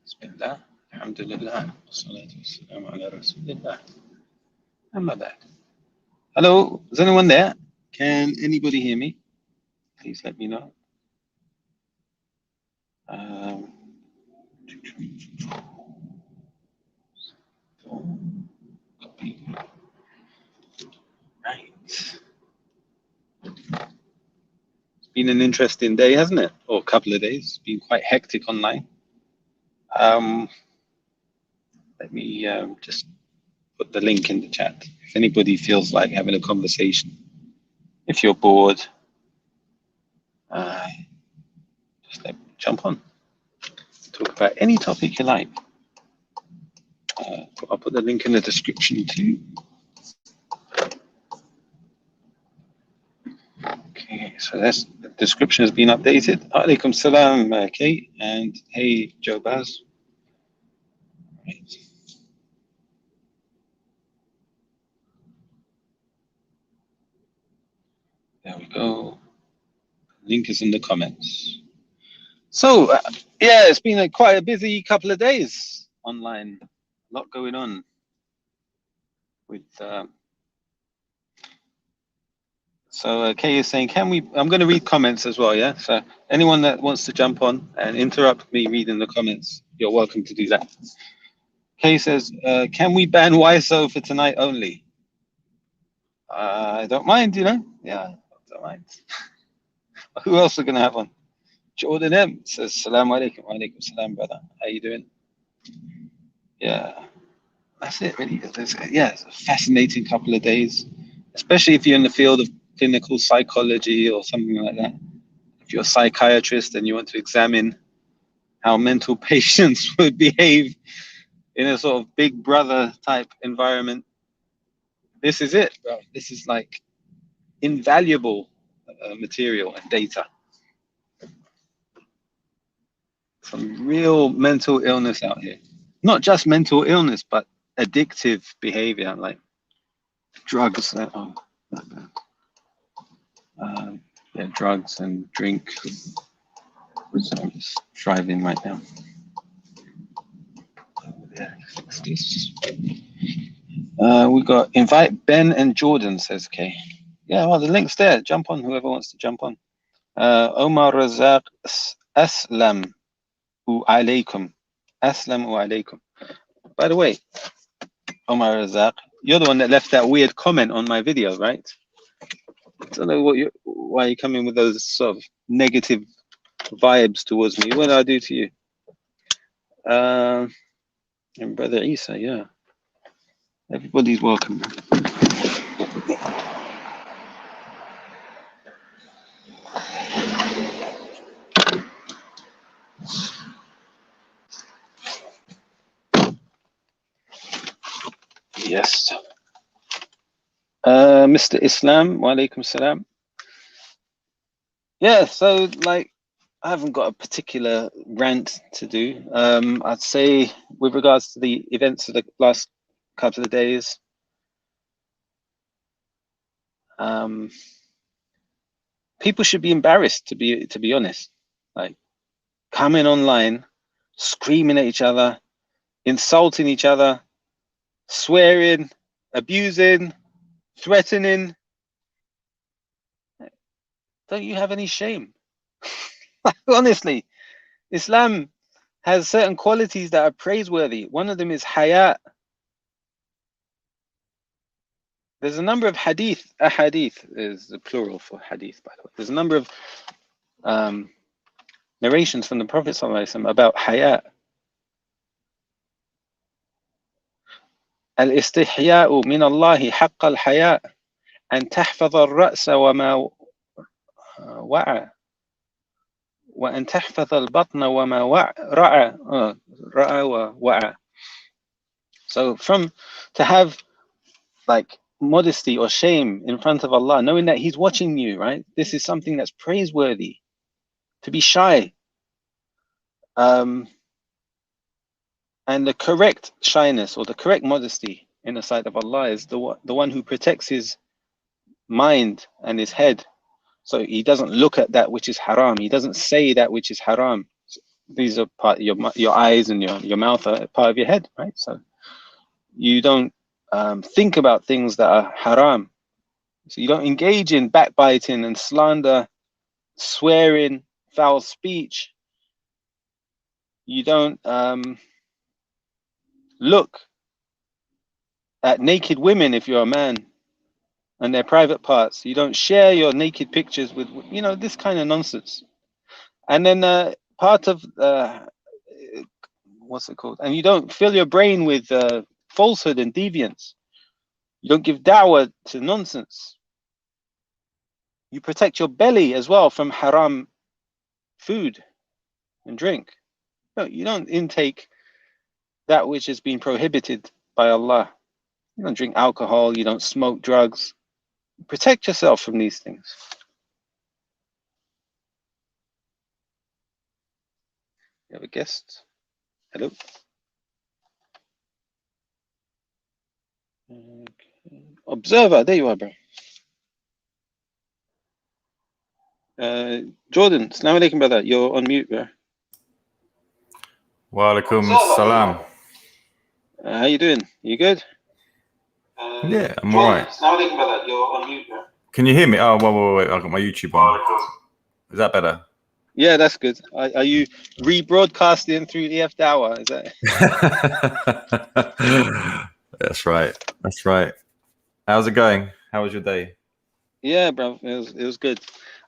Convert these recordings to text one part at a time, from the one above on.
Bismillah, alhamdulillah, wassalatu wassalamu ala rasulillah. Amma ba'd. Hello, is anyone there? Can anybody hear me? Please let me know. Right. It's been an interesting day, hasn't it? Or a couple of days. It's been quite hectic online. Let me just put the link in the chat. If anybody feels like having a conversation, if you're bored, just jump on. Talk about any topic you like. I'll put the link in the description too. Okay, so that's the description has been updated. Alaikum salam, Kate, and hey, Joe Baz. Right. There we go. Link is in the comments. So, yeah, it's been quite a busy couple of days online. A lot going on with. So Kay is saying, can we? I'm going to read comments as well. Yeah. So anyone that wants to jump on and interrupt me reading the comments, you're welcome to do that. Kay says, can we ban YSO for tonight only? I don't mind, you know. Yeah, I don't mind. Who else are going to have one? Jordan M says, Salaam alaikum. Wa alaikum salam, brother. How you doing? Yeah, that's it, really. Yeah, it's a fascinating couple of days, especially if you're in the field of clinical psychology or something like that. If you're a psychiatrist and you want to examine how mental patients would behave in a sort of big brother type environment, this is it, bro. This is like invaluable material and data. Some real mental illness out here. Not just mental illness, but addictive behavior, like drugs. Yeah, drugs and drink. So I'm just driving right now. Yeah, fix this. We got invite Ben and Jordan, says Kay. Yeah, well, the link's there. Jump on, whoever wants to jump on. Omar Razak Aslam Alaykum. Aslam Alaykum. By the way, Omar Razak, you're the one that left that weird comment on my video, right? I don't know why you're coming with those sort of negative vibes towards me. What did I do to you? And Brother Isa, yeah. Everybody's welcome. Yes. Mr. Islam, wa alaikum salam. Yeah, so like I haven't got a particular rant to do. I'd say with regards to the events of the last couple of days, people should be embarrassed, to be honest. Like coming online, screaming at each other, insulting each other, swearing, abusing, threatening. Don't you have any shame? Honestly, Islam has certain qualities that are praiseworthy. One of them is hayat. There's a number of hadith. Ahadith is the plural for hadith, by the way. There's a number of narrations from the Prophet ﷺ about hayat. Al-istihya'u min Allahi haqqa al-hayat an tahfadha al-ra'sa wa ma wa'a wa an tahfadha al-batna wa ma ra'a wa wa'a. So to have like modesty or shame in front of Allah, knowing that He's watching you, right? This is something that's praiseworthy. To be shy. And the correct shyness or the correct modesty in the sight of Allah is the one who protects his mind and his head. So he doesn't look at that which is haram. He doesn't say that which is haram. these are part of your eyes and your mouth are part of your head, right? So you don't think about things that are haram. So you don't engage in backbiting and slander, swearing, foul speech. You don't look at naked women if you're a man and their private parts. You don't share your naked pictures with, this kind of nonsense. And then part of what's it called? And you don't fill your brain with falsehood and deviance. You don't give da'wah to nonsense. You protect your belly as well from haram food and drink. No, you don't intake that which has been prohibited by Allah. You don't drink alcohol. You don't smoke drugs. Protect yourself from these things. You have a guest? Hello? Okay. Observer, there you are, bro. Jordan, Assalamu alaikum, brother. You're on mute, bro. Wa alaikum salam. How you doing? You good? Yeah, I'm alright. Assalamu alaikum, brother. You're on mute, bro. Can you hear me? Oh, wait. I got my YouTube on. Is that better? Yeah, that's good. Are you rebroadcasting through EF Dawah? Is that? That's right. How's it going? How was your day? Yeah, bro. It was good.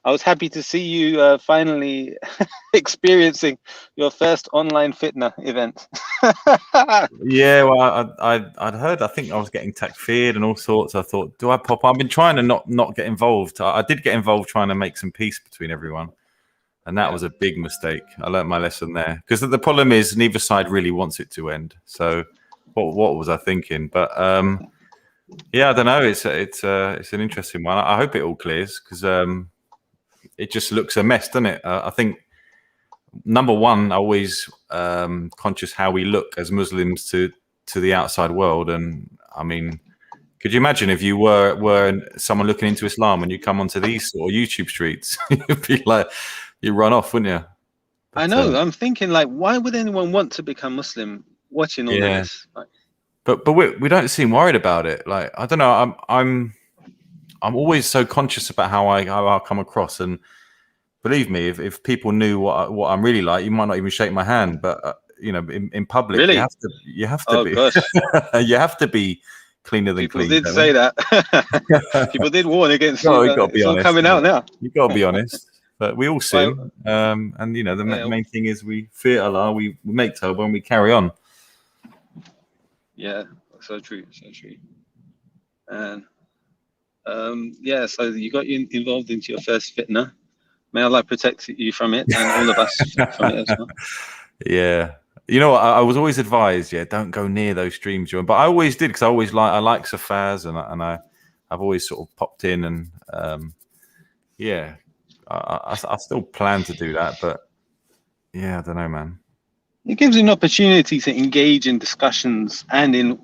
I was happy to see you finally experiencing your first online fitna event. Yeah, well, I'd heard. I think I was getting takfir'd and all sorts. I thought, do I pop? I've been trying to not get involved. I did get involved trying to make some peace between everyone, and that was a big mistake. I learned my lesson there, because the problem is neither side really wants it to end. So, what was I thinking? But yeah, I don't know. It's an interesting one. I hope it all clears, because it just looks a mess, doesn't it? I think, number one, always conscious how we look as Muslims to the outside world. And I mean, could you imagine if you were someone looking into Islam and you come onto these sort of YouTube streets? You'd be like, you run off, wouldn't you? But, I know. I'm thinking, like, why would anyone want to become Muslim watching all of this? Like, but we don't seem worried about it. Like, I don't know. I'm always so conscious about how I come across, and believe me, if people knew what I'm really like, you might not even shake my hand. But in public, really? you have to be. Gosh. You have to be cleaner than people clean. People did say that. People did warn against you. You got to be honest. It's all coming out now. You got to be honest. But we all sin, and the main thing is we fear Allah. We make tawbah and we carry on. Yeah, so true. And so you got involved into your first fitna. May Allah protect you from it, and all of us from it as well. Yeah, I was always advised, don't go near those streams, but I always did, because I like Safaz, and I've always sort of popped in, and I still plan to do that, but I don't know, man. It gives you an opportunity to engage in discussions and in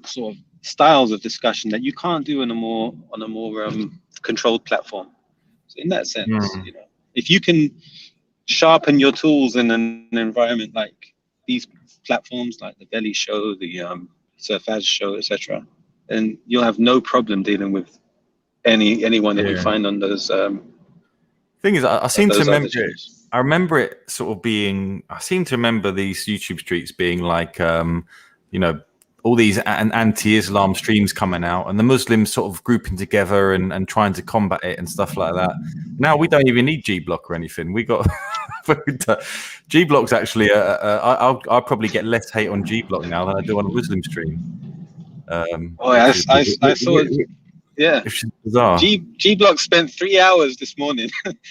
sort of styles of discussion that you can't do on a more controlled platform. So in that sense, if you can sharpen your tools in an environment like these platforms, like the Belly Show, the Surfaz Show, etc., then you'll have no problem dealing with anyone that you find on those. Thing is, I seem to remember it. I remember it sort of being. I seem to remember these YouTube streets being like, all these anti-Islam streams coming out, and the Muslims sort of grouping together and trying to combat it and stuff like that. Now we don't even need G-Block or anything. We got G-Block's actually. I'll probably get less hate on G-Block now than I do on a Muslim stream. I saw it. Yeah, G-Block spent 3 hours this morning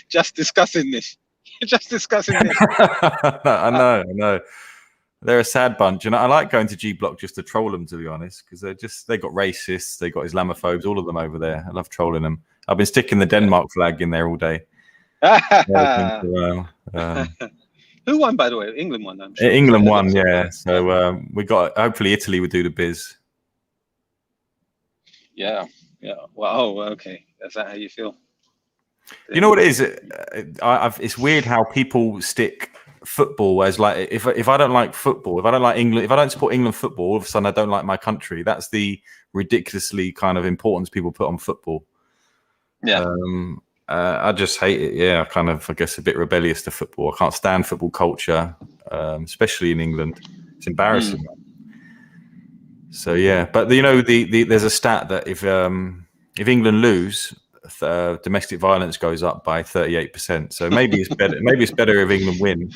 just discussing this. I know. They're a sad bunch, and I like going to G-Block just to troll them, to be honest, because they got racists, they got Islamophobes, all of them over there. I love trolling them. I've been sticking the Denmark flag in there all day. Who won, by the way? England won, I'm sure. England won, yeah. So we got, hopefully Italy would do the biz. Yeah. Wow. Okay. Is that how you feel? You know what it is? It's weird how people stick football as like if I don't like football, if I don't like England, if I don't support England football, all of a sudden I don't like my country. That's the ridiculously kind of importance people put on football. Yeah. I just hate it. Yeah, I guess a bit rebellious to football. I can't stand football culture, especially in England. It's embarrassing. So yeah, but there's a stat that if England lose, domestic violence goes up by 38%. So maybe it's better. Maybe it's better if England win.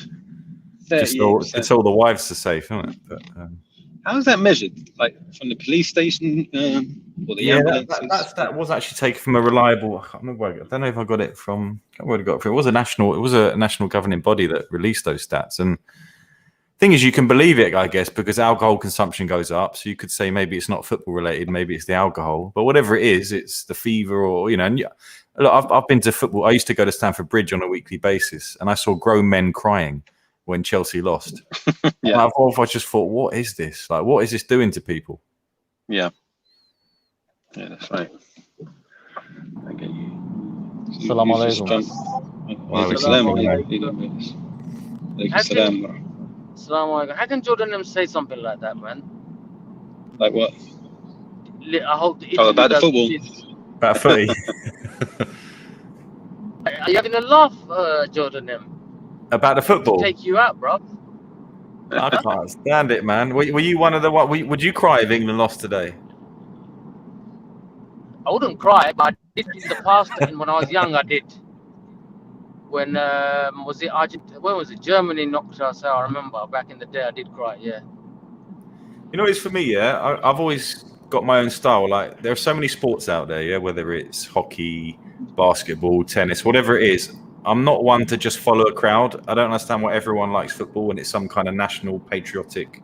Just so all the wives are safe, isn't it? But, how is that measured? Like from the police station or the ambulances? That was actually taken from a reliable. I can't remember. I don't know if I got it from. I can't remember where I got it from. It was a national governing body that released those stats. And thing is, you can believe it, I guess, because alcohol consumption goes up. So you could say maybe it's not football related, maybe it's the alcohol. But whatever it is, it's the fever or And look, I've been to football. I used to go to Stamford Bridge on a weekly basis, and I saw grown men crying when Chelsea lost. Yeah. I just thought, what is this? Like, what is this doing to people? Yeah. Yeah, that's right. I get you. Assalamu alaikum. How can Jordan say something like that, man? Like what? I hope about the football. About footy. Are you having a laugh, Jordan? About the football? Take you out, bro. I can't stand it, man. Were you one of the what? Would you cry if England lost today? I wouldn't cry, but I did in the past. And when I was young, I did. When was it Argentina? When was it? Germany knocked us out. I remember back in the day, I did cry. Yeah. It's for me. Yeah, I've always got my own style. Like there are so many sports out there. Yeah, whether it's hockey, basketball, tennis, whatever it is. I'm not one to just follow a crowd. I don't understand why everyone likes football and it's some kind of national patriotic.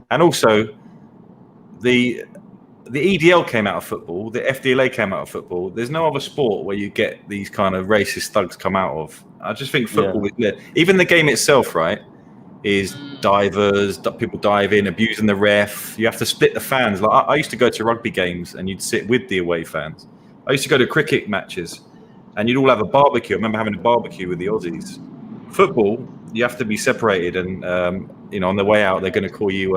And also, the EDL came out of football. The FDLA came out of football. There's no other sport where you get these kind of racist thugs come out of. I just think football is even the game itself, right, is divers, people dive in, abusing the ref. You have to split the fans. Like I used to go to rugby games and you'd sit with the away fans. I used to go to cricket matches. And you'd all have a barbecue. I remember having a barbecue with the Aussies. Football, you have to be separated, and on the way out, they're going to call you.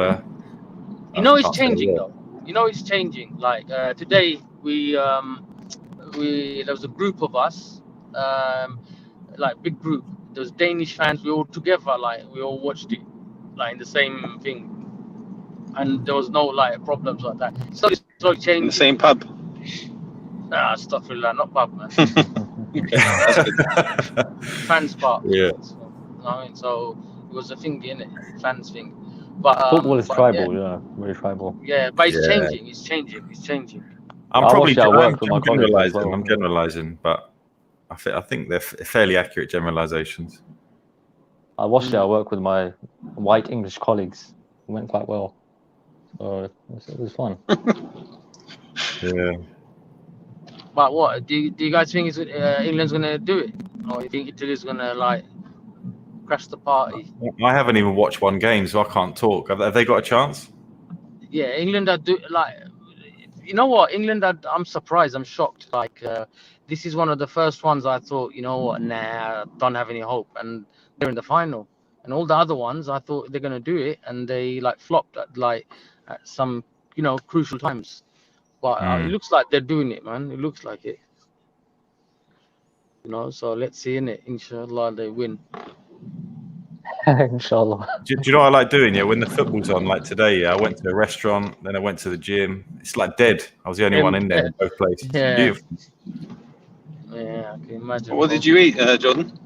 It's changing though. It's changing. Like today, there was a group of us, like big group. There was Danish fans. We all together, like we all watched it, like in the same thing, and there was no like problems like that. So it's slowly changing. In the same pub. Nah, stuff like that, not pub, man. Fans part. Yeah. So it was a thing, innit? Fans thing. But football is tribal, very tribal. Yeah, but it's changing. It's changing. I'm probably generalizing. I'm generalizing, but I think they're fairly accurate generalizations. I watched it at work with my white English colleagues. It went quite well. So it was fun. Yeah. But what do you guys think England's gonna do it, or you think Italy's gonna like crash the party? I haven't even watched one game, so I can't talk. Have they got a chance? Yeah, England are you know what? England, I'm surprised. I'm shocked. Like this is one of the first ones I thought, I don't have any hope, and they're in the final. And all the other ones, I thought they're gonna do it, and they like flopped at some crucial times. But it looks like they're doing it, man. It looks like it. So let's see, innit? Inshallah, they win. Inshallah. Do you know what I like doing? Yeah, when the football's on, like today, I went to a restaurant, then I went to the gym. It's like dead. I was the only one in there in both places. Yeah. Beautiful. Yeah, I can imagine. What did you eat, Jordan?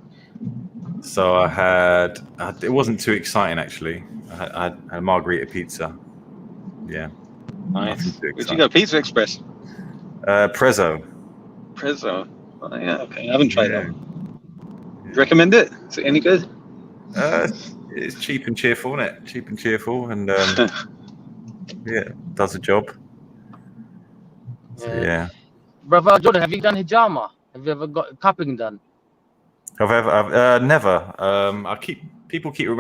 So I had. It wasn't too exciting actually. I had a margarita pizza. Yeah. Nice. Where'd you go? Pizza Express? Prezzo. Oh, yeah, okay. I haven't tried that. Do you recommend it? Is it any good? It's cheap and cheerful, isn't it? Cheap and cheerful, and does the job. So, yeah. Brother Jordan, have you done hijama? Have you ever got cupping done? I've never. People keep.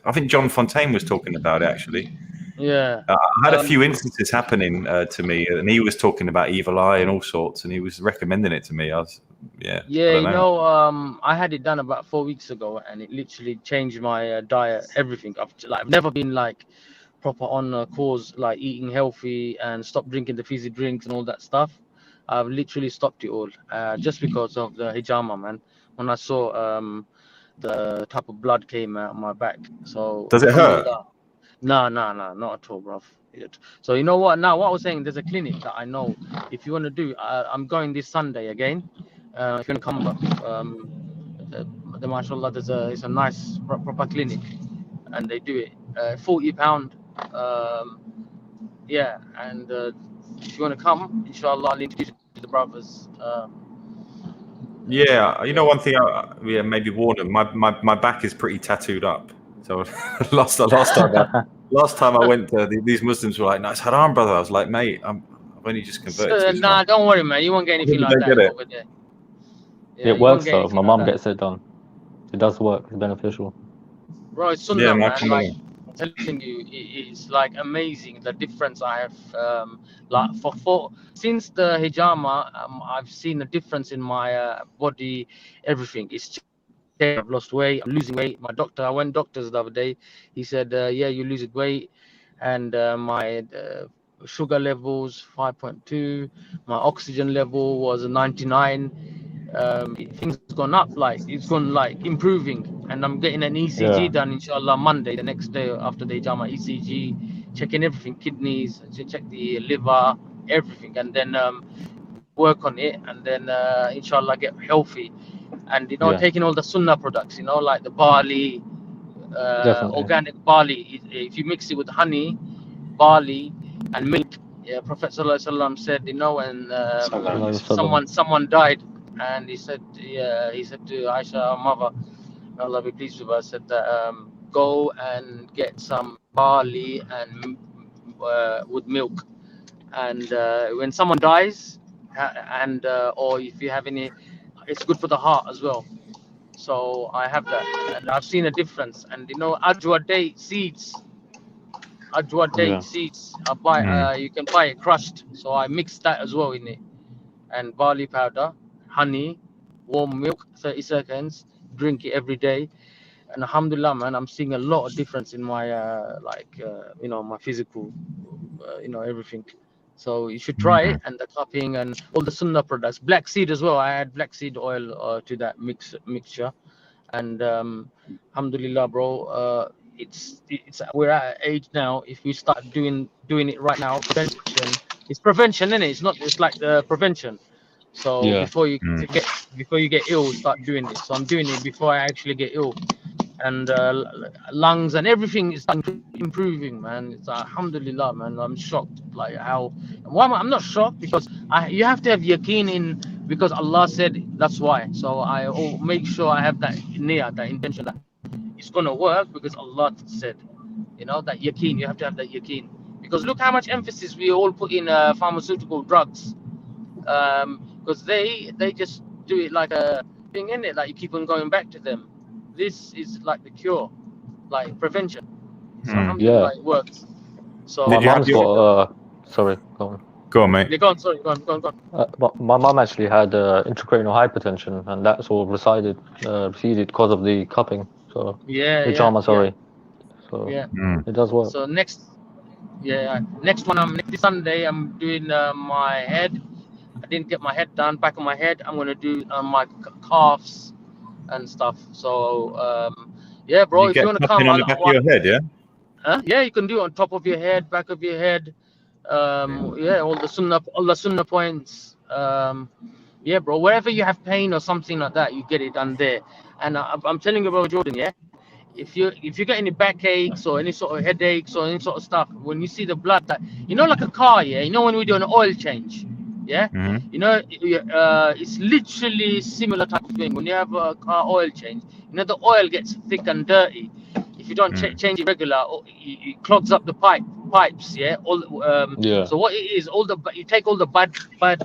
I think John Fontaine was talking about it actually. Yeah. I had a few instances happening to me, and he was talking about evil eye and all sorts, and he was recommending it to me. I was, I Yeah, don't know. I had it done about 4 weeks ago, and it literally changed my diet, everything. I've never been like proper on a course, like eating healthy and stop drinking the fizzy drinks and all that stuff. I've literally stopped it all, just because of the hijama, man. When I saw the type of blood came out of my back, so Does it hurt? alhamdulillah. No, not at all, bro. So you know what? Now, what I was saying, there's a clinic that I know. If you want to do, I'm going this Sunday again. If you want to come back, mashallah, it's a nice proper clinic, and they do it. £40. Yeah, and if you want to come, inshallah, I'll introduce you to the brothers. Yeah, you know, one thing, maybe warn them. My back is pretty tattooed up. So last time I went, these Muslims were like, "No, it's haram, brother." I was like, "Mate, I've only just converted to Islam." Nah, don't worry, man. You won't get anything like that over there. Yeah, it works though. My mom gets it done. It does work. It's beneficial. Bro, it's sunnah, man. Like, I'm telling you, it's like amazing the difference I have. Like since the hijama, I've seen a difference in my body, everything. It's I've lost weight, I'm losing weight. My doctor, I went doctors the other day. He said, yeah, you're losing weight, and my sugar levels 5.2, my oxygen level was 99. Things gone up, like it's gone like improving, and I'm getting an ECG done inshallah Monday, the next day after they done my ECG, checking everything, kidneys, check the liver, everything, and then work on it, and then inshallah get healthy. And taking all the sunnah products, like the barley, organic barley. If you mix it with honey, barley, and milk, Prophet ﷺ said, when someone died, and he said to Aisha, our mother, Allah be pleased with her, said that go and get some barley and with milk, and when someone dies, and or if you have any, it's good for the heart as well. So I have that, and I've seen a difference. And ajwa date seeds, I buy. You can buy it crushed, so I mix that as well in it, and barley powder, honey, warm milk, 30 seconds. Drink it every day, and alhamdulillah, man, I'm seeing a lot of difference in my my physical, everything. So you should try it, and the cupping and all the sunnah products. Black seed as well. I add black seed oil to that mixture, and alhamdulillah, bro. It's we're at an age now. If we start doing it right now, it's prevention, isn't it? It's like the prevention. So before you get ill, start doing it. So I'm doing it before I actually get ill, and lungs and everything is improving, man. It's alhamdulillah, man. I'm shocked, like how. Why I'm not shocked, because you have to have yaqeen in, because Allah said that's why. So I make sure I have that niyyah, that intention that it's gonna work, because Allah said, that yaqeen. You have to have that yaqeen, because look how much emphasis we all put in pharmaceutical drugs, because they just do it like a thing, in it, like you keep on going back to them. This is like the cure, like prevention. So alhamdulillah, it works. So my mom's got sorry, go on. Go on, mate. Go on, sorry, go on. But my mom actually had intracranial hypertension, and that sort of receded because of the cupping. So hijama, sorry. So it does work. So next one, next Sunday, I'm doing my head. I didn't get my head done, back of my head. I'm gonna do my calves and stuff. So bro, if you want to come on the back of your head, yeah, you can do it on top of your head, back of your head, all the sunnah points, bro, wherever you have pain or something like that, you get it done there. And I'm telling you, bro, Jordan, if you get any backaches or any sort of headaches or any sort of stuff, when you see the blood, that like a car, when we do an oil change, it's literally similar type of thing. When you have a car oil change, the oil gets thick and dirty. If you don't change it regular, it clogs up the pipes. So what it is, you take all the bad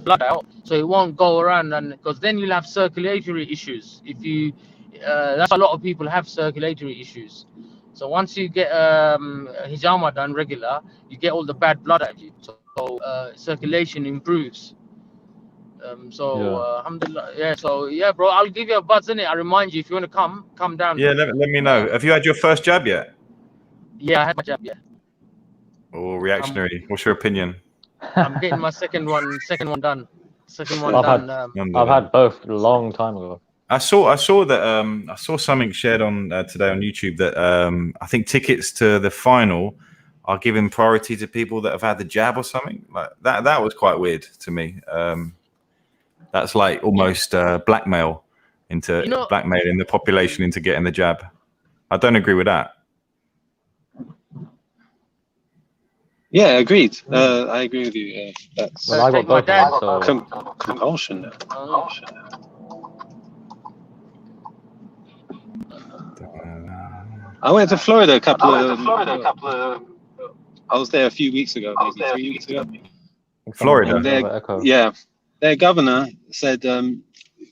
blood out, so it won't go around, and because then you'll have circulatory issues. If you that's a lot of people have circulatory issues. So once you get hijama done regular, you get all the bad blood out of you. So circulation improves. Alhamdulillah, yeah. So yeah, bro, I'll give you a buzz in it. I remind you if you want to come down. Yeah, let me know. Have you had your first jab yet? Yeah, I had my jab. Yeah. Oh, reactionary. What's your opinion? I'm getting my second one done. I've had both a long time ago. I saw that I saw something shared on today on YouTube that I think tickets to the final are giving priority to people that have had the jab or something like that. That was quite weird to me. That's like almost blackmail into blackmailing the population into getting the jab. I don't agree with that. Yeah, agreed. I agree with you. That's I got both of them, so compulsion. I went to Florida a couple of. I was there a few weeks ago, maybe 3 weeks ago. Florida. Their governor said,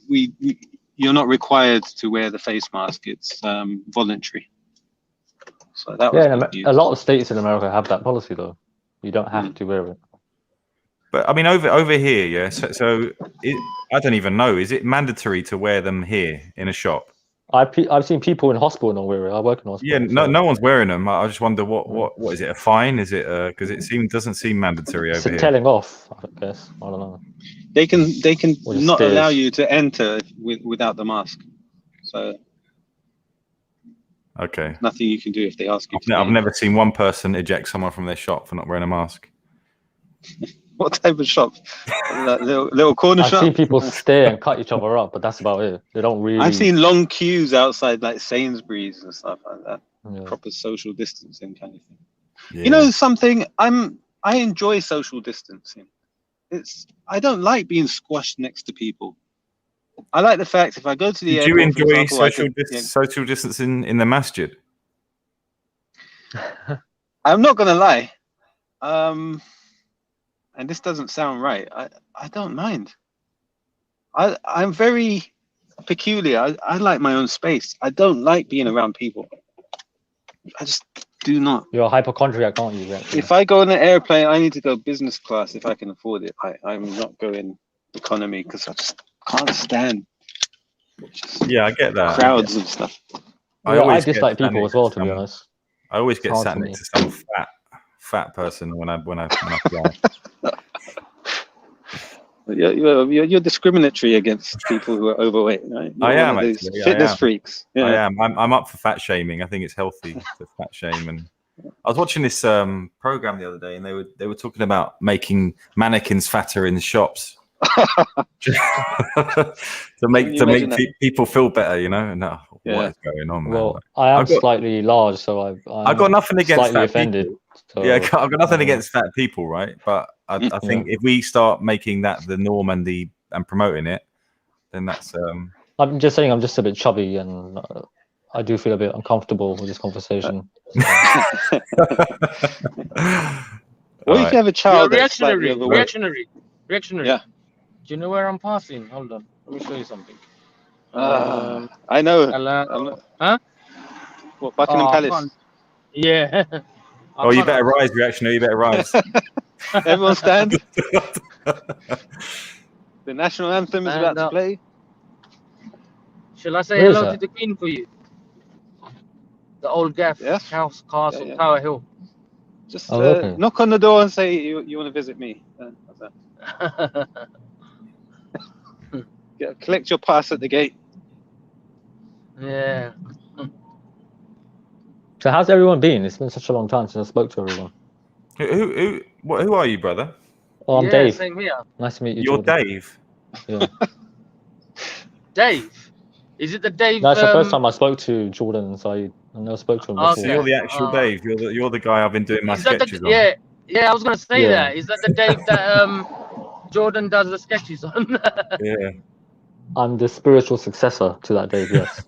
"You're not required to wear the face mask. It's voluntary." So that was a lot of states in America have that policy, though. You don't have to wear it. But I mean, over here, yeah. So I don't even know. Is it mandatory to wear them here in a shop? I've seen people in hospital not wear it. I work in hospital. Yeah, no one's wearing them. I just wonder what is it, a fine? Is it because doesn't seem mandatory over here. It's telling off, I guess. I don't know. They can not allow you to enter without the mask. So okay, nothing you can do if they ask you. I've never seen one person eject someone from their shop for not wearing a mask. What type of shop? little corner shop? I've seen people stare and cut each other up, but that's about it. They don't really. I've seen long queues outside like Sainsbury's and stuff like that. Yeah. Proper social distancing kind of thing. Yeah. You know something? I enjoy social distancing. I don't like being squashed next to people. I like the fact if I go to the airport. Do you enjoy social distancing in the masjid? I'm not gonna lie. And this doesn't sound right. I don't mind. I'm very peculiar. I like my own space. I don't like being around people. I just do not. You're a hypochondriac, aren't you? Actually? If I go on an airplane, I need to go business class if I can afford it. I'm not going economy because I just can't stand. Yeah, I get that. Crowds and stuff. I dislike people as well, to be honest. I always get sat next to some fat person when I fly. You're discriminatory against people who are overweight, right? I am actually. Fitness freaks. Yeah. I am. I'm up for fat shaming. I think it's healthy to fat shame. And I was watching this program the other day, and they were talking about making mannequins fatter in the shops to make people feel better. You know, and what is going on, man? Well, I am slightly large, so I've got nothing against fat offended. People. So, yeah, I've got nothing against fat people, right? But I think if we start making that the norm and promoting it, then that's. I'm just saying, I'm just a bit chubby, and I do feel a bit uncomfortable with this conversation. What if you have a child? Reactionary. Yeah. Do you know where I'm passing? Hold on, let me show you something. I know. Huh? What, Buckingham Palace? Yeah. You better rise, reactionary. You better rise. Everyone stand. The national anthem is about to play. Shall I say hello to the Queen for you? The old gaff house, castle, Tower Hill. Just knock on the door and say you want to visit me. Collect your pass at the gate. Yeah. So how's everyone been? It's been such a long time since I spoke to everyone. Who are you, brother? Oh, I'm Dave. Same here. Nice to meet you. You're Jordan. Dave. Yeah. Dave? Is it the Dave? That's the first time I spoke to Jordan, so I never spoke to him before. So you're the actual Dave. You're the guy I've been doing my sketches on. Yeah, I was gonna say that. Is that the Dave that Jordan does the sketches on? Yeah. I'm the spiritual successor to that Dave, yes.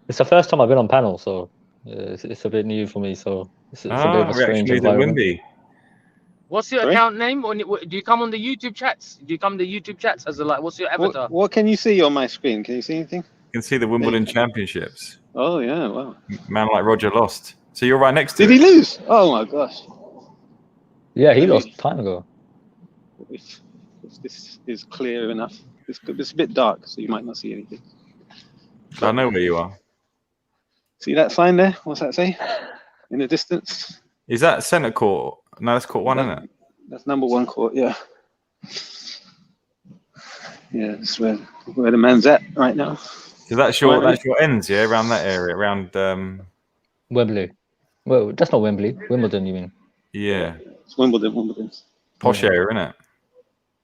It's the first time I've been on panel, so it's a bit new for me. So it's a bit of a strange environment. What's your account name? Do you come on the YouTube chats? Do you come to YouTube chats as what's your avatar? What can you see on my screen? Can you see anything? You can see the Wimbledon Championships. Oh yeah, wow. Man like Roger lost. So you're right next to Did it. he lose? Oh my gosh. Yeah, he lost time ago. If this is clear enough, it's a bit dark, so you might not see anything. I know where you are. See that sign there? What's that say? In the distance? Is that Centre Court? No, that's Court 1, isn't it? That's number 1 court, yeah. Yeah, that's where the man's at right now. So that's your ends, yeah, around that area, around Wembley. Well, that's not Wembley. Wimbledon, you mean? Yeah. It's Wimbledon. Posh area, isn't it?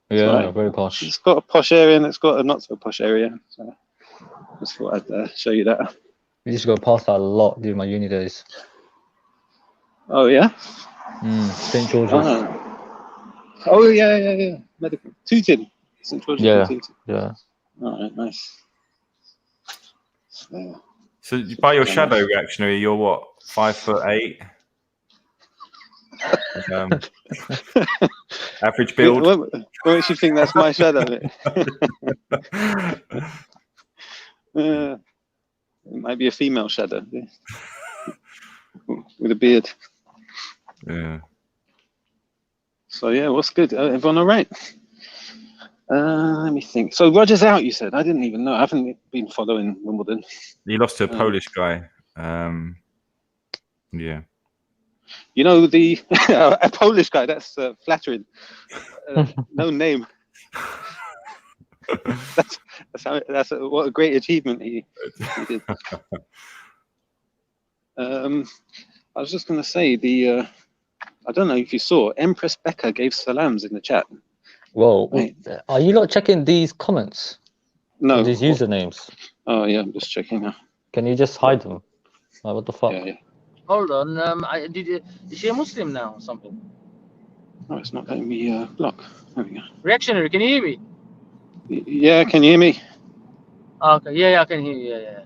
Yeah, right. Very posh. It's got a posh area and it's got a not so posh area. So I just thought I'd show you that. We used to go past that a lot during my uni days. Oh yeah? St. George's. Oh yeah. Medical. Tooting. St. George's. Yeah. All right, nice. So by your shadow reactionary, you're what, 5'8"? Average build. What makes you think that's my shadow? It might be a female shadow with a beard. Yeah. So yeah, what's good? Everyone all right? Let me think. So Roger's out, you said. I didn't even know. I haven't been following Wimbledon. He lost to a Polish guy. Yeah. You know, a Polish guy, that's flattering. No name. What a great achievement he did. I was just going to say, I don't know if you saw, Empress Becca gave salams in the chat. Whoa, right. Are you not checking these comments? No. These usernames? Oh yeah, I'm just checking now. Can you just hide them? Like, what the fuck? Yeah. Hold on. Is she a Muslim now or something? Oh, it's not letting me block. There we go. Reactionary, can you hear me? Yeah, can you hear me? Okay, yeah, I can hear you. Yeah.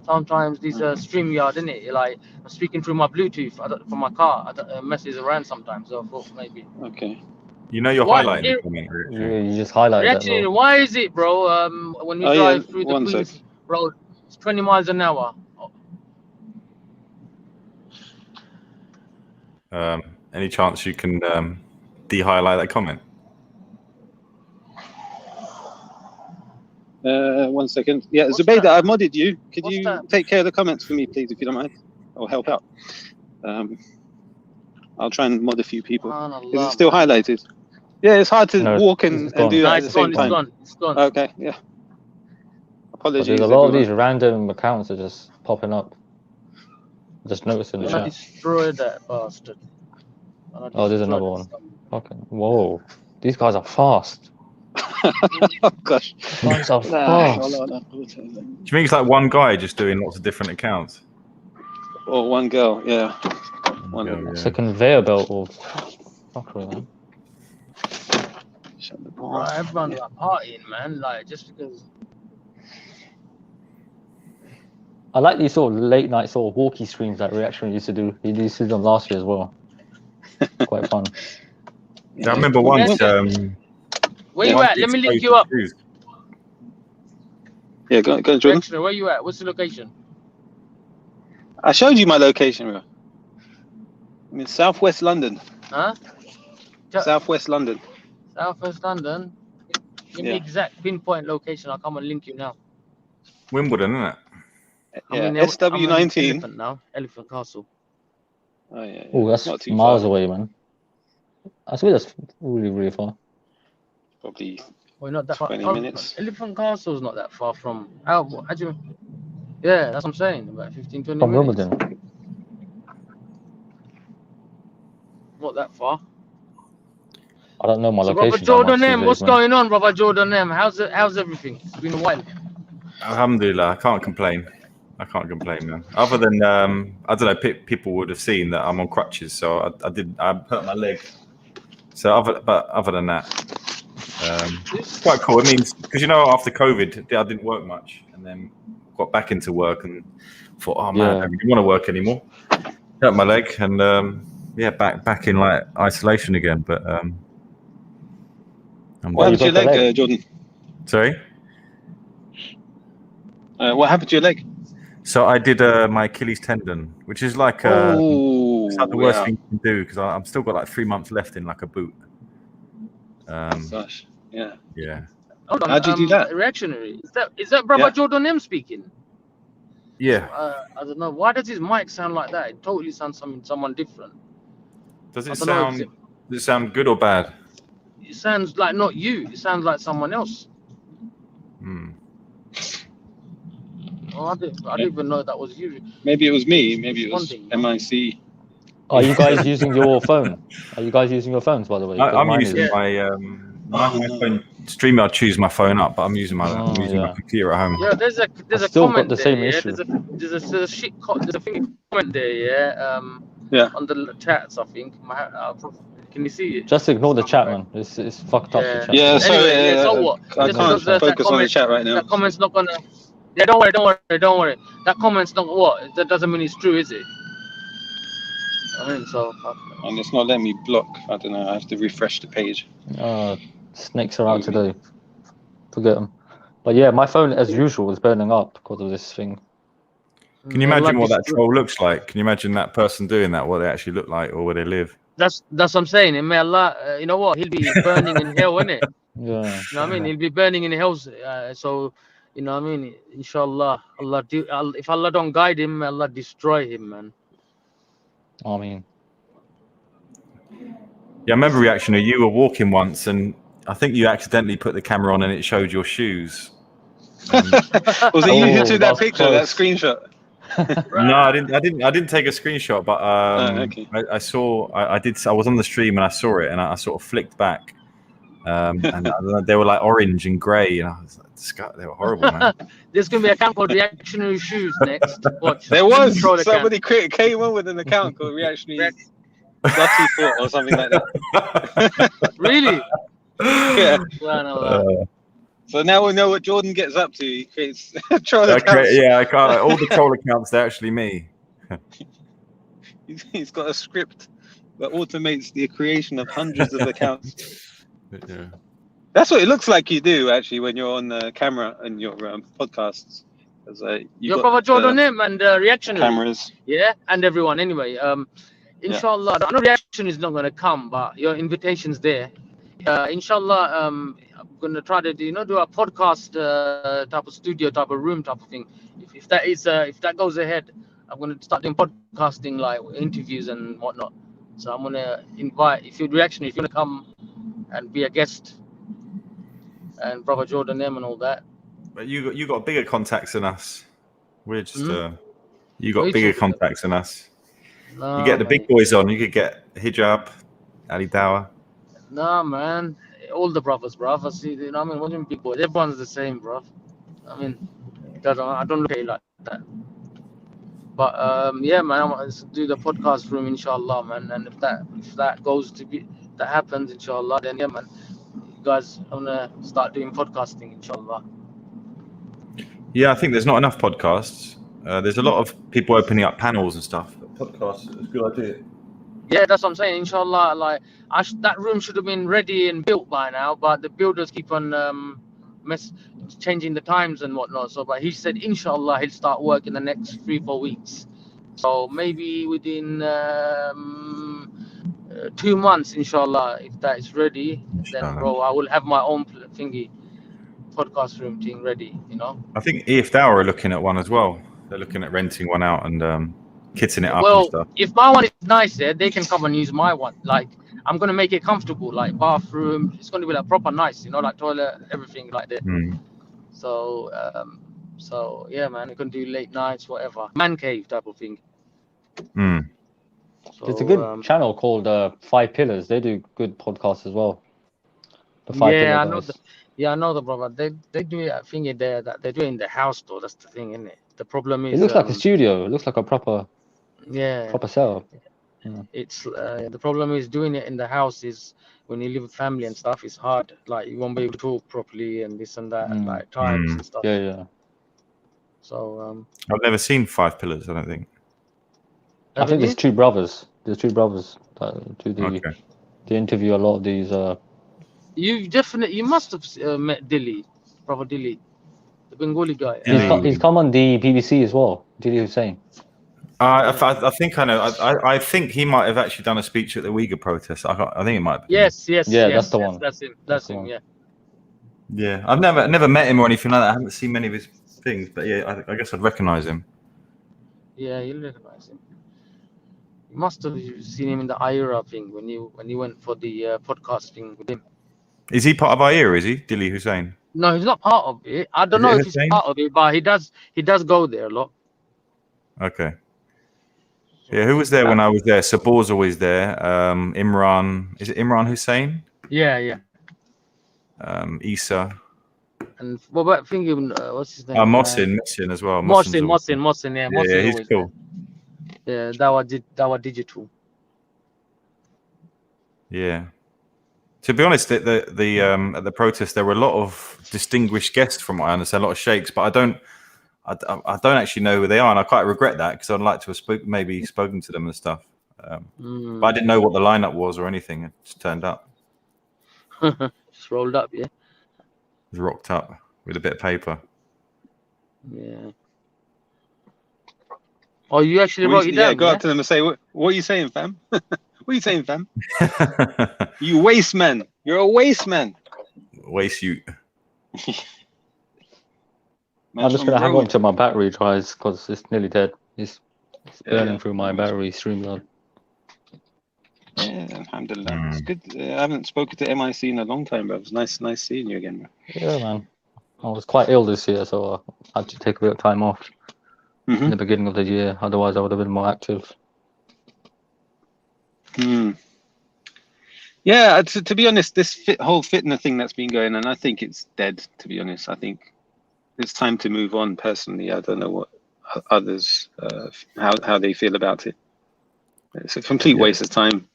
Sometimes these StreamYard, isn't it? Like I'm speaking through my Bluetooth from my car. It messes around sometimes. So I thought maybe. Okay. You know you're highlighting the comment. Yeah, you just highlight Reactionary, that. Bro. Why is it, bro? When we drive through the Queens Queens Road, it's 20 miles an hour. Any chance you can de-highlight that comment? 1 second. Yeah, Zubaydah, I modded you. Could you take care of the comments for me, please, if you don't mind? Or help out. I'll try and mod a few people. Is it still highlighted? Yeah, it's hard to walk and do that at the same time. It's gone. Okay, yeah. Apologies. There's a lot of these random accounts are just popping up. Just noticing the chat. Destroy that bastard. Oh, there's another one. Okay. Whoa. These guys are fast. Oh gosh. These guys are fast. Do you think it's like one guy just doing lots of different accounts? Or one girl, yeah. It's a conveyor belt of fuckery, man. Shut the door. Right, everyone's like partying, man. Like just because. I like these sort of late night sort of walkie streams that Reaction used to do. He used to do them last year as well. Quite fun. Yeah, I remember once. Where you at? Let me link you up. Yeah, go on, Jordan. Where you at? What's the location? I showed you my location, bro. I'm in southwest London. Huh? Southwest London. Southwest London. Give me exact pinpoint location. I'll come and link you now. Wimbledon, isn't it? Yeah, SW19. Elephant now. Elephant Castle. Oh yeah. Oh, that's not too miles far away, man. I swear that's really far. Probably. Well, not that 20 far. minutes. Elephant Castle's not that far from. How do you? Yeah, that's what I'm saying. About 15, 20 From minutes. Wimbledon. Not that far. I don't know my location. Brother Jordan M, what's going on, Brother Jordan M? How's everything? It's been a while. Alhamdulillah, I can't complain. Man. Other than I don't know, people would have seen that I'm on crutches, so I hurt my leg. So other than that, it's quite cool. I mean, because after COVID, I didn't work much, and then got back into work and thought, oh man, I don't want to work anymore. Hurt my leg, and back in like isolation again. But what happened to your leg, Jordan? Sorry. What happened to your leg? So I did my Achilles tendon, which is like it's like the worst thing you can do because I'm still got like 3 months left in like a boot. Gosh, yeah. Hold on, how'd you do that? Reactionary. Is that Brother Jordan M speaking? Yeah. I don't know. Why does his mic sound like that? It totally sounds someone different. Does it sound? Does it sound good or bad? It sounds like not you. It sounds like someone else. Oh, I didn't even know that was you. Maybe it was me. Maybe it was MIC. Are you guys using your phone? Are you guys using your phones, by the way? I'm using my phone. Streamer, I choose my phone up, but I'm using my computer at home. Yeah, there's a comment there. There's a shit there's a thing comment there. On the chats, I think. Can you see it? Just ignore the chat, man. It's fucked up. The chat. Yeah, sorry. Anyway, so what? I can't focus on the chat right now. That comment's not gonna. Yeah, don't worry. That comment's not what. That doesn't mean it's true, is it? I mean, so. And it's not letting me block. I don't know. I have to refresh the page. Snakes are out today. Forget them. But yeah, my phone, as usual, is burning up because of this thing. Can you imagine what that troll looks like? Can you imagine that person doing that? What they actually look like, or where they live? That's what I'm saying. And may Allah, you know what? He'll be burning in hell, isn't it? Yeah. You know what I mean? He'll be burning in hell. So, you know what I mean? Inshallah, if Allah don't guide him, Allah destroy him, man. I mean. Yeah, I remember Reactionary. You were walking once, and I think you accidentally put the camera on, and it showed your shoes. Was it you who took that picture, that screenshot? No, I didn't take a screenshot, but okay. I saw. I was on the stream and I saw it, and I sort of flicked back, and they were like orange and grey, and I was like, they were horrible, man. There's gonna be an account called Reactionary Shoes next. Watch. There was somebody came on with an account called Reactionary Slutty Foot or something like that. Really? Yeah. So now we know what Jordan gets up to. He creates troll accounts. Yeah, all the troll accounts, they're actually me. He's got a script that automates the creation of hundreds of accounts. Yeah. That's what it looks like you do, actually, when you're on the camera and your podcasts. Your brother Jordan M and Reactionary. Cameras. Yeah, and everyone. Anyway, inshallah, I know Reaction is not going to come, but your invitation's there. Inshallah, I'm going to try to do a podcast type of studio, type of room, type of thing. If that goes ahead, I'm going to start doing podcasting, like interviews and whatnot. So I'm going to invite, if you want to come and be a guest, and brother Jordan M and all that. But you got bigger contacts than us. We're just you got bigger contacts than us. No, you get the big boys on. You could get Hijab, Ali Dawah. No, man. All the brothers, bruv. See, you know what I mean? What do you mean big boys? Everyone's the same, bruv. I mean, I don't look at it like that. But yeah, man, I'm gonna do the podcast room, inshallah, man. And if that goes to be, that happens, inshallah, then yeah, man, you guys, I'm gonna start doing podcasting, inshallah. Yeah, I think there's not enough podcasts. There's a lot of people opening up panels and stuff. But podcasts is a good idea. Yeah, that's what I'm saying. Inshallah, like that room should have been ready and built by now, but the builders keep on changing the times and whatnot. So, but he said, inshallah, he'll start work in the next 3-4 weeks. So maybe within 2 months, inshallah, if that is ready, then bro, I will have my own podcast room thing ready. You know. I think EF Dower are looking at one as well. They're looking at renting one out and kitting it up and stuff. If my one is nice there, they can come and use my one. Like, I'm gonna make it comfortable, like bathroom. It's gonna be like proper nice, you know, like toilet, everything like that. So yeah, man, you can do late nights, whatever, man cave type of thing. So, there's a good channel called 5 Pillars. They do good podcasts as well. The 5 Pillars. I know the brother. They do it. I think that they do it in the house though. That's the thing, isn't it? The problem is it looks like a studio. It looks like a proper setup. Yeah. It's the problem is doing it in the house is when you live with family and stuff. It's hard. Like you won't be able to talk properly and this and that, and like times and stuff. Yeah. So I've never seen 5 Pillars. I don't think. I think there's 2 brothers. There's 2 brothers that do they interview a lot of these. You must have met Dilly, brother Dilly. the Bengali guy. He's come on the BBC as well. Dilly Hussain. I think I know. I think he might have actually done a speech at the Uyghur protest. I think it might have been. Yes. That's the one. That's him. That's him. Yeah. Yeah, I've never met him or anything like that. I haven't seen many of his things, but yeah, I guess I'd recognise him. Yeah, you'll recognise him. You must have seen him in the Uighur thing when you went for the podcasting with him. Is he part of Uighur? Is he Dilly Hussain? No, he's not part of it. I don't know if he's part of it, but he does go there a lot. Okay. Yeah, who was there when I was there? Sabor's always there. Imran, is it Imran Hussain? Yeah. Isa. And what about thinking? What's his name? Mohsin as well. Mohsin. Yeah, yeah, he's cool. There. Yeah, Dawa Digital. Yeah. To be honest, at the protest, there were a lot of distinguished guests, from what I understand, a lot of sheikhs, but I don't actually know who they are, and I quite regret that because I'd like to have spoken to them and stuff. But I didn't know what the lineup was or anything. It just turned up. Just rolled up, yeah. It was rocked up with a bit of paper. Yeah. Oh, you actually wrote it down? Yeah, go up to them and say, "What are you saying, fam? What are you saying, fam? You waste man. You're a waste man. Waste you." I'm just gonna hang on to my battery tries because it's nearly dead. It's burning through my battery streamline. Yeah, alhamdulillah. It's good. I haven't spoken to MIC in a long time, but it was nice seeing you again, bro. Yeah, man. I was quite ill this year, so I had to take a bit of time off in the beginning of the year. Otherwise, I would have been more active. Yeah, to be honest, this whole fitna thing that's been going on, I think it's dead, to be honest. I think it's time to move on, personally. I don't know what others, how they feel about it. It's a complete waste of time.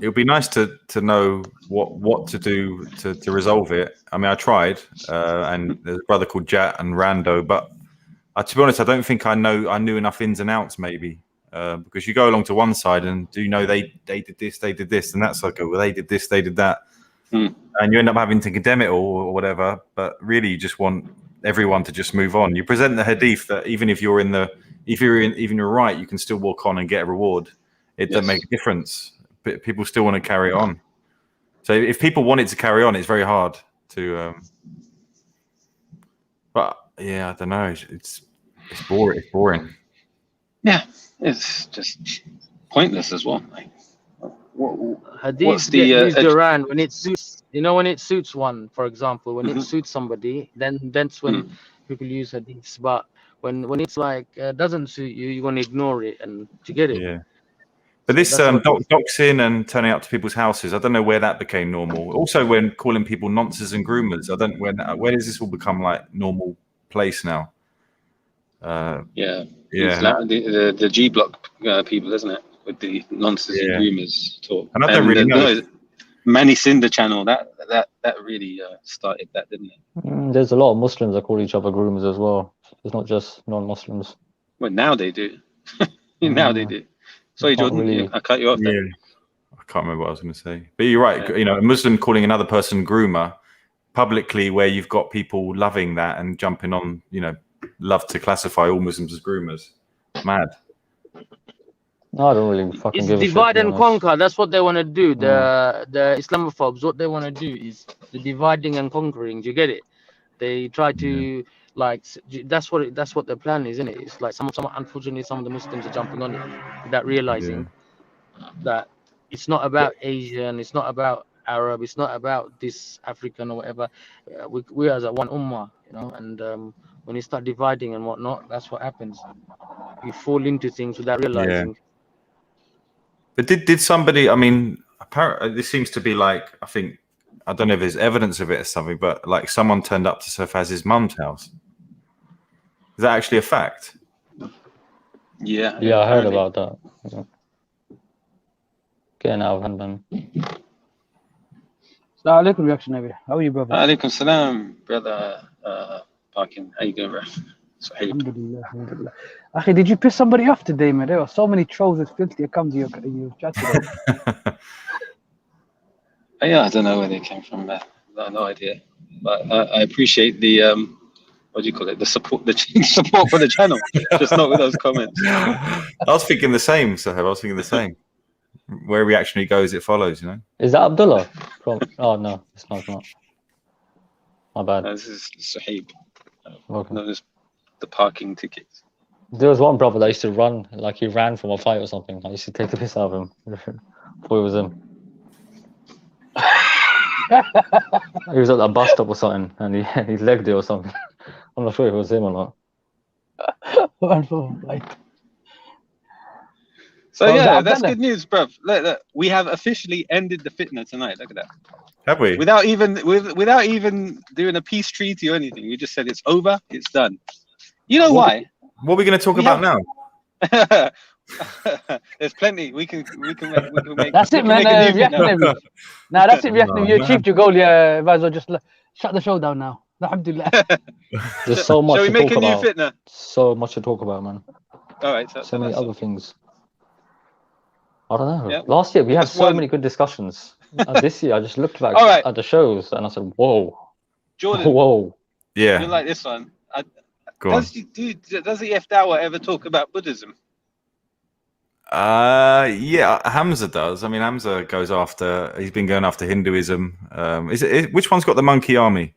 It would be nice to know what to do to resolve it. I mean, I tried, and there's a brother called Jat and Rando, but to be honest, I don't think I knew enough ins and outs, maybe. Because you go along to one side and do you know they did this, and that's like, well, they did this, they did that, and you end up having to condemn it or whatever. But really, you just want everyone to just move on. You present the hadith that even if you're right, you can still walk on and get a reward. It doesn't make a difference. But people still want to carry on. So if people want it to carry on, it's very hard to. But yeah, I don't know. It's boring. It's boring. Yeah, it's just pointless as well. Like, Hadith get used around when it suits. You know, when it suits one, for example, when it suits somebody, then that's when people use hadiths. But when it's like doesn't suit you, you want to ignore it and to get it. Yeah. But this doxing and turning up to people's houses, I don't know where that became normal. Also, when calling people nonces and groomers, I don't where does this all become like normal place now? Yeah. Like the G block people, isn't it? With the nonsense and groomers talk. And I don't really know. Manny Cinder channel that really started that, didn't it? There's a lot of Muslims that call each other groomers as well. It's not just non-Muslims. Well, now they do. Now they do. Sorry, Jordan. I cut you off there. I can't remember what I was going to say. But you're right. Yeah. You know, a Muslim calling another person groomer publicly, where you've got people loving that and jumping on, you know, love to classify all Muslims as groomers. Mad. No, I don't really fucking give a shit. It's divide and conquer. That's what they want to do. The Islamophobes, what they want to do is the dividing and conquering. Do you get it? They try to like that's what their plan is, isn't it? It's like some unfortunately some of the Muslims are jumping on it without realizing that it's not about Asian, it's not about Arab, it's not about this African or whatever. We as a one ummah, you know, and when you start dividing and whatnot, that's what happens. You fall into things without realizing. Yeah. But did somebody? I mean, apparently this seems to be like, I don't know if there's evidence of it or something, but like someone turned up to Safaz's mum's house. Is that actually a fact? Yeah. Yeah, I heard about that. Yeah. Getting out of hand, man. Assalamu alaikum, reaction Nabi. How are you, brother? Alaikum salam, brother Parkin. How you doing, bro? Alhamdulillah. Akhi, did you piss somebody off today, man? There were so many trolls as filthy. I come to your chat today. Yeah, I don't know where they came from. No idea. But I appreciate the what do you call it? The support for the channel, just not with those comments. I was thinking the same, Sahab. I was thinking the same. Where reactionary goes, it follows. You know. Is that Abdullah? Oh no, it's not. My bad. This is Sahib. Okay. No, this the parking tickets. There was one brother that used to run, like he ran from a fight or something. I used to take the piss out of him before it was him. He was at a bus stop or something, and he legged it or something. I'm not sure if it was him or not. So yeah, that's good news, bruv. Look, we have officially ended the fitna tonight. Look at that. Have we? Without even doing a peace treaty or anything, we just said it's over, it's done. You know why? What are we going to talk about now? There's plenty. We can make. That's it, man. Nah, that's it. You're Chief Jagolia. Might as well just shut the show down now. Alhamdulillah. There's so much Shall we to make talk a new about. fitna? So much to talk about, man. All right. So many other things. I don't know. Yep. Last year we had That's so one. many good discussions. This year I just looked back All right. at the shows and I said, "Whoa, Jordan, whoa." Yeah. you like this one? Go on. Does the F Dawah ever talk about Buddhism? Yeah, Hamza does. I mean, Hamza goes after. He's been going after Hinduism. Which one's got the monkey army?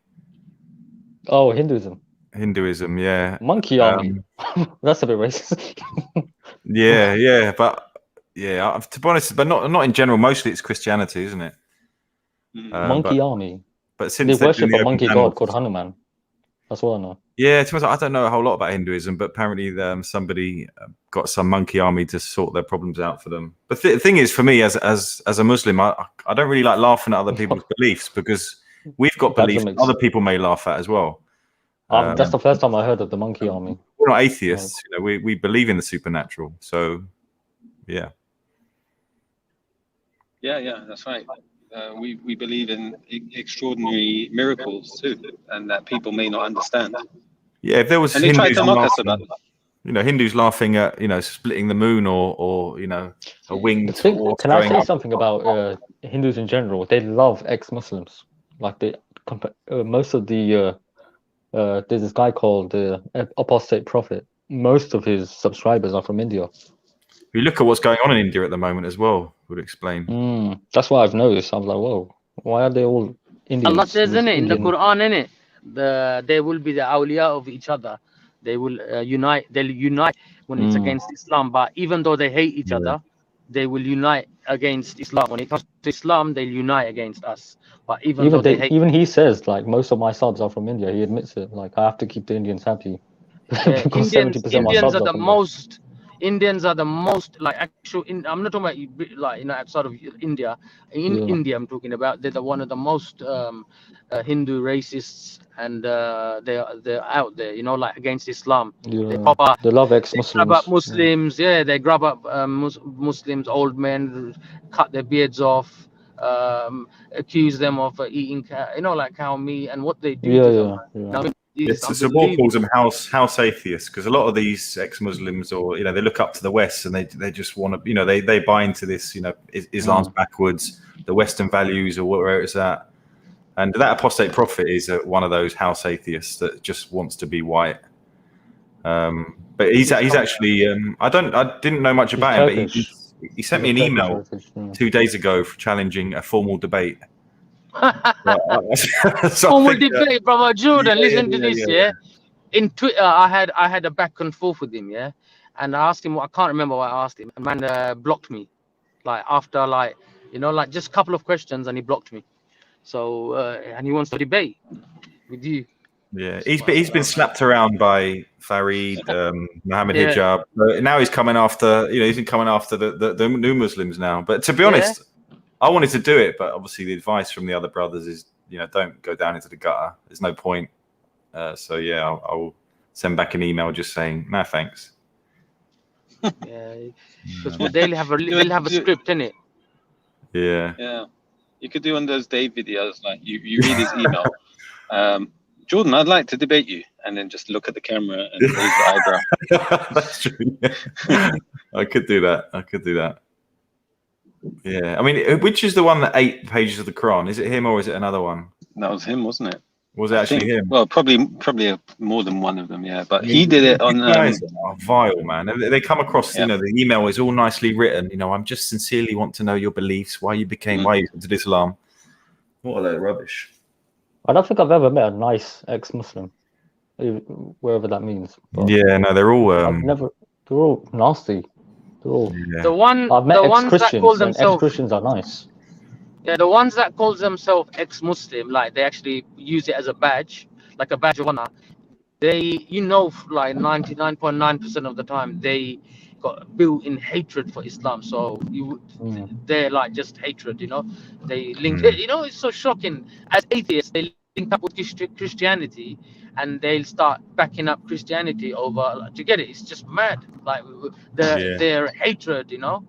Oh, Hinduism. Hinduism, yeah. Monkey army. That's a bit racist. Yeah, but yeah, to be honest, but not in general. Mostly it's Christianity, isn't it? Monkey army. But since They worship the a monkey panel, god called Hanuman. That's what I know. Yeah, to be honest, I don't know a whole lot about Hinduism, but apparently somebody got some monkey army to sort their problems out for them. But the thing is, for me, as a Muslim, I don't really like laughing at other people's beliefs because we've got beliefs that other people may laugh at as well. That's the first time I heard of the monkey army. We're not atheists, you know. We believe in the supernatural, so yeah. Yeah, that's right. We believe in extraordinary miracles too, and that people may not understand. Yeah, if there was, and they tried to mock us about it. You know, Hindus laughing at splitting the moon or a winged. Can I say something about Hindus in general? They love ex-Muslims. Like most of the there's this guy called the Apostate Prophet. Most of his subscribers are from India. If you look at what's going on in India at the moment as well, would explain. That's what I've noticed. I'm like, whoa, why are they all Indians? Allah says in it, in the Quran, in it, they will be the awliya of each other. They will unite. They'll unite when it's against Islam. But even though they hate each other, they will unite against Islam. When it comes to Islam, they'll unite against us. But even he says, like, most of my subs are from India. He admits it. Like, I have to keep the Indians happy. Because Indians are the most like actual. I'm not talking about like outside of India. India, I'm talking about. They're one of the most Hindu racists, and they're out there. Like against Islam. Yeah. They love ex-Muslims. They grab up Muslims. Yeah, they grab up Muslims, old men, cut their beards off, accuse them of eating, like cow meat, and what they do to them. Now, so Paul calls them house atheists because a lot of these ex-Muslims, or they look up to the West and they just want to, they buy into this, Islam's backwards, the Western values or where it's at, and that apostate prophet is one of those house atheists that just wants to be white. But he's actually I didn't know much about him, but he sent me an email 2 days ago for challenging a formal debate. Formal debate, brother Jordan. Listen to this, yeah. In Twitter, I had a back and forth with him, yeah, and I asked him. I can't remember what I asked him. And man blocked me, like after just a couple of questions, and he blocked me. So and he wants to debate with you. Yeah, he's been slapped around by Farid, Mohammed Hijab. Now he's coming after, he's been coming after the new Muslims now. But to be honest, I wanted to do it, but obviously the advice from the other brothers is, don't go down into the gutter. There's no point. So yeah, I'll send back an email just saying no thanks. Yeah, because they'll have a script in it. Yeah. Yeah, you could do one of those Dave videos, like you read his email. Jordan, I'd like to debate you, and then just look at the camera and raise the eyebrow. That's true. Yeah. I could do that. Yeah, I mean, which is the one that 8 pages of the Quran? Is it him or is it another one? That was him, wasn't it? Was it actually him? Well, probably more than one of them, yeah. But I mean, he did it on. These guys are vile, man. They come across, Yeah. the email is all nicely written. I'm just sincerely want to know your beliefs, why you entered Islam. What a load of rubbish. I don't think I've ever met a nice ex-Muslim, wherever that means. But Yeah, no, they're all. they're all nasty. They're all. Yeah. The ones I've met that call ex-Christians, and themselves ex-Christians are nice. yeah, the ones that call themselves ex-Muslim, like they actually use it as a badge, like a badge of honor. They, like 99.9% of the time, they got built-in hatred for Islam. So they're like just hatred, They link, it's so shocking. As atheists, they link up with Christianity, and they'll start backing up Christianity over. Do you get it? It's just mad. Like their hatred, Yeah.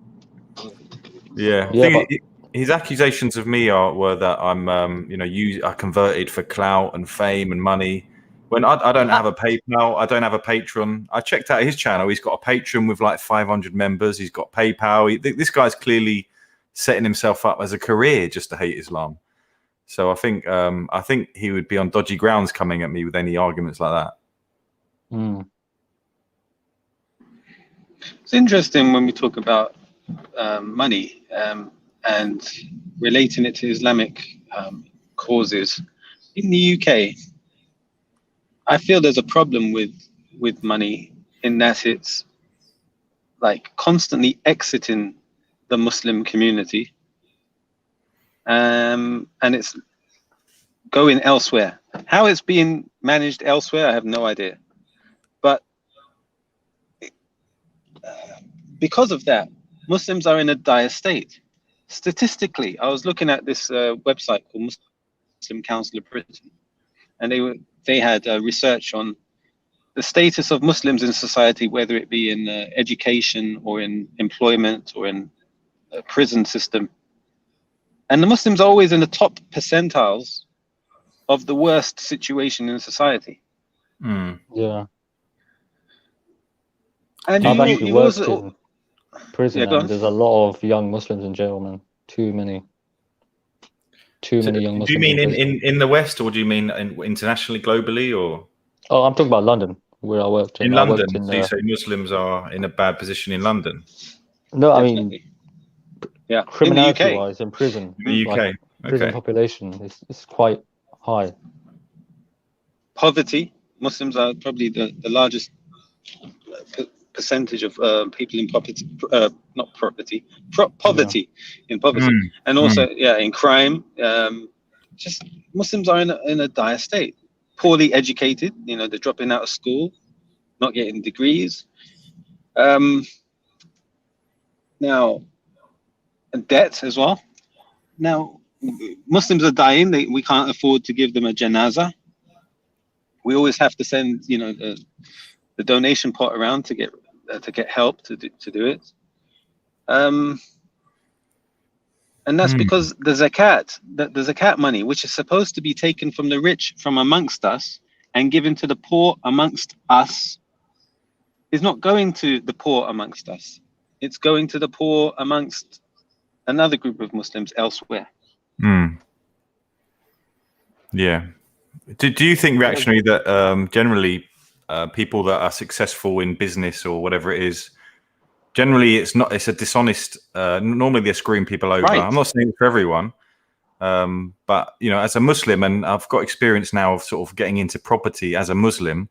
Yeah, but His accusations of me were that I'm, I converted for clout and fame and money. When I don't have a PayPal, I don't have a Patreon. I checked out his channel. He's got a Patreon with like 500 members. He's got PayPal. This guy's clearly setting himself up as a career just to hate Islam. So I think he would be on dodgy grounds coming at me with any arguments like that. It's interesting when we talk about money and relating it to Islamic causes. In the UK, I feel there's a problem with money in that it's like constantly exiting the Muslim community, and it's going elsewhere. How it's being managed elsewhere, I have no idea. But because of that, Muslims are in a dire state. Statistically, I was looking at this website called Muslim Council of Britain, and they had research on the status of Muslims in society, whether it be in education or in employment or in a prison system. And the Muslims are always in the top percentiles of the worst situation in society. yeah. And I've actually worked in prison, and there's a lot of young Muslims in jail, man. Too many young Muslims. Do you mean in the West, or do you mean internationally, globally, or? Oh, I'm talking about London, where I worked. In London, so you say Muslims are in a bad position in London? No, Definitely. I mean, criminality-wise, in prison, the UK, like, prison population is quite high. Poverty. Muslims are probably the largest percentage of people in poverty, poverty, in poverty, and also in crime. Just Muslims are in a dire state. Poorly educated, they're dropping out of school, not getting degrees. Now, debt as well. Now, Muslims are dying. We can't afford to give them a janazah. We always have to send, the donation pot around to get help to do it. And that's because the zakat money, which is supposed to be taken from the rich from amongst us and given to the poor amongst us, is not going to the poor amongst us. It's going to the poor amongst another group of Muslims elsewhere. Yeah. Do you think, reactionary, that generally people that are successful in business or whatever it is, generally it's a dishonest, normally they're screwing people over. Right. I'm not saying it for everyone, but as a Muslim, and I've got experience now of sort of getting into property as a Muslim,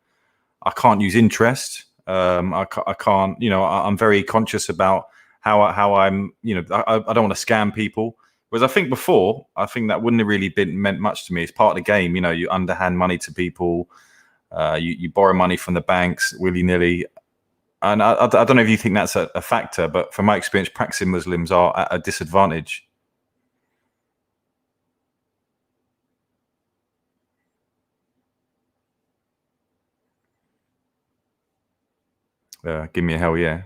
I can't use interest. I can't, I'm very conscious about how I'm, I don't want to scam people. Whereas I think before, that wouldn't have really meant much to me. It's part of the game, you underhand money to people, you borrow money from the banks willy-nilly. And I don't know if you think that's a factor, but from my experience, practicing Muslims are at a disadvantage. Give me a hell yeah.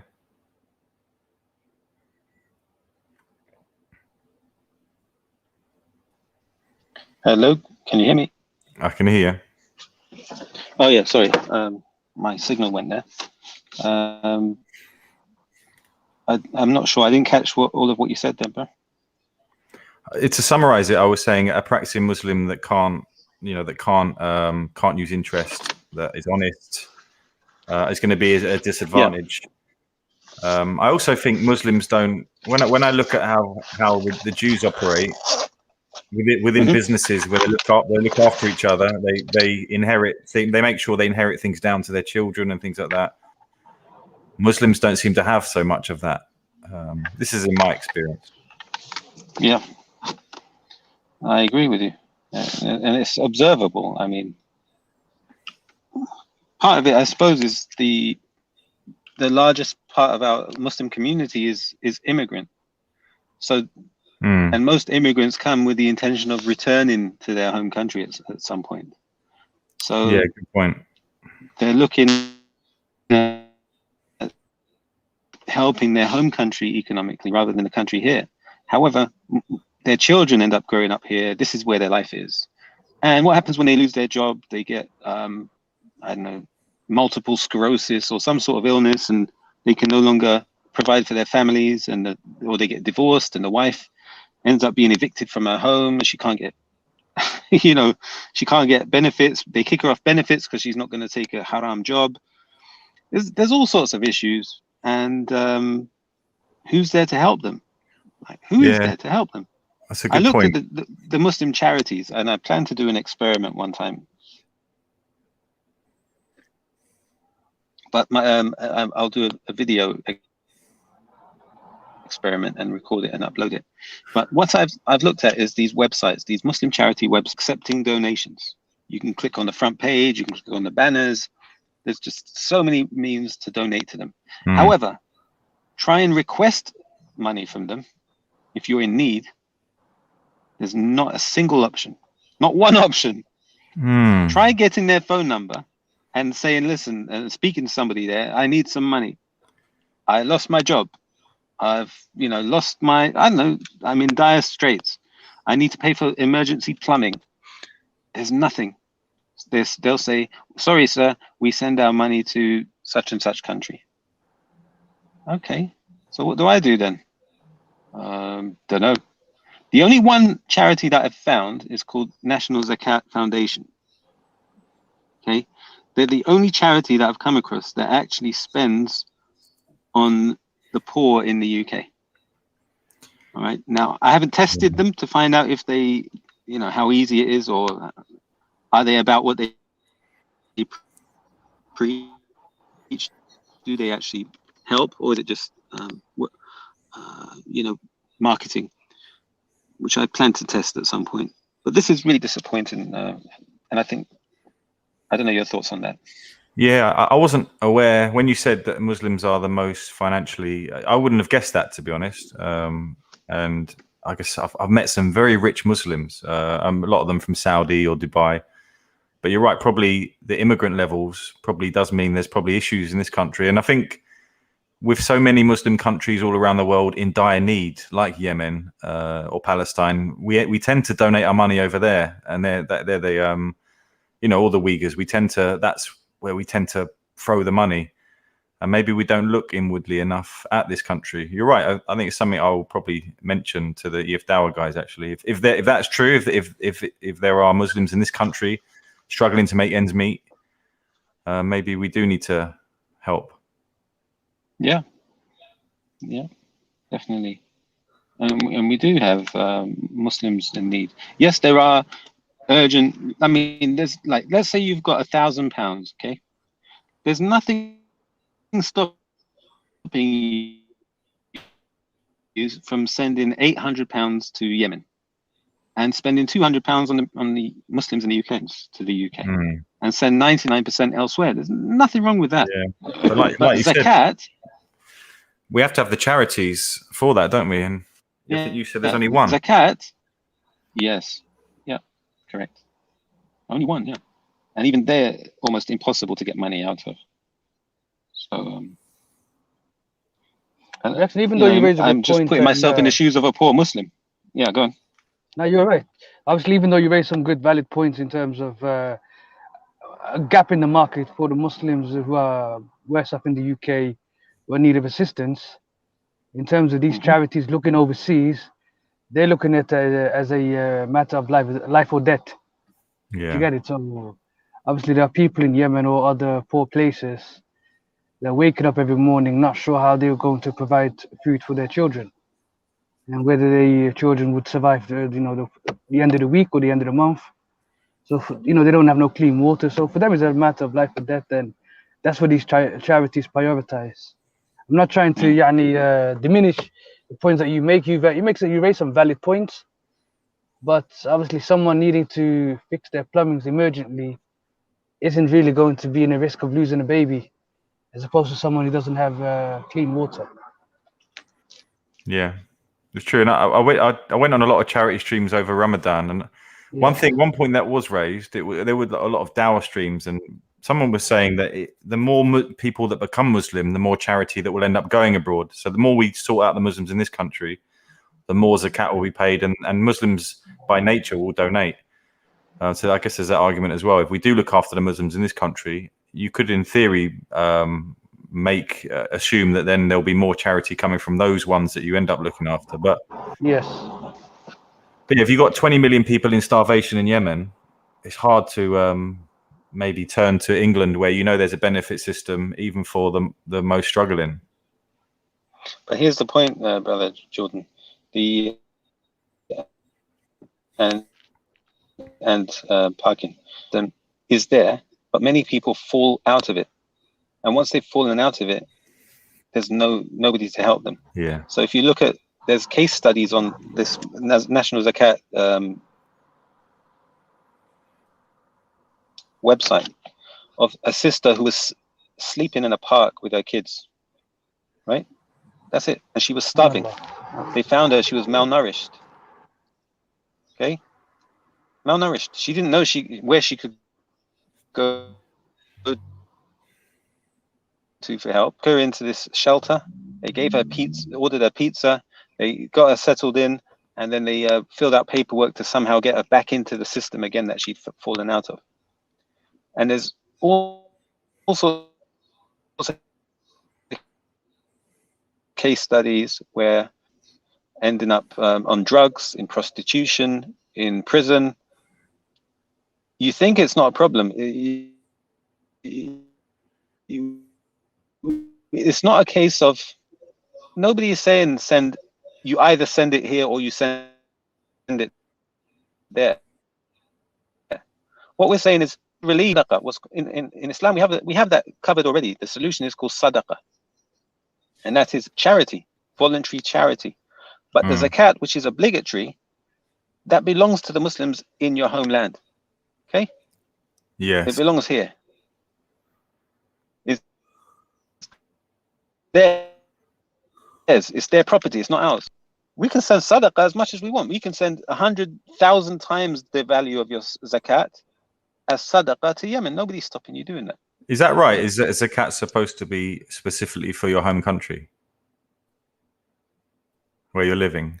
Hello, can you hear me? I can hear you. Oh yeah, sorry. My signal went there. I'm not sure. I didn't catch all of what you said there, bro. To summarize it, I was saying a practicing Muslim that can't that can't use interest, that is honest, is going to be a disadvantage. I also think Muslims don't. When I look at how the Jews operate within businesses where they look after each other, they inherit. They make sure they inherit things down to their children and things like that. Muslims don't seem to have so much of that. This is in my experience. Yeah, I agree with you, and it's observable. I mean, part of it, I suppose, is the largest part of our Muslim community is immigrant. So, and most immigrants come with the intention of returning to their home country at some point. So, yeah, good point. They're looking at helping their home country economically rather than the country here. However, their children end up growing up here. This is where their life is. And what happens when they lose their job? They get, I don't know, multiple sclerosis or some sort of illness, and they can no longer provide for their families, or they get divorced, and the wife ends up being evicted from her home, and she can't get, she can't get benefits. They kick her off benefits because she's not going to take a haram job. There's all sorts of issues, and who's there to help them? Like, who is there to help them? That's a good point. I point. looked at the Muslim charities, and I plan to do an experiment one time. But I'll do a video experiment and record it and upload it. But what I've looked at is these websites, these Muslim charity websites accepting donations. You can click on the front page, you can click on the banners. There's just so many means to donate to them. However, try and request money from them if you're in need. There's not a single option, not one option. Try getting their phone number and saying, listen, speaking to somebody there, I need some money. I lost my job. I've, lost I don't know, I'm in dire straits. I need to pay for emergency plumbing. There's nothing. They'll say, sorry, sir, we send our money to such and such country. Okay, so what do I do then? Don't know. The only one charity that I've found is called National Zakat Foundation. Okay, they're the only charity that I've come across that actually spends on the poor in the UK. All right, now I haven't tested them to find out if they, how easy it is, or are they about what they preach? Do they actually help, or is it just, marketing? Which I plan to test at some point. But this is really disappointing, and I don't know your thoughts on that. Yeah, I wasn't aware when you said that Muslims are the most financially. I wouldn't have guessed that, to be honest. And I guess I've met some very rich Muslims. A lot of them from Saudi or Dubai. But you're right. Probably the immigrant levels probably does mean there's probably issues in this country. And I think with so many Muslim countries all around the world in dire need, like Yemen or Palestine, we tend to donate our money over there, and they're the all the Uyghurs. That's where we tend to throw the money, and maybe we don't look inwardly enough at this country. You're right. I think it's something I will probably mention to the EF Dawah guys. Actually, if that's true, if there are Muslims in this country struggling to make ends meet, maybe we do need to help. Yeah, definitely. And we do have Muslims in need. Yes, there are urgent. I mean, there's let's say you've got £1,000. Okay, there's nothing stopping you from sending £800 to Yemen and spending £200 on the Muslims in the UK to the UK, and send 99% elsewhere. There's nothing wrong with that. Yeah, but like you zakat. Said, we have to have the charities for that, don't we? And you said there's only one. Zakat, yes. Yeah, correct. Only one, yeah. And even they're almost impossible to get money out of. So, actually, even though you raise a good I'm just point, putting myself in the shoes of a poor Muslim. Yeah, go on. No, you're right. Obviously, even though you raise some good, valid points in terms of a gap in the market for the Muslims who are worse off in the UK, who are in need of assistance, in terms of these charities looking overseas, they're looking at it as a matter of life or death. Do Yeah. you get it? So obviously there are people in Yemen or other poor places. They're waking up every morning, not sure how they're going to provide food for their children, and whether their children would survive the end of the week or the end of the month. So they don't have no clean water. So for them, it's a matter of life or death. And that's what these charities prioritize. I'm not trying to diminish the points that you make. You raise some valid points, but obviously someone needing to fix their plumbings emergently isn't really going to be in a risk of losing a baby, as opposed to someone who doesn't have clean water. Yeah, it's true. And I went on a lot of charity streams over Ramadan, and one point that was raised, there were a lot of dawah streams, and someone was saying that the more people that become Muslim, the more charity that will end up going abroad. So the more we sort out the Muslims in this country, the more zakat will be paid, and Muslims by nature will donate. So I guess there's that argument as well. If we do look after the Muslims in this country, you could, in theory, assume that then there'll be more charity coming from those ones that you end up looking after. But yes, but if you've got 20 million people in starvation in Yemen, it's hard to maybe turn to England, where there's a benefit system even for the most struggling. But here's the point, brother Jordan. The parking then is there, but many people fall out of it, and once they've fallen out of it, there's nobody to help them. Yeah. So if you look at, there's case studies on this National Zakat website of a sister who was sleeping in a park with her kids, right? That's it. And she was starving. They found her, she was malnourished. Okay? Malnourished. She didn't know where she could go to for help. Go into this shelter. They gave her pizza, ordered her pizza. They got her settled in, and then they filled out paperwork to somehow get her back into the system again that she'd fallen out of. And there's also case studies where ending up on drugs, in prostitution, in prison. You think it's not a problem. It's not a case of, nobody is saying you either send it here or you send it there. What we're saying is relief. In Islam we have that covered already. The solution is called Sadaqa, and that is charity, voluntary charity. But the zakat, which is obligatory, that belongs to the Muslims in your homeland. Okay? Yes. It belongs here. It's theirs. It's their property. It's not ours. We can send Sadaqa as much as we want. We can send 100,000 times the value of your zakat as Sadaqa to Yemen. Nobody's stopping you doing that. Is that right? Is zakat supposed to be specifically for your home country, where you're living?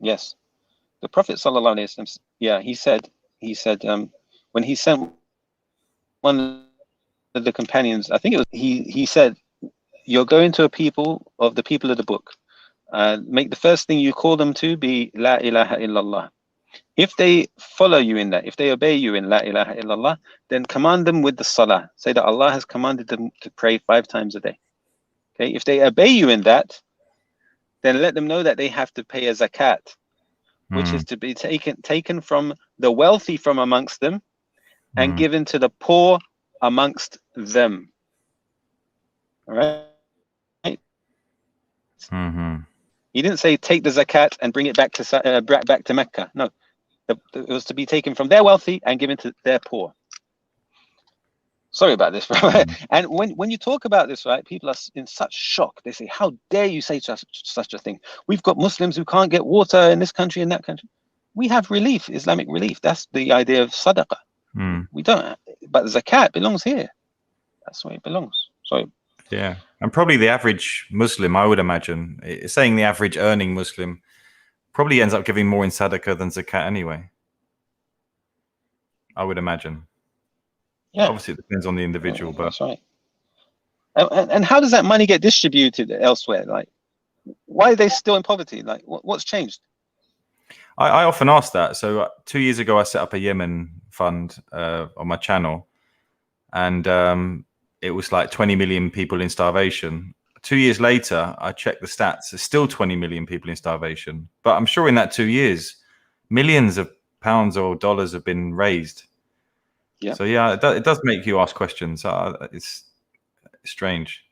Yes. The Prophet sallallahu alaihi wasallam, he said when he sent one of the companions, I think it was, he said, you're going to the people of the book. Make the first thing you call them to be La ilaha illallah. If they follow you in that, if they obey you in La ilaha illallah, then command them with the salah. Say that Allah has commanded them to pray 5 times a day. Okay. If they obey you in that, then let them know that they have to pay a zakat, which is to be taken from the wealthy from amongst them and given to the poor amongst them. All right. He didn't say take the zakat and bring it back to Mecca. No, it was to be taken from their wealthy and given to their poor. Sorry about this, right? And when you talk about this, right, people are in such shock. They say, "How dare you say such a thing? We've got Muslims who can't get water in this country and that country. We have relief, Islamic relief. That's the idea of Sadaqa. We don't, but zakat belongs here. That's where it belongs. So yeah, and probably the average Muslim, I would imagine, saying the average earning Muslim probably ends up giving more in Sadaqa than zakat anyway. I would imagine. Yeah. Obviously, it depends on the individual, but that's right. And how does that money get distributed elsewhere? Like, why are they still in poverty? Like, what's changed? I often ask that. So 2 years ago, I set up a Yemen fund on my channel, and it was like 20 million people in starvation. 2 years later, I checked the stats. There's still 20 million people in starvation. But I'm sure in that 2 years, millions of pounds or dollars have been raised. Yeah. So yeah, it does make you ask questions. It's strange.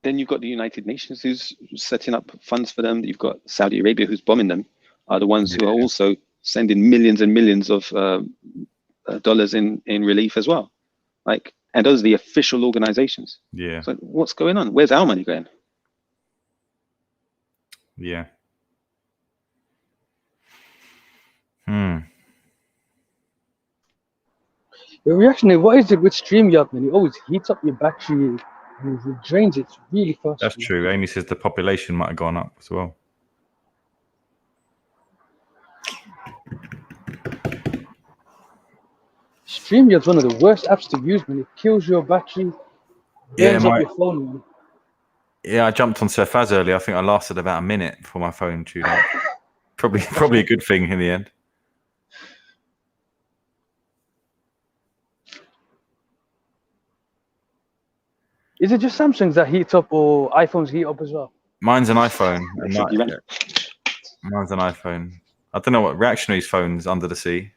Then you've got the United Nations who's setting up funds for them. You've got Saudi Arabia who's bombing them, are the ones who are also sending millions and millions of dollars in relief as well. Like, and those are the official organizations. Yeah. So what's going on? Where's our money going? Yeah. The reaction is, what is it with StreamYard, man? It always heats up your battery and it drains it really fast. That's true. Amy says the population might have gone up as well. StreamYard's one of the worst apps to use, man. It kills your battery, burns up your phone, man. Yeah, I jumped on Surfaz earlier. I think I lasted about a minute before my phone chewed up. Probably a good thing in the end. Is it just Samsungs that heat up, or iPhones heat up as well? Mine's an iPhone. Mine's an iPhone. I don't know what Reactionary's phone's under the sea.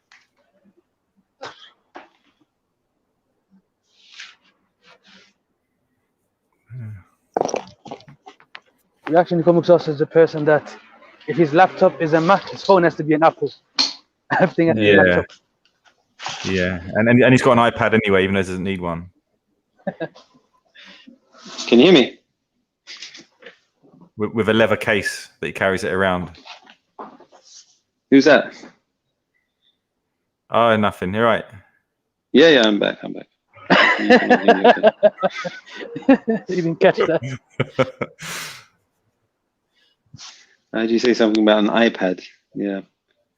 Reaction comes across as a person that, if his laptop is a Mac, his phone has to be an Apple. Everything has to be a laptop. Yeah, and he's got an iPad anyway, even though he doesn't need one. Can you hear me? With a leather case that he carries it around. Who's that? Oh, nothing. You're right. Yeah, I'm back. You didn't catch that. Did you say something about an iPad? Yeah.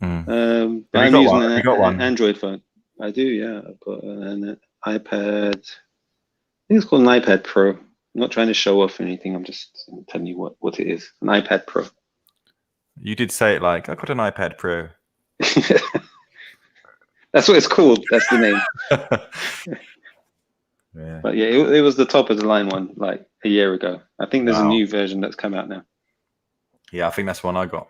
Mm. I'm using an Android phone. I do, yeah. I've got an iPad. I think it's called an iPad Pro. I'm not trying to show off anything. I'm just telling you what it is. An iPad Pro. You did say it like, I've got an iPad Pro. That's what it's called. That's the name. Yeah. But yeah, it was the top of the line one like a year ago. I think there's a new version that's come out now. Yeah, I think that's one I got.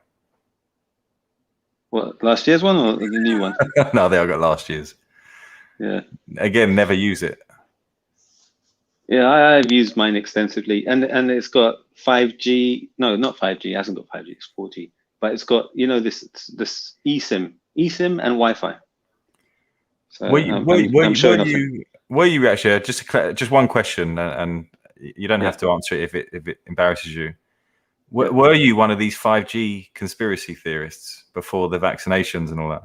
What, last year's one or the new one? No, I got last year's. Yeah. Again, never use it. Yeah, I've used mine extensively, and it's got 5G. No, not 5G. It hasn't got 5G. It's 4G. But it's got this eSIM and Wi-Fi. So were you actually just one question, and you don't have to answer it if it embarrasses you. Were you one of these 5G conspiracy theorists before the vaccinations and all that?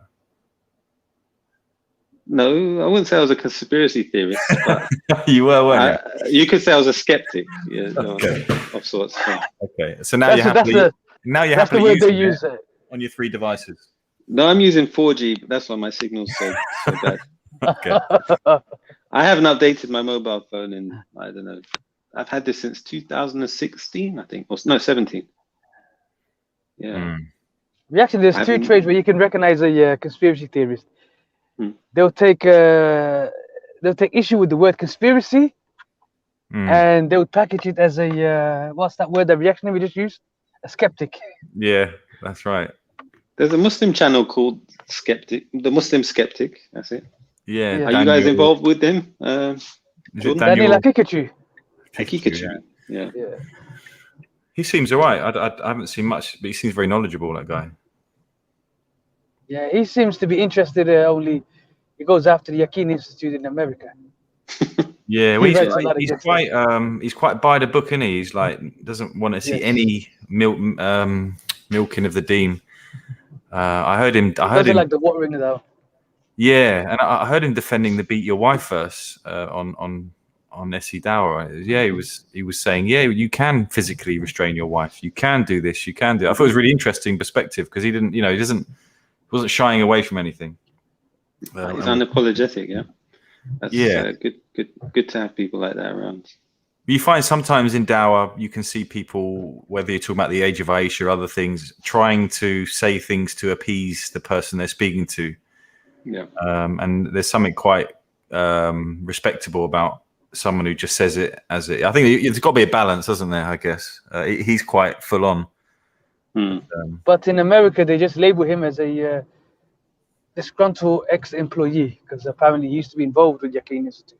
No, I wouldn't say I was a conspiracy theorist. But you were, weren't you? You could say I was a skeptic, okay. of sorts. So. Okay, so now you happily use it on your 3 devices. No, I'm using 4G, but that's why my signal's so bad. Okay. I haven't updated my mobile phone in, I don't know. I've had this since 2016, I think, or no, 17. Yeah. Reaction, there's 2 trades where you can recognize a conspiracy theorist. They'll take issue with the word conspiracy, and they would package it as a what's that word that reactionary just used? A skeptic. Yeah, that's right. There's a Muslim channel called The Muslim Skeptic. That's it. Yeah. Are you guys involved with them? Daniel Akikachu. Yeah. He seems alright. I haven't seen much, but he seems very knowledgeable, that guy. Yeah, he seems to be interested only. He goes after the Yaqeen Institute in America. Yeah, well, he's quite by the book, isn't he? He's like doesn't want to see any milking of the deen. I heard him like the watering though. Yeah, and I heard him defending the "beat your wife" verse on Essie Dower. Yeah, he was saying, yeah, you can physically restrain your wife. You can do this. You can do. I thought it was a really interesting perspective because he wasn't shying away from anything. He's unapologetic. Yeah. That's good to have people like that around. You find sometimes in dawah you can see people, whether you're talking about the age of Aisha or other things, trying to say things to appease the person they're speaking to. Yeah. And there's something quite respectable about someone who just says it as it. I think there's got to be a balance, doesn't there? I guess he's quite full on. But in America, they just label him as a disgruntled ex-employee because apparently he used to be involved with Yaqeen Institute.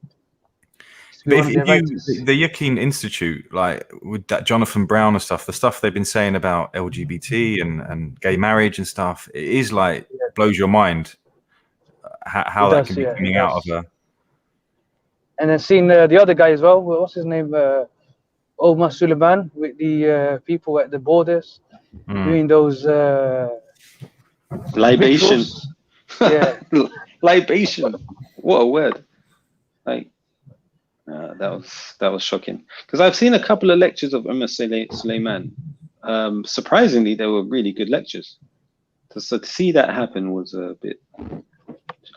But the Yaqeen Institute, like with that Jonathan Brown and stuff, the stuff they've been saying about LGBT and gay marriage and stuff, it is like blows your mind how that can be coming out of her. And then seeing the other guy as well. What's his name? Omar Suleiman with the people at the borders doing those libation. Rituals. Yeah, libation. What a word! Like that was shocking because I've seen a couple of lectures of Umar Suleiman. Surprisingly, they were really good lectures. So to see that happen was a bit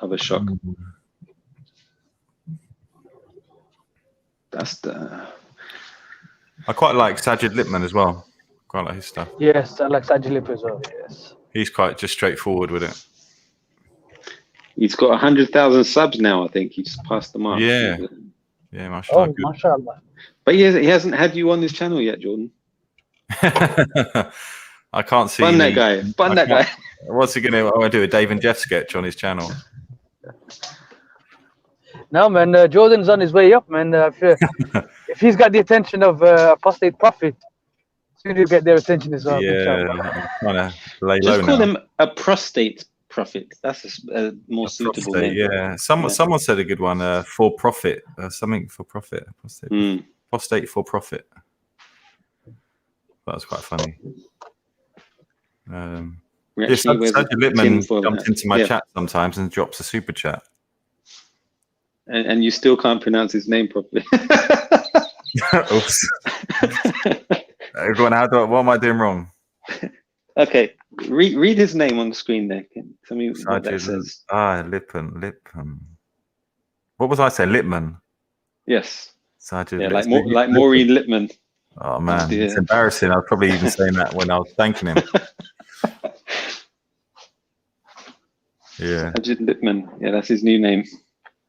of a shock. I quite like Sajid Lipman as well. Quite like his stuff. Yes, I like Sajid Lipman as well. Yes, he's quite just straightforward with it. He's got 100,000 subs now. I think he's passed the mark. Yeah, mashallah. Oh, mashallah. But he hasn't had you on his channel yet, Jordan. I can't see. Bun that guy. What's he gonna? I do a Dave and Jeff sketch on his channel. No, man, Jordan's on his way up, man. If he's got the attention of apostate prophet, soon he'll get their attention as well. Yeah, I'm trying to lay low. Just call him a prostate prophet. That's a more suitable name. Yeah, someone said a good one. For profit, something for profit. Prostate for profit. That was quite funny. Sajid Lipman jumps into my chat sometimes and drops a super chat. And you still can't pronounce his name properly. What am I doing wrong? Okay, read his name on the screen there. Tell me what that says. Lippen. What was I saying? Lipman. Yes. Sajid. Yeah, like Maureen Lipman. Oh man, it's embarrassing. I was probably even saying that when I was thanking him. Yeah. Sajid Lipman. Yeah, that's his new name.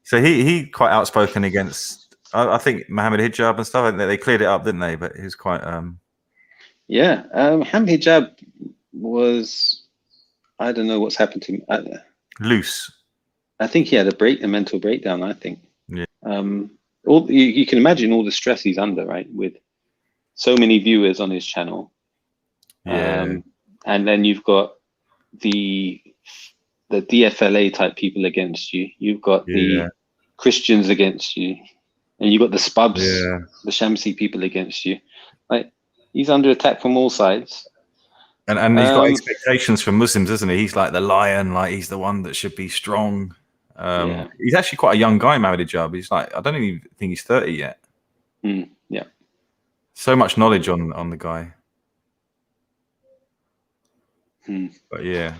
So he quite outspoken against, I think, Mohammed Hijab and stuff. I think they cleared it up, didn't they? But he was quite. Yeah, Mohammed Hijab was, I don't know what's happened to him. Loose. I think he had a mental breakdown. I think. Yeah. You can imagine all the stress he's under, right? With so many viewers on his channel. Yeah. And then you've got the DFLA type people against you. You've got the Christians against you, and you've got the Spubs, the Shamsi people against you. Like he's under attack from all sides. And he's got expectations from Muslims, isn't he? He's like the lion, like he's the one that should be strong. He's actually quite a young guy, Mohammed Hijab. He's like, I don't even think he's 30 yet. Yeah. So much knowledge on the guy. But yeah.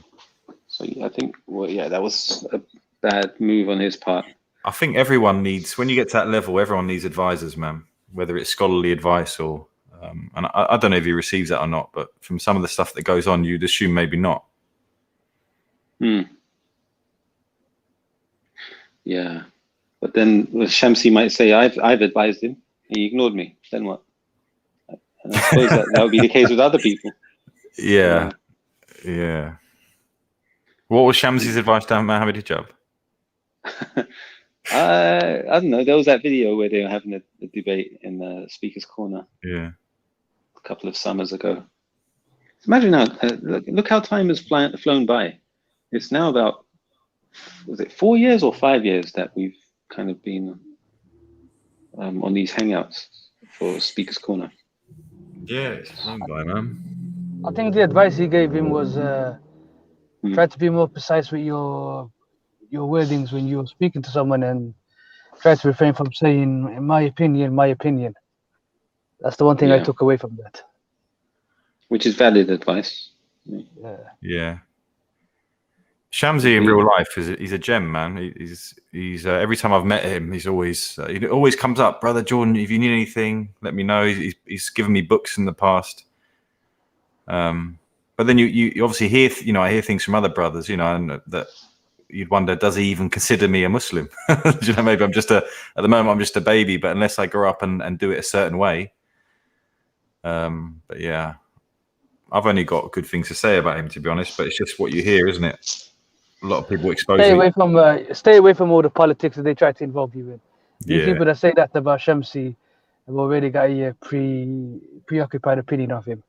So I think, that was a bad move on his part. I think everyone needs, when you get to that level, everyone needs advisors, man. Whether it's scholarly advice or, and I don't know if he receives that or not, but from some of the stuff that goes on, you'd assume maybe not. Yeah, but then Shamsi might say, I've advised him. He ignored me. Then what? And I suppose that would be the case with other people. Yeah. What was Shamsi's advice to Mohammed Hijab? I don't know. There was that video where they were having a debate in the Speaker's Corner. Yeah. A couple of summers ago. Imagine how, look how time has flown by. It's now about, was it 4 years or 5 years that we've kind of been on these hangouts for Speaker's Corner? Yeah, it's flown by, man. I think the advice he gave him was try to be more precise with your wordings when you're speaking to someone, and try to refrain from saying, in my opinion. That's the one thing I took away from that. Which is valid advice. Yeah. Shamsi in real life he's a gem, man. He's every time I've met him, he's always he always comes up, brother Jordan. If you need anything, let me know. He's given me books in the past. But then you obviously hear, I hear things from other brothers, and that you'd wonder, does he even consider me a Muslim? Maybe I'm at the moment I'm just a baby, but unless I grow up and do it a certain way. But yeah, I've only got good things to say about him, to be honest. But it's just what you hear, isn't it? A lot of people expose stay away from all the politics that they try to involve you in. These people that say that about Shamsi have already got a preoccupied opinion of him.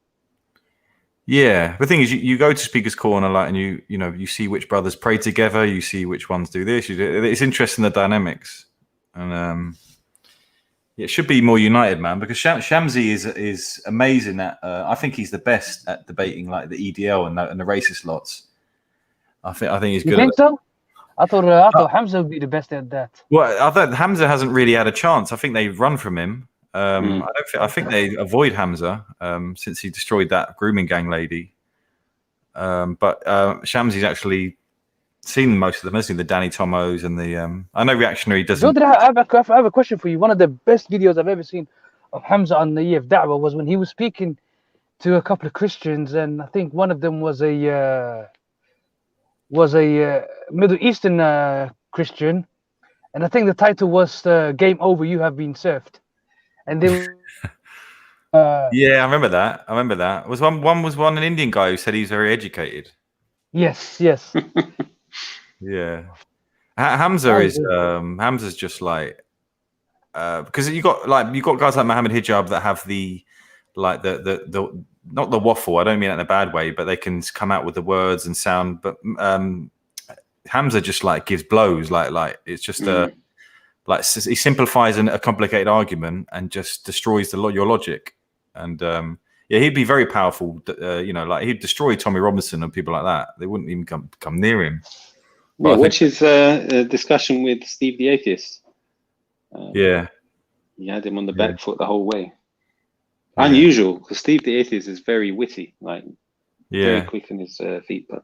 Yeah, the thing is, you go to Speaker's Corner, and you see which brothers pray together, you see which ones do this. It's interesting, the dynamics, and it should be more united, man. Because Shamsi is amazing at. I think he's the best at debating like the EDL and the racist lots. I think he's good. You think so? I thought Hamza would be the best at that. Well, I thought Hamza hasn't really had a chance. I think they run from him. I think they avoid Hamza since he destroyed that grooming gang lady. But Shamsi's actually seen most of them, hasn't he? The Danny Tomos and the I know Reactionary doesn't. I have a question for you. One of the best videos I've ever seen of Hamza on the EF Da'wah was when he was speaking to a couple of Christians, and I think one of them was a Middle Eastern Christian, and I think the title was "Game Over, You Have Been Served." And they yeah, I remember that. Was one an Indian guy who said he's very educated? Yes. Yeah. Hamza's just like because you got guys like Mohammed Hijab that have the not the waffle. I don't mean that in a bad way, but they can come out with the words and sound. But Hamza just like gives blows, like it's just he simplifies a complicated argument and just destroys your logic. And he'd be very powerful. He'd destroy Tommy Robinson and people like that. They wouldn't even come near him. Yeah, watch his discussion with Steve the Atheist. He had him on the back foot the whole way. Unusual, because Steve the Atheist is very witty, very quick on his feet. But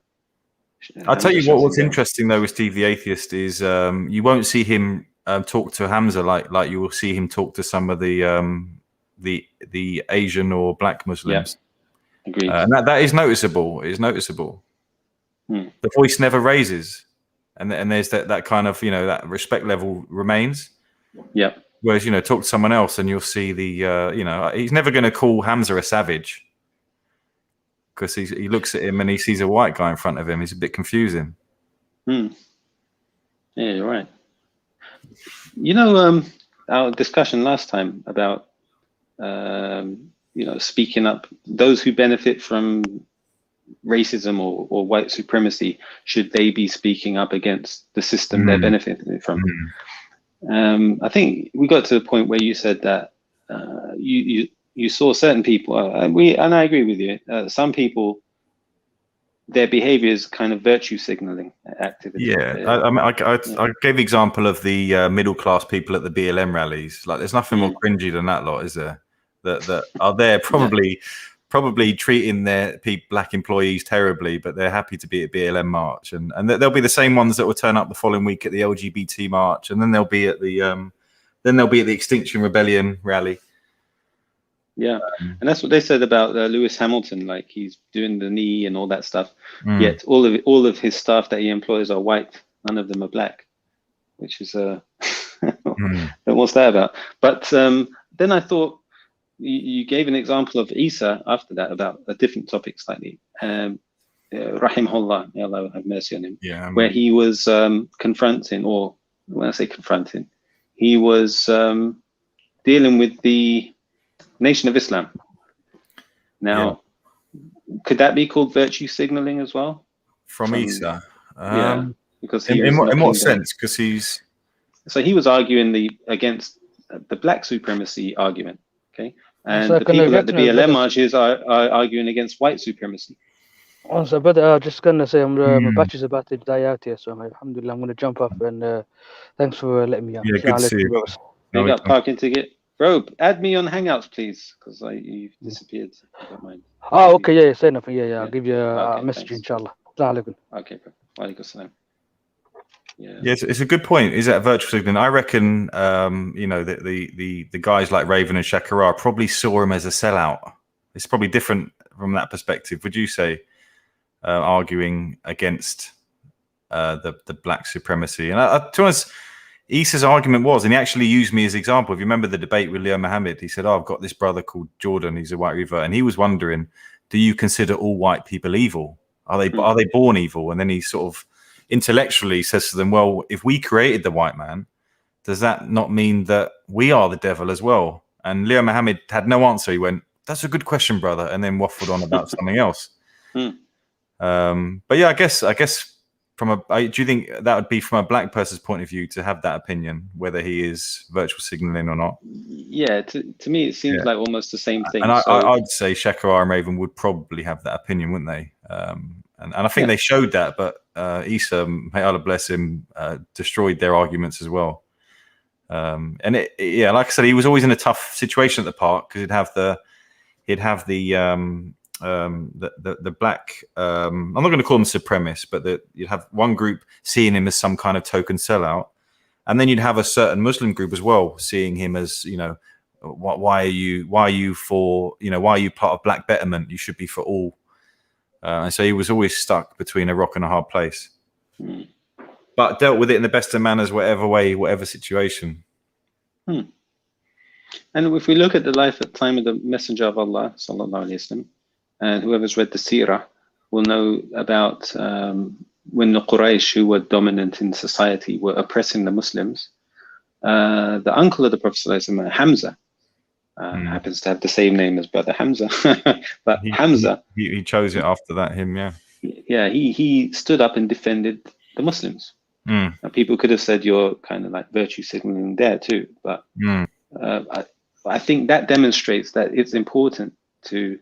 I'll tell you what's interesting though with Steve the Atheist is you won't see him talk to Hamza like you will see him talk to some of the Asian or black Muslims. Yeah, agreed. And that is noticeable. It is noticeable. The voice never raises, and there's that kind of that respect level remains. Yeah. Whereas talk to someone else and you'll see the he's never going to call Hamza a savage because he looks at him and he sees a white guy in front of him. He's a bit confusing. Yeah, you're right. Our discussion last time about speaking up, those who benefit from racism or white supremacy, should they be speaking up against the system they're benefiting from? I think we got to the point where you said that you saw certain people, and I agree with you. Some people, their behavior is kind of virtue signaling activity. Yeah, I gave the example of the middle class people at the BLM rallies. Like, there's nothing more cringy than that lot, is there? That are there probably treating their black employees terribly, but they're happy to be at BLM march, and they'll be the same ones that will turn up the following week at the LGBT march, and then they'll be at the Extinction Rebellion rally. Yeah, and that's what they said about Lewis Hamilton. Like, he's doing the knee and all that stuff. Yet all of his staff that he employs are white. None of them are black, which is what's that about? But then I thought you gave an example of Isa after that about a different topic slightly. Rahimahullah, may Allah have mercy on him. Yeah, where he was confronting, or when I say confronting, he was dealing with the Nation of Islam. Now, could that be called virtue signaling as well? From Isa? Because in what sense? Because he was arguing against the black supremacy argument, okay? And the people at the BLM marches are arguing against white supremacy. So, brother, just gonna say my batch is about to die out here, so alhamdulillah, I'm gonna jump off, and thanks for letting me out. Yeah, good to see you. Big up parking ticket. Bro, add me on Hangouts, please, because you've disappeared. I don't mind. Oh, okay, say nothing. Yeah, I'll give you a message, inshallah. Okay, bro. Walaikum salam. Yeah. Yes, it's a good point. Is that virtual signaling? I reckon, you know, the guys like Raven and Shakara probably saw him as a sellout. It's probably different from that perspective. Would you say, arguing against the black supremacy? And to be honest, Issa's argument was, and he actually used me as an example. If you remember the debate with Leo Mohammed, he said, "Oh, I've got this brother called Jordan. He's a white revert," and he was wondering, "Do you consider all white people evil? Are they born evil?" And then he sort of intellectually says to them, well, if we created the white man, does that not mean that we are the devil as well? And Leo Mohammed had no answer. He went, "That's a good question, brother," and then waffled on about something else. But yeah, I guess do you think that would be from a black person's point of view to have that opinion, whether he is virtual signaling or not? Yeah, to me it seems like almost the same thing. And I'd say Shakara and Raven would probably have that opinion, wouldn't they? And I think they showed that, but Issa, may Allah bless him, destroyed their arguments as well. And like I said, he was always in a tough situation at the park because he'd have the black. I'm not going to call them supremacists, but you'd have one group seeing him as some kind of token sellout, and then you'd have a certain Muslim group as well seeing him as, you know, why are you for, you know, why are you part of black betterment? You should be for all. And so he was always stuck between a rock and a hard place, but dealt with it in the best of manners, whatever way, whatever situation. And if we look at the life at the time of the Messenger of Allah, sallallahu alaihi wasallam, and whoever's read the Seerah will know about when the Quraysh, who were dominant in society, were oppressing the Muslims. The uncle of the Prophet sallallahu alaihi wasallam, Hamza, happens to have the same name as brother Hamza, but Hamza, he chose it after that. He stood up and defended the Muslims. Now, people could have said you're kind of like virtue signaling there too, but I think that demonstrates that it's important to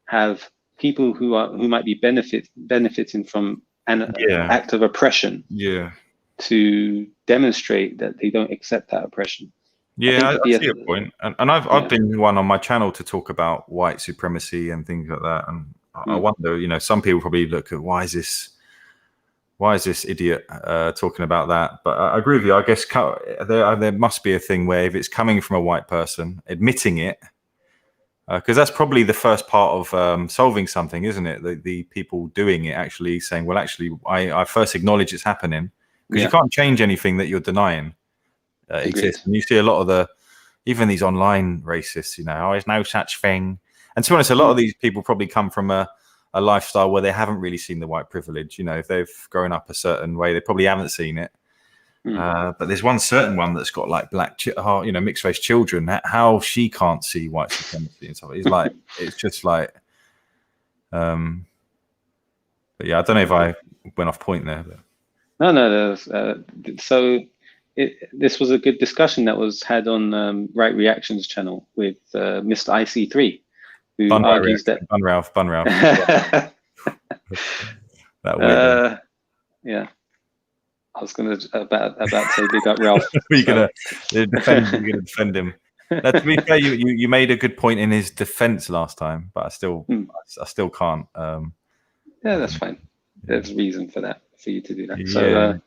have people who might be benefiting from an act of oppression, to demonstrate that they don't accept that oppression. I see your point, and I've been one on my channel to talk about white supremacy and things like that, and I wonder, you know, some people probably look at why is this idiot talking about that? But I agree with you. I guess there must be a thing where if it's coming from a white person, admitting it, because that's probably the first part of solving something, isn't it? The people doing it actually saying, well, actually, I first acknowledge it's happening, because you can't change anything that you're denying exists. And you see a lot of even these online racists, you know, oh, there's no such thing. And to be honest, a lot of these people probably come from a lifestyle where they haven't really seen the white privilege. You know, if they've grown up a certain way, they probably haven't seen it. But there's one certain one that's got like black, you know, mixed race children. How she can't see white supremacy and stuff. It's like, it's just like, but yeah, I don't know if I went off point there. But. No. So this was a good discussion that was had on Right Reactions channel with Mr. IC3. Who argues that Bun Ralph. that weird I was gonna about to say big up Ralph. You're gonna defend him. Now, to be fair, you made a good point in his defense last time, but I still can't. That's fine. There's reason for that, for you to do that. So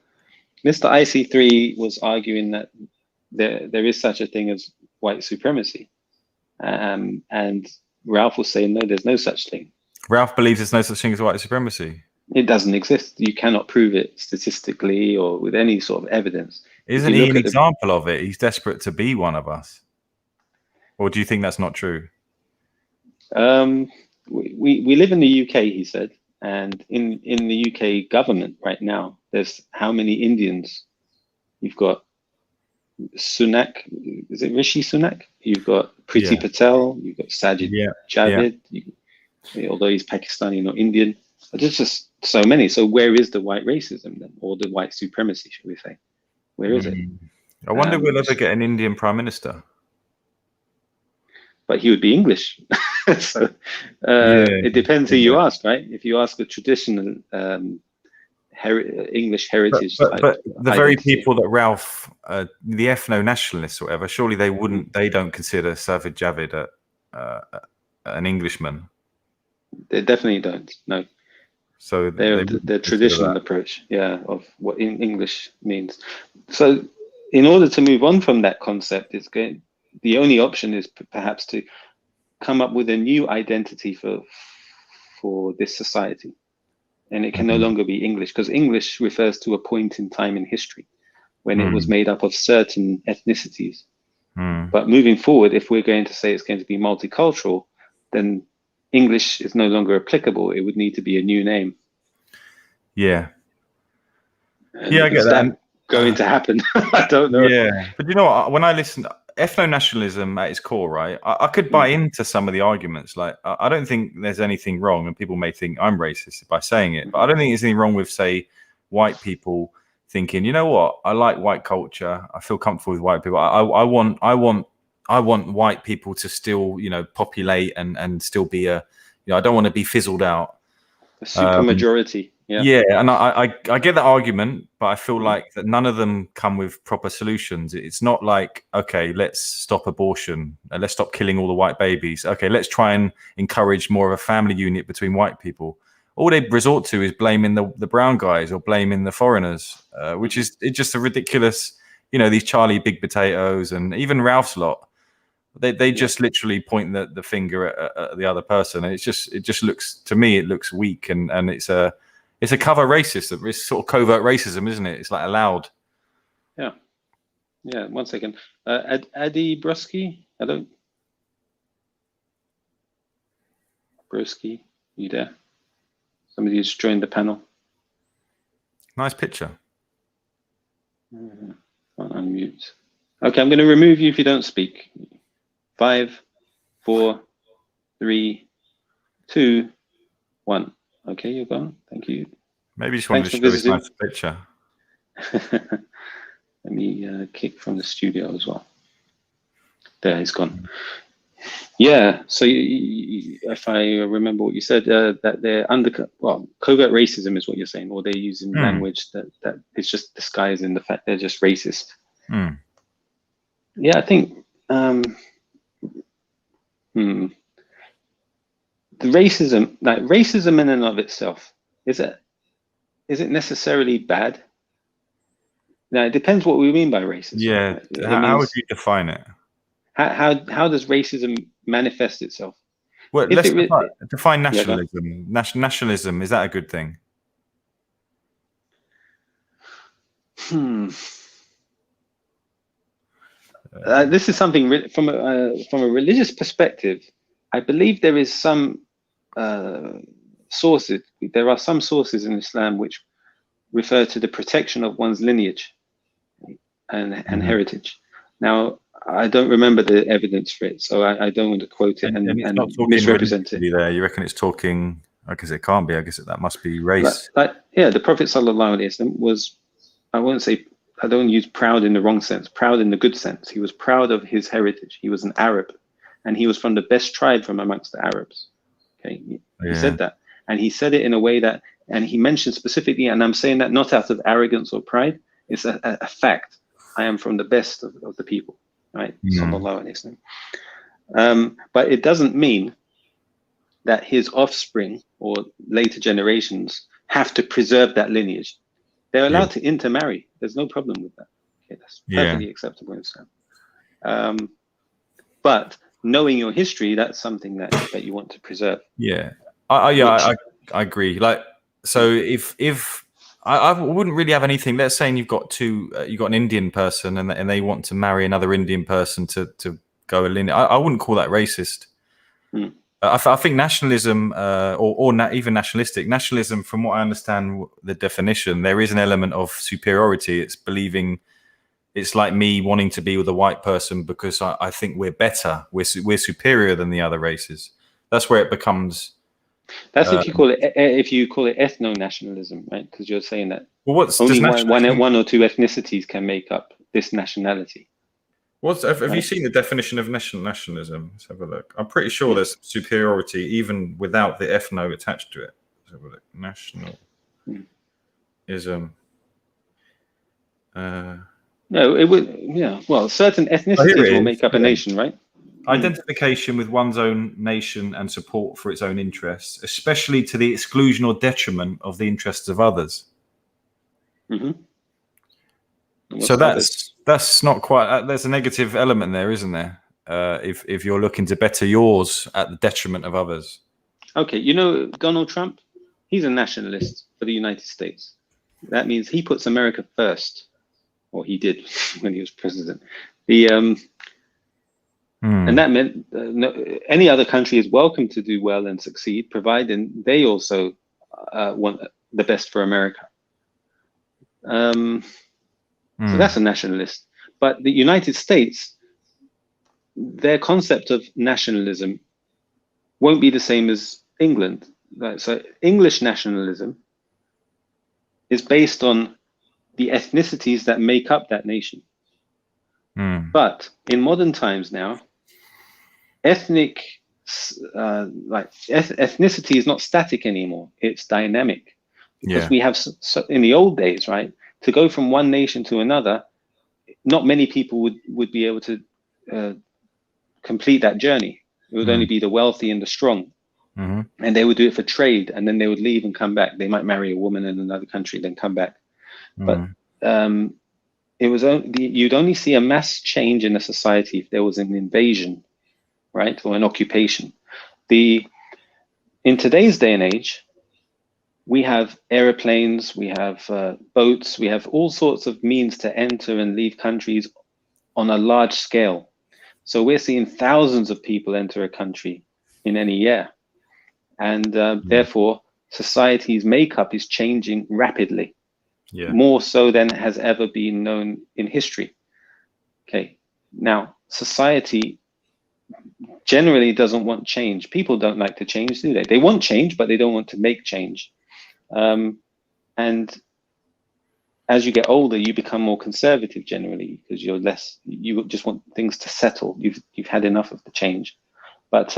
Mr. IC3 was arguing that there is such a thing as white supremacy, and Ralph was saying, no, there's no such thing. Ralph believes there's no such thing as white supremacy. It doesn't exist. You cannot prove it statistically or with any sort of evidence. Isn't he an example of it? He's desperate to be one of us. Or do you think that's not true? We live in the UK, he said, and in the UK government right now, there's how many Indians? You've got Sunak, is it Rishi Sunak? You've got Priti Patel, you've got Sajid Javid, although he's Pakistani, not Indian. But there's just so many. So where is the white racism then, or the white supremacy, should we say? Where is it? I wonder if we'll ever get an Indian prime minister. But he would be English. So it depends who you ask, right? If you ask a traditional English heritage, but the very people that Ralph, the ethno-nationalists or whatever, surely they don't consider Sajid Javid an Englishman. They definitely don't. No. So the traditional approach, of what English means. So in order to move on from that concept, the only option is perhaps to come up with a new identity for this society. And it can no longer be English, because English refers to a point in time in history when it was made up of certain ethnicities. But moving forward, if we're going to say it's going to be multicultural, then English is no longer applicable. It would need to be a new name. Yeah. And I get is that. Going to happen? I don't know. Yeah, but you know what? When I listen, ethno-nationalism at its core, right? I could buy into some of the arguments. Like, I don't think there's anything wrong, and people may think I'm racist by saying it, but I don't think there's anything wrong with, say, white people thinking, you know what? I like white culture. I feel comfortable with white people. I want white people to still, populate and still be I don't want to be fizzled out. A super majority. Yeah, and I get that argument, but I feel like that none of them come with proper solutions. It's not like, okay, let's stop abortion, let's stop killing all the white babies. Okay, let's try and encourage more of a family unit between white people. All they resort to is blaming the brown guys or blaming the foreigners, which is just a ridiculous, these Charlie Big Potatoes and even Ralph's lot. They just literally point the finger at the other person, and it just looks, to me, it looks weak, and it's a cover racist. It's sort of covert racism, isn't it? It's like allowed. Yeah. 1 second. Adi Brusky, hello. Brusky, you there? Somebody who's joined the panel. Nice picture. I'll unmute. Okay, I'm going to remove you if you don't speak. 5, 4, 3, 2, 1. Okay, you're gone. Thank you. Maybe just wanted to show this nice picture. Let me kick from the studio as well. There, he's gone. Yeah, so if I remember what you said, that they're covert racism is what you're saying, or they're using language that it's just disguising the fact they're just racist. Yeah, I think the racism in and of itself, is it necessarily bad? Now, it depends what we mean by racism. Yeah, right? How would you define it? How does racism manifest itself? Well, let's define nationalism. Nationalism, is that a good thing? This is something from a religious perspective. I believe there is some sources. There are some sources in Islam which refer to the protection of one's lineage and heritage. Now, I don't remember the evidence for it, so I don't want to quote it and misrepresent it. There, you reckon it's talking? I guess it can't be. I guess that must be race. The Prophet ﷺ was, I don't use proud in the wrong sense, proud in the good sense. He was proud of his heritage. He was an Arab, and he was from the best tribe from amongst the Arabs. Okay, he said that, and he said it in a way that, and he mentioned specifically, and I'm saying that not out of arrogance or pride. It's a fact. I am from the best of the people. Right, Sallallahu Alaihi Wasallam. But it doesn't mean that his offspring or later generations have to preserve that lineage. They're allowed to intermarry. There's no problem with that. Okay, that's perfectly acceptable in Islam. But knowing your history, that's something that you want to preserve. Yeah, I agree. Like, so if I wouldn't really have anything. Let's say you've got an Indian person and they want to marry another Indian person to go a lineage. I wouldn't call that racist. I think nationalism even nationalism, from what I understand the definition, there is an element of superiority. It's believing, it's like me wanting to be with a white person because I think we're better. We're superior than the other races. That's where it becomes. That's if you call it ethno-nationalism, right? Because you're saying that only one or two ethnicities can make up this nationality. Have you seen the definition of nationalism? Let's have a look. I'm pretty sure there's superiority even without the ethno attached to it. Let's have a look. Nationalism. No, it would. Yeah. Well, certain ethnicities will make up a nation, right? identification with one's own nation and support for its own interests, especially to the exclusion or detriment of the interests of others. So that's not quite. There's a negative element there, isn't there? If you're looking to better yours at the detriment of others. Okay, you know Donald Trump, he's a nationalist for the United States. That means he puts America first, or he did when he was president. And that meant any other country is welcome to do well and succeed, providing they also want the best for America. So that's a nationalist. But the United States, their concept of nationalism won't be the same as England. So English nationalism is based on the ethnicities that make up that nation. But in modern times now, ethnicity is not static anymore. It's dynamic. Because we have, in the old days, right, to go from one nation to another, not many people would be able to complete that journey. It would only be the wealthy and the strong. And they would do it for trade, and then they would leave and come back. They might marry a woman in another country, then come back. But it was you'd only see a mass change in a society if there was an invasion, right, or an occupation. In today's day and age, we have airplanes, we have boats, we have all sorts of means to enter and leave countries on a large scale. So we're seeing thousands of people enter a country in any year. And therefore, society's makeup is changing rapidly, more so than has ever been known in history. Okay, now society generally doesn't want change. People don't like to change, do they? They want change, but they don't want to make change. And as you get older, you become more conservative generally because you just want things to settle. You've had enough of the change. But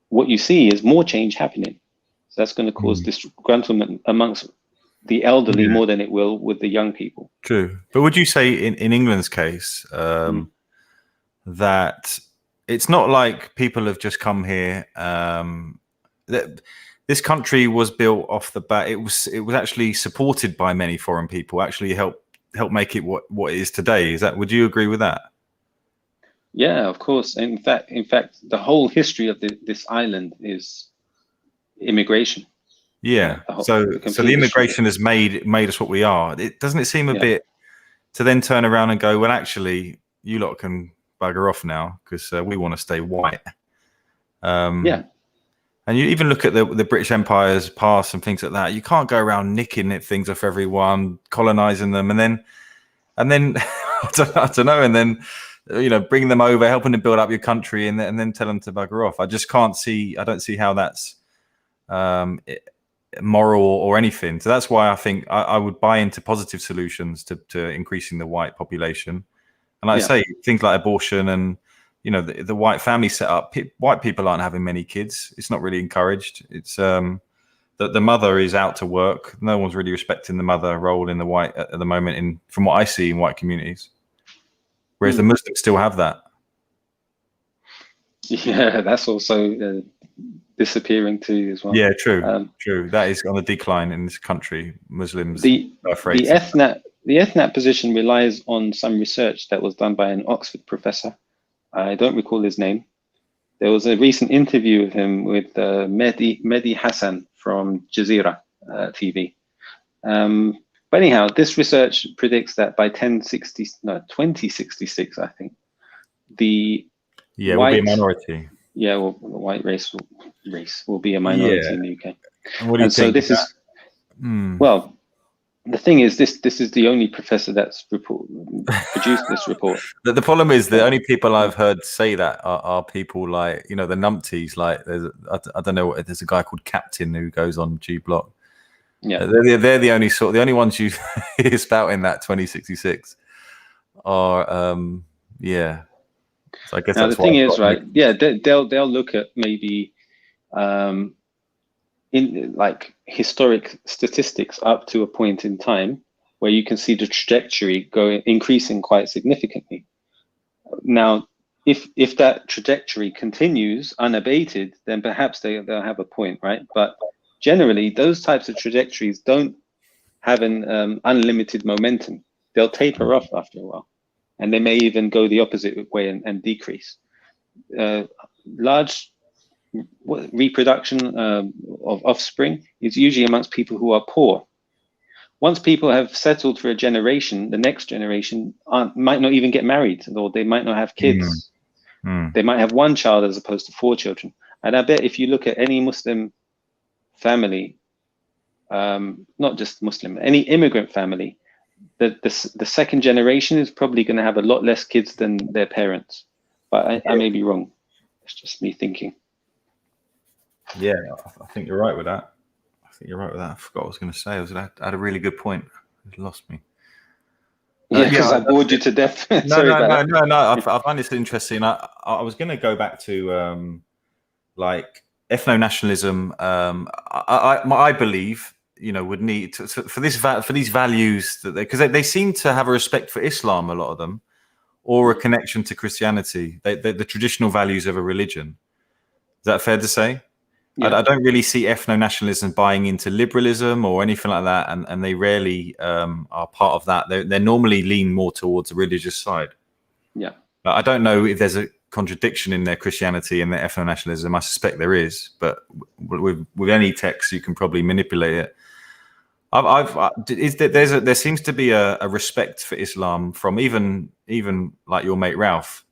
what you see is more change happening. So that's going to cause disgruntlement amongst the elderly more than it will with the young people. True. But would you say in England's case that it's not like people have just come here, that this country was built off the bat. It was actually supported by many foreign people, actually help make it what it is today. Would you agree with that? Yeah, of course. In fact, the whole history of this island is immigration. Yeah. So the immigration has made us what we are. Doesn't it seem a bit to then turn around and go, well, actually, you lot can bugger off now because we want to stay white. And you even look at the British Empire's past and things like that. You can't go around nicking things off everyone, colonizing them, and then I don't know, and then bring them over, helping them build up your country, and then tell them to bugger off. I just can't see. I don't see how that's moral or anything. So that's why I think I would buy into positive solutions to increasing the white population. And like I say, things like abortion and the white family setup. White people aren't having many kids. It's not really encouraged. It's that the mother is out to work. No one's really respecting the mother role in the white at the moment, from what I see in white communities. Whereas the Muslims still have that. Yeah, that's also disappearing too as well. Yeah, true, true. That is on the decline in this country. Muslims. The ethnic position relies on some research that was done by an Oxford professor. I don't recall his name. There was a recent interview of him with Mehdi Hassan from Jazeera TV. But anyhow, this research predicts that by 2066, I think, the will be a minority. Yeah, well, the white race will be a minority in the UK. And what do you think? So this is well. The thing is, this is the only professor that's produced this report. The problem is the only people I've heard say that are people like the numpties. Like I don't know. There's a guy called Captain who goes on G Block. Yeah, they're the only ones you hear spouting that 2066 are So I guess now the thing is, right? Yeah, they'll look at maybe in like historic statistics up to a point in time where you can see the trajectory increasing quite significantly. Now, if that trajectory continues unabated, then perhaps they'll have a point, right? But generally, those types of trajectories don't have an unlimited momentum. They'll taper off after a while, and they may even go the opposite way and decrease. Large reproduction of offspring is usually amongst people who are poor. Once people have settled for a generation, the next generation might not even get married, or they might not have kids. They might have one child as opposed to 4 children. And I bet if you look at any Muslim family, not just Muslim, any immigrant family, the second generation is probably going to have a lot less kids than their parents. But I may be wrong. It's just me thinking. Yeah, I think you're right with that. I forgot what I was going to say. I had a really good point. It lost me. Yeah, because I bored you to death. No. I find this interesting. I was going to go back to like ethno-nationalism. I believe, would need for these values that because they seem to have a respect for Islam, a lot of them, or a connection to Christianity. The traditional values of a religion. Is that fair to say? Yeah. I don't really see ethno-nationalism buying into liberalism or anything like that, and they rarely are part of that. They normally lean more towards the religious side. Yeah, I don't know if there's a contradiction in their Christianity and their ethno-nationalism. I suspect there is, but with any text, you can probably manipulate it. There seems to be a respect for Islam from even like your mate Ralph.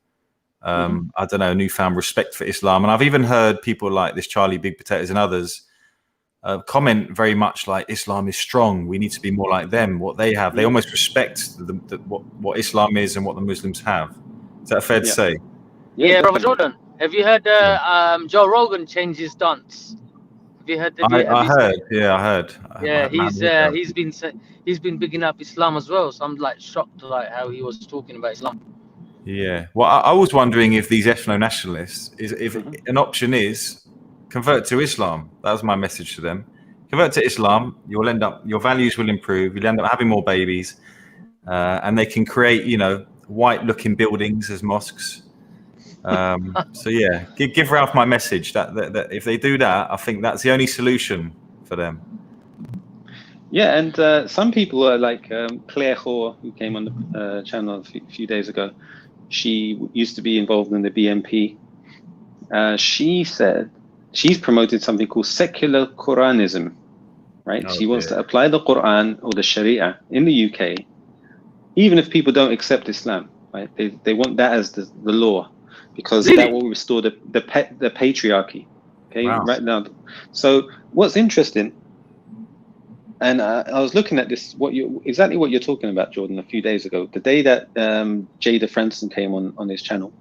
I don't know, a newfound respect for Islam. And I've even heard people like this Charlie Big Potatoes and others comment very much like Islam is strong. We need to be more like them, what they have. They almost respect what Islam is and what the Muslims have. Is that fair to say? Yeah, Brother Jordan, have you heard Joe Rogan change his stance? Have you heard? I heard. Yeah, he's been bigging up Islam as well. So I'm like shocked like how he was talking about Islam. Yeah. Well, I was wondering if these ethno-nationalists, if an option is convert to Islam. That was my message to them. Convert to Islam, your values will improve. You'll end up having more babies, and they can create, white-looking buildings as mosques. So yeah, give Ralph my message that if they do that, I think that's the only solution for them. Yeah, and some people are like Claire Hoare, who came on the channel a few days ago. She used to be involved in the BNP. She said she's promoted something called secular Quranism, right? She wants to apply the Quran or the Sharia in the UK, even if people don't accept Islam, right? They want that as the law, because that will restore the patriarchy. Okay, wow. Right now. So what's interesting, and I was looking at this, exactly what you're talking about, Jordan, a few days ago, the day that Jada Franson came on his channel,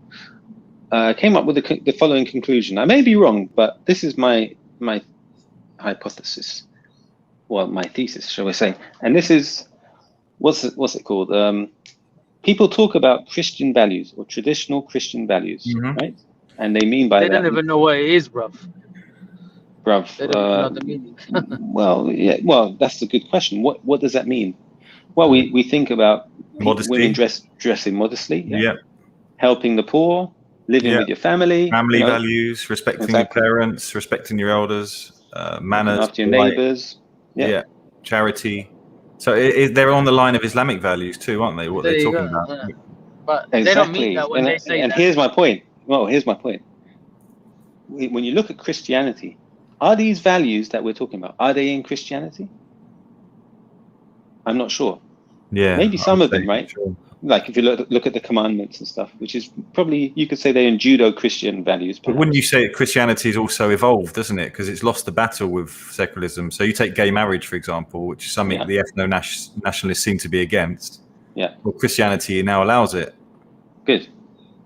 came up with the following conclusion. I may be wrong, but this is my hypothesis, well, my thesis, shall we say? And this is what's it called? People talk about Christian values or traditional Christian values, right? And they mean by that. They don't even know what it is, bruv. They don't know the meaning. Well, that's a good question. What does that mean? Well, we think about women dressing modestly, helping the poor, living with your family, values, respecting your parents, respecting your elders, manners, after your neighbors, charity. So they're on the line of Islamic values too, aren't they? What they're talking about. Yeah. But they don't mean that when they say and that. Here's my point. Well, here's my point. When you look at Christianity, are these values that we're talking about, are they in Christianity? I'm not sure. Yeah, maybe some of them, right? Sure. Like if you look at the commandments and stuff, which is probably, you could say they're in Judeo-Christian values. But wouldn't you say Christianity's also evolved, doesn't it? Because it's lost the battle with secularism. So you take gay marriage, for example, which is something the ethno-nationalists seem to be against. Yeah. Well, Christianity now allows it. Good.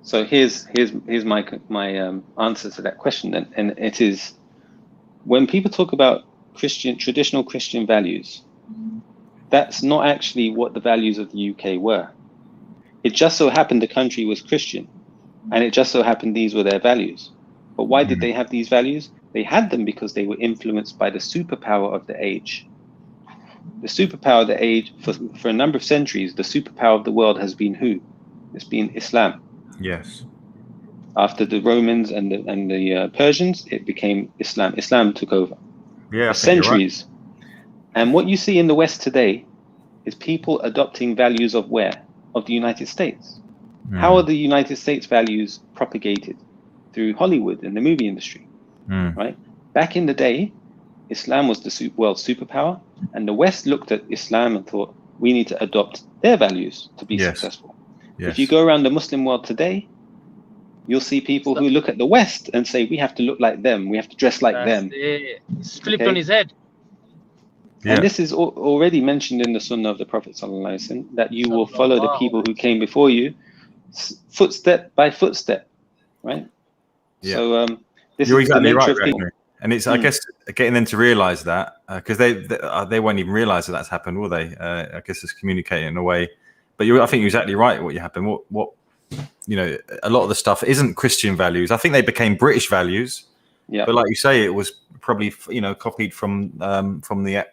So here's my answer to that question then, and it is, when people talk about traditional Christian values, that's not actually what the values of the UK were. It just so happened the country was Christian, and it just so happened these were their values. But why did they have these values? They had them because they were influenced by the superpower of the age. The superpower of the age, for a number of centuries, the superpower of the world has been who? It's been Islam. Yes. After the Romans and the Persians, it became Islam. Islam took over Yeah, for centuries. And what you see in the West today is people adopting values of where? Of the United States. How are the United States values propagated? Through Hollywood and the movie industry, right? Back in the day, Islam was the world's superpower, and the West looked at Islam and thought, we need to adopt their values to be successful. If you go around the Muslim world today, you'll see people who look at the West and say, we have to look like them, we have to dress like them. It's flipped on his head. Yeah. And this is already mentioned in the Sunnah of the Prophet ﷺ, that you will follow the people who came before you, footstep by footstep, right? Yeah. So this You're is exactly the nature right, of things. And it's, I guess, getting them to realize that, because they won't even realize that that's happened, will they? I guess it's communicating in a way. But I think you're exactly right. What happened? What you know, a lot of the stuff isn't Christian values. I think they became British values. Yeah. But like you say, it was probably copied from the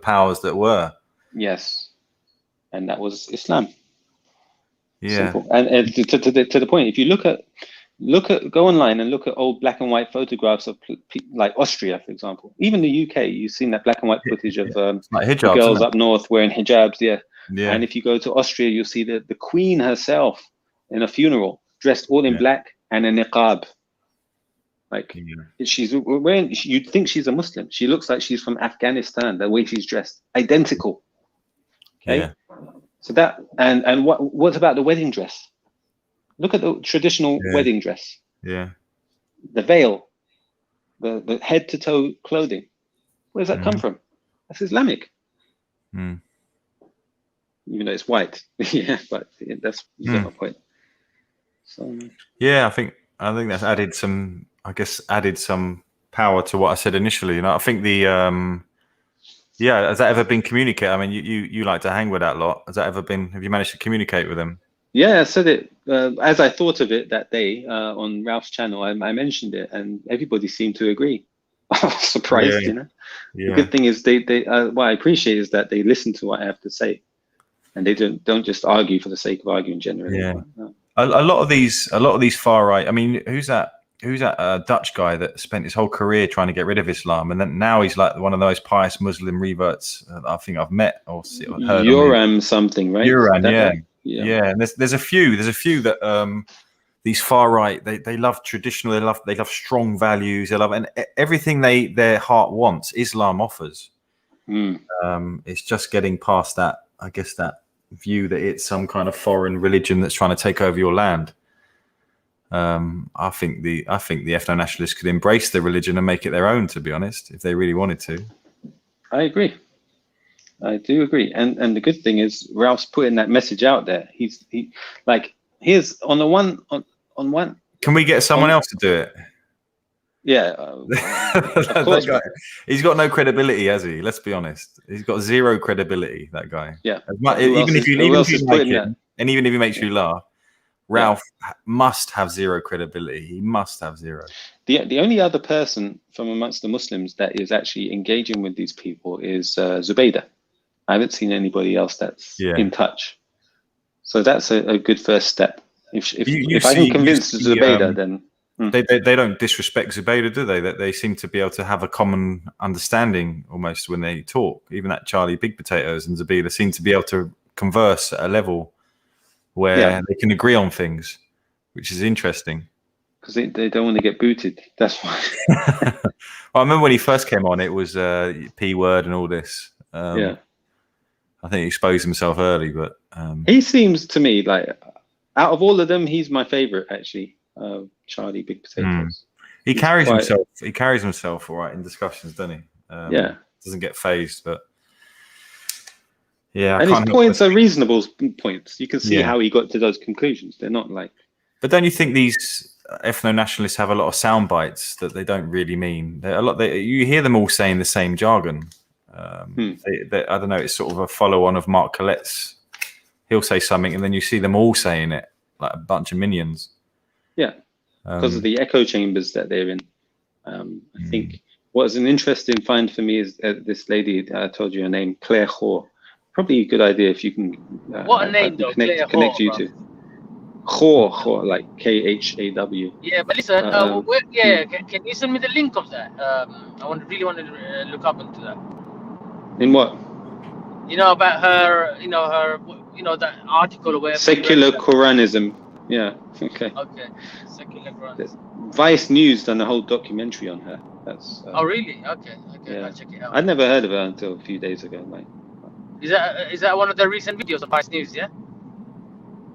powers that were. Yes, and that was Islam. Yeah. Simple. And to the point, if you go online and look at old black and white photographs of like Austria, for example, even the UK, you've seen that black and white footage of like hijabs, girls up north wearing hijabs. Yeah. And if you go to Austria, you'll see the Queen herself in a funeral, dressed all in black and a niqab. Like she's wearing, you'd think she's a Muslim. She looks like she's from Afghanistan, the way she's dressed, identical. Okay. Yeah. So that, and what about the wedding dress? Look at the traditional wedding dress. Yeah. The veil, the head to toe clothing. Where does that come from? That's Islamic. Even though it's white. Yeah, but that's you get my point. So yeah, I think that's added some power to what I said initially. I think has that ever been communicated? I mean, you like to hang with that lot. Have you managed to communicate with them? Yeah, I said it as I thought of it that day on Ralph's channel. I mentioned it, and everybody seemed to agree. I was surprised, Yeah. The good thing is they what I appreciate is that they listen to what I have to say, and they don't just argue for the sake of arguing generally. Yeah. A lot of these far right. I mean, who's that Dutch guy that spent his whole career trying to get rid of Islam, and then now he's like one of those pious Muslim reverts I think I've met or heard. Uighur something, right? Uighur, yeah. And there's a few that these far right they love traditional, they love strong values, and everything their heart wants, Islam offers. It's just getting past that, I guess, that view that it's some kind of foreign religion that's trying to take over your land. I think the ethno-nationalists could embrace the religion and make it their own, to be honest, if they really wanted to. I agree. I do agree. And the good thing is Ralph's putting that message out there. Here's on one. Can we get someone else to do it? Yeah. Of course. He's got no credibility, has he? Let's be honest. He's got zero credibility, that guy. Yeah. Even if you like him, and even if he makes you laugh, Ralph must have zero credibility. He must have zero. The only other person from amongst the Muslims that is actually engaging with these people is Zubaydah. I haven't seen anybody else that's in touch. So that's a good first step. If I can convince Zubaydah, then they don't disrespect Zubaydah, do they? That they seem to be able to have a common understanding almost when they talk. Even that Charlie Big Potatoes and Zubaydah seem to be able to converse at a level where they can agree on things, which is interesting. Because they don't want to get booted. That's why. Well, I remember when he first came on, it was P word and all this. I think he exposed himself early, but he seems to me like out of all of them, he's my favorite actually. Charlie Big Potatoes. He carries himself. He carries himself all right in discussions, doesn't he? Doesn't get phased, but. Yeah, and his points are reasonable points. You can see how he got to those conclusions. They're not like. But don't you think these ethno-nationalists have a lot of sound bites that they don't really mean? You hear them all saying the same jargon. I don't know. It's sort of a follow-on of Mark Collette's. He'll say something, and then you see them all saying it like a bunch of minions. Yeah, because of the echo chambers that they're in. I think what was an interesting find for me is this lady. I told you her name, Claire Hoare. Probably a good idea if you can what a name though, connect you to Khaw, like Khaw. Yeah, but listen, can you send me the link of that? Really want to look up into that. In what? You know about her, that article or whatever. Secular Quranism. Yeah. Okay. Okay. Secular Quranism. Vice News done a whole documentary on her. That's. Oh really? Okay. Yeah. I'll check it out. I'd never heard of her until a few days ago. Like. Is that one of the recent videos on Vice News? Yeah.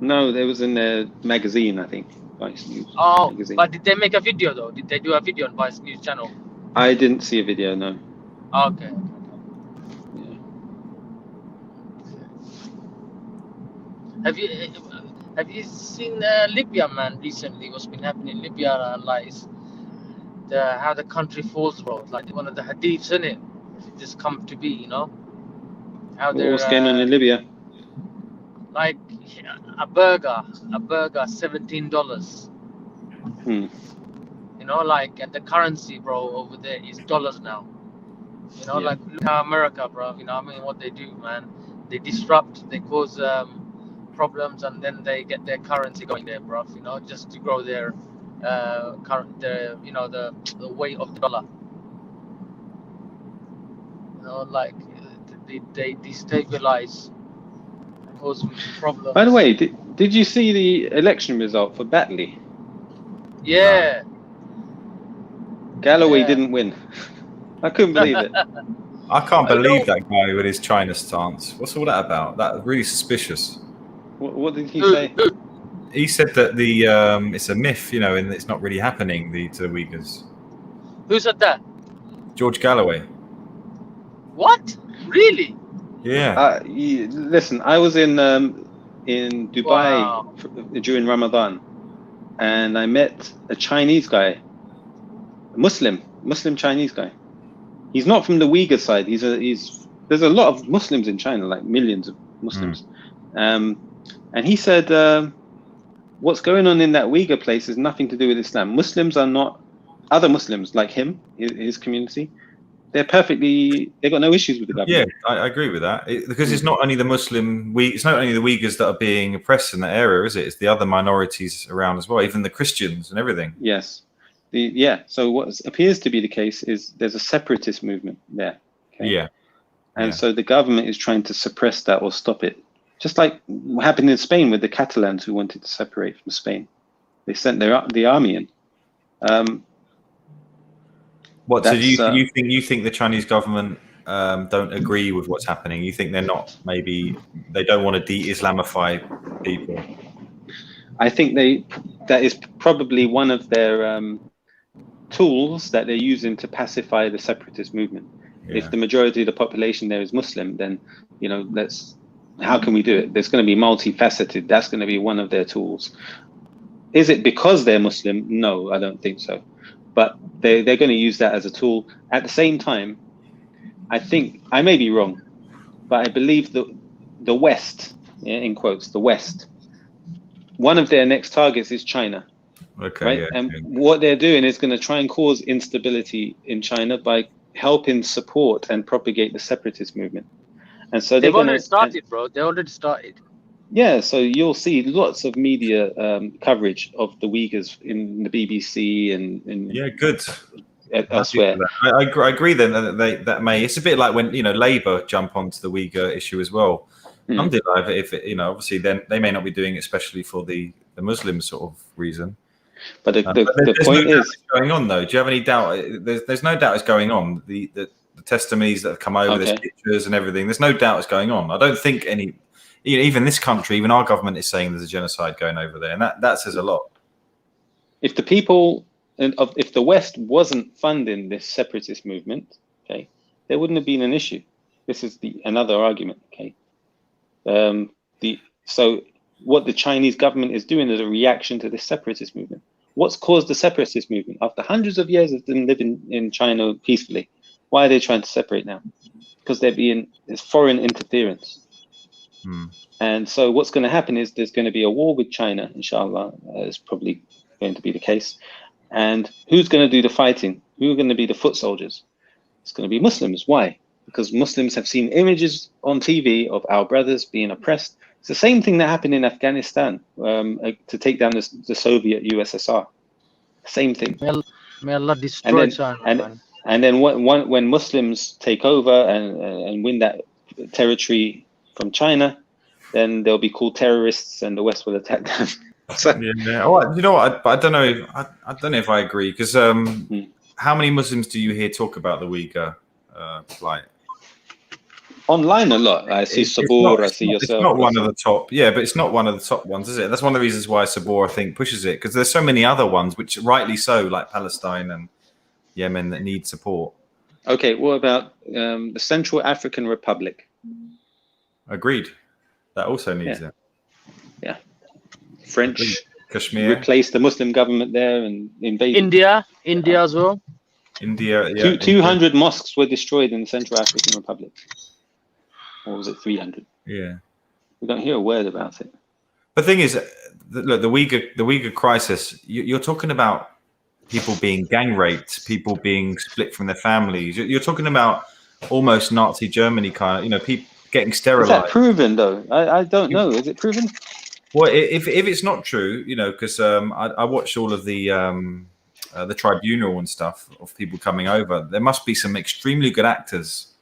No, there was in a magazine, I think. Vice News. Oh, magazine. but did they make a video though? Did they do a video on Vice News channel? I didn't see a video. No. Okay. Have you seen Libya, man? Recently, what's been happening in Libya? Like, how the country falls, bro. Like one of the hadiths, isn't it? Just come to be, you know. How what's going on in Libya? Like a burger, $17. Hmm. You know, like, and the currency, bro, over there is dollars now. You know, like look how America, bro. You know, what I mean, what they do, man. They disrupt, they cause problems, and then they get their currency going there, bro. You know, just to grow their the weight of the dollar. You know, like they destabilize, cause problems. By the way, did you see the election result for Batley? Yeah. Galloway didn't win. I couldn't believe it. I can't believe that guy with his China stance. What's all that about? That's really suspicious. What did he say? He said that the it's a myth, you know, and it's not really happening to the Uyghurs. Who said that? George Galloway. What? Really? Yeah. Listen, I was in Dubai during Ramadan, and I met a Chinese guy, a Muslim Chinese guy. He's not from the Uyghur side. There's a lot of Muslims in China, like millions of Muslims. And he said, what's going on in that Uyghur place is nothing to do with Islam. Muslims are not, other Muslims like him, his community, they've got no issues with the government. Yeah, I agree with that. Because it's not only the it's not only the Uyghurs that are being oppressed in that area, is it? It's the other minorities around as well, even the Christians and everything. Yes. So what appears to be the case is there's a separatist movement there. Okay? Yeah. And so the government is trying to suppress that or stop it. Just like what happened in Spain with the Catalans who wanted to separate from Spain. They sent the army in. So you think the Chinese government don't agree with what's happening? You think they don't want to de-Islamify people? I think that is probably one of their tools that they're using to pacify the separatist movement. Yeah. If the majority of the population there is Muslim, then how can we do it? There's going to be multifaceted. That's going to be one of their tools. Is it because they're Muslim? No, I don't think so. But they're going to use that as a tool. At the same time, I think, I may be wrong, but I believe the West, in quotes, the West, one of their next targets is China. Okay. Right? Yeah, and what they're doing is going to try and cause instability in China by helping support and propagate the separatist movement. And so they've already started, bro. They already started. Yeah, so you'll see lots of media coverage of the Uyghurs in the BBC and good. Elsewhere. I agree. Then that may. It's a bit like when Labour jump onto the Uyghur issue as well. Alhamdulillah, obviously then they may not be doing it especially for the Muslim sort of reason. But the point is going on though. Do you have any doubt? There's no doubt it's going on. The testimonies that have come over, there's pictures and everything. There's no doubt it's going on. I don't think even this country, even our government is saying there's a genocide going over there, and that says a lot. If the West wasn't funding this separatist movement, okay, there wouldn't have been an issue. This is another argument, okay. So what the Chinese government is doing is a reaction to the separatist movement. What's caused the separatist movement? After hundreds of years of them living in China peacefully, why are they trying to separate now? Because there's foreign interference. And so what's going to happen is there's going to be a war with China, inshallah. It's probably going to be the case. And who's going to do the fighting? Who are going to be the foot soldiers? It's going to be Muslims. Why? Because Muslims have seen images on TV of our brothers being oppressed. It's the same thing that happened in Afghanistan to take down the Soviet USSR. Same thing. May Allah destroy China, man. And then when Muslims take over and win that territory from China, then they'll be called terrorists, and the West will attack them. So, yeah. Well, you know what? I don't know. I don't know if I agree, because how many Muslims do you hear talk about the Uyghur plight? Online a lot. I see Sabur, I see yourself. It's not one of the top. Yeah, but it's not one of the top ones, is it? That's one of the reasons why Sabur, I think, pushes it, because there's so many other ones, which rightly so, like Palestine and Yemen, that need support. Okay, what about the Central African Republic? Agreed. That also needs it. Yeah. French Agreed. Kashmir replaced the Muslim government there and invaded. India as well. India, yeah. 200 mosques were destroyed in the Central African Republic. Or was it 300? Yeah. We don't hear a word about it. The thing is, look, the Uyghur crisis, you're talking about people being gang raped, people being split from their families. You're talking about almost Nazi Germany kind of, people getting sterilized. Is that proven, though? I don't know. Is it proven? Well, if it's not true, because I watched all of the tribunal and stuff of people coming over. There must be some extremely good actors,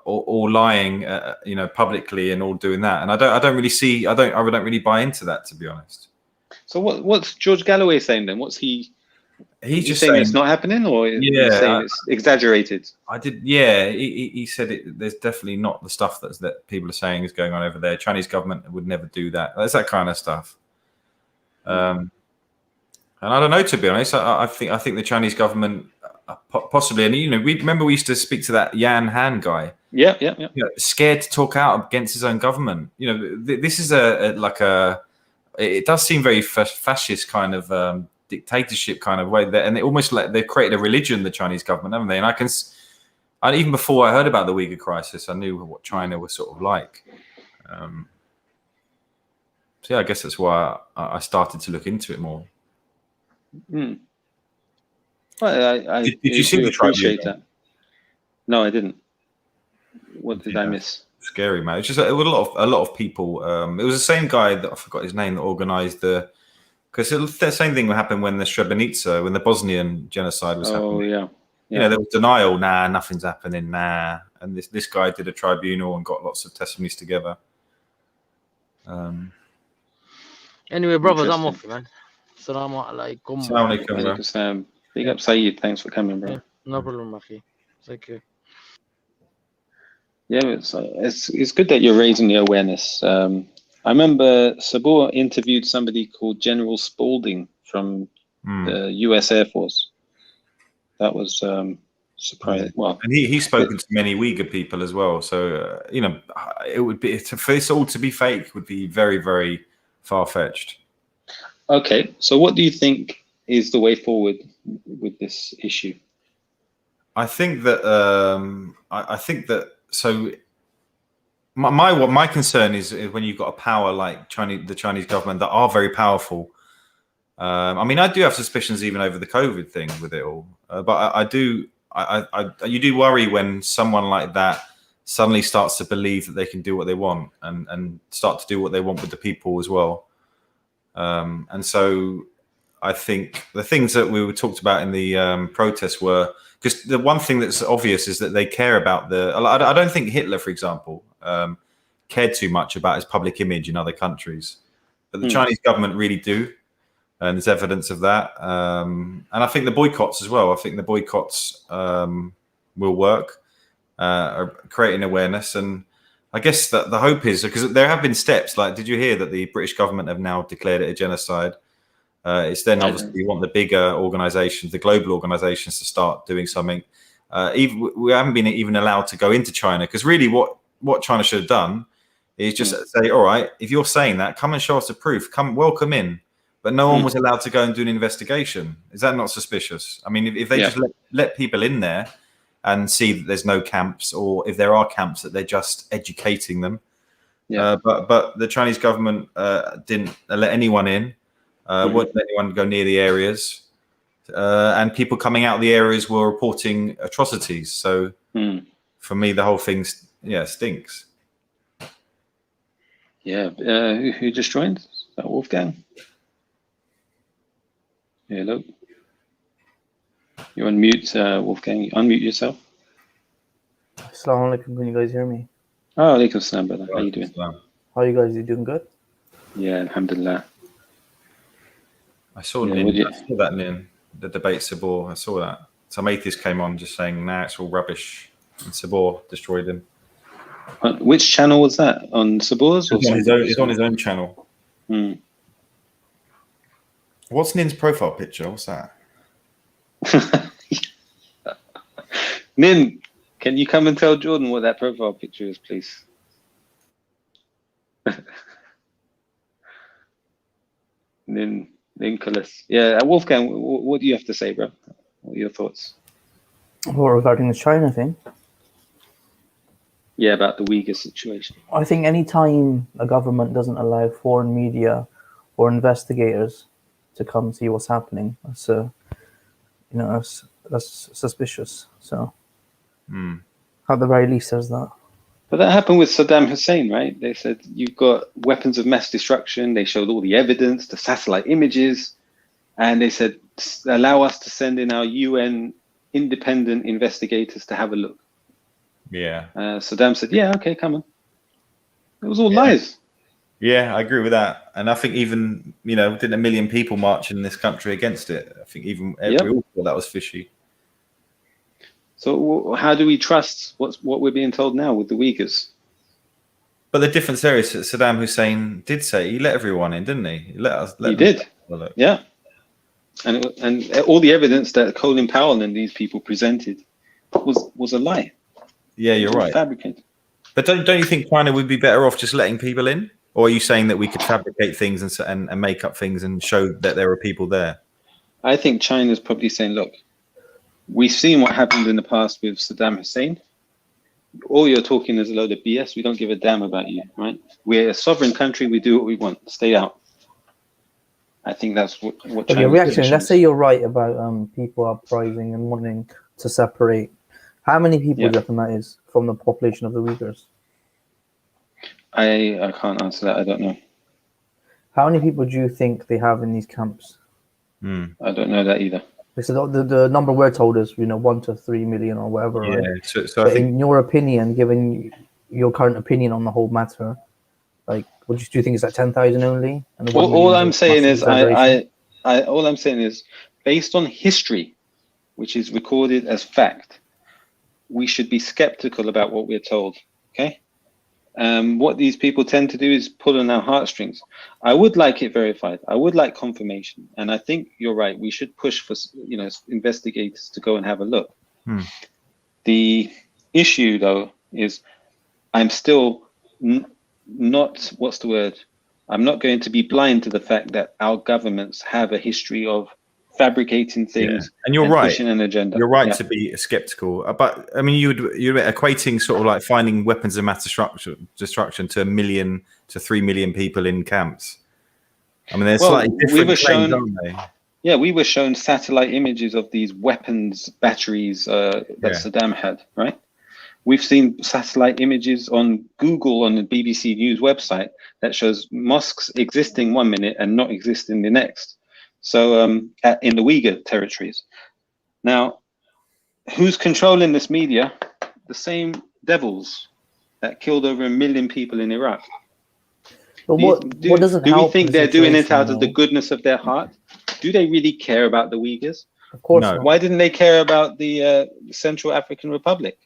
all lying, publicly and all doing that. And I don't really buy into that, to be honest. So what's George Galloway saying then? What's he? He's just saying it's not happening, or saying it's exaggerated? He said it. There's definitely not the stuff that people are saying is going on over there. Chinese government would never do that. That's that kind of stuff. And I don't know, to be honest. I think the Chinese government possibly, and we used to speak to that Yan Han guy. Yeah. Scared to talk out against his own government. This is it does seem very fascist kind of dictatorship kind of way, and they almost like they've created a religion, the Chinese government, haven't they? And even before I heard about the Uyghur crisis, I knew what China was sort of like. So yeah, I guess that's why I started to look into it more. Well, Did you see the appreciate that? No, I didn't. What did I miss? Scary, man. It's just a lot of people. It was the same guy that I forgot his name that organized because the same thing would happen when the Srebrenica, when the Bosnian genocide was happening. Oh yeah. There was denial. Nah, nothing's happening. Nah, and this guy did a tribunal and got lots of testimonies together. Anyway, brothers, I'm off, man. Assalamu alaikum. Assalamu alaikum, bro. Big up, Saeed. Thanks for coming, bro. Yeah, no problem, Akhi. Thank you. Yeah, it's good that you're raising the awareness. I remember Sabur interviewed somebody called General Spaulding from the U.S. Air Force. That was surprising. Well, and he's spoken to many Uyghur people as well. So it would be, for this all to be fake would be very, very far-fetched. Okay, so what do you think is the way forward with this issue? I think that. So my concern is when you've got a power like the Chinese government that are very powerful. I do have suspicions even over the COVID thing with it all, but you do worry when someone like that suddenly starts to believe that they can do what they want and start to do what they want with the people as well. And so I think the things that we were talked about in the protests were, because the one thing that's obvious is that they care about I don't think Hitler, for example, cared too much about his public image in other countries, but the Chinese government really do. And there's evidence of that. And I think the boycotts as well. I think the boycotts will work, creating awareness. And I guess that the hope is, because there have been steps, like, did you hear that the British government have now declared it a genocide? It's then obviously we want the bigger organizations, the global organizations, to start doing something. We haven't been even allowed to go into China, because really what China should have done is just say, all right, if you're saying that, come and show us the proof, welcome in. But no one was allowed to go and do an investigation. Is that not suspicious? I mean, if they just let people in there and see that there's no camps, or if there are camps, that they're just educating them. Yeah. But the Chinese government didn't let anyone in. Wouldn't let anyone go near the areas, and people coming out of the areas were reporting atrocities. So for me, the whole thing, stinks. Yeah, who just joined? Is that Wolfgang? Hello. You're on mute, Wolfgang. Unmute yourself. Assalamu alaikum, can you guys hear me? Oh, alaikum salam, brother. How you doing? How are you guys? You doing good? Yeah, alhamdulillah. I saw Yeah, Nin. would you- I saw that Nin, the debate Sabor. I saw that. Some atheist came on just saying, nah, it's all rubbish. And Sabor destroyed him. Which channel was that? On Sabor's? Or He's on his own channel. Hmm. What's Nin's profile picture? What's that? Nin, can you come and tell Jordan what that profile picture is, please? Nicholas. Yeah, Wolfgang, what do you have to say, bro? What are your thoughts? Well, regarding the China thing, Yeah, about the Uyghur situation. I think any time a government doesn't allow foreign media or investigators to come see what's happening, that's that's suspicious. So, at the very least, there's that. But that happened with Saddam Hussein, right? They said, you've got weapons of mass destruction. They showed all the evidence, the satellite images, and they said, allow us to send in our UN independent investigators to have a look. Yeah. Saddam said, yeah, okay, come on. It was all lies. Yeah, I agree with that. And I think even, didn't a million people march in this country against it? I think even we all thought that was fishy. So how do we trust what we're being told now with the Uyghurs? But the difference there is that Saddam Hussein did say he let everyone in, didn't he? He did. Yeah. And all the evidence that Colin Powell and these people presented was a lie. Yeah, you're right. Fabricated. But don't you think China would be better off just letting people in? Or are you saying that we could fabricate things and make up things and show that there are people there? I think China's probably saying, look, we've seen what happened in the past with Saddam Hussein. All you're talking is a load of BS. We don't give a damn about you, right? We're a sovereign country. We do what we want. Stay out. I think that's what Okay, reaction. Let's say you're right about people uprising and wanting to separate. How many people do you reckon that is from the population of the Uyghurs? I can't answer that. I don't know. How many people do you think they have in these camps? I don't know that either. So the number we're told is 1 to 3 million or whatever. Yeah. Right? So I think, in your opinion, given your current opinion on the whole matter, like, what do you think is that 10,000 only? And all I'm saying is all I'm saying is based on history, which is recorded as fact, we should be skeptical about what we're told. Okay. What these people tend to do is pull on our heartstrings. I would like it verified. I would like confirmation. And I think you're right. We should push for, investigators to go and have a look. The issue, though, is I'm still not, what's the word? I'm not going to be blind to the fact that our governments have a history of fabricating things, and you're right. Pushing an agenda. You're right to be skeptical, but I mean, you're equating sort of like finding weapons of mass destruction to 1 million to 3 million people in camps. I mean, they're slightly different claims, aren't they? Yeah, we were shown satellite images of these weapons batteries that Saddam had, right? We've seen satellite images on Google, on the BBC News website, that shows mosques existing 1 minute and not existing the next. So in the Uyghur territories. Now, who's controlling this media? The same devils that killed over 1 million people in Iraq. But what doesn't do help? We think they're doing it out of the goodness of their heart? Do they really care about the Uyghurs? Of course no. not. Why didn't they care about the Central African Republic?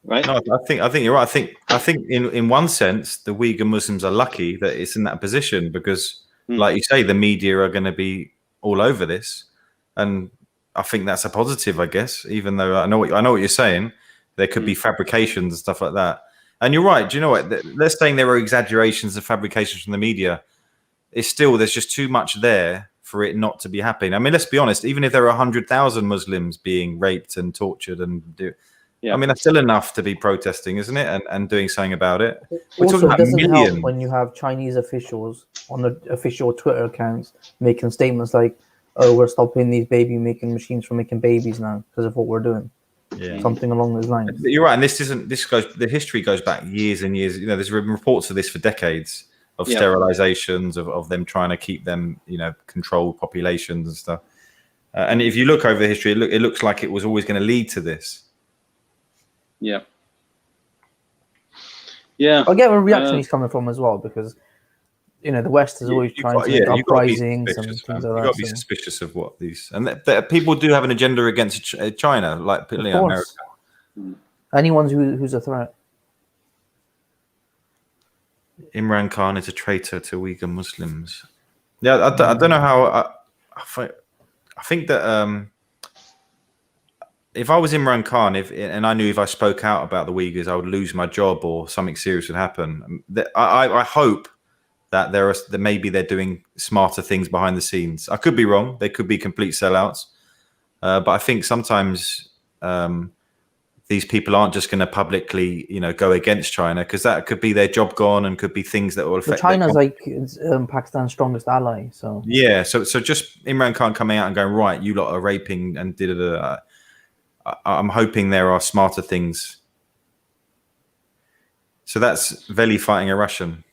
Right? No, I think you're right. I think in one sense, the Uyghur Muslims are lucky that it's in that position because, like you say, the media are going to be all over this, and I think that's a positive, I guess. Even though I know what you're saying, there could be fabrications and stuff like that. And you're right. Do you know what? They're saying there are exaggerations and fabrications from the media. It's still there's just too much there for it not to be happening. I mean, let's be honest. Even if there are 100,000 Muslims being raped and tortured I mean, that's still enough to be protesting, isn't it? And doing something about it. Also, it doesn't help when you have Chinese officials on the official Twitter accounts making statements like, "Oh, we're stopping these baby-making machines from making babies now because of what we're doing." Yeah. Something along those lines. You're right, and the history goes back years and years. There's been reports of this for decades. sterilizations, of them trying to keep them, control populations and stuff. And if you look over history, it looks like it was always going to lead to this. Yeah. Yeah. I get where reaction he's coming from as well, because the West is always trying to make uprisings and things like that. You've got to be suspicious of what these, and people do have an agenda against China, like America. Anyone who's a threat. Imran Khan is a traitor to Uyghur Muslims. Yeah, I don't know how. I think that if I was Imran Khan, and I knew if I spoke out about the Uyghurs, I would lose my job or something serious would happen. I hope that maybe they're doing smarter things behind the scenes. I could be wrong; they could be complete sellouts. But I think sometimes these people aren't just going to publicly, go against China, because that could be their job gone, and could be things that will affect. But China's like Pakistan's strongest ally, so yeah. So just Imran Khan coming out and going, right, you lot are raping and I'm hoping there are smarter things. So that's Veli fighting a Russian.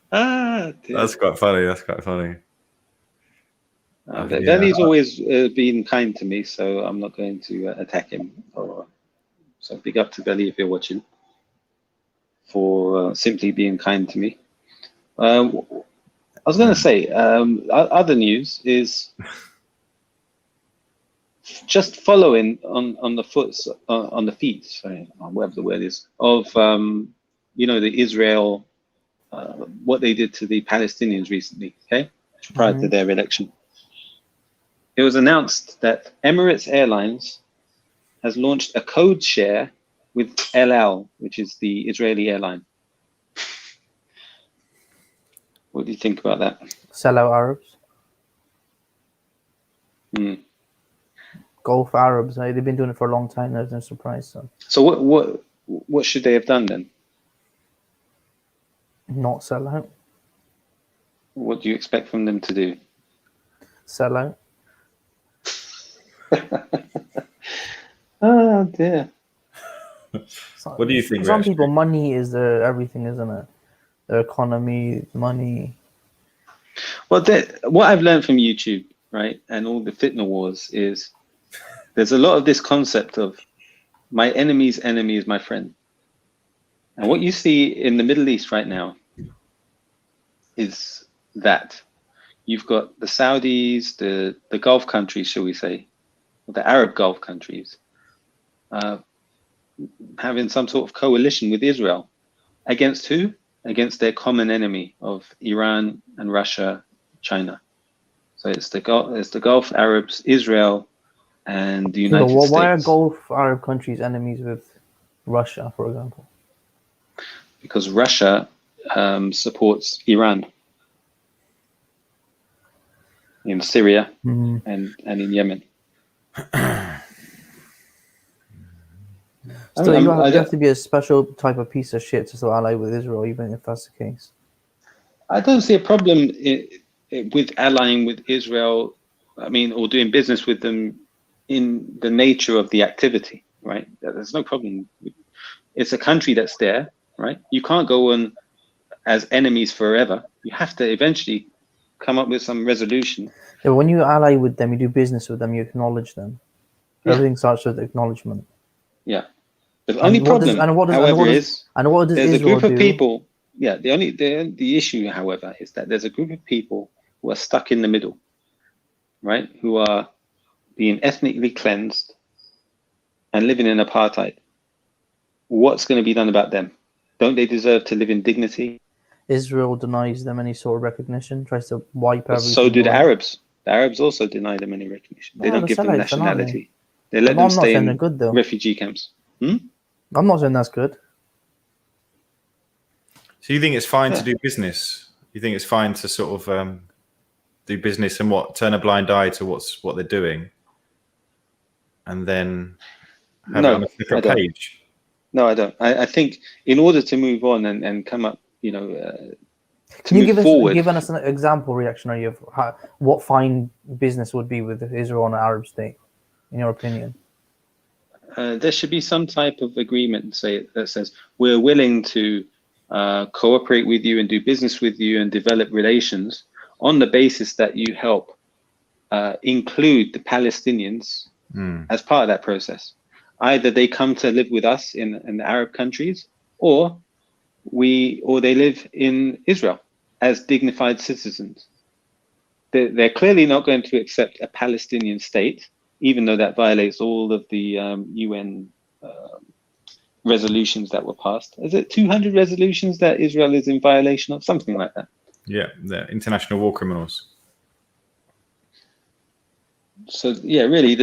That's quite funny. Veli's always been kind to me, so I'm not going to attack him. So big up to Veli if you're watching, for simply being kind to me. I was going to say, other news is just following on the feet, sorry, whatever the word is, of the Israel, what they did to the Palestinians recently, okay, prior to their election. It was announced that Emirates Airlines has launched a code share with El Al, which is the Israeli airline. What do you think about that? Sell out Arabs. Gulf Arabs. They've been doing it for a long time. There's no surprise. So what should they have done then? Not sell out. What do you expect from them to do? Sell out. Oh dear. What do you think? Some people, money is their everything, isn't it? Their economy, money. Well, what I've learned from YouTube, right, and all the fitna wars is there's a lot of this concept of my enemy's enemy is my friend. And what you see in the Middle East right now is that you've got the Saudis, the Gulf countries, shall we say, the Arab Gulf countries, having some sort of coalition with Israel. Against who? Against their common enemy of Iran and Russia, China. So it's the Gulf Arabs, Israel, and the United States. Why are Gulf Arab countries enemies with Russia, for example? Because Russia supports Iran in Syria and in Yemen. So you have to be a special type of piece of shit to ally with Israel, even if that's the case. I don't see a problem with allying with Israel, or doing business with them in the nature of the activity, right? There's no problem. It's a country that's there, right? You can't go on as enemies forever. You have to eventually come up with some resolution. Yeah, when you ally with them, you do business with them, you acknowledge them. Yeah. Everything starts with acknowledgement. Yeah. The only problem, however, is there's a group of people. Yeah, the issue, however, is that there's a group of people who are stuck in the middle, right? Who are being ethnically cleansed and living in apartheid. What's going to be done about them? Don't they deserve to live in dignity? Israel denies them any sort of recognition, tries to wipe everything. So do the Arabs. The Arabs also deny them any recognition. They don't give them nationality. They let them stay in refugee camps. I'm not saying that's good. So you think it's fine to do business? You think it's fine to sort of do business and turn a blind eye to what they're doing, and then have it on a separate page? No, I don't. I think in order to move on and come up, can you give us an example reactionary of what fine business would be with Israel and an Arab state, in your opinion? there should be some type of agreement, say, that says we're willing to cooperate with you and do business with you and develop relations on the basis that you help include the Palestinians as part of that process. Either they come to live with us in the Arab countries, or they live in Israel as dignified citizens. They're clearly not going to accept a Palestinian state, even though that violates all of the UN resolutions that were passed. Is it 200 resolutions that Israel is in violation of? Something like that. Yeah, the international war criminals. So yeah, really,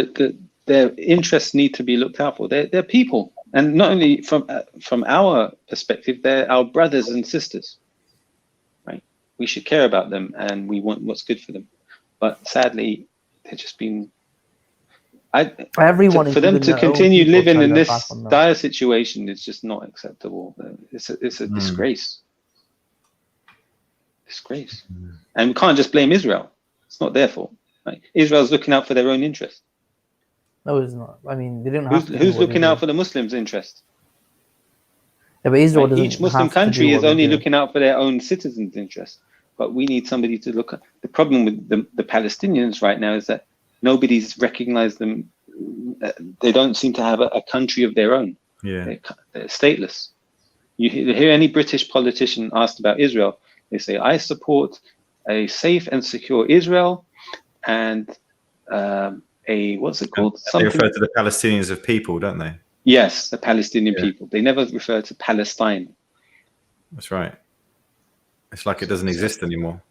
their interests need to be looked out for. They're people, and not only from our perspective, they're our brothers and sisters. Right? We should care about them, and we want what's good for them. But sadly, they're just been. For them to continue living in this dire situation is just not acceptable. It's a disgrace. Disgrace, and we can't just blame Israel. It's not their fault. Right? Israel's looking out for their own interest. No, it's not. I mean, they didn't have to. Who's looking out for the Muslims' interest? Yeah, but Israel doesn't. Each Muslim country is only looking out for their own citizens' interest. But we need somebody to look at. The problem with the Palestinians right now is that nobody's recognized them. They don't seem to have a country of their own. Yeah, they're stateless. You hear any British politician asked about Israel, they say, "I support a safe and secure Israel," and what's it called? They refer to the Palestinians of people, don't they? Yes, the Palestinian people. They never refer to Palestine. That's right. It's like it doesn't exist anymore.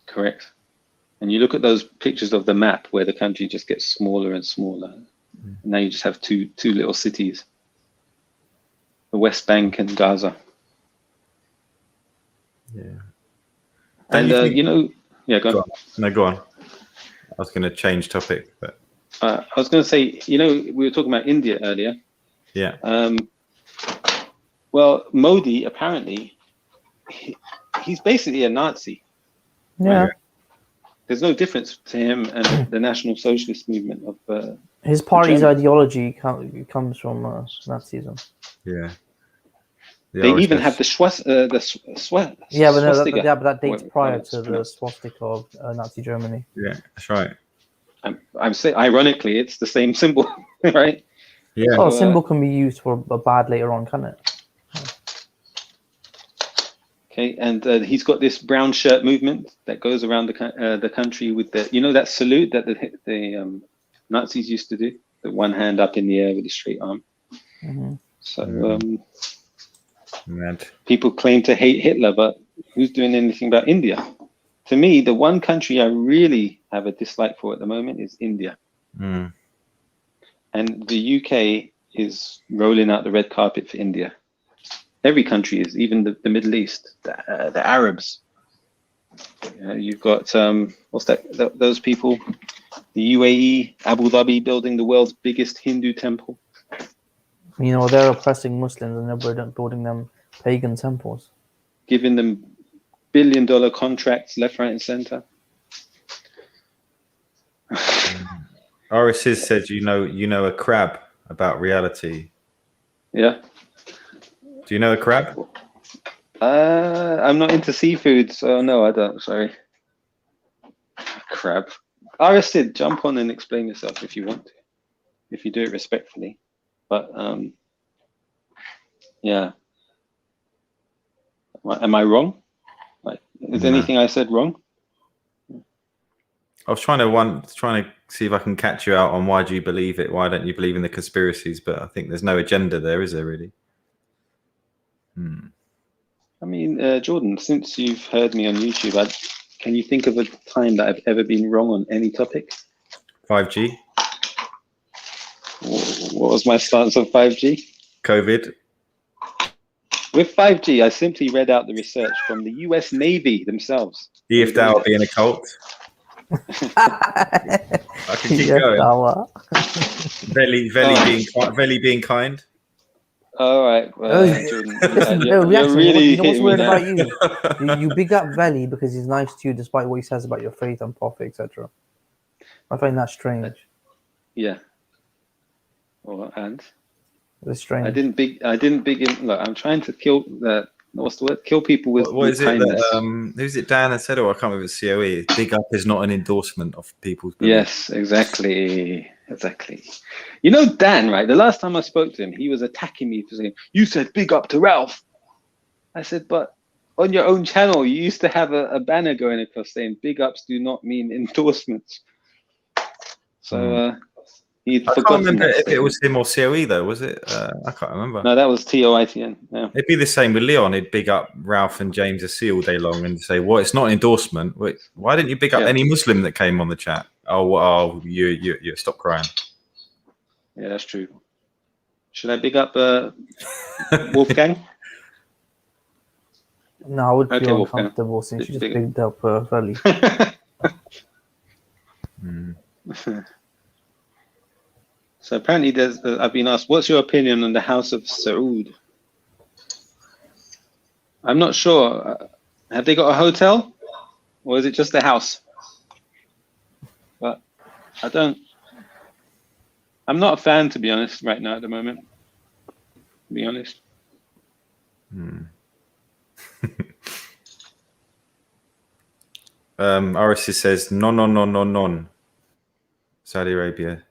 Correct. And you look at those pictures of the map where the country just gets smaller and smaller. And now you just have two little cities, the West Bank and Gaza. Yeah. And yeah, go on. No, go on. I was going to change topic, but I was going to say, we were talking about India earlier. Yeah. Well, Modi apparently he's basically a Nazi. Yeah. Right? There's no difference to him and the National Socialist movement of. His party's ideology comes from Nazism. Yeah. They even have the swastika. Yeah, but that dates prior to the swastika of Nazi Germany. Yeah, that's right. I'm saying, ironically, it's the same symbol, right? Yeah. Oh, a symbol can be used for a bad later on, can it? Okay, and he's got this brown shirt movement that goes around the country with that salute that the Nazis used to do, the one hand up in the air with a straight arm. Mm-hmm. So people claim to hate Hitler, but who's doing anything about India? To me, the one country I really have a dislike for at the moment is India. Mm. And the UK is rolling out the red carpet for India. Every country is, even the Middle East, the Arabs. You've got, what's that? Those people, the UAE, Abu Dhabi building the world's biggest Hindu temple. They're oppressing Muslims and they're building them pagan temples. Giving them billion-dollar contracts left, right, and center. RSS said, you know a crab about reality. Yeah. Do you know a crab? I'm not into seafood, so no, I don't. Sorry. Crab. Arisid, jump on and explain yourself if you want to, if you do it respectfully. But yeah. Am I wrong? Is anything I said wrong? I was trying to see if I can catch you out on why do you believe it? Why don't you believe in the conspiracies? But I think there's no agenda there, is there really? I mean, Jordan, since you've heard me on YouTube, can you think of a time that I've ever been wrong on any topic? 5G. What was my stance on 5G? COVID. With 5G, I simply read out the research from the US Navy themselves. If thou being a cult. I can keep going. Veli being kind. All right. Well, Jordan, you're really what's weird about you? You big up Veli because he's nice to you despite what he says about your faith and prophet, etc. I find that strange. Yeah. And It's strange. I didn't big him. Look, I'm trying to kill the what's the word? Kill people with What is it kindness. that, who's it Dan had said, or I can't remember, it's COE, big up is not an endorsement of people's beliefs. Yes, exactly. You know Dan, right? The last time I spoke to him, he was attacking me for saying, you said big up to Ralph. I said, but on your own channel, you used to have a banner going across saying big ups do not mean endorsements. So he'd I can't forgotten remember that if it statement. was him or COE though, was it? I can't remember. No, that was TOITN. Yeah. It'd be the same with Leon. He'd big up Ralph and James Assi all day long and say, well, it's not an endorsement. Wait, why didn't you big up any Muslim that came on the chat? Oh, you stop crying. Yeah, that's true. Should I big up Wolfgang? No, I would feel Okay, Wolfgang. uncomfortable since you just picked up Feli. So apparently there's I've been asked, what's your opinion on the House of Saud? I'm not sure. Have they got a hotel? Or is it just a house? But I'm not a fan, to be honest, right now at the moment. To be honest. RSC says, non. Saudi Arabia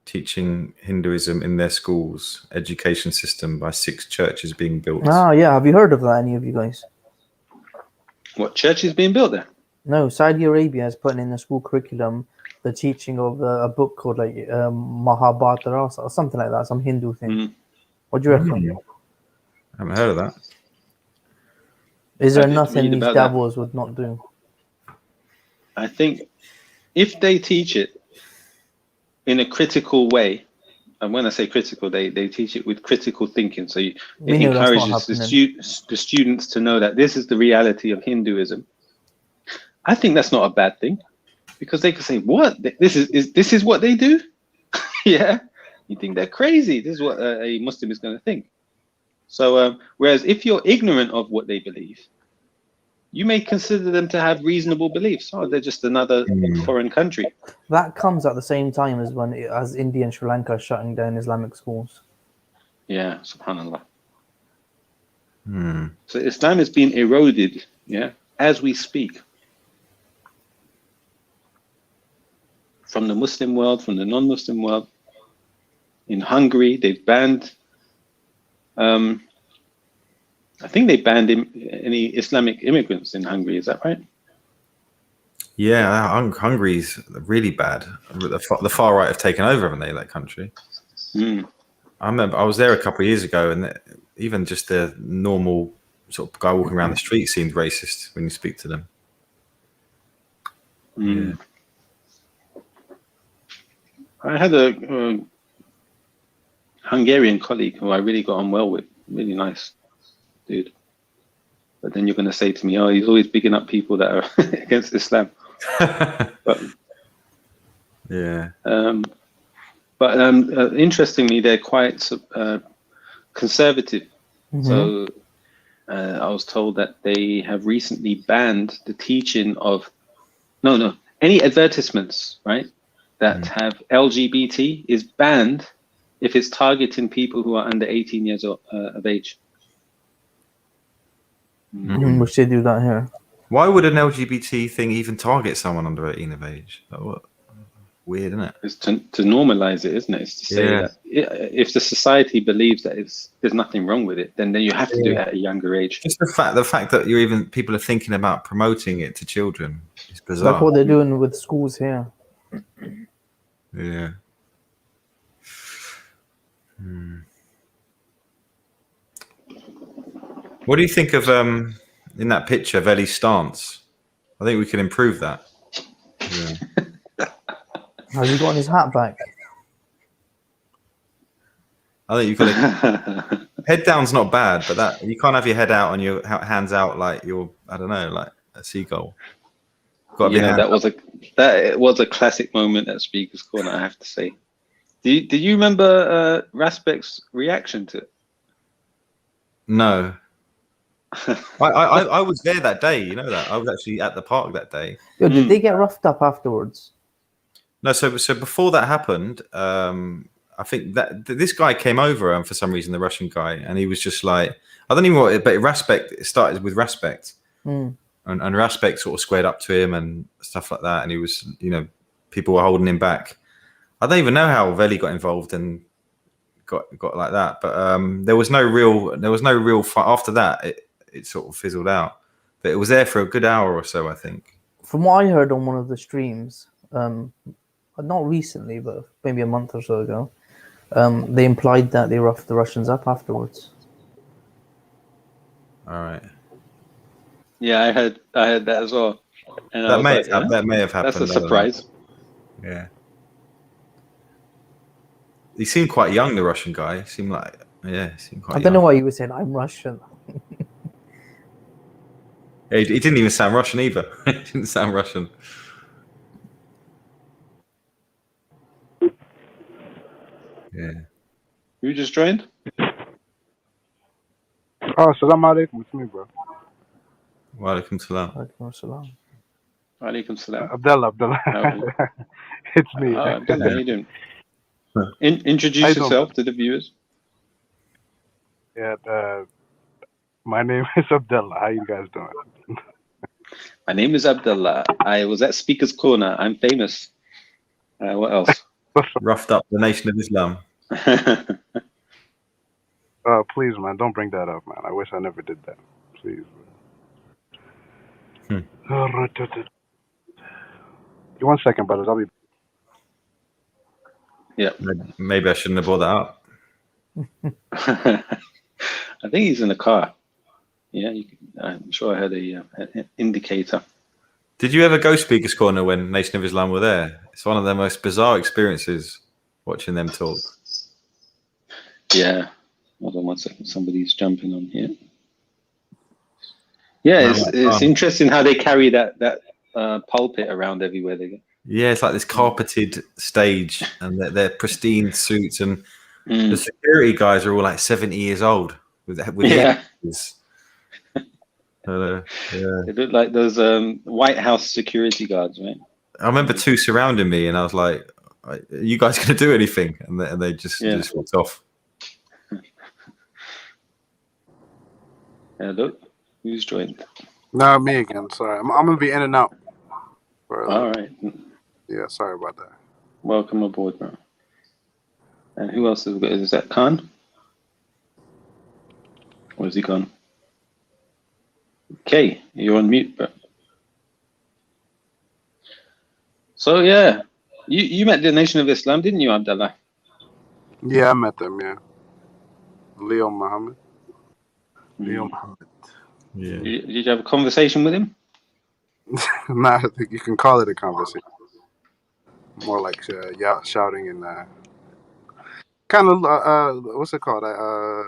teaching Hinduism in their schools, education system by 6 churches being built. Oh, yeah. Have you heard of that, any of you guys? What, church is being built there? No, Saudi Arabia is putting in the school curriculum the teaching of a book called like Mahabharata or something like that, some Hindu thing. What do you reckon? I haven't heard of that. Is there nothing these devils would not do? I think if they teach it in a critical way, and when I say critical, they teach it with critical thinking. So it encourages the students to know that this is the reality of Hinduism. I think that's not a bad thing, because they can say, "What? This is what they do." Yeah, you think they're crazy. This is what a Muslim is going to think. So, whereas if you're ignorant of what they believe, you may consider them to have reasonable beliefs. Oh, they're just another foreign country. That comes at the same time as India and Sri Lanka are shutting down Islamic schools. Yeah, subhanallah. So Islam is being eroded, as we speak. From the Muslim world, from the non-Muslim world. In Hungary, they've banned, I think they banned any Islamic immigrants in Hungary. Is that right? Yeah, Hungary's really bad. The far right have taken over, haven't they, that country? I remember I was there a couple of years ago, and even just the normal sort of guy walking around the street seemed racist when you speak to them. Yeah. I had a Hungarian colleague who I really got on well with. Really nice dude. But then you're going to say to me, oh, he's always bigging up people that are against Islam. But, interestingly, they're quite conservative. So I was told that they have recently banned the teaching of any advertisements, right, that have LGBT is banned if it's targeting people who are under 18 years of age. Which they do that here. Why would an LGBT thing even target someone under 18 of age? Weird, isn't it? It's to normalize it, isn't it? It's to say that if the society believes that there's nothing wrong with it, then you have to do it at a younger age. Just the fact that people are thinking about promoting it to children is bizarre. Like what they're doing with schools here. Yeah. What do you think of in that picture of Ellie's stance? I think we can improve that. Yeah. Has he got his hat back? I think you've got to head down's not bad, but that you can't have your head out and your hands out like you're like a seagull. That was a classic moment at Speaker's Corner, I have to say. Do you remember Raspek's reaction to it? No. I was there that day, you know that. I was actually at the park that day. Yo, did they get roughed up afterwards? No, so before that happened, I I think that this guy came over, and for some reason, the Russian guy, and he was just like, I don't even know what, but Respect, it started with Respect. And Respect sort of squared up to him and stuff like that. And he was, people were holding him back. I don't even know how Veli got involved and got like that. But there was no real fight. After that, it sort of fizzled out. But it was there for a good hour or so, I think. From what I heard on one of the streams, not recently, but maybe a month or so ago, they implied that they roughed the Russians up afterwards. All right. Yeah, I heard that as well. And that may have happened. That's a surprise. Yeah. He seemed quite young, the Russian guy. He seemed quite I don't know why you were saying I'm Russian. He didn't even sound Russian either. He didn't sound Russian. Yeah. You just joined? Oh, salam alaikum. It's me, bro. Wa alaikum salam. Walaikum salam. Alaikum salam. Abdullah. It's me. Abdullah, how you doing? Introduce yourself to the viewers. Yeah, my name is Abdullah. How you guys doing? My name is Abdullah. I was at Speaker's Corner. I'm famous. What else? Roughed up the Nation of Islam. Please, man, don't bring that up, man. I wish I never did that. Please. Give 1 second, brothers. I'll be. Yeah. Maybe I shouldn't have brought that up. I think he's in the car. Yeah, I'm sure I heard an indicator. Did you ever go Speaker's Corner when Nation of Islam were there? It's one of the most bizarre experiences watching them talk. Yeah. Hold on 1 second. Somebody's jumping on here. Yeah, it's interesting how they carry that pulpit around everywhere they go. Yeah, it's like this carpeted stage, and they're pristine suits, and the security guys are all like 70 years old with yeah. Yeah. They look like those White House security guards, right? I remember two surrounding me, and I was like, "Are you guys going to do anything?" And they just walked off. Yeah, look, who's joined? No, me again. Sorry, I'm gonna be in and out. All right. Yeah, sorry about that. Welcome aboard, bro. And who else is that? Khan? Or is he gone? Okay, you're on mute, bro. So yeah, you met the Nation of Islam, didn't you, Abdullah? Yeah, I met them. Yeah, Leo Muhammad. Leo Muhammad. Yeah. Did you have a conversation with him? Nah, I think you can call it a conversation. More like shouting and kind of what's it called? I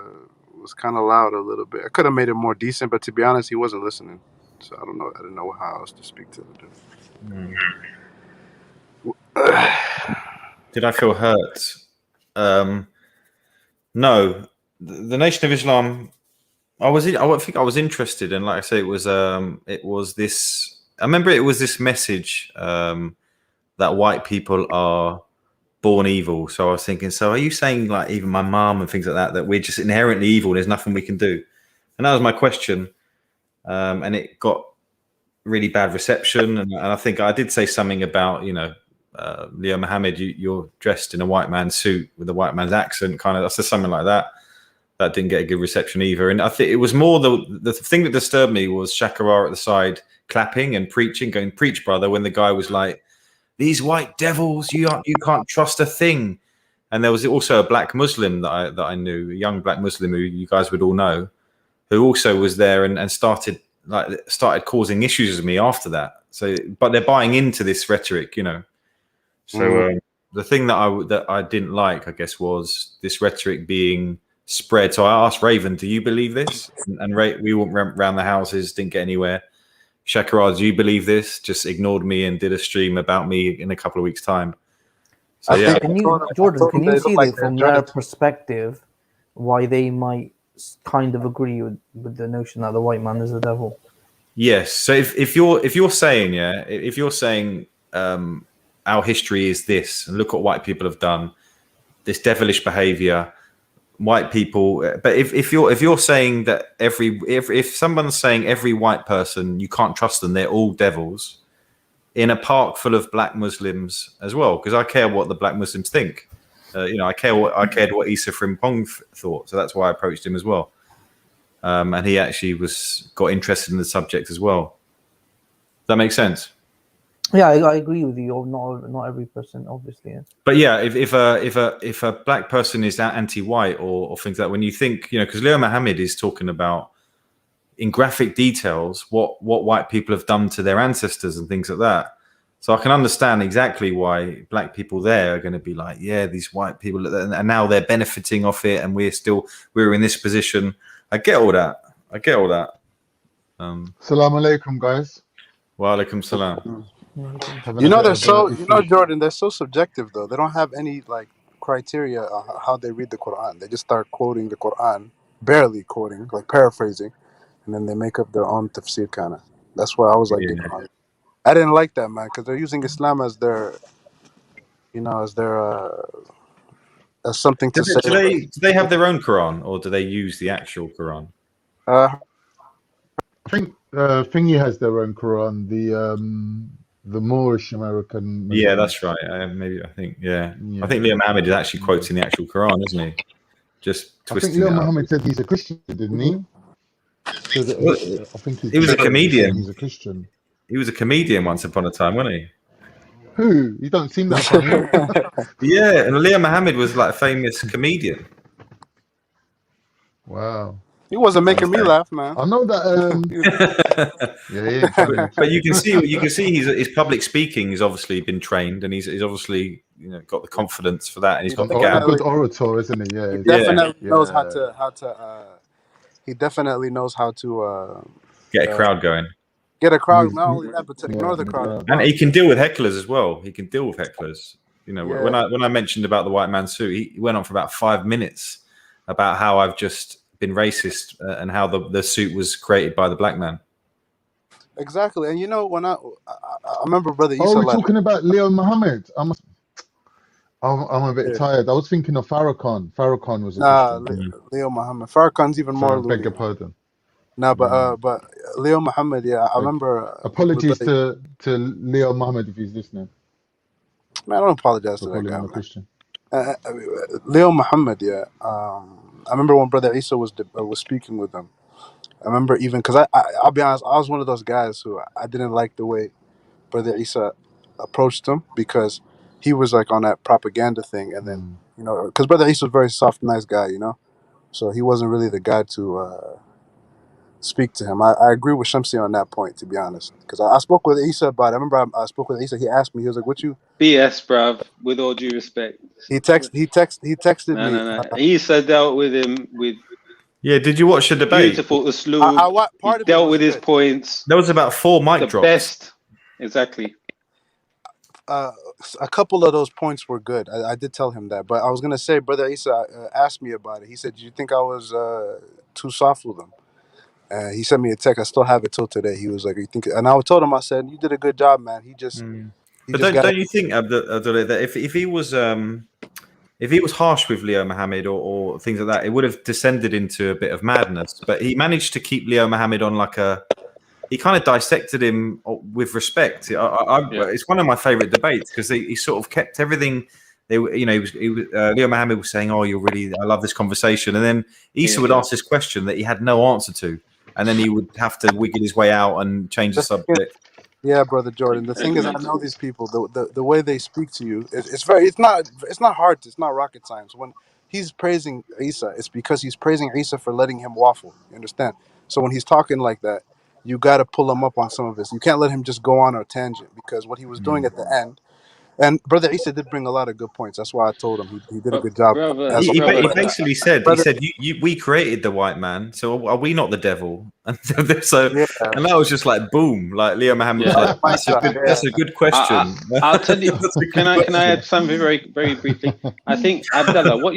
was kind of loud a little bit. I could have made it more decent, but to be honest, he wasn't listening. So I don't know. I didn't know how else to speak to the dude. Did I feel hurt? No, the Nation of Islam. I think I was interested, and like I say, it was this. I remember it was this message that white people are born evil. So I was thinking, so are you saying like even my mom and things like that we're just inherently evil? There's nothing we can do, and that was my question. And it got really bad reception, and I think I did say something about Leo Muhammad, you're dressed in a white man's suit with a white man's accent, kind of. I said something like that. That didn't get a good reception either. And I think it was more the thing that disturbed me was Shakara at the side clapping and preaching, going, "Preach, brother," when the guy was like, "These white devils, you can't trust a thing." And there was also a black Muslim that I knew, a young black Muslim who you guys would all know, who also was there and started causing issues with me after that. So, but they're buying into this rhetoric, So the thing that I didn't like, I guess, was this rhetoric being spread. So I asked Raven, "Do you believe this?" And we went round the houses, didn't get anywhere. Shakara, do you believe this? Just ignored me and did a stream about me in a couple of weeks' time. So yeah, Jordan, can you see that from their perspective, why they might kind of agree with the notion that the white man is the devil? Yes. So if you're saying our history is this, and look what white people have done, this devilish behavior, white people. But if you're saying that if someone's saying every white person, you can't trust them, they're all devils, in a park full of black Muslims as well, because I care what the black Muslims think. I cared what Issa Frimpong thought, so that's why I approached him as well. And he actually got interested in the subject as well. Does that make sense? Yeah, I agree with you. Not every person, obviously. Yeah. But yeah, if a black person is anti-white or things like that, when you think, because Leo Mohammed is talking about in graphic details what white people have done to their ancestors and things like that. So I can understand exactly why black people there are going to be like, yeah, these white people, and now they're benefiting off it, and we're in this position. I get all that. Salaam alaikum, guys. Wa alaikum salam. Jordan, they're so subjective though. They don't have any like criteria on how they read the Quran. They just start quoting the Quran, barely quoting, like paraphrasing, and then they make up their own tafsir kind of. That's why I was like, I didn't like that, man, because they're using Islam as their, as something to say. Do they have their own Quran, or do they use the actual Quran? I think Thingy has their own Quran. The Moorish American. Yeah, that's right. I think Leo Mohammed is actually quoting the actual Quran, isn't he? Just twisting. I think Leo Mohammed said he's a Christian, didn't he? I think he was a comedian. He's a Christian. He was a comedian once upon a time, wasn't he? Who? You don't seem that funny. Yeah, and Leo Mohammed was like a famous comedian. Wow. He wasn't making me laugh, man. I know that. Yeah. But you can see his public speaking has obviously been trained, and he's obviously got the confidence for that, and he's got the gap. A good orator, isn't he? Yeah. He definitely knows how to. He definitely knows how to get a crowd going. Get a crowd, not only that, but to ignore the crowd. And he can deal with hecklers as well. When I mentioned about the white man suit, he went on for about 5 minutes about how I've just been racist and how the suit was created by the black man. Exactly, and when I remember Brother Issa. Oh, we're talking about Leo Mohammed. I'm a bit tired. I was thinking of Farrakhan. Farrakhan was a Christian. Leo Mohammed. Farrakhan's even more. I beg your pardon. No, but Leo Mohammed, I remember. Apologies to Leo Mohammed if he's listening. Man, I don't apologize to that guy. I'm a Christian. Leo Mohammed, I remember when Brother Issa was speaking with him. I remember even because I'll be honest, I was one of those guys who I didn't like the way Brother Issa approached him, because he was like on that propaganda thing, and then because Brother Issa was a very soft, nice guy, so he wasn't really the guy to speak to him. I agree with Shamsi on that point, to be honest, because I spoke with Issa about it. I remember I spoke with Issa. He asked me, he was like, "What you?" BS, bruv. With all due respect. He texted me. No. Issa dealt with him with. Yeah, did you watch the debate? Beautiful usloob. He dealt with his points. There was about 4 mic drops. Best, exactly. A couple of those points were good. I did tell him that, but I was gonna say, Brother Issa asked me about it. He said, "Do you think I was too soft with him?" He sent me a text. I still have it till today. He was like, "You think?" And I told him, I said, "You did a good job, man." He just. But don't you think, Abdullah, that if he was harsh with Leo Mohammed or things like that, it would have descended into a bit of madness. But he managed to keep Leo Mohammed on he kind of dissected him with respect. It's one of my favorite debates, because he sort of kept everything. Leo Mohammed was saying, "Oh, I love this conversation," and then Issa would ask this question that he had no answer to, and then he would have to wiggle his way out and change the subject. Yeah, Brother Jordan. The thing is, I know these people. The way they speak to you, it's not hard. It's not rocket science. When he's praising Issa, it's because he's praising Issa for letting him waffle. You understand? So when he's talking like that, you got to pull him up on some of this. You can't let him just go on a tangent, because what he was doing at the end. And Brother Issa did bring a lot of good points. That's why I told him he did a good job. He basically said, we created the white man, so are we not the devil? And and that was just like boom, like Leo Mohammed was like, that's a good question. I'll tell you. Can I add something very, very briefly? I think, Abdullah, what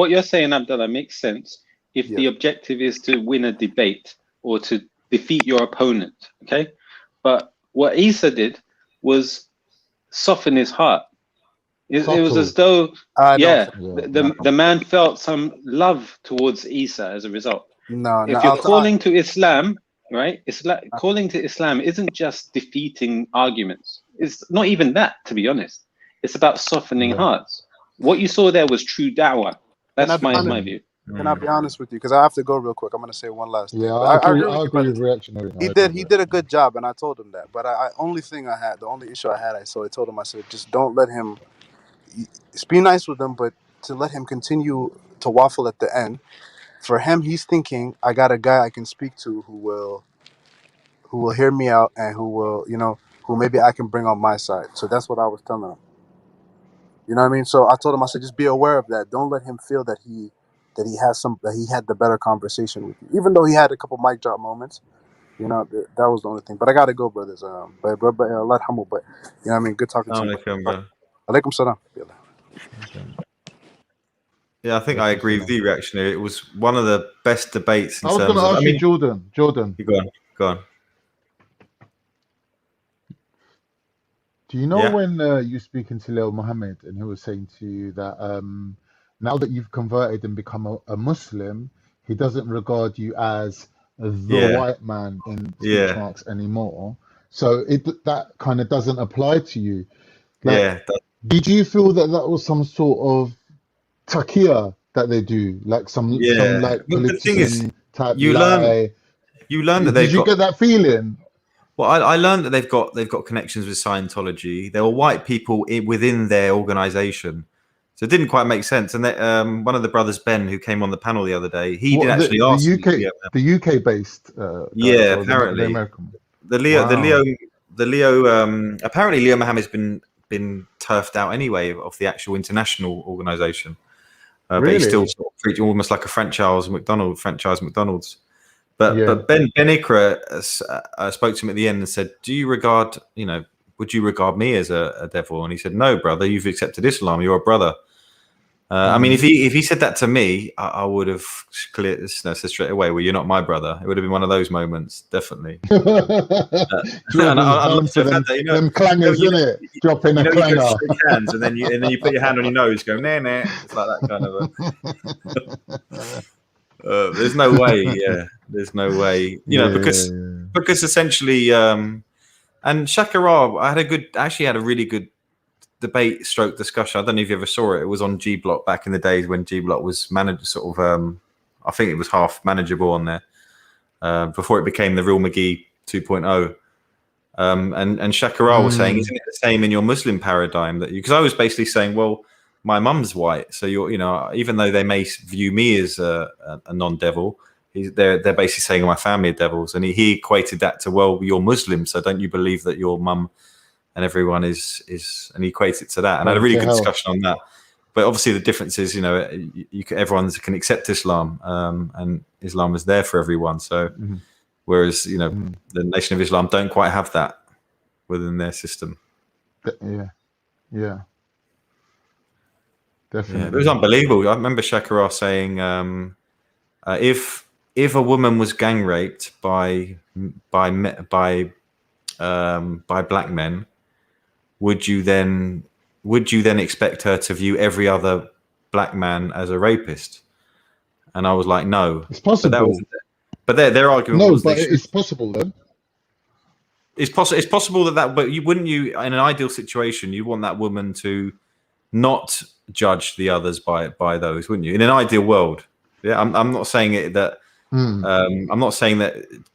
you're saying, Abdullah, makes sense if the objective is to win a debate or to defeat your opponent. Okay, but what Issa did was soften his heart. It was as Subtle. though, I don't yeah, think. Yeah. the man felt some love towards Isa as a result. No, no. If you're calling to Islam, right? Calling to Islam isn't just defeating arguments. It's not even that, to be honest. It's about softening Yeah. hearts. What you saw there was true da'wah. Can I That's be honest? my view. Can I be honest with you? Because I have to go real quick. I'm gonna say one last Yeah, thing. But I I agree. agree with I you, agree brother. with reactionary. He did a good job, and I told him that. But only thing I had, the only issue I had, I told him, I said, just don't let him. Just be nice with him, but to let him continue to waffle at the end. For him, he's thinking, I got a guy I can speak to who will hear me out and who will, who maybe I can bring on my side. So that's what I was telling him. You know what I mean? So I told him, I said, just be aware of that. Don't let him feel that he had the better conversation with you, even though he had a couple mic drop moments. That was the only thing. But I gotta go, brothers. But Allah humble. But you know what I mean? Good talking to you. Bro. Alaikum salam. Yeah, I think I agree with the reactionary. It was one of the best debates in I was terms going to of. ask you, Jordan. You go on. Do you know when you speaking to Lil Muhammad and he was saying to you that now that you've converted and become a Muslim, he doesn't regard you as the white man in speech marks anymore. So that kind of doesn't apply to you. Like, did you feel that was some sort of taqiyya that they do, like some like politician type you lie? You learn that Did you get that feeling? Well, I learned that they've got connections with Scientology. There were white people within their organization, so it didn't quite make sense. And one of the brothers, Ben, who came on the panel the other day, he did actually ask the UK based apparently the American. The Leo apparently Leo Mohammed's been turfed out anyway of the actual international organization, but he's still sort of treated almost like a franchise McDonald's. But Ben Ikra spoke to him at the end and said, "Do you regard, would you regard me as a devil?" And he said, "No, brother. You've accepted Islam. You're a brother." I mean, if he said that to me, I would have said straight away, "Well, you're not my brother." It would have been one of those moments, definitely. And I'd love to have had that, them clangers, isn't it? Dropping a clanger. You go shake hands, and then you put your hand on your nose, go nah. It's like that kind of a. There's no way, There's no way, because essentially, and Shakara, I actually had a really good debate / discussion. I don't know if you ever saw it. It was on G Block back in the days when G Block was managed, sort of. I think it was half manageable on there before it became the Real McGee 2.0. And Shakara was saying, isn't it the same in your Muslim paradigm that because I was basically saying, well, my mum's white, so even though they may view me as a non-devil, they're basically saying my family are devils, and he equated that to, well, you're Muslim, so don't you believe that your mum and everyone is, and he equates it to that. And I had a really good discussion on that. But obviously the difference is, everyone can accept Islam, and Islam is there for everyone. So, whereas the Nation of Islam don't quite have that within their system. Yeah. Definitely. Yeah, it was unbelievable. I remember Shakara saying, if a woman was gang raped by black men, would you then expect her to view every other black man as a rapist? And I was like, no, it's possible. But their argument was it's possible though. It's possible but wouldn't you, in an ideal situation, you want that woman to not judge the others by those, wouldn't you? In an ideal world, I'm not saying it that. I'm not saying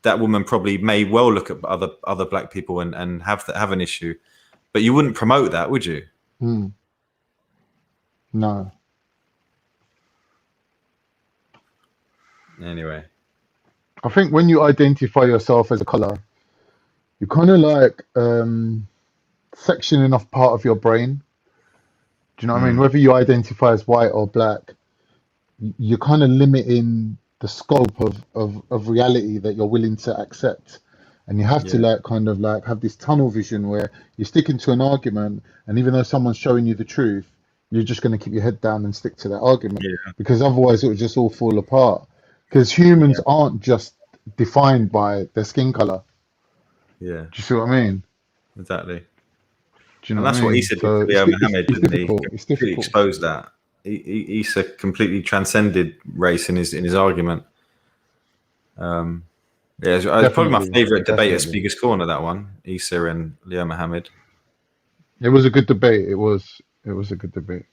that woman probably may well look at other black people and have an issue, but you wouldn't promote that, would you? No. Anyway, I think when you identify yourself as a color, you're kind of like sectioning off part of your brain. Do you know what I mean? Whether you identify as white or black, you're kind of limiting the scope of reality that you're willing to accept. And you have to have this tunnel vision where you're sticking to an argument, and even though someone's showing you the truth, you're just going to keep your head down and stick to that argument, because otherwise it would just all fall apart. Because humans aren't just defined by their skin color. Yeah. Do you see what I mean? Exactly. Do you know And that's what I what mean? Isa did So to Muhammad, it's didn't he? difficult. It's Completely difficult. exposed that. Isa completely transcended race in his argument. Yeah, it's probably my Definitely, favorite debate at definitely. Speaker's Corner. That one, Isa and Leo Muhammad. It was a good debate. It was a good debate,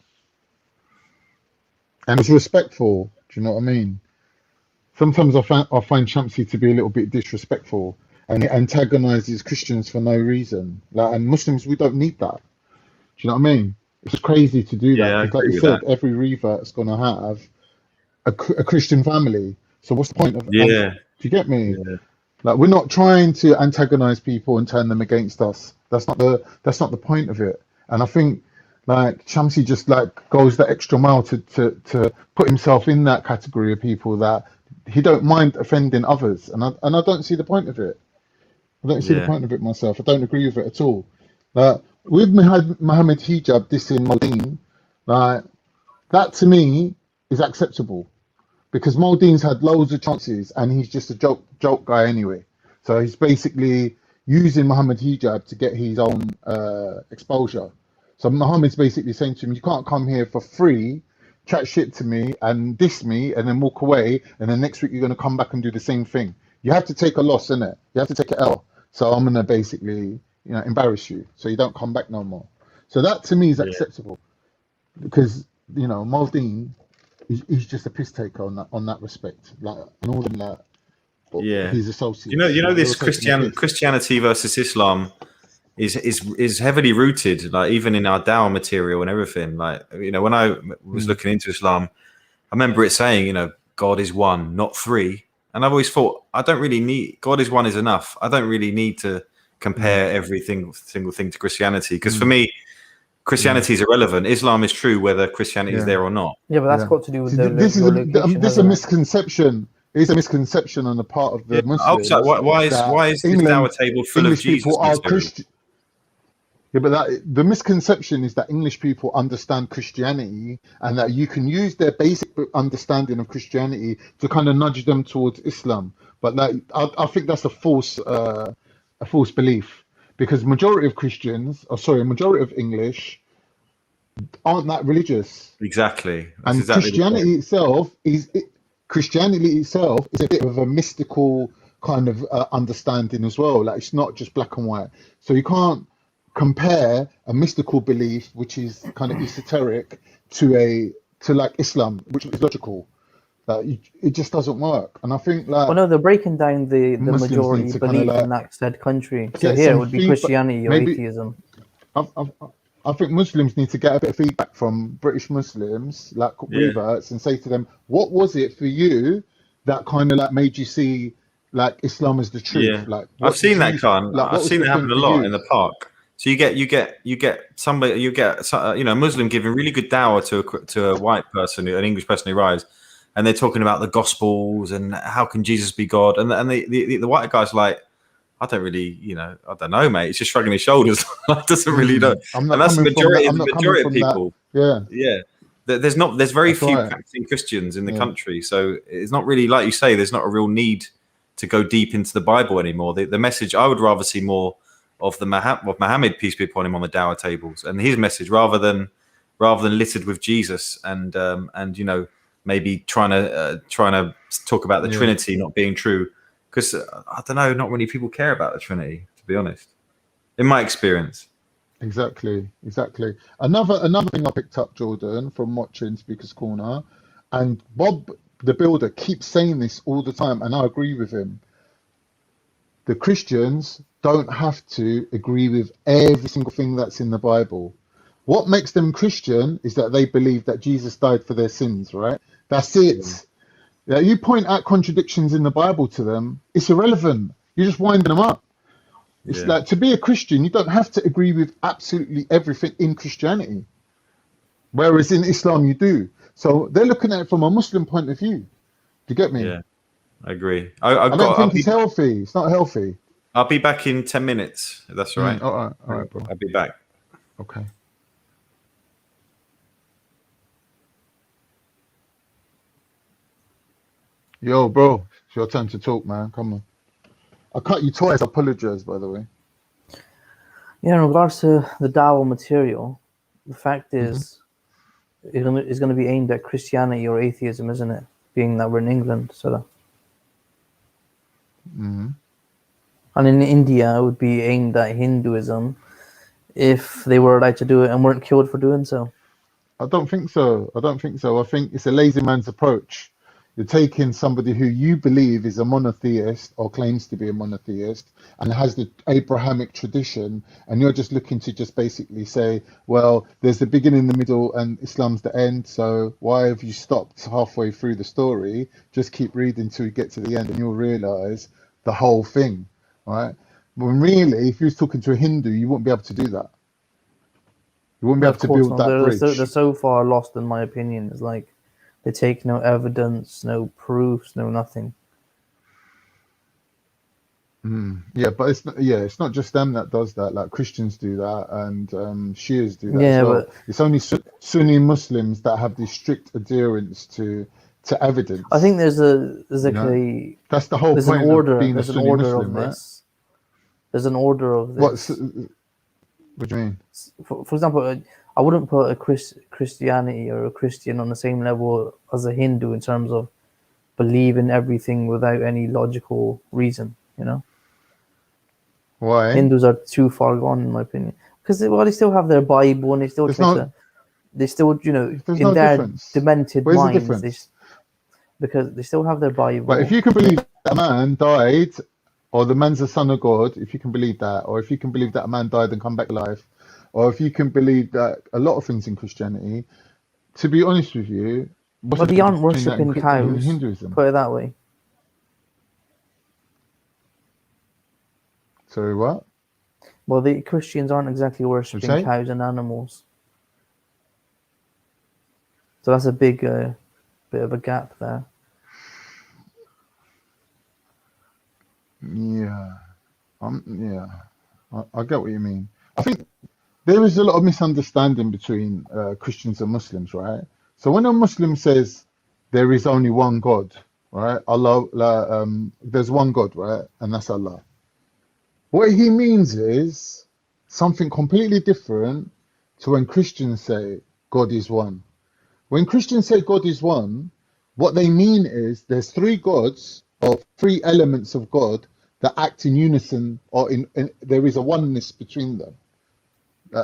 and it's respectful. Do you know what I mean? Sometimes I find Shamsi to be a little bit disrespectful, and it antagonizes Christians for no reason. Like, and Muslims, we don't need that. Do you know what I mean? It's crazy to do that Yeah, I because, like agree you with said, that. every revert's gonna have a Christian family. So what's the point of? Yeah, Do you get me? yeah, Like, we're not trying to antagonize people and turn them against us. That's not the point of it. And I think like Shamsi just like goes the extra mile to put himself in that category of people that he don't mind offending others. And I don't see the point of it. I don't see the yeah, point of it myself. I don't agree with it at all. With Muhammad Hijab dissing Modine, like that to me is acceptable because Muldine's had loads of chances and he's just a joke guy anyway. So he's basically using Muhammad Hijab to get his own exposure. So Muhammad's basically saying to him, you can't come here for free, chat shit to me and diss me and then walk away, and then next week you're going to come back and do the same thing. You have to take a loss, innit? You have to take an L. So I'm going to basically, embarrass you so you don't come back no more. So that to me is yeah. acceptable because, Muldean, he's just a piss taker on that respect. Like, and all of that, Yeah. his associates. You know like, this they were taking the piss. Christianity versus Islam is heavily rooted, like even in our Dawah material and everything. Like, when I was looking into Islam, I remember it saying, God is one, not three. And I've always thought, I don't really need, God is one is enough. I don't really need to compare every single thing to Christianity. Because for me, Christianity is irrelevant. Islam is true whether Christianity is there or not. Yeah, but that's got to do with the This is your location. a misconception. It's a misconception on the part of the Muslims. Why is this Dawah table full English of Jesus people are material? Christian? Yeah, but the misconception is that English people understand Christianity and that you can use their basic understanding of Christianity to kind of nudge them towards Islam. But I think that's a false belief because majority of English aren't that religious. Exactly. That's And exactly Christianity itself is a bit of a mystical kind of understanding as well. Like, it's not just black and white. So you can't compare a mystical belief, which is kind of esoteric, to like Islam, which is logical. It just doesn't work. And I think well, no, they're breaking down the Muslims majority need to belief kinda, like, in that said country. So get here it some would be feedback. Christianity or Maybe atheism. I think Muslims need to get a bit of feedback from British Muslims, like reverts, and say to them, what was it for you that kind of like made you see like Islam as the truth? Yeah. Like, I've seen that, Khan. I've seen it happen a lot in the park. So you get somebody, a Muslim giving really good dawah to a white person, an English person who arrives, and they're talking about the Gospels and how can Jesus be God, and the white guy's like, I don't really, I don't know, mate. It's just shrugging his shoulders. Doesn't really know. I'm not And that's the coming from that. majority I'm of not coming from people. that. Yeah. There's very That's few right. practicing Christians in the country, so it's not really, like you say, there's not a real need to go deep into the Bible anymore. The message, I would rather see more of Muhammad, peace be upon him, on the Dawah tables, and his message rather than littered with Jesus and maybe trying to talk about the Trinity not being true, because I don't know, not many people care about the Trinity, to be honest, in my experience. Exactly. Another thing I picked up, Jordan, from watching Speaker's Corner, and Bob the Builder keeps saying this all the time, and I agree with him. The Christians don't have to agree with every single thing that's in the Bible. What makes them Christian is that they believe that Jesus died for their sins, right? That's it. Yeah, you point out contradictions in the Bible to them, it's irrelevant. You're just winding them up. It's like, to be a Christian, you don't have to agree with absolutely everything in Christianity. Whereas in Islam, you do. So they're looking at it from a Muslim point of view. Do you get me? Yeah, I agree. I don't think it's healthy. It's not healthy. I'll be back in 10 minutes, if that's all right. All right, bro. I'll be back. Okay. Yo, bro, it's your turn to talk, man. Come on. I cut you twice. I apologize, by the way. Yeah, in regards to the Dawah material, the fact Hmm. is, it's going to be aimed at Christianity or atheism, isn't it? Being that we're in England, so. Hmm. And in India, it would be aimed at Hinduism if they were allowed to do it and weren't killed for doing so. I don't think so. I don't think so. I think it's a lazy man's approach. You're taking somebody who you believe is a monotheist or claims to be a monotheist and has the Abrahamic tradition, and you're just looking to just basically say, well, there's the beginning, the middle, and Islam's the end. So why have you stopped halfway through the story? Just keep reading till you get to the end, and you'll realize the whole thing, right? When really, if you was talking to a Hindu, you wouldn't be able to do that. You wouldn't be No, able of to course build not. that They're bridge. so far lost, in my opinion. It's like they take no evidence, no proofs, no nothing. Yeah, but it's not just them that does that. Like Christians do that, and Shias do that as Yeah, well. but It's only Sunni Muslims that have this strict adherence to I think evidence. there's You like know, a that's the whole there's an point of order. being a There's an Sunni order of Muslim, right? this. There's an order of What's this. what do you mean? For example, I wouldn't put a Christianity or a Christian on the same level as a Hindu in terms of believing everything without any logical reason. You know, Why? Hindus are too far gone, in my opinion, because they still have their Bible and they still There's try to. no They still, there's in no their difference. demented Where's the minds, difference? because they still have their But if Bible. you can believe that a man died, or the man's the son of God, if you can believe that, or if you can believe that a man died and come back alive, or if you can believe that a lot of things in Christianity, to be honest with you, what's But the they aren't difference between that worshipping in cows. Hinduism? Put it that way. Sorry, what? Well, the Christians aren't exactly What'd you worshipping say? cows and animals. So that's a big bit of a gap there. Yeah, yeah, I get what you mean. I think there is a lot of misunderstanding between Christians and Muslims, right? So when a Muslim says there is only one God, right? There's one God, right? And that's Allah. What he means is something completely different to when Christians say God is one. When Christians say God is one, what they mean is there's three gods or three elements of God that act in unison, or there is a oneness between them.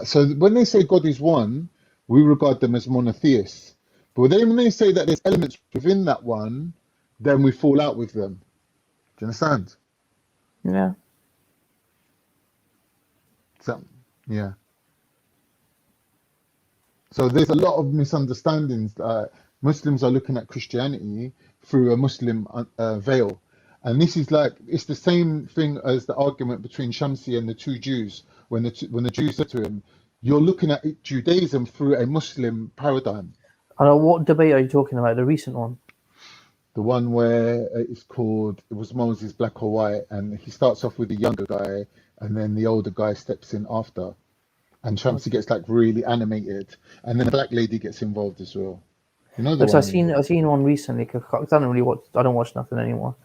So when they say God is one, we regard them as monotheists. But then when they say that there's elements within that one, then we fall out with them. Do you understand? Yeah. So, yeah. So there's a lot of misunderstandings. Muslims are looking at Christianity through a Muslim veil. And this is like, it's the same thing as the argument between Shamsi and the two Jews. When the Jews said to him, you're looking at Judaism through a Muslim paradigm. What debate are you talking about? The recent one? The one where it's called, it was Moses, black or white, and he starts off with the younger guy, and then the older guy steps in after. And Shamsi gets like really animated, and then the black lady gets involved as well. You know the Because one I've I mean? seen one recently. Cause I don't watch nothing anymore.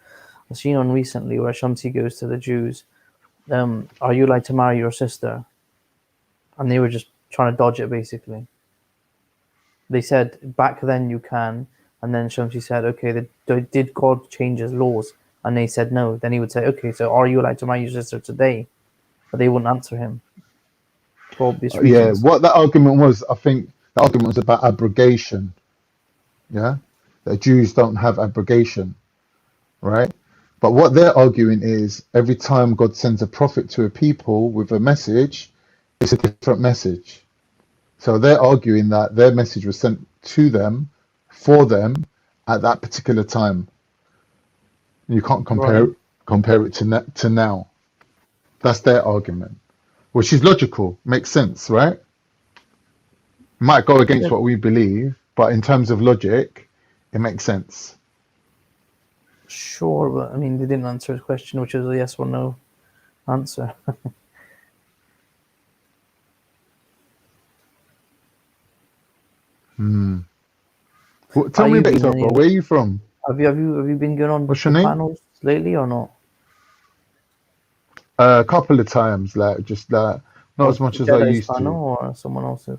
I've seen one recently where Shamsi goes to the Jews. Are you allowed to marry your sister? And they were just trying to dodge it. Basically, they said back then you can, and then Shamsi said, okay, did God change his laws? And they said no. Then he would say, okay, so are you allowed to marry your sister today? But they wouldn't answer him for obvious Yeah, reasons. what that argument was, I think the argument was about abrogation. Yeah, that Jews don't have abrogation, right? But what they're arguing is every time God sends a prophet to a people with a message, it's a different message. So they're arguing that their message was sent to them, for them, at that particular time. You can't compare Right. it to now. That's their argument, which is logical, makes sense, right? Might go against Yeah, what we believe, but in terms of logic, it makes sense. sure, but I mean, they didn't answer his question, which is a yes or no answer. Well, How tell me you about been yourself, bro. anyway? Where are you from? Have you been going on What's the your name? panels lately or not? A couple of times, like just like Not as much as I Jedi's used panel to. or someone else's?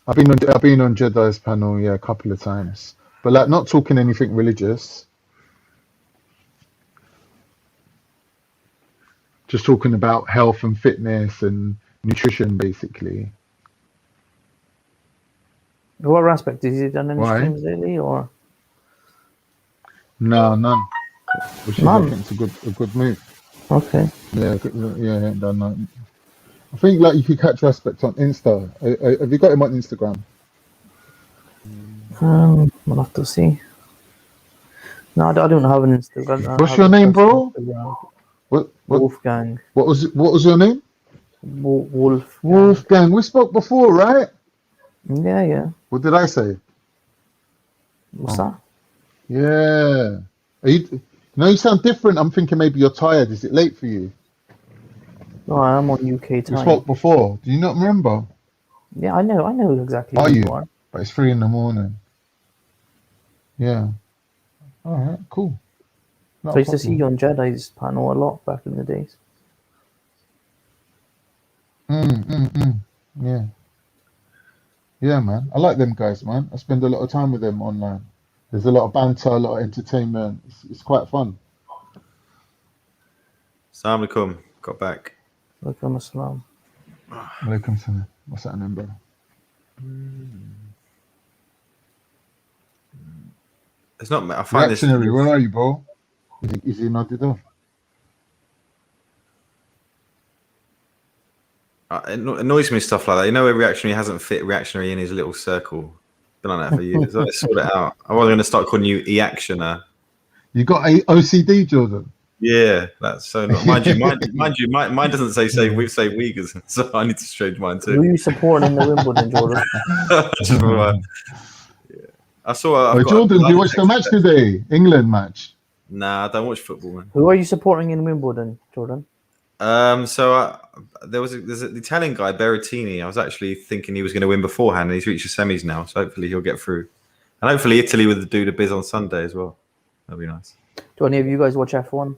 I've been on Jedi's panel, yeah, a couple of times, but like not talking anything religious. Just talking about health and fitness and nutrition, basically. What aspect? Has he done any Why? streams lately or No, none. Which is, I none? think, it's a good move. Okay. Yeah, yeah, ain't done nothing. I think like you could catch Respect on Insta. Have you got him on Instagram? We'll have to see. No, I don't have an Instagram. I don't What's have your a name, personal bro? Instagram. What Wolfgang. what was your name? Wolf. Wolfgang. We spoke before, right? Yeah. What did I say? What's that? Yeah. You sound different. I'm thinking maybe you're tired. Is it late for you? No, I'm on UK We time. spoke before. Do you not remember? Yeah, I know exactly Are who you? you are. But it's 3 a.m. Yeah. All right. Cool. Not So I a used to see problem. you on Jedi's panel a lot back in the days. Yeah. Yeah, man. I like them guys, man. I spend a lot of time with them online. There's a lot of banter, a lot of entertainment. It's quite fun. Assalamu alaikum. Got back. Welcome assalam. Alaikum salam. What's that number? It's not. I find this. Reactionary, where are you, bro? Is he nodded off? It annoys me stuff like that. You know, where reactionary hasn't fit reactionary in his little circle. Been on that for years. I sort it out. I was going to start calling you e-actioner. You got a OCD, Jordan? Yeah, that's so. Mind you, mine doesn't say Uyghurs, so I need to change mine Who too. are you supporting in the Wimbledon, Jordan? I saw. Oh, Jordan, do you watch the match today? England match? Nah, I don't watch football, man. Who are you supporting in Wimbledon, Jordan? So there's an Italian guy, Berrettini. I was actually thinking he was going to win beforehand, and he's reached the semis now. So hopefully he'll get through, and hopefully Italy will do the biz on Sunday as well. That'd be nice. Do any of you guys watch F1?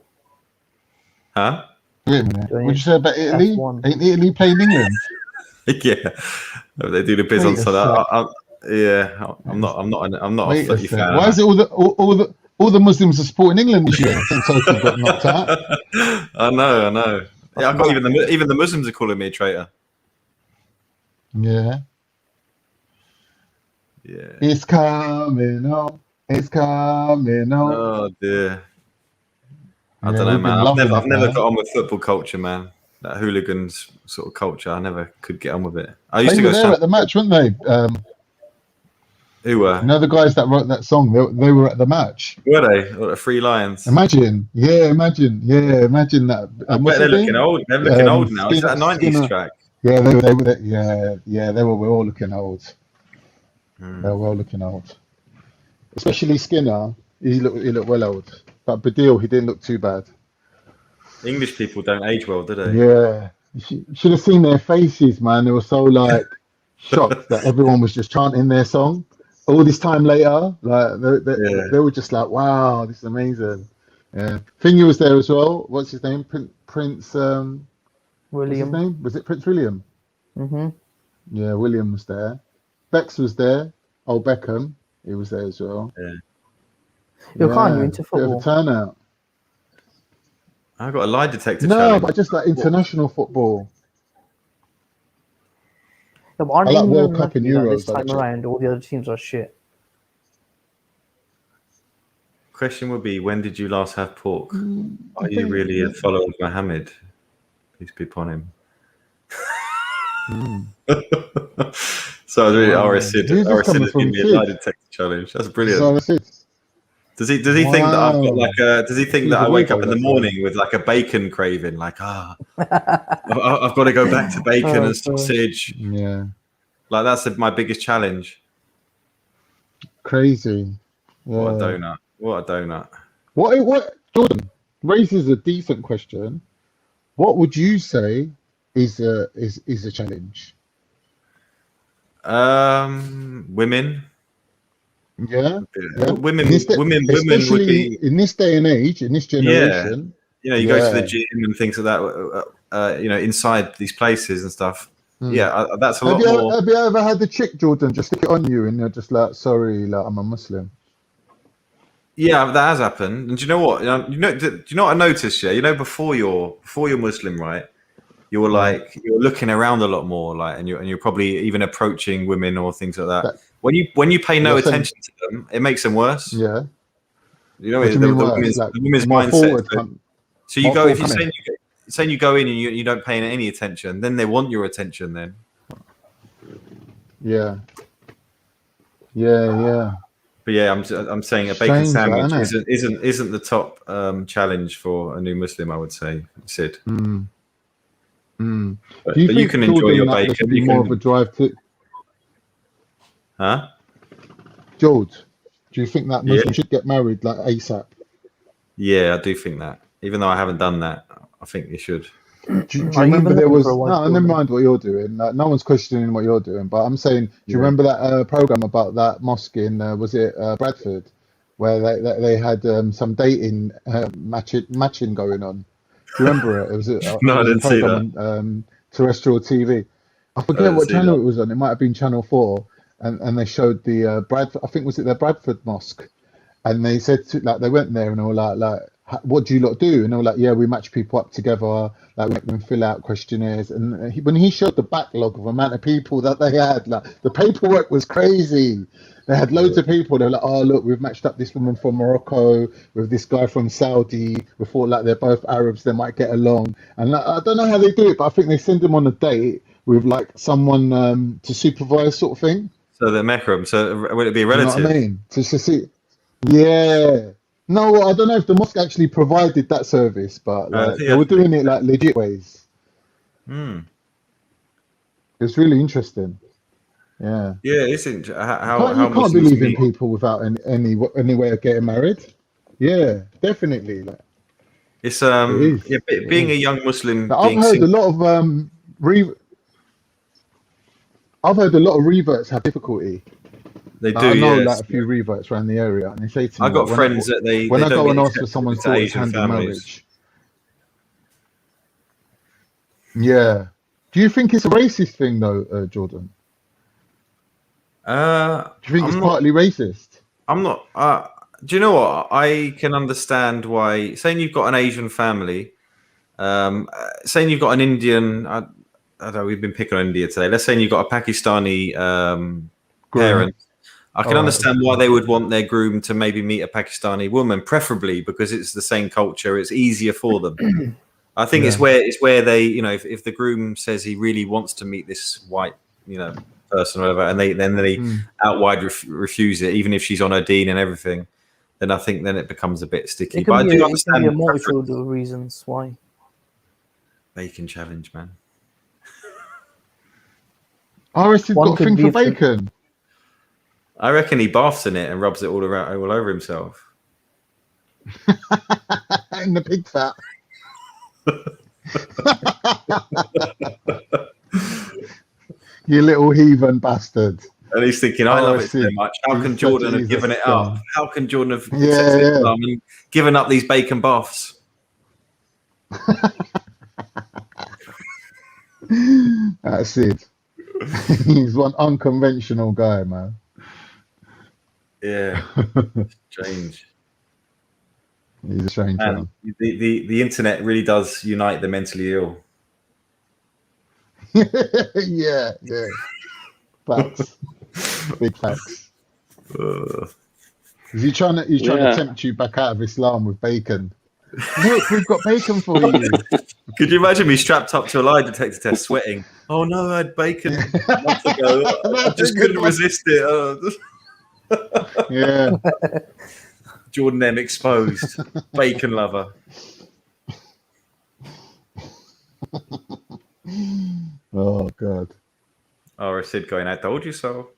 Huh? Wait a minute. Doing What'd you say about Italy? F1. Ain't Italy playing England? Yeah, they do the biz on Sunday. I'm not Wait a a footy sec. fan. Why is it all the Muslims are supporting England this year since Turkey got knocked out? I know. Yeah, I got even the Muslims are calling me a traitor. Yeah. Yeah. It's coming on. It's coming on. Oh dear. I Yeah, don't know, we've been man. loving I've it, never man. got on with football culture, man. That hooligans sort of culture. I never could get on with it. I used They to were go there at the match, weren't they? Who were? You know the guys that wrote that song? They were at the match. Were they? Or the Three Lions? Imagine that. I bet they're looking old. They're looking old now. Is that a 90s track? Yeah, they were all looking old. They were all looking old. Especially Skinner. He looked well old. But Badil, he didn't look too bad. English people don't age well, do they? Yeah. You should have seen their faces, man. They were so like shocked that everyone was just chanting their song. All this time later, like they were just like, "Wow, this is amazing." Yeah, Finger was there as well. What's his name? Prince. William. What's his name? Was it Prince William? Mm-hmm. Yeah, William was there. Bex was there. Oh, Beckham, he was there as well. Yeah. You into bit of football? a turnout. I got a lie detector No, challenge. but just like international football. Yeah, but aren't I like England World Cup and lucky that Euros, this time actually. around all the other teams are shit? Question would be, when did you last have pork? I Are you think- really a follower of Mohammed? Peace be upon him. So I was really RS'd. Who's this coming RS'd from, gave me a Sid? lie detector challenge. That's brilliant. So that's it. Does he think that I've got Wow. like a? Does he think He's that a I wake up weirdo, in the that guy. morning with like a bacon craving? Like I've got to go back to bacon and sausage. Yeah, Like that's my biggest challenge. crazy. What a Yeah. donut! What a donut! What Jordan raises a decent question. What would you say is a challenge? Women. Yeah. Women In this day- would especially be. in this day and age, in this generation. You know, you go to the Yeah. gym and things like that. inside these places and stuff. Hmm. Yeah, that's a Have lot you, more. have you ever had the chick, Jordan, just stick it on you and you're just like, sorry, like I'm a Muslim? Yeah, that has happened. And do you know what? Do you know what I noticed? Yeah, before you're Muslim, right? You're like you're looking around a lot more, like, and you're probably even approaching women or things like that. When you pay no attention to them, it makes them worse. Yeah. You know, What do you mean the worse? Like women's more mindset. forward. So you go if you're saying you go in and you don't pay any attention, then they want your attention. Then. Yeah. Yeah. But yeah, I'm saying a bacon sandwich isn't the top challenge for a new Muslim. I would say, Sid. But you can enjoy your bacon. There should be more of a drive to. Huh? George, do you think that Muslim should get married like ASAP? Yeah, I do think that. Even though I haven't done that, I think you should. Do you remember there was never mind what you're doing. Like, no one's questioning what you're doing, but I'm saying, do you remember that program about that mosque in was it Bradford, where they had some dating matching going on? Do you remember it? It was no, I didn't see that on terrestrial TV. I forget what channel it was on. It might have been Channel 4, and they showed the Bradford. I think was it the Bradford mosque, and they said they went there and they were like. What do you lot do? And they were like, yeah, we match people up together, like we make them fill out questionnaires. And when he showed the backlog of amount of people that they had, like the paperwork was crazy. They had loads of people. They were like, oh look, we've matched up this woman from Morocco with this guy from Saudi. We thought like they're both Arabs, they might get along. And like, I don't know how they do it, but I think they send them on a date with like someone to supervise, sort of thing. So they're mahram. So would it be a relative? You know what I mean? To see, yeah. No, I don't know if the mosque actually provided that service, but they were doing it like legit ways. It's really interesting. Yeah. Yeah, it's interesting. You can't believe in people without any way of getting married. Yeah, definitely. It's being a young Muslim. I've heard a lot of I've heard a lot of reverts have difficulty. They do. I know like a few reverts around the area, and they say to me, I got friends that when I go and ask for someone's daughter's hand in marriage. Yeah. Do you think it's a racist thing though, Jordan? Do you think it's partly racist? I'm not. Do you know what? I can understand why. Saying you've got an Asian family, saying you've got an Indian. I don't know. We've been picking on India today. Let's say you've got a Pakistani parent. I can understand why they would want their groom to maybe meet a Pakistani woman, preferably because it's the same culture. It's easier for them. I think it's where they, if the groom says he really wants to meet this white, person or whatever, and they outright refuse it, even if she's on her deen and everything, then I think then it becomes a bit sticky. But I do understand a multitude of reasons why. Bacon challenge, man. RS has got a thing for bacon. I reckon he baths in it and rubs it all over himself. In the pig fat. You little heathen bastard. And he's thinking, I love it so much. How can Jordan have given it up? How can Jordan have and given up these bacon baths? That's it. He's one unconventional guy, man. Yeah, strange. He's a strange man. The internet really does unite the mentally ill. yeah. Facts. Big facts. Is he trying to tempt you back out of Islam with bacon? Look, we've got bacon for you. Could you imagine me strapped up to a lie detector test, sweating? Oh no, I had bacon months ago. I just couldn't resist it. Yeah. Jordan M exposed. Bacon lover. Oh God. Or Sid going, I told you so.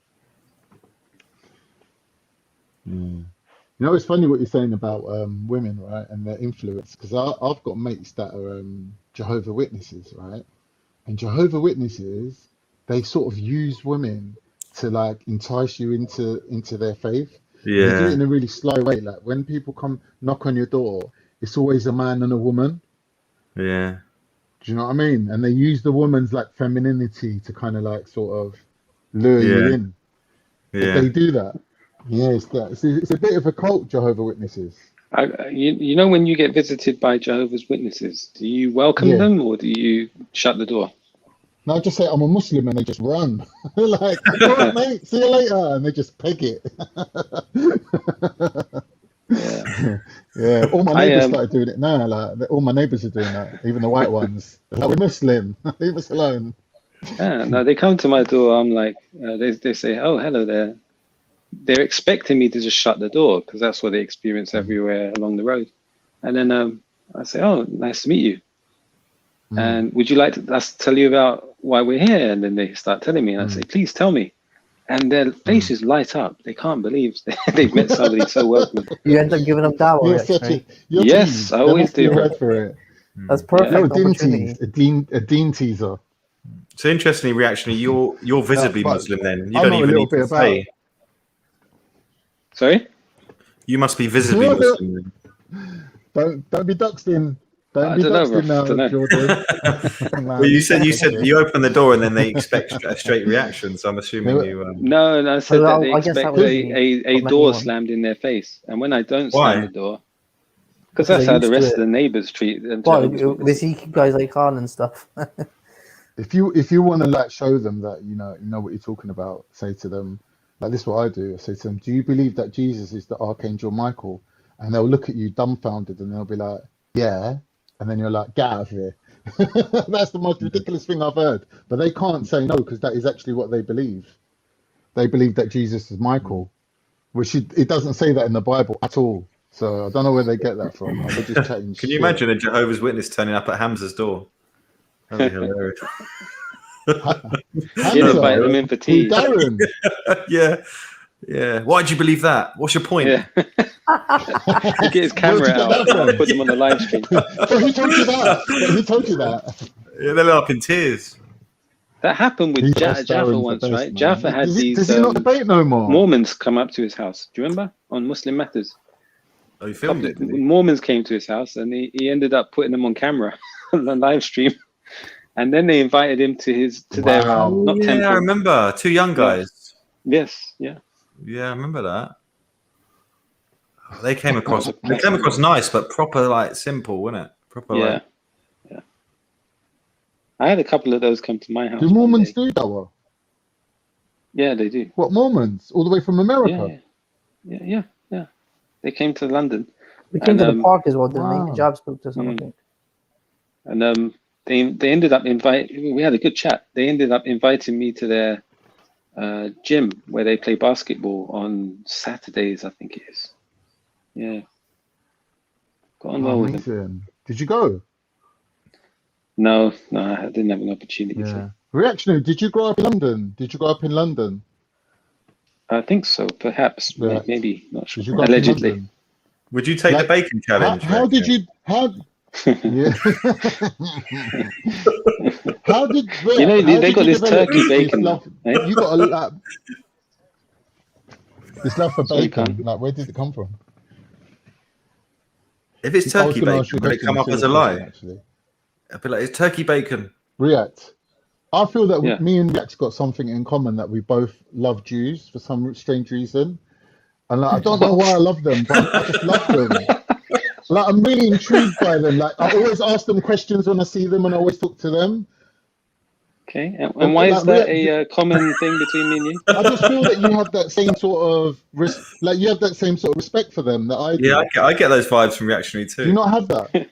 It's funny what you're saying about women, right, and their influence, because I've got mates that are Jehovah's Witnesses, right, and Jehovah's Witnesses, they sort of use women to like entice you into their faith. Yeah, they do it in a really sly way. Like when people come knock on your door, it's always a man and a woman. Yeah, Do you know what I mean? And they use the woman's like femininity to kind of like sort of lure you in. If they do that, it's a bit of a cult, Jehovah Witnesses. You know, when you get visited by Jehovah's Witnesses, do you welcome them or do you shut the door? No, I just say I'm a Muslim and they just run. They're like, all right, mate, see you later. And they just peg it. Yeah, all my neighbors started doing it now. Like, all my neighbors are doing that, even the white ones. They're like, we're Muslim, leave us alone. Yeah, no, they come to my door. I'm like, they say, oh, hello there. They're expecting me to just shut the door because that's what they experience everywhere along the road. And then I say, oh, nice to meet you. And would you like us to tell you about why we're here? And then they start telling me, and I say, please tell me. And their faces light up. They can't believe they've met somebody so welcoming. You end up giving them dawah, Yes, I always do. For it. That's perfect. You're a dean teaser. So interestingly, reactionary, you're visibly Muslim then. You don't even need to say. Sorry? You must be visibly Muslim. Don't be duxed in. Don't be duxed in now, Jordan. Well, you said you open the door and then they expect a straight reaction. So I'm assuming you. No, I said that they expect a door slammed in their face, and when I don't slam the door, because that's how the rest of the neighbors treat them. Well, they see guys like Khan and stuff. If you want to like show them that you know what you're talking about, say to them. Like this is what I do. I say to them, do you believe that Jesus is the Archangel Michael? And they'll look at you dumbfounded and they'll be like, yeah. And then you're like, get out of here. That's the most ridiculous thing I've heard. But they can't say no because that is actually what they believe. They believe that Jesus is Michael, which it doesn't say that in the Bible at all. So I don't know where they get that from. They just change. Can you imagine a Jehovah's Witness turning up at Hamza's door? That'd be hilarious. You'd invite them in for tea. Darren. Yeah. Why do you believe that? What's your point? Yeah. Get his camera out and put them on the live stream. Who told you that? Yeah, they're up in tears. That happened with Jaffa once, right? Jaffa had these does he not debate no more? Mormons come up to his house. Do you remember? On Muslim Matters. Oh, he filmed it, didn't he? Mormons came to his house and he ended up putting them on camera on the live stream. And then they invited him to their temple. I remember. Two young guys. Yes, yeah. Yeah, I remember that. They came across nice, but proper like simple, wasn't it? Proper yeah. I had a couple of those come to my house. Do Mormons do that? Yeah, they do. What, Mormons? All the way from America? Yeah. They came to London. They came to the park as well, didn't they? Jobs spoke to something. And they ended up we had a good chat. They ended up inviting me to their gym where they play basketball on Saturdays, I think it is. Yeah. Got on well with them. Did you go? No, I didn't have an opportunity to. Reactionary, did you grow up in London? I think so, perhaps. Maybe, not sure. Did you Allegedly. Would you take the bacon challenge? How did you... Yeah. How did they got this turkey bacon? You got a this love for bacon. Like, where did it come from? If it's turkey bacon, will it come up as a lie? Actually, I'd be like, it's turkey bacon. React. I feel that me and React got something in common, that we both love Jews for some strange reason, and like, I don't know why I love them, but I just love them. Like, I'm really intrigued by them. Like, I always ask them questions when I see them, and I always talk to them. Okay, and why is that a common thing between me and you? I just feel that you have that same sort of respect for them that I do. Yeah, I get those vibes from Reactionary too. Do you not have that?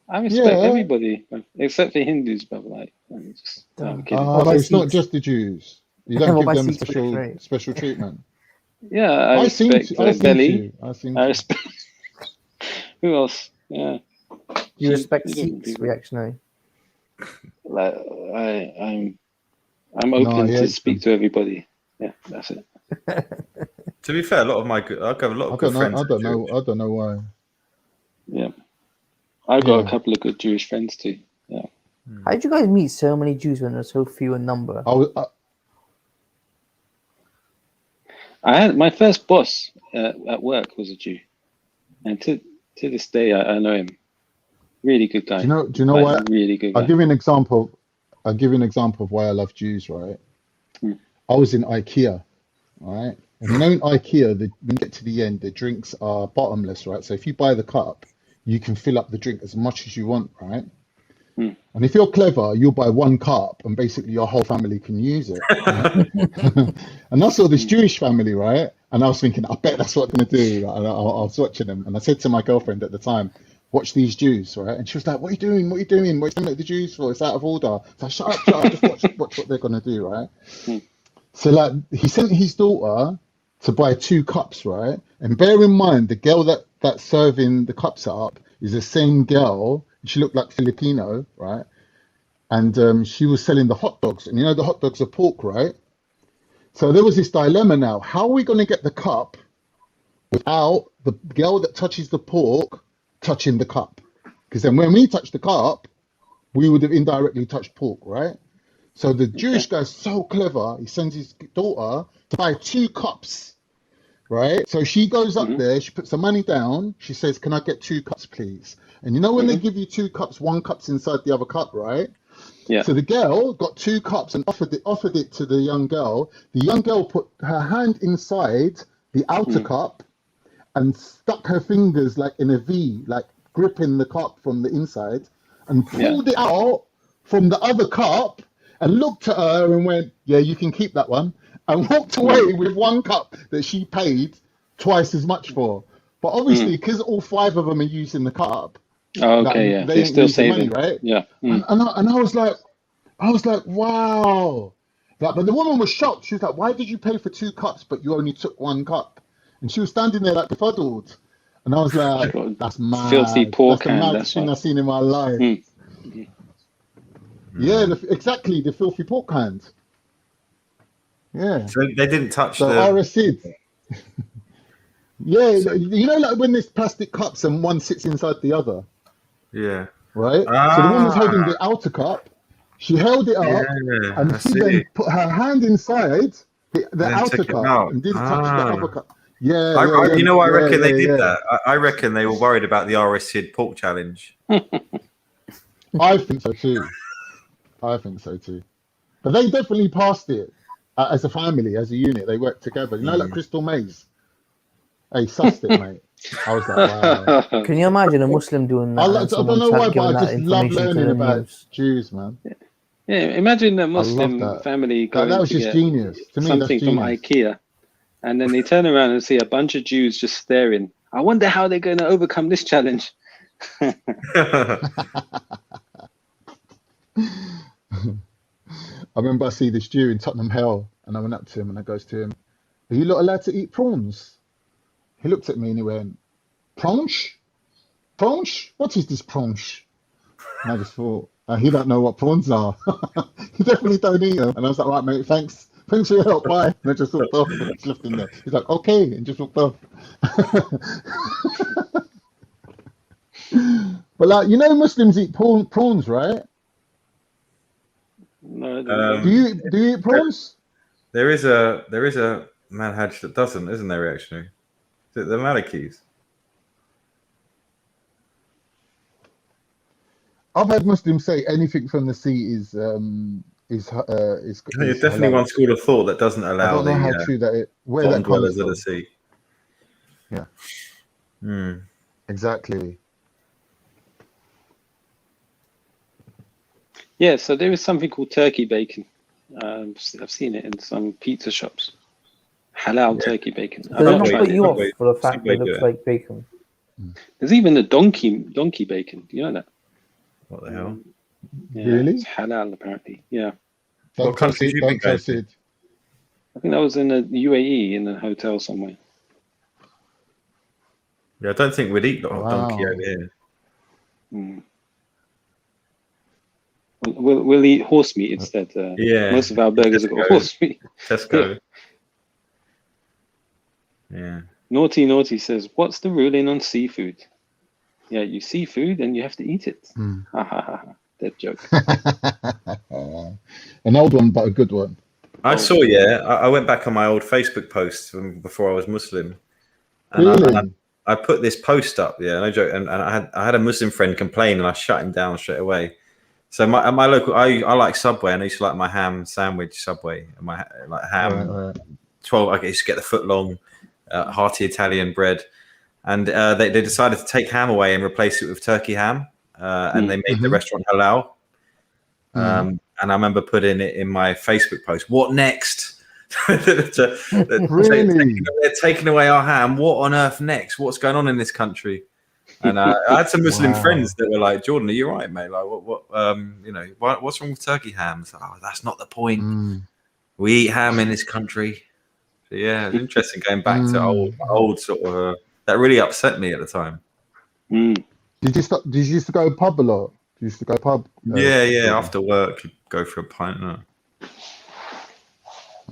I respect everybody, except for Hindus, but like, I'm kidding. But it's not just the Jews. You don't give them special treatment. Yeah, I respect Belly. I respect. Who else? Yeah. You respect Sikhs, Reactionary. Like, I'm open to speak to everybody. Yeah, that's it. To be fair, I have a lot of good friends. I don't know why. Yeah, I've got a couple of good Jewish friends too. Yeah. How did you guys meet so many Jews when there's so few in number? I had my first boss at work was a Jew, and to this day I know him. Really good guy. Do you know Like, what? really good guy. I'll give you an example. I'll give you an example of why I love Jews, right? I was in IKEA, right? And you know, in IKEA, when you get to the end, the drinks are bottomless, right? So if you buy the cup, you can fill up the drink as much as you want, right? And if you're clever, you'll buy one cup and basically your whole family can use it. Right? And I saw this Jewish family, right? And I was thinking, I bet that's what they're going to do. And I was watching them. And I said to my girlfriend at the time, watch these Jews, right? And she was like, what are you doing? What are you doing? What are you doing the Jews for? It's out of order. So I shut up, just watch what they're going to do, right? So like, he sent his daughter to buy 2 cups, right? And bear in mind, the girl that's serving the cups up is the same girl. She looked like Filipino, right? And she was selling the hot dogs. And you know, the hot dogs are pork, right? So there was this dilemma now. How are we going to get the cup without the girl that touches the pork touching the cup? Because then when we touch the cup, we would have indirectly touched pork, right? So the Jewish guy's so clever. He sends his daughter to buy 2 cups, right? So she goes up there, she puts the money down. She says, can I get 2 cups, please? And you know when they give you 2 cups, 1 cup's inside the other cup, right? Yeah. So the girl got 2 cups and offered it to the young girl. The young girl put her hand inside the outer cup and stuck her fingers like in a V, like gripping the cup from the inside, and pulled it out from the other cup and looked at her and went, yeah, you can keep that one, and walked away with 1 cup that she paid twice as much for. But obviously, because all 5 of them are using the cup, oh, okay, yeah, they they're ain't still losing saving, money, right? Yeah. And I was like, wow. Like, but the woman was shocked. She was like, why did you pay for 2 cups, but you only took 1 cup? And she was standing there like befuddled. And I was like, that's mad. Filthy pork that's the hand, maddest thing I've seen in my life. Yeah, exactly, the filthy pork hand. Yeah. So they didn't touch So the RSid. Yeah, you know, like when there's plastic cups and one sits inside the other. Yeah. Right? So the woman was holding the outer cup. She held it up and she then put her hand inside the outer cup and didn't touch the other cup. Yeah, you know, I reckon they did that. I reckon they were worried about the RSid pork challenge. I think so too. But they definitely passed it as a family, as a unit. They worked together. You know, like Crystal Maze. Hey, sussed it, mate. I was like, wow. Can you imagine a Muslim doing that? I don't know why, but I just love learning about Jews, man. Yeah, imagine a Muslim family going that was to just get genius. To me, something from IKEA, and then they turn around and see a bunch of Jews just staring. I wonder how they're going to overcome this challenge. I remember I see this Jew in Tottenham Hale, and I went up to him and I goes to him, "Are you not allowed to eat prawns?" He looked at me and he went, "Prawns? Prawns? What is this prawns?" And I just thought, he don't know what prawns are. He definitely don't eat them. And I was like, right, mate, thanks for your help, bye. And I just walked off and just left him there. He's like, okay, and just walked off. But like, you know, Muslims eat prawns, right? No, do you eat prawns? There is a manhaj that doesn't, isn't there? Actually, the Malikis. I've had Muslims say anything from the sea is There's definitely one school of thought that doesn't allow I don't know how true that where that comes from. Of the sea. Yeah. Exactly. Yeah, so there is something called turkey bacon. I've seen it in some pizza shops. Halal turkey bacon. Does it not put you off for the fact that it looks like bacon? There's even the donkey bacon. Do you know that? What the hell? Yeah, really? It's halal, apparently. Yeah. What country you been going to? I think that was in the UAE in a hotel somewhere. Yeah, I don't think we'd eat donkey over here. We'll eat horse meat instead. Most of our burgers have got horse meat. Tesco. Yeah. Naughty says, "What's the ruling on seafood?" Yeah, you see food and you have to eat it. Dead joke. An old one, but a good one. I saw. Yeah, I went back on my old Facebook posts from before I was Muslim. And really? I put this post up, no joke, and I had a Muslim friend complain, and I shut him down straight away. So my local, I like Subway, and I used to like my ham sandwich Subway, and my like ham. Right. 12. I used to get the foot long, hearty Italian bread, and they decided to take ham away and replace it with turkey ham, and they made the restaurant halal. And I remember putting it in my Facebook post. What next? Really? They're taking away our ham. What on earth next? What's going on in this country? And I had some Muslim friends that were like, "Jordan, are you right, mate? Like, what's wrong with turkey hams? Oh, that's not the point. We eat ham in this country." So, yeah, it's interesting going back to old sort of. That really upset me at the time. Did you used to go pub a lot? You used to go pub? Yeah. After work, you'd go for a pint.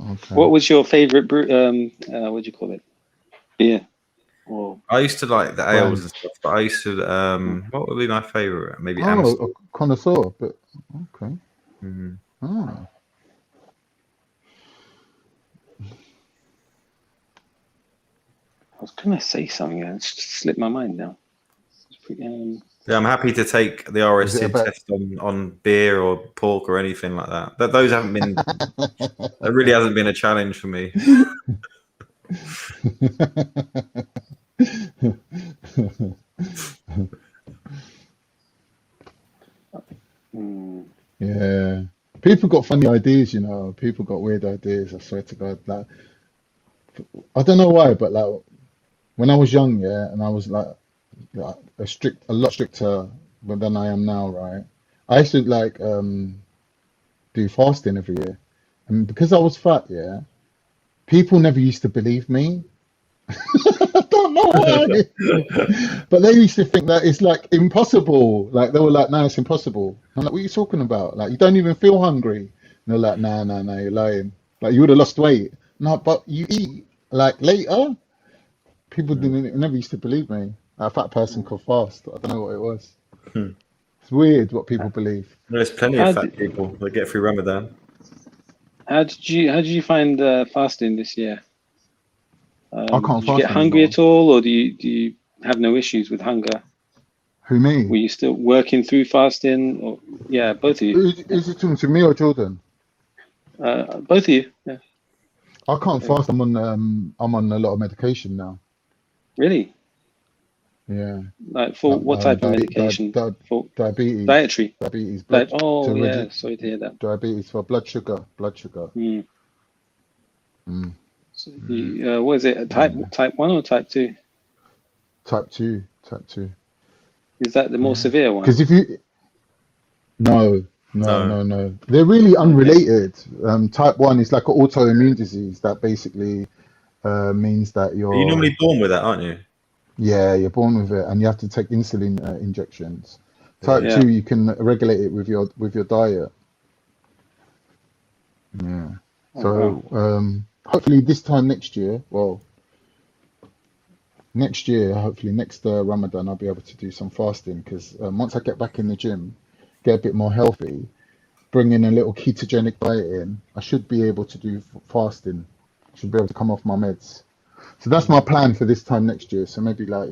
Okay. What was your favorite brew? What do you call it? Beer. Or I used to like the ales and stuff, but I used to. What would be my favorite? Maybe Amstel. A connoisseur, but okay. I was gonna say something, and it's just slipped my mind now. Yeah, I'm happy to take the RSC test on beer or pork or anything like that. But those haven't been. There really hasn't been a challenge for me. Yeah, people got funny ideas, you know. People got weird ideas. I swear to God, like I don't know why, but like when I was young, and I was like a lot stricter than I am now, right? I used to like do fasting every year, and because I was fat, people never used to believe me. I don't know why, but they used to think that it's like impossible. Like they were like, "No, it's impossible." I'm like, "What are you talking about? Like you don't even feel hungry?" And they're like, "No, you're lying. Like you would have lost weight." No, but you eat like later. People never used to believe me. A fat person could fast. I don't know what it was. It's weird what people believe. There's plenty of fat people that get through Ramadan. How did you find fasting this year? I can't fast. Did you get hungry at all, or do you have no issues with hunger? Who, me? Were you still working through fasting? Or both of you. Is it talking to me or Jordan? Both of you. Yeah. I can't fast. I'm on a lot of medication now. Really? Yeah. Like for what type of medication? For diabetes. Dietary. Diabetes. Sorry to hear that. Diabetes for blood sugar. So what is it? Type 1 or type 2? Type 2. Is that the more severe one? Because if you no, they're really unrelated. Type 1 is like an autoimmune disease that basically means that you're normally born with that, aren't you? Yeah, you're born with it, and you have to take insulin injections. Type 2, you can regulate it with your diet. Yeah. So hopefully this time next year, hopefully next Ramadan, I'll be able to do some fasting because once I get back in the gym, get a bit more healthy, bring in a little ketogenic diet in, I should be able to do fasting. I should be able to come off my meds. So that's my plan for this time next year. So maybe like,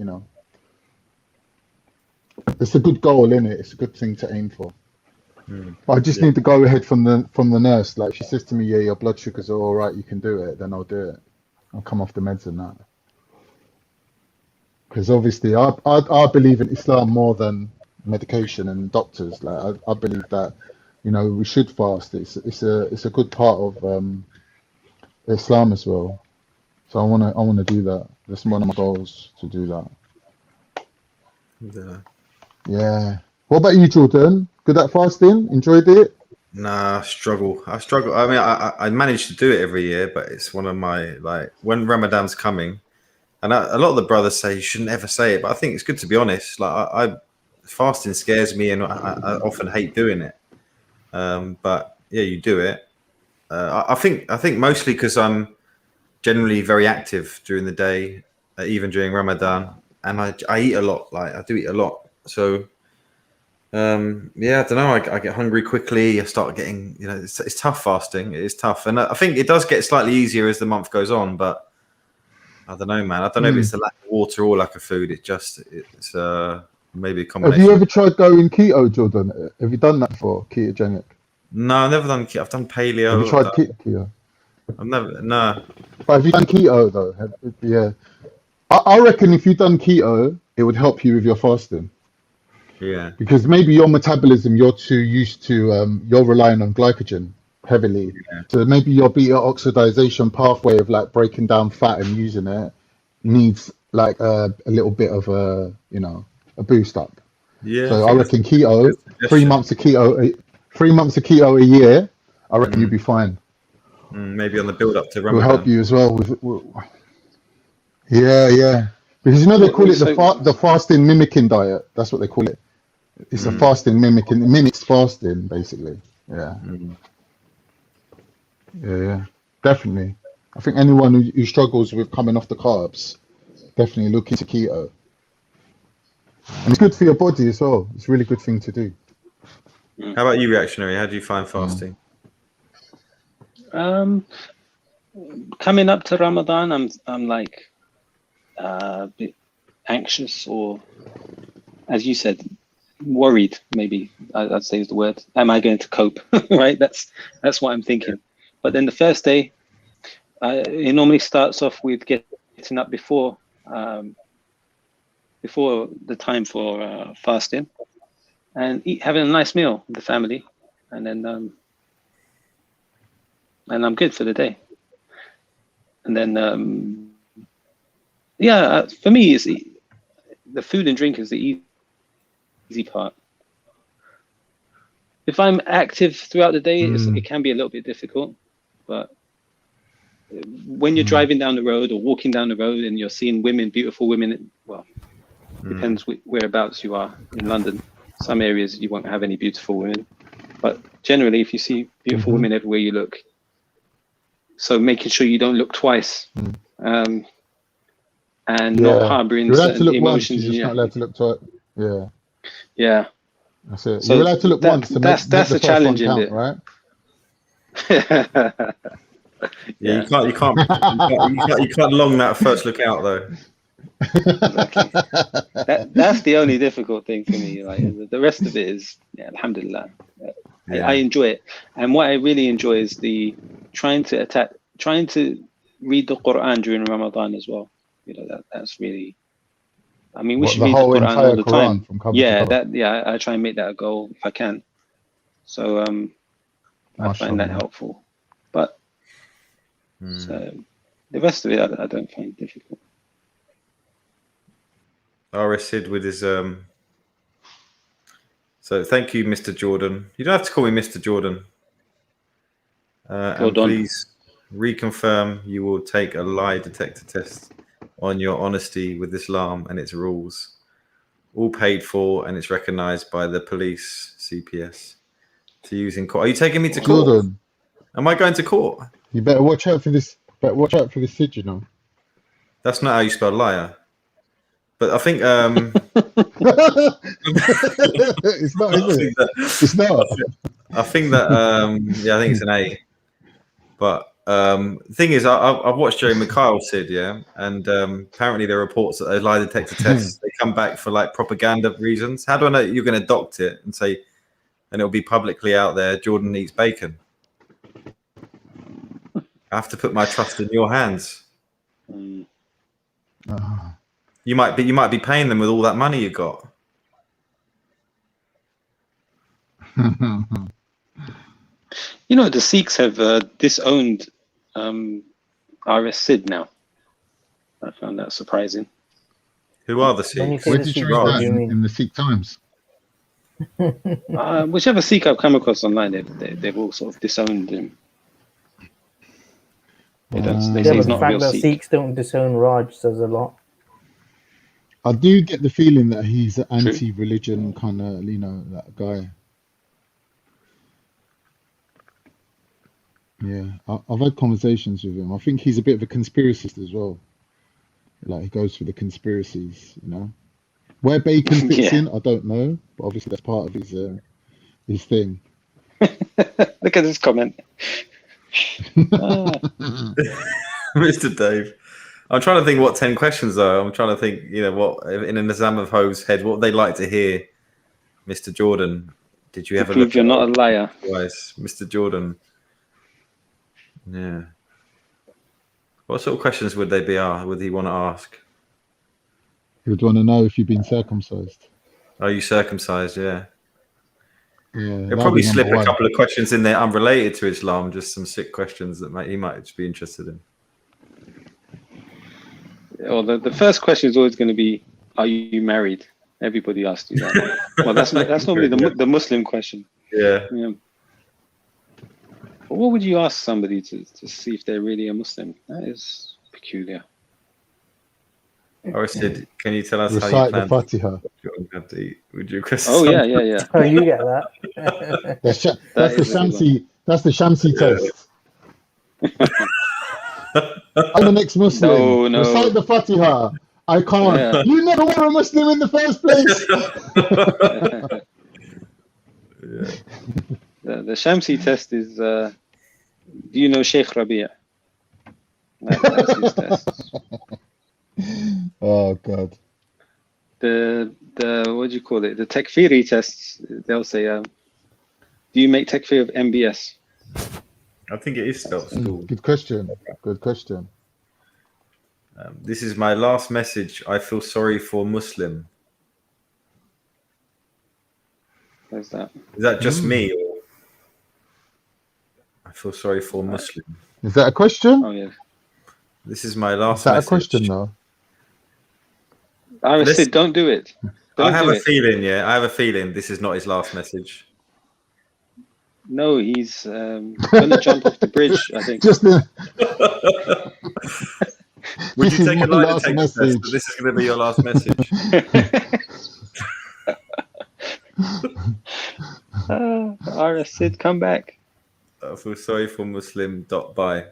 it's a good goal, isn't it? It's a good thing to aim for. But I just need to go ahead from the nurse. Like she says to me, your blood sugars are all right, you can do it. Then I'll do it. I'll come off the meds and that. Because obviously I believe in Islam more than medication and doctors. Like I believe that, we should fast. It's a good part of Islam as well. So I wanna do that. That's one of my goals, to do that. Yeah. What about you, Jordan? Good at fasting? Enjoyed it? Nah, I struggle. I mean, I manage to do it every year, but it's one of my, like, when Ramadan's coming, and a lot of the brothers say you shouldn't ever say it, but I think it's good to be honest. Like, fasting scares me, and I often hate doing it. But yeah, you do it. I think mostly because I'm generally very active during the day, even during Ramadan, and I eat a lot. Like, I do eat a lot, so. I don't know. I get hungry quickly. I start getting, it's tough fasting. It is tough, and I think it does get slightly easier as the month goes on. But I don't know, man. I don't know if it's the lack of water or lack of food. It's maybe a Have combination. you ever tried going keto, Jordan? Have you done that before, ketogenic? No, I've never done keto. I've done paleo. Have you tried keto? I've never. No. But have you done keto though? Yeah. I reckon if you've done keto, it would help you with your fasting. Yeah. Because maybe your metabolism, you're too used to, you're relying on glycogen heavily. Yeah. So maybe your beta oxidation pathway of like breaking down fat and using it needs like a little bit of a boost up. Yeah. So I reckon keto, 3 months of keto, 3 months of keto a year, I reckon you'd be fine. Maybe on the build up to It'll Ramadan. help you as well with yeah. Because they call it the fasting mimicking diet. That's what they call it. It's a fasting mimicking. It mimics fasting basically. Yeah. Yeah. Definitely. I think anyone who struggles with coming off the carbs, definitely look into keto. And it's good for your body as well. It's a really good thing to do. How about you, Reactionary? How do you find fasting? Coming up to Ramadan, I'm like a bit anxious, or as you said, worried. Maybe I'd say is the word. Am I going to cope? Right. That's what I'm thinking. But then the first day, it normally starts off with getting up before the time for fasting, and having a nice meal with the family, and then and I'm good for the day. And then for me, it's the food and drink is the easy part. If I'm active throughout the day, it can be a little bit difficult, but when you're driving down the road or walking down the road and you're seeing beautiful women, well, depends whereabouts you are in London. Some areas you won't have any beautiful women, but generally if you see beautiful women everywhere you look, so making sure you don't look twice, and not harboring certain emotions. You're just not allowed to look twice. Yeah. Yeah. That's it. So you're allowed to look once to make that's the the challenging count, bit, right? Yeah, you can't long that first look out though. Exactly. That's the only difficult thing for me. Like the rest of it is, alhamdulillah. I enjoy it, and what I really enjoy is the trying to read the Quran during Ramadan as well. That's really. I mean, we should read the Quran all the time. I try and make that a goal if I can. So I find that helpful, but so the rest of it I don't find difficult. R.S. Sid with his So thank you, Mr. Jordan. You don't have to call me Mr. Jordan. And please reconfirm you will take a lie detector test on your honesty with Islam and its rules. All paid for, and it's recognised by the police, CPS, to use in court. Are you taking me to court? Jordan, am I going to court? You better watch out for this. Sid, you know. That's not how you spell liar. But I think it's not, is it? It's not. I think that I think it's an A. But the thing is, I've watched Jerry Mikhail, Sid, and apparently there are reports that those lie detector tests they come back for like propaganda reasons. How do I know you're going to doct it and say, and it'll be publicly out there, Jordan eats bacon? I have to put my trust in your hands. You might be paying them with all that money you got. The Sikhs have disowned R.S. Sid now. I found that surprising. Who are the Sikhs? Where did you read that in the Sikh Times? Whichever Sikh I've come across online, they've all sort of disowned him. They say he's not a real Sikh. Sikhs don't disown Raj says a lot. I do get the feeling that he's an anti-religion kind of, that guy. Yeah, I've had conversations with him. I think he's a bit of a conspiracist as well. Like he goes for the conspiracies, Where bacon fits in, I don't know, but obviously that's part of his thing. Look at this comment. Mr. Dave. I'm trying to think what 10 questions are. I'm trying to think, what in an Islamophobe's head, what would they like to hear, Mr. Jordan? Did you To ever prove look you're at not a liar. Mr. Jordan? Yeah. What sort of questions would they be? Would he want to ask? He would want to know if you've been circumcised. Are you circumcised? Yeah. Yeah, He'll that'll probably be number slip a one. couple of questions in there unrelated to Islam, just some sick questions that he might just be interested in. Well, the first question is always going to be, are you married? Everybody asks you that. Well, that's normally the Muslim question. Yeah. But what would you ask somebody to see if they're really a Muslim? That is peculiar. Sid, can you tell us Recite how you plan the Fatiha. to eat? Would you request? Oh yeah. Oh, you get that. That's the Shamsi. That's the Shamsi test. I'm the next Muslim. No. Recite the Fatiha. I can't. Yeah. You never were a Muslim in the first place. The Shamsi test is, do you know Sheikh Rabi'? That's his test. Oh God. The what do you call it? The takfiri tests. They'll say, do you make takfir of MBS? I think it is spelled school. Good question. Good question. This is my last message. I feel sorry for Muslim. Where's that? Is that just me? Or I feel sorry for Muslim. Is that a question? Oh yeah. This is my last Is that message. a question though? I said, don't do it. I have a feeling, I have a feeling this is not his last message. No, he's gonna jump off the bridge, I think. Would you take a lie detector test that this is going to be your last message? Sid, come back. I feel sorry for Muslim.by.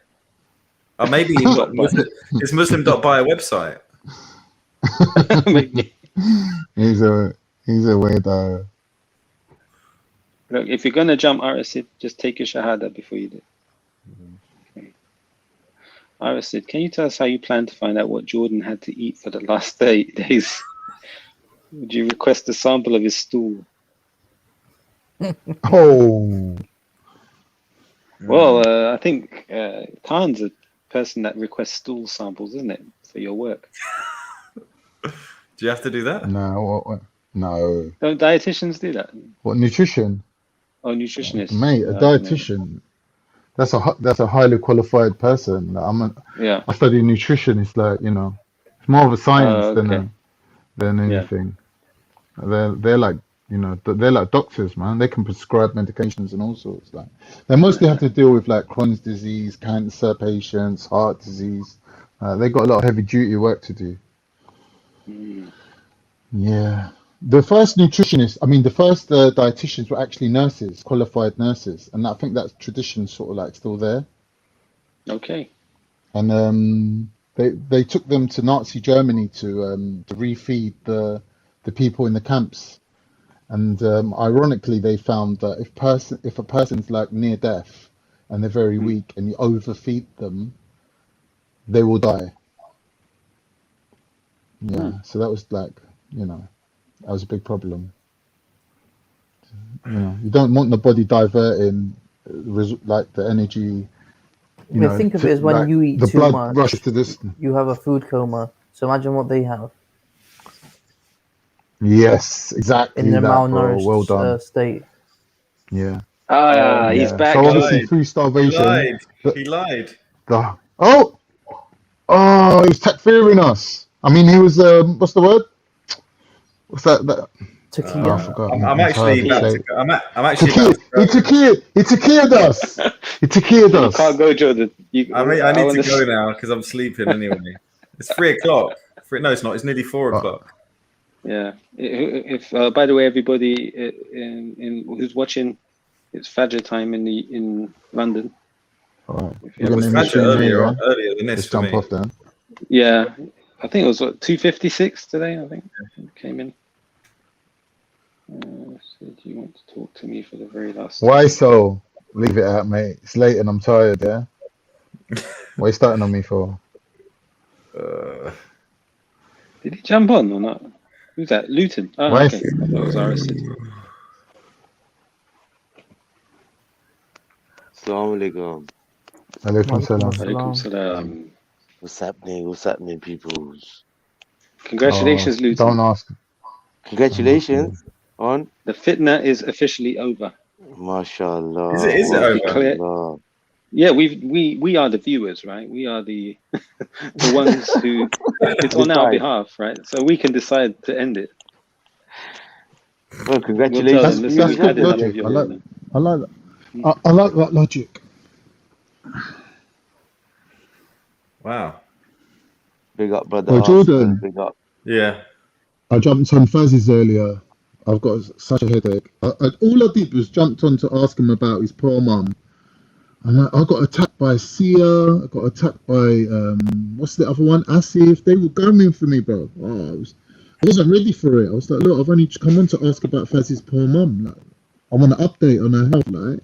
Or maybe is Muslim.by a website? Maybe. He's a weirdo. Look, if you're gonna jump Sid, just take your shahada before you do. Okay. Sid, can you tell us how you plan to find out what Jordan had to eat for the last 30 days? Would you request a sample of his stool? Oh. Well, I think Khan's a person that requests stool samples, isn't it, for your work? Do you have to do that? No. What? No. Don't dietitians do that? What, nutrition? Oh, nutritionists. Mate, a dietitian. That's a highly qualified person. I study nutrition. It's like, it's more of a science than anything. Yeah. They're like, they're like doctors, man. They can prescribe medications and all sorts. Like, they mostly have to deal with like Crohn's disease, cancer patients, heart disease. They got a lot of heavy duty work to do. Yeah. The first dietitians were actually nurses, qualified nurses, and I think that tradition sort of like still there. Okay. And they took them to Nazi Germany to refeed the people in the camps, and ironically they found that if a person's like near death and they're very weak and you overfeed them, they will die. Yeah. So that was like, that was a big problem. You don't want the body diverting like the energy. Think of it as when you eat the too blood much, rushes to this. you have a food coma. So imagine what they have. Yes, exactly. In their malnourished well done. State. Yeah. He's back. So obviously through starvation. He lied. He was takfiring us. I mean, he was what's the word? What's that? Tequila. I forgot. I'm actually about to. I'm actually. He tequila'd us. He tequila'd us. You can't go, Jordan. I need to go now because I'm sleeping anyway. It's 3:00. No, it's not. It's nearly 4:00. Yeah. If by the way, everybody who's watching, it's Fajr time in London. All right. It was Fajr earlier than this for me. Off then. Yeah. I think it was 2:56 today. I think came in. So do you want to talk to me for the very last time? Why so? Leave it out, mate. It's late and I'm tired. Yeah. What are you starting on me for? Did he jump on or not? Who's that? Luton. Oh, Why? okay. I thought it was Arisid. Assalamu alaikum. Alaikum salam. Alaikum salam. What's happening? What's happening, people? Congratulations, Oh, Luton. don't ask. Congratulations on The fitna is officially over. MashaAllah. Is it over? MashaAllah. Yeah, we are the viewers, right? We are the the ones who it's on our Decide. behalf, right? So we can decide to end it. Well, We'll tell congratulations. them, That's listen, we've good had enough of logic. your I like fitna. that. I like that logic. Wow. Big up, brother. Well, Arsenal. Jordan, Big up. Yeah. I jumped on Faz's earlier. I've got such a headache. All I did was jumped on to ask him about his poor mum. And I got attacked by Sia. I got attacked by, what's the other one? Asif. They were going for me, bro. Oh, I wasn't ready for it. I was like, look, I've only come on to ask about Faz's poor mum. Like, I want an update on her health, like,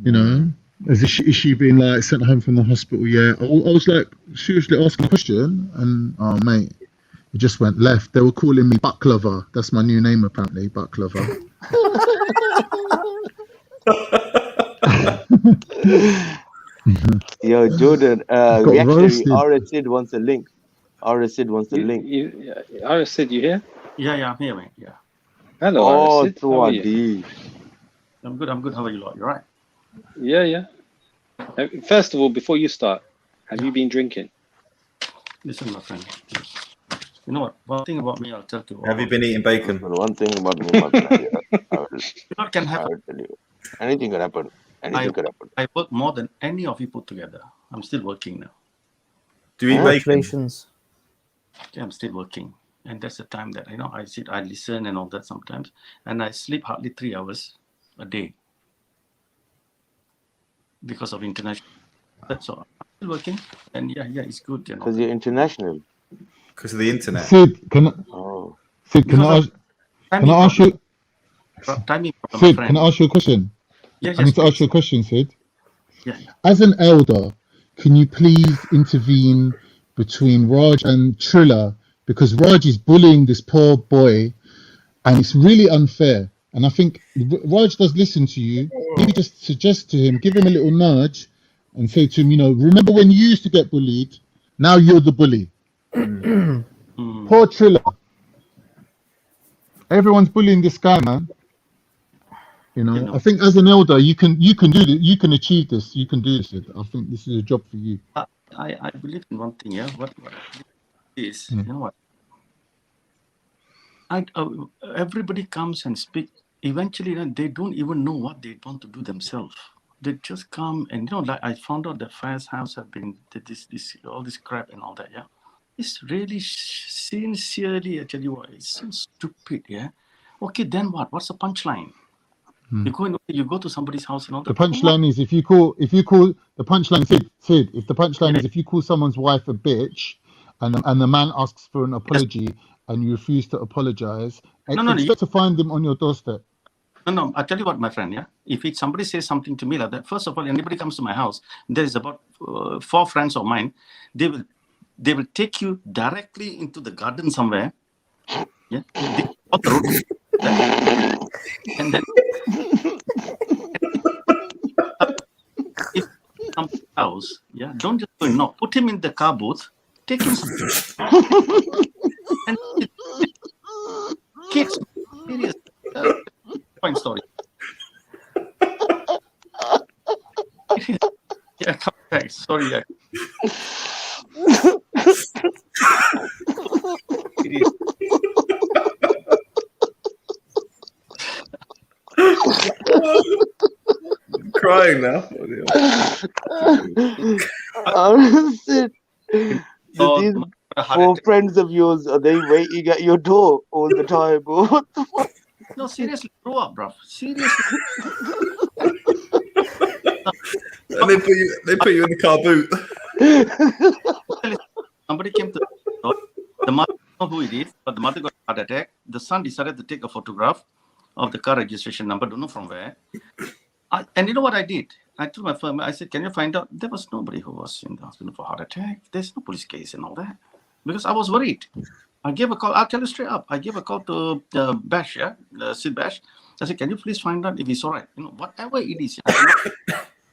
you know. Is she being like sent home from the hospital? Yeah. I was like seriously asking a question, and oh mate, it just went left. They were calling me Baklava. That's my new name apparently, Baklava. Yo, Jordan, Got we actually, roasted. RSid wants a link. RSid wants a link. Arisid, you here? Yeah, I'm here, mate. Yeah. Hello, Oh, Arisid. How are you? Tuadi. I'm good. How are you lot? You right? Yeah. First of all, before you start, have you been drinking? Listen, my friend. You know what? One thing about me, I'll tell you. Have you been eating bacon? One thing about me, my friend, What can I happen? will tell you. Anything can happen. Anything can happen. I work more than any of you put together. I'm still working now. Do you eat bacon? Congratulations. Yeah, I'm still working. And that's the time that, I sit, I listen and all that sometimes. And I sleep hardly 3 hours a day because of international. That's all. I'm still working. And yeah, it's good. Because you're international. Because of the internet. Sid, can Oh. I ask you? Timing problem, my Sid, friend. can I ask you a question? Yes, I need to ask please. you a question, Sid. Yeah. As an elder, can you please intervene between Raj and Triller, because Raj is bullying this poor boy, and it's really unfair. And I think Raj does listen to you. Maybe just suggest to him, give him a little nudge, and say to him, remember when you used to get bullied? Now you're the bully. Poor Triller. Everyone's bullying this guy, man. I think as an elder, you can do this. You can achieve this. You can do this. I think this is a job for you. I believe in one thing, yeah. What is, you know what? Everybody comes and speak. Eventually, they don't even know what they want to do themselves. They just come and like I found out the Faz House have been this all this crap and all that. Yeah, it's really sincerely. I tell you what, it's so stupid. Yeah. Okay, then what? What's the punchline? You go to somebody's house and all that. The punchline is if you call the punchline, Sid, if the punchline is if you call someone's wife a bitch and the man asks for an apology and you refuse to apologize, expect to find them on your doorstep. No, I tell you what, my friend, yeah. If somebody says something to me like that, first of all, anybody comes to my house, there is about 4 friends of mine, they will take you directly into the garden somewhere. Yeah. And then if come to the house, yeah, don't just go knock. Put him in the car booth, take him and kids serious point story. Yeah, come back. Sorry, yeah. Crying now. These 4 friends of yours, are they waiting at your door all the time? What the fuck? No, seriously, grow up, bro. Seriously. And they put you in the car boot. Somebody came to the door. The mother, I don't know who it is, but the mother got a heart attack. The son decided to take a photograph of the car registration number, don't know from where. And you know what I did? I told my firm, I said, can you find out? There was nobody who was in the hospital for heart attack. There's no police case and all that. Because I was worried. I gave a call. I'll tell you straight up. I gave a call to Bash, Sid Bash. I said, can you please find out if he's all right? Whatever it is.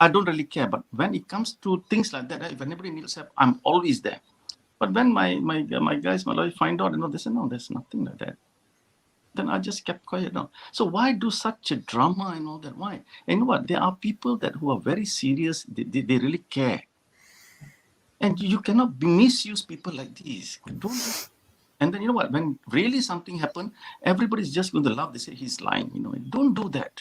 I don't really care. But when it comes to things like that, if anybody needs help, I'm always there. But when my guys, my lawyer find out, they say, no, there's nothing like that. Then I just kept quiet now. So why do such a drama and all that? Why? And you know what? There are people who are very serious. They really care. And you cannot misuse people like these. Don't. And then you know what? When really something happened, everybody's just going to laugh. They say he's lying. Don't do that.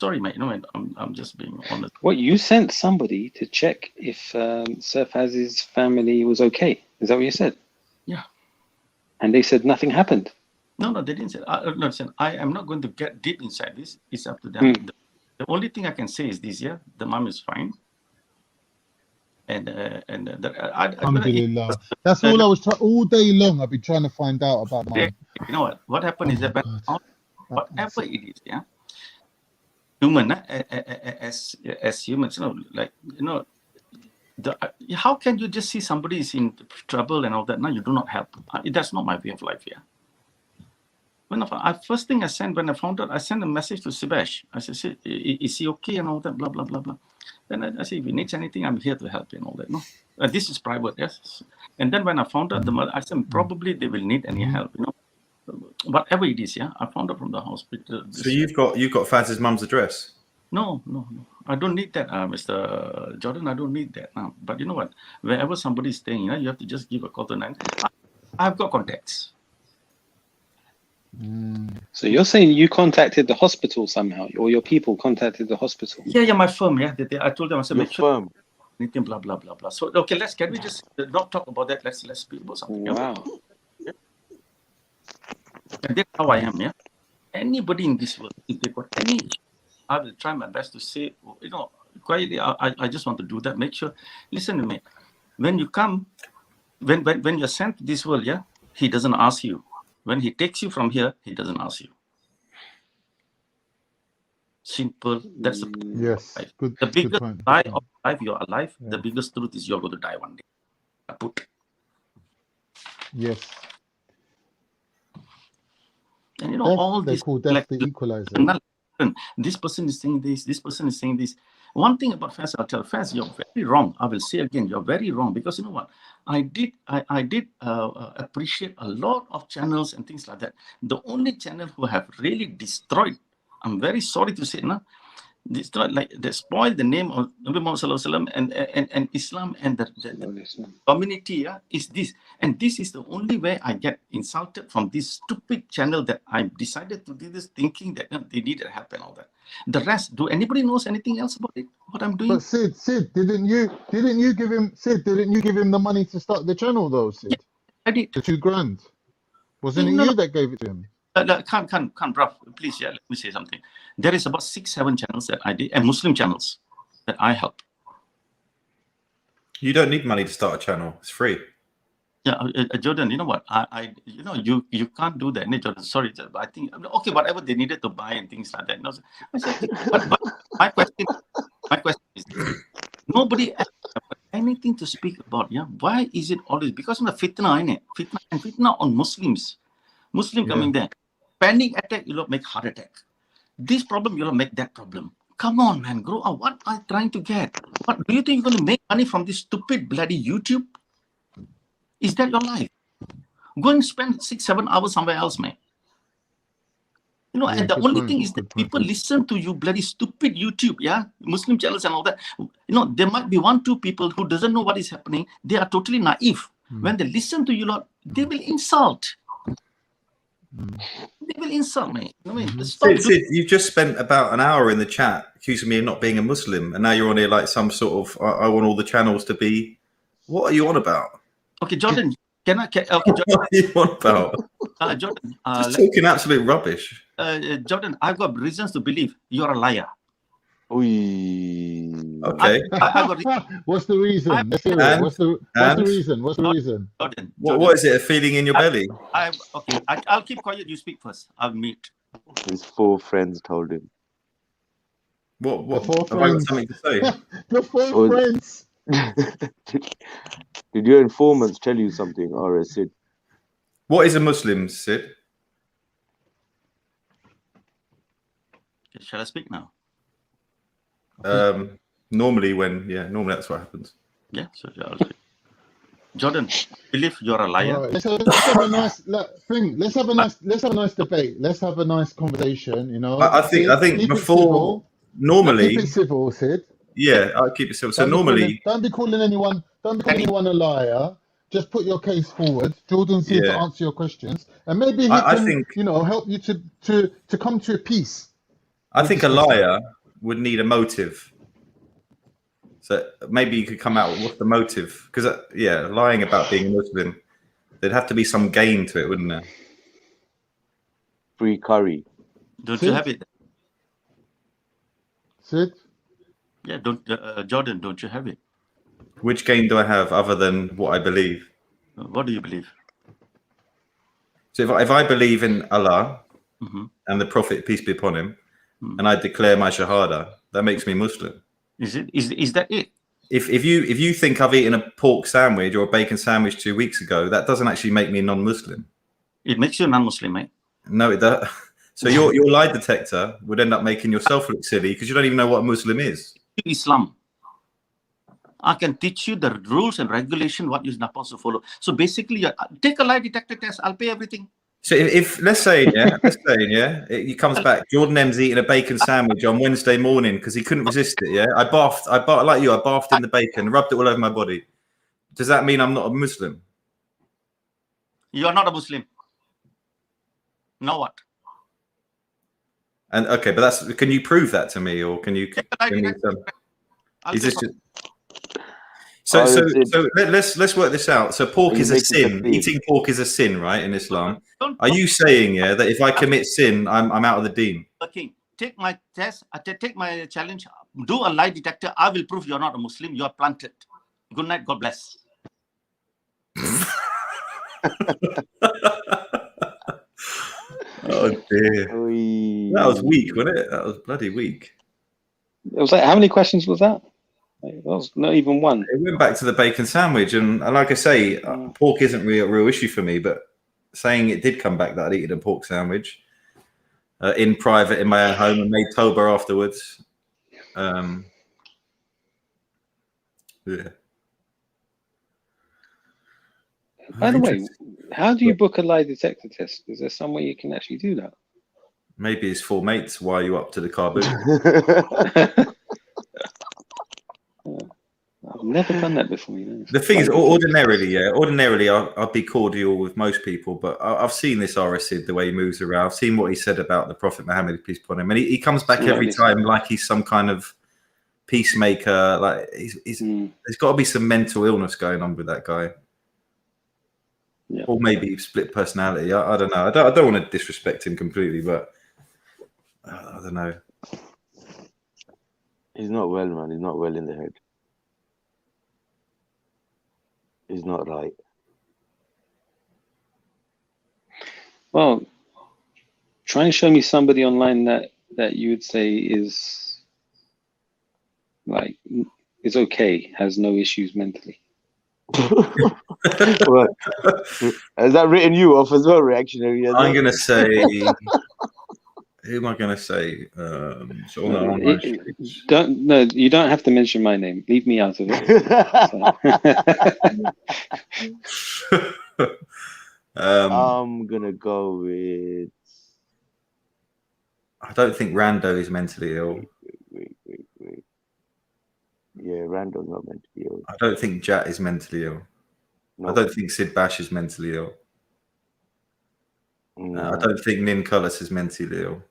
Sorry, mate. I'm just being honest. What, you sent somebody to check if Sir Faz's family was okay? Is that what you said? Yeah. And they said nothing happened. No, they didn't say. Listen, I am not going to get deep inside this. It's up to them. The only thing I can say is this: the mom is fine. Alhamdulillah. That's all I was trying all day long. I've been trying to find out about mom. You know what? What happened is that whatever it is, human as humans, how can you just see somebody is in trouble and all that? Now you do not help. That's not my way of life. First thing I sent when I found out, I sent a message to Sibash. I said, is he okay and all that, blah, blah, blah, blah. Then I said, if he needs anything, I'm here to help and all that. No, this is private, yes. And then when I found out the mother, I said, probably they will need any help, whatever it is, I found out from the hospital. So you've got Faz's mum's address? No. I don't need that, Mr. Jordan. I don't need that. But you know what? Wherever somebody is staying, you have to just give a call to 9. I've got contacts. So you're saying you contacted the hospital somehow, or your people contacted the hospital? Yeah, my firm. I told them, I said, make sure anything, blah blah blah blah. So okay, can we just not talk about that? Let's speak about something. Wow. And that's how I am. Anybody in this world, if they got any issue, I will try my best to say, quietly. I just want to do that. Make sure. Listen to me. When you come, when you're sent to this world, he doesn't ask you. When he takes you from here, he doesn't ask you. Simple. That's the yes. Life. Good. The biggest good lie of life, you're alive. The biggest truth is you're going to die one day. Yes. And death, all they this call death the equalizer. This person is saying this. This person is saying this. One thing about Faz, I'll tell Faz, you're very wrong. I will say again, you're very wrong, because you know what? I did appreciate a lot of channels and things like that. The only channel who have really destroyed, I'm very sorry to say, destroyed, they spoiled the name of Nabi Muhammad Sallallahu Alaihi Wasallam and Islam and the community is this. And this is the only way I get insulted from this stupid channel that I decided to do this thinking that they needed help and all that. The rest, do anybody knows anything else about it? What I'm doing? But Sid, didn't you give him the money to start the channel though, Sid? Yeah, I did. The $2,000. Wasn't it you that gave it to him? Can't, bro. Please, let me say something. There is about 6-7 channels that I did, and Muslim channels that I help. You don't need money to start a channel. It's free. Yeah, Jordan, you know what? You can't do that, Jordan. Sorry, I think okay, whatever they needed to buy and things like that. I said, but my question is, nobody has anything to speak about. Why is it always because of the fitna on Muslims? Muslim coming there, panic attack, you'll make heart attack. This problem, you'll make that problem. Come on, man, grow up. What are you trying to get? What do you think you're going to make money from this stupid bloody YouTube? Is that your life? Go and spend 6-7 hours somewhere else, man. And the only thing is that people listen to you bloody stupid YouTube, Muslim channels and all that. There might be 1-2 people who doesn't know what is happening. They are totally naive. When they listen to you lot, they will insult. They will insult me. Sid, you've just spent about an hour in the chat accusing me of not being a Muslim, and now you're on here like some sort of I want all the channels to be. What are you on about? Okay, Jordan, okay, Jordan. What are you on about? Jordan, just talking absolute rubbish. Jordan, I've got reasons to believe you're a liar. Okay. What's the reason? What's the reason? Jordan, what is it? A feeling in your belly? Okay, I'll keep quiet. You speak first. I'll mute. His 4 friends told him. What? The four Have I got friends. something to say? The four Oh. friends. Did your informants tell you something, or is it? What is a Muslim, Sid? Shall I speak now? Normally that's what happens. Yeah, so I'll speak. Jordan, believe you're a liar. All right, let's have a nice thing. Let's have a nice debate. Let's have a nice conversation. You know, I think keep before it civil. normally Keep it civil, Sid. Yeah, I'll keep it civil. So normally, don't be calling anyone a liar. Just put your case forward. Jordan's here to answer your questions, and maybe he can, think, help you to come to a peace. I think a liar would need a motive. So maybe you could come out with what's the motive? Because lying about being a Muslim, there'd have to be some gain to it, wouldn't there? Free curry. Don't you have it? Sid? Yeah, Jordan, don't you have it? Which gain do I have other than what I believe? What do you believe? So if I believe in Allah and the Prophet, peace be upon him, and I declare my shahada, that makes me Muslim. Is that it? If you think I've eaten a pork sandwich or a bacon sandwich 2 weeks ago, that doesn't actually make me non-Muslim. It makes you non-Muslim, mate. No, it does. So your lie detector would end up making yourself look silly because you don't even know what a Muslim is. Islam. I can teach you the rules and regulation what you're not supposed to follow. So basically, take a lie detector test. I'll pay everything. So if let's say it comes back. Jordan M's eating a bacon sandwich on Wednesday morning because he couldn't resist it. Yeah, I bathed like you. I bathed in the bacon, rubbed it all over my body. Does that mean I'm not a Muslim? You are not a Muslim. Now what? And okay, but can you prove that to me, or can you? Is this just... So let's work this out. So pork is a sin. Eating pork is a sin, right? In Islam. Are you saying that if I commit sin, I'm out of the deen? Okay, take my test. Take my challenge. Do a lie detector. I will prove you're not a Muslim. You're planted. Good night. God bless. Oh dear. That was weak, wasn't it? That was bloody weak. It was like, how many questions was that? That was not even one. It went back to the bacon sandwich, and like I say, pork isn't really a real issue for me. But saying it did come back that I'd eaten a pork sandwich in private in my own home and made toba afterwards. Yeah. By the way, how do you book a lie detector test? Is there some way you can actually do that? Maybe it's 4 mates wire you up to the car boot. I've never done that before. The thing is, ordinarily, I'll be cordial with most people, but I've seen this Sid, the way he moves around. I've seen what he said about the Prophet Muhammad, peace upon him, and he comes back every time like he's some kind of peacemaker. Like there's got to be some mental illness going on with that guy. Yeah. Or maybe split personality. I don't know. I don't want to disrespect him completely, but I don't know. He's not well, man. He's not well in the head. He's not right. Well, try and show me somebody online that you would say is okay, has no issues mentally. What? Has that written you off as well, reactionary? I'm going to say... Who am I going to say? You don't have to mention my name. Leave me out of it. I'm going to go with... I don't think Rando is mentally ill. Wait. Yeah, Rando's not mentally ill. I don't think Jat is mentally ill. No. I don't think Sid Bash is mentally ill. No. I don't think Nin Cullis is mentally ill.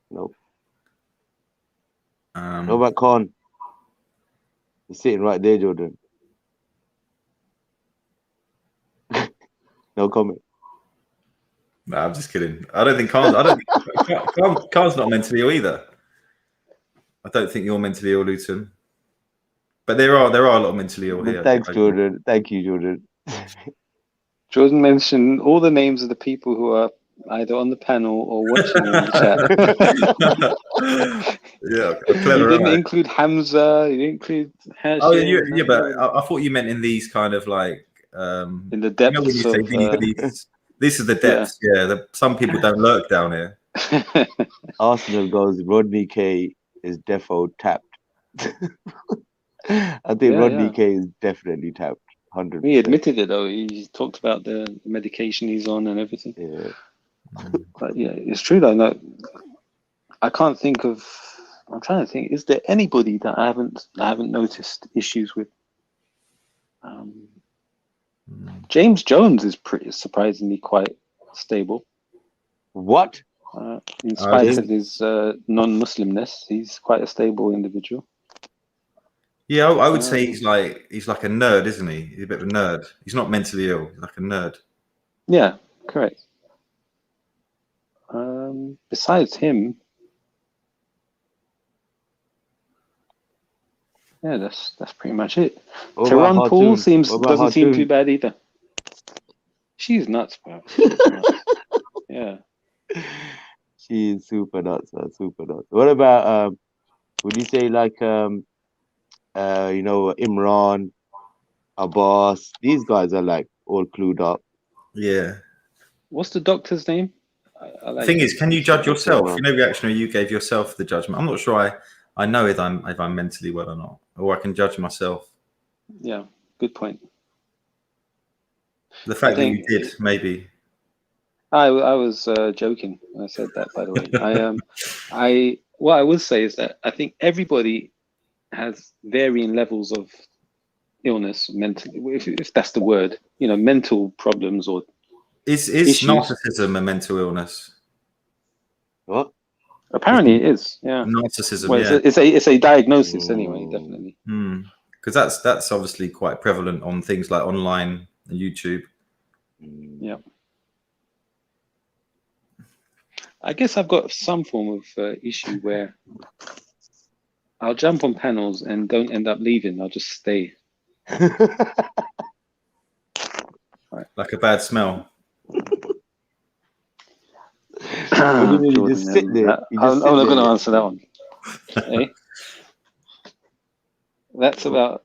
Nope. What about Khan? He's sitting right there, Jordan. No comment. No, I'm just kidding. I don't think Khan's not mentally ill either. I don't think you're mentally ill, Luton. But there are a lot of mentally ill here. Thanks, Jordan. Thank you, Jordan. Jordan mentioned all the names of the people who are either on the panel or watching in the chat. Yeah, You clever. didn't Right? include Hamza. You didn't include Hashim. Oh yeah, but I thought you meant in these kind of like in the you know when depths you say of these this is the depths. Yeah, some people don't lurk down here. Arsenal goes, Rodney K is defo tapped. I think Rodney K is definitely tapped. 100%. He admitted it though. He talked about the medication he's on and everything. Yeah. But yeah, it's true though. No, I can't think of. I'm trying to think. Is there anybody that I haven't noticed issues with? James Jones is pretty surprisingly quite stable. What? In spite of his non-Muslimness, he's quite a stable individual. Yeah, I would say he's like a nerd, isn't he? He's a bit of a nerd. He's not mentally ill. He's like a nerd. Yeah, correct. Besides him, yeah, that's pretty much it. Tehran Poole doesn't seem too bad either. She's nuts, bro. Yeah. She's super nuts, man, super nuts. What about would you say like Imran, Abbas? These guys are like all clued up. Yeah. What's the doctor's name? The thing is, can you judge yourself? You know, reactionary, you gave yourself the judgment. I'm not sure I know if I'm mentally well or not, or I can judge myself. Yeah, good point. The fact that you did, maybe. I was joking when I said that, by the way. What I would say is that I think everybody has varying levels of illness, mentally, if that's the word. You know, mental problems or is narcissism a mental illness? What? Apparently, it is. Yeah, narcissism. Well, yeah, it's a diagnosis anyway, definitely. Because that's obviously quite prevalent on things like online and YouTube. Yeah. I guess I've got some form of issue where I'll jump on panels and don't end up leaving. I'll just stay. Like a bad smell. You just sit there. I'm not going to answer that one. Hey? That's about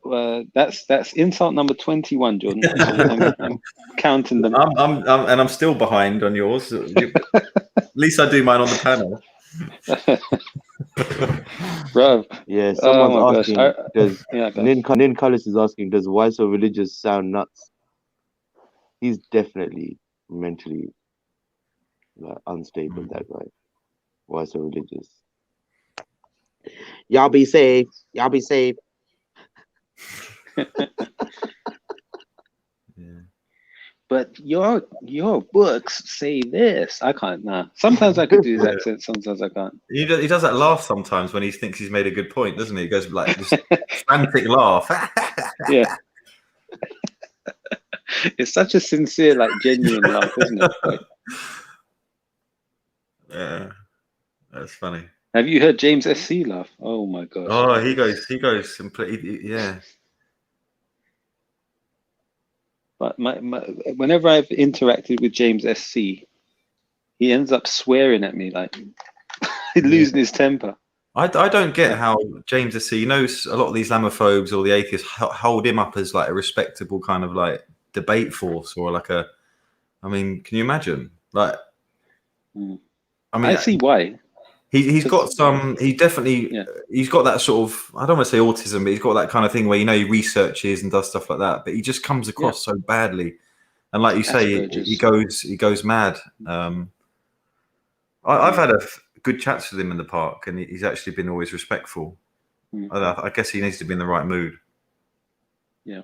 that's insult number 21, Jordan. I'm counting them. I'm still behind on yours. At least I do mine on the panel. Bro. Yeah, someone's asking. Nin Cullis is asking, does Why So Religious sound nuts? He's definitely mentally unstable. That guy. Why So Religious? Y'all be safe. Y'all be safe. But your books say this. I can't. Nah. Sometimes I could do his accent. Sometimes I can't. He does that laugh sometimes when he thinks he's made a good point, doesn't he? He goes like this frantic laugh. Yeah. It's such a sincere, like genuine laugh, isn't it? Like, yeah, that's funny. Have you heard James SC laugh? Oh my gosh. Oh, he goes completely. Yeah. But whenever I've interacted with James SC, he ends up swearing at me, like losing his temper. I don't get how James SC, you know, a lot of the Islamophobes or the atheists hold him up as like a respectable kind of like debate force or like a. I mean, can you imagine? Like, I mean, I see why. He's got some. He definitely. He's got that sort of. I don't want to say autism, but he's got that kind of thing where he researches and does stuff like that. But he just comes across so badly, and like you say, he goes mad. I've had a good chats with him in the park, and he's actually been always respectful. I guess he needs to be in the right mood. Yeah.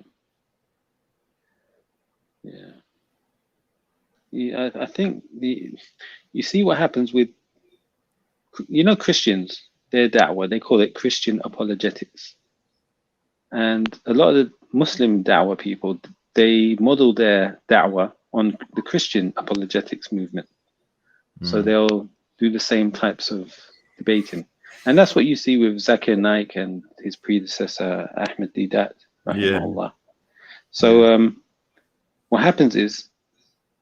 I think you see what happens with. Christians, their da'wah, they call it Christian apologetics. And a lot of the Muslim da'wah people, they model their da'wah on the Christian apologetics movement. So they'll do the same types of debating. And that's what you see with Zakir Naik and his predecessor, Ahmed Didat, rahimahullah. So what happens is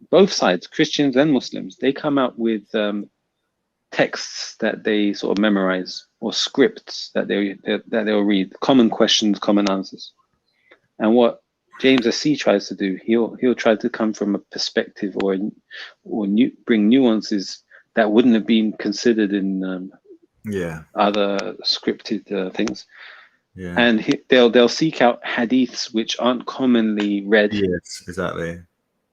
both sides, Christians and Muslims, they come out with texts that they sort of memorize, or scripts that they'll read, common questions, common answers. And what James S.C. tries to do, he'll try to come from a perspective or bring nuances that wouldn't have been considered in other scripted things. Yeah. And they'll seek out hadiths which aren't commonly read. Yes, exactly.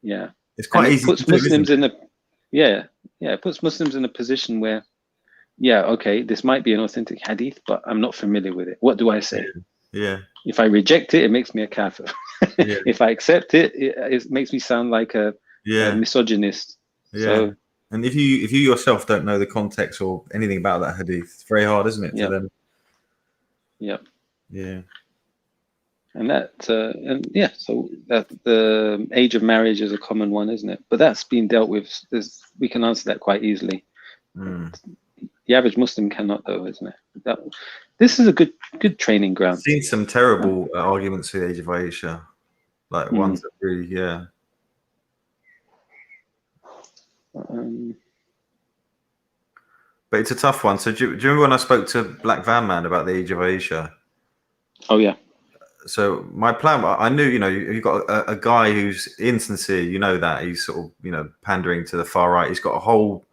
Yeah, it's quite easy. It puts Muslims in it puts Muslims in a position where, okay, this might be an authentic hadith, but I'm not familiar with it. What do I say? Yeah. If I reject it, it makes me a kafir. If I accept it, it makes me sound like a misogynist. Yeah. So, and if you yourself don't know the context or anything about that hadith, it's very hard, isn't it? Yeah. To then... Yeah. Yeah. And so that the age of marriage is a common one, isn't it? But that's been dealt with. We can answer that quite easily. The average Muslim cannot, though, isn't it? This is a good training ground. I've seen some terrible arguments for the age of Aisha, like ones that really, But it's a tough one. So do you remember when I spoke to Black Van Man about the age of Aisha? Oh yeah. So my plan, I knew, you've got a guy who's insincere, that he's sort of, pandering to the far right. He's got a whole,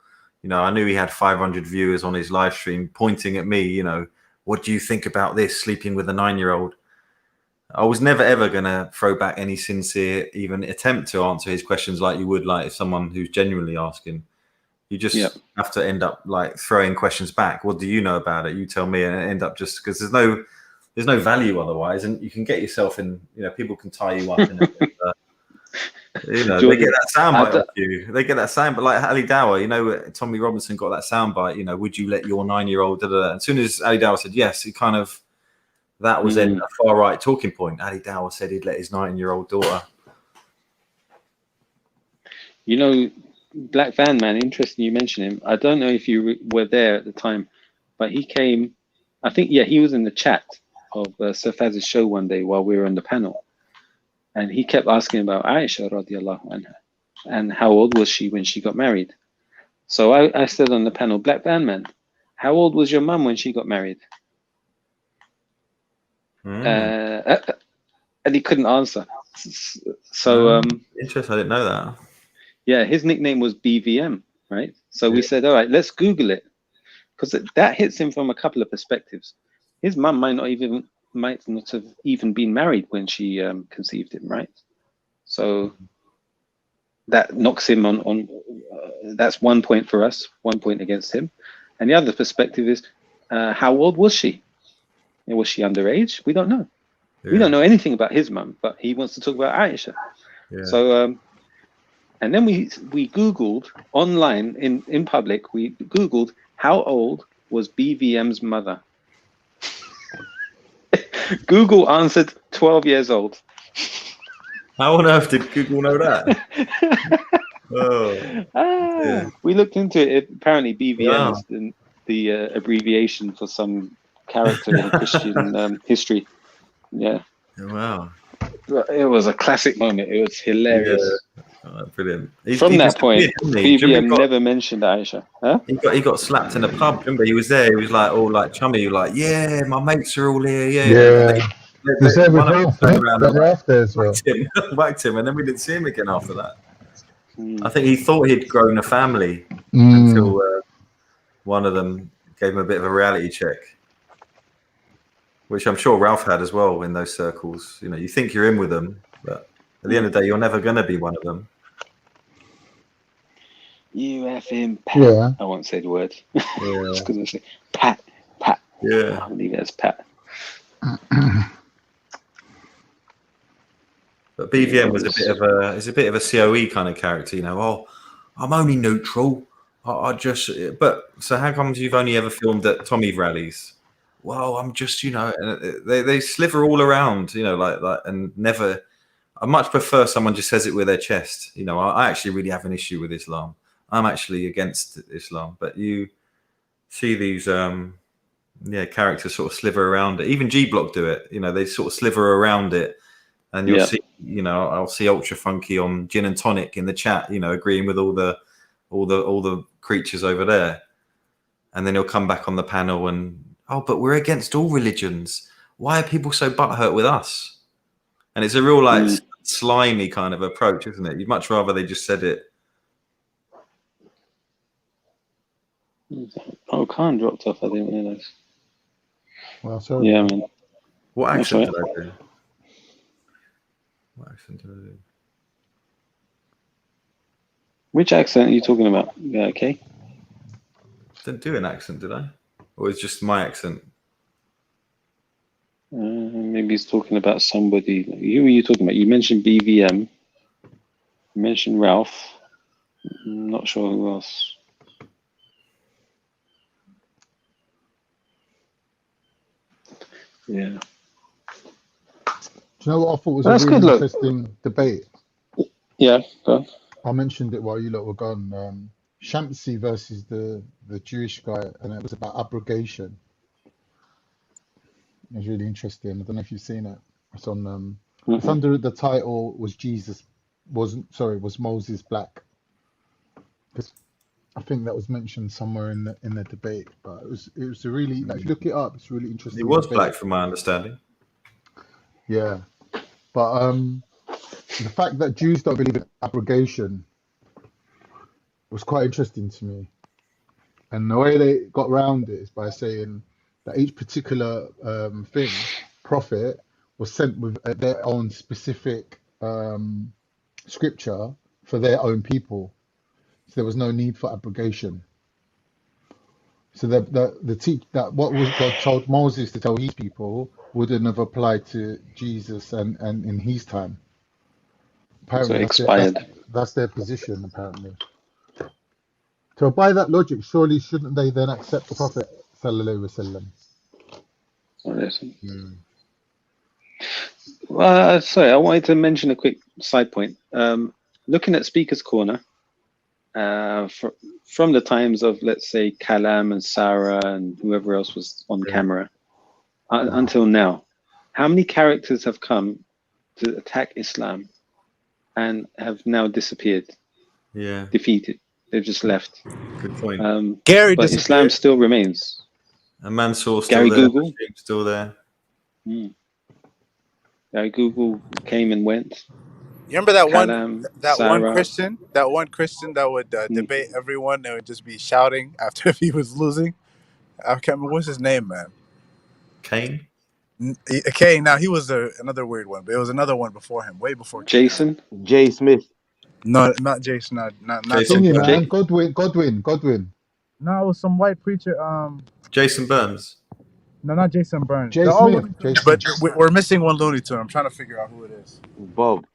I knew he had 500 viewers on his live stream pointing at me, what do you think about this, sleeping with a 9-year-old? I was never, ever going to throw back any sincere, even attempt to answer his questions like you would, like if someone who's genuinely asking. You just have to end up like throwing questions back. What do you know about it? You tell me, and end up just because there's no value otherwise, and you can get yourself in. People can tie you up. They get that soundbite off you. They get that sound, but like Ali Dawah, Tommy Robinson got that soundbite. Would you let your 9-year-old? As soon as Ali Dawah said yes, he kind of that was then a far right talking point. Ali Dawah said he'd let his 9-year-old daughter. Black Van Man, interesting you mention him. I don't know if you were there at the time, but he came, I think, he was in the chat of Sir Faz's show one day while we were on the panel. And he kept asking about Aisha radiallahu anha and how old was she when she got married. So I said on the panel, Black Van Man, how old was your mum when she got married? And he couldn't answer. So interesting, I didn't know that. Yeah, his nickname was BVM, right? So we said, all right, let's Google it, because that hits him from a couple of perspectives. His mum might not have even been married when she conceived him, right? So that knocks him on that's 1 point for us, 1 point against him. And the other perspective is, how old was she? Was she underage? We don't know. Yeah. We don't know anything about his mum, but he wants to talk about Aisha. Yeah. So, and then we Googled online in public, we Googled how old was BVM's mother. Google answered 12 years old. How on earth did Google know that? We looked into it. Apparently BVM is the abbreviation for some character in Christian history. Yeah. Wow. It was a classic moment. It was hilarious. Yeah. Oh, brilliant. From that point, BVM never mentioned Aisha. Huh? He got slapped in a pub. Remember, he was there. He was like all like chummy, like, yeah, my mates are all here. Yeah. You said with Ralph, Ralph there as well. Whacked him, and then we didn't see him again after that. I think he thought he'd grown a family until one of them gave him a bit of a reality check, which I'm sure Ralph had as well in those circles. You think you're in with them, but at the end of the day, you're never going to be one of them. You effing Pat. Yeah. I won't say the word. Yeah. Just because I say Pat. Yeah. I'll leave it as Pat. But BVM was a bit of a COE kind of character, I'm only neutral. I just, but so how comes you've only ever filmed at Tommy rallies? Well, I'm just, they sliver all around, like, and never. I much prefer someone just says it with their chest. I actually really have an issue with Islam. I'm actually against Islam. But you see these, characters sort of sliver around it. Even G Block do it. They sort of sliver around it, and you'll see, you know, I'll see Ultra Funky on Gin and Tonic in the chat, you know, agreeing with all the creatures over there, and then he'll come back on the panel and, oh, but we're against all religions. Why are people so butthurt with us? And it's a real like slimy kind of approach, isn't it? You'd much rather they just said it. Oh, Khan dropped off. I didn't realize. Well, sorry. Yeah, man. What accent did I do? What accent did I do? Which accent are you talking about? Yeah, okay. Didn't do an accent, did I? Or it's just my accent? Maybe he's talking about somebody. Who are you talking about? You mentioned BVM. You mentioned Ralph. I'm not sure who else. Yeah. Do you know what I thought was That's a really good, interesting debate? Yeah, go on. I mentioned it while you lot were gone. Shamsi versus the Jewish guy, and it was about abrogation. It was really interesting. I don't know if you've seen it. It's on. It's under the title was Moses black? Because I think that was mentioned somewhere in the debate. But it was a really, like, if you look it up, it's really interesting. He was debate. black, from my understanding. Yeah, but the fact that Jews don't believe in abrogation was quite interesting to me. And the way they got around it is by saying that each particular prophet was sent with their own specific scripture for their own people. So there was no need for abrogation. So that what was God told Moses to tell his people wouldn't have applied to Jesus and in his time. Apparently, So expired. That's their position, apparently. So by that logic, surely shouldn't they then accept the Prophet sallallahu alaihi wasallam? Well, sorry, I wanted to mention a quick side point. Looking at Speaker's Corner, from the times of, let's say, Kalam and Sarah and whoever else was on camera, until now, how many characters have come to attack Islam and have now disappeared? Yeah. Defeated. They've just left. Good point. Gary but disappeared. Islam still remains. And Mansour still Gary there. Google still there. Gary Google came and went. You remember that Kalam, one Sarah. Christian that would debate everyone and would just be shouting after he was losing? I can't remember what's his name, man. Kane. Kane. Now he was another weird one, but it was another one before him, way before. Jason. Jay Smith. No, not Jason. Not Jason. Man. Godwin. No, it was some white preacher. Jason Burns. No, not Jason Burns. Jay Smith. Jason. But we're missing one Looney Tune. I'm trying to figure out who it is. Bob.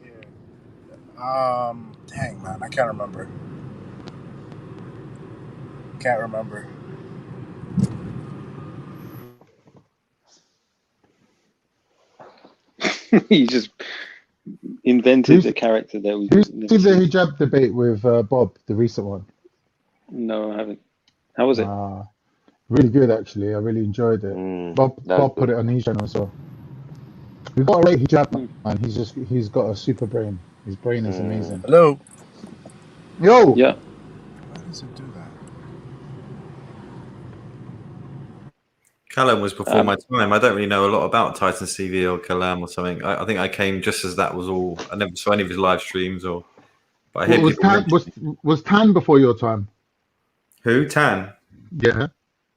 Yeah. Dang, man, I can't remember. He just invented a character that we. Who's the hijab debate with Bob, the recent one? No, I haven't. How was it? Really good, actually. I really enjoyed it. Bob put it on his channel as well. We've got a rate hijab, man. He's got a super brain. His brain is amazing. Hello. Yo. Yeah. Why does it do that? Kalam was before my time. I don't really know a lot about Titans TV or Kalam or something. I think I came just as that was all. I never saw any of his live streams or. But I hear was Tan before your time? Who? Tan? Yeah.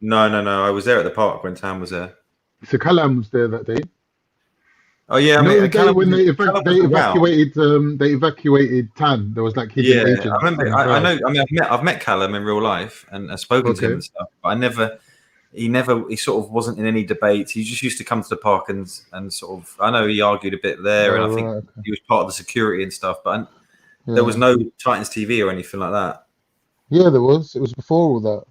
No. I was there at the park when Tan was there. So Kalam was there that day. Oh yeah, I mean, when they evacuated Tan, there was like hidden agents. I remember. I know. I mean, I've met Callum in real life and I've spoken to him and stuff. But he sort of wasn't in any debates. He just used to come to the park and sort of. I know he argued a bit there, and I think he was part of the security and stuff. But there was no Titans TV or anything like that. Yeah, there was. It was before all that.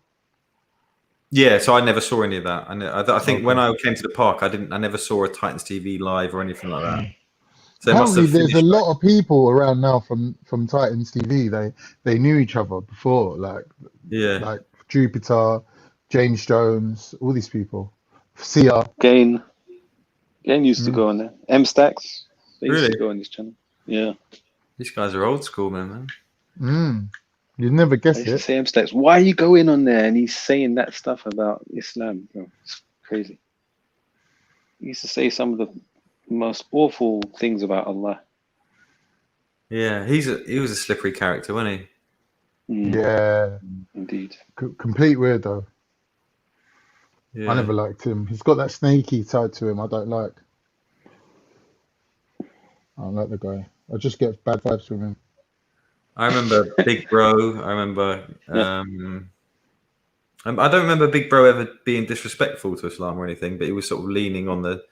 Yeah, so I never saw any of that. I think when I came to the park, I never saw a Titans TV live or anything like that. So apparently, there's a lot of people around now from Titans TV. They knew each other before, like Jupiter, James Jones, all these people. Sia. Gain. Gang used to go on there. M Stacks. They used Really? to go on this channel. Yeah. These guys are old school, man. You'd never I guess used to it. say M Stacks, why are you going on there? And he's saying that stuff about Islam, bro. It's crazy. He used to say some of the most awful things about Allah. Yeah, he was a slippery character, wasn't he? Yeah. Indeed. Complete weirdo. Yeah. I never liked him. He's got that snaky side to him I don't like. I don't like the guy. I just get bad vibes from him. I remember Big Bro. I remember. I don't remember Big Bro ever being disrespectful to Islam or anything, but he was sort of leaning on the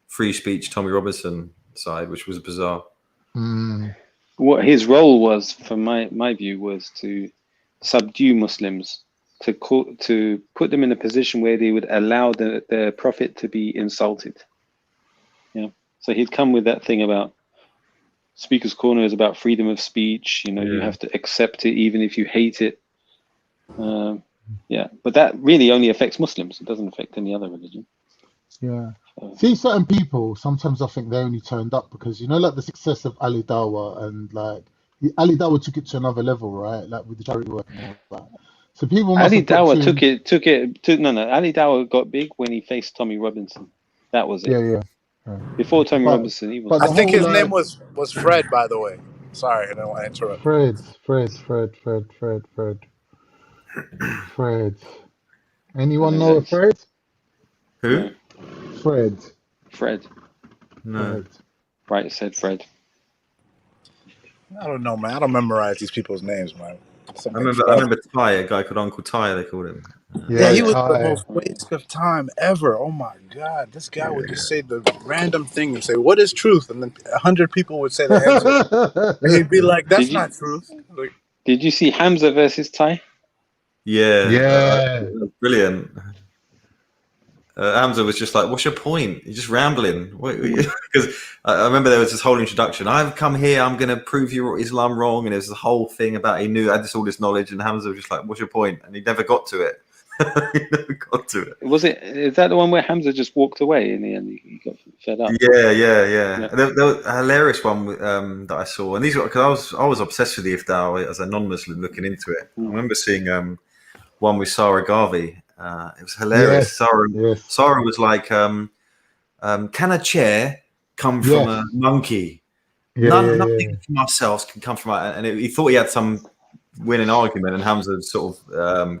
free speech Tommy Robinson side, which was bizarre. What his role was, from my view, was to subdue Muslims, to put them in a position where they would allow the Prophet to be insulted. Yeah. So he'd come with that thing about Speaker's Corner is about freedom of speech. You have to accept it even if you hate it. Yeah, but that really only affects Muslims. It doesn't affect any other religion. Yeah. See, certain people, sometimes I think they only turned up because, like the success of Ali Dawah and Ali Dawah took it to another level, right? Like with the charity work and all that. So people must Ali have put Dawah took it. No. Ali Dawah got big when he faced Tommy Robinson. That was it. Yeah. Before Tommy Robinson, he was. I think his name was Fred, by the way. Sorry, I don't want to interrupt. Fred. Anyone know a Fred? Who? Fred. No. Right, said Fred. I don't know, man. I don't memorize these people's names, man. I remember Ty, a guy called Uncle Ty, they called him. Yeah, he was the most waste of time ever. Oh my God, this guy would just say the random thing and say, "What is truth?" And then 100 people would say the answer, and he'd be like, "That's not truth." Like, did you see Hamza versus Ty? Yeah. Brilliant. Hamza was just like, "What's your point? You're just rambling." Because I remember there was this whole introduction. I've come here. I'm going to prove you Islam wrong, and there's the whole thing about he had all this knowledge, and Hamza was just like, "What's your point?" And he never got to it. Is that the one where Hamza just walked away in the end? He got fed up. Yeah. There was a hilarious one that I saw, and these were because I was obsessed with the Iftar as a non-Muslim looking into it. I remember seeing one with Sarah Garvey. It was hilarious. Sarah was like, "Can a chair come from a monkey? Nothing from ourselves can come from." And he thought he had some winning argument, and Hamza sort of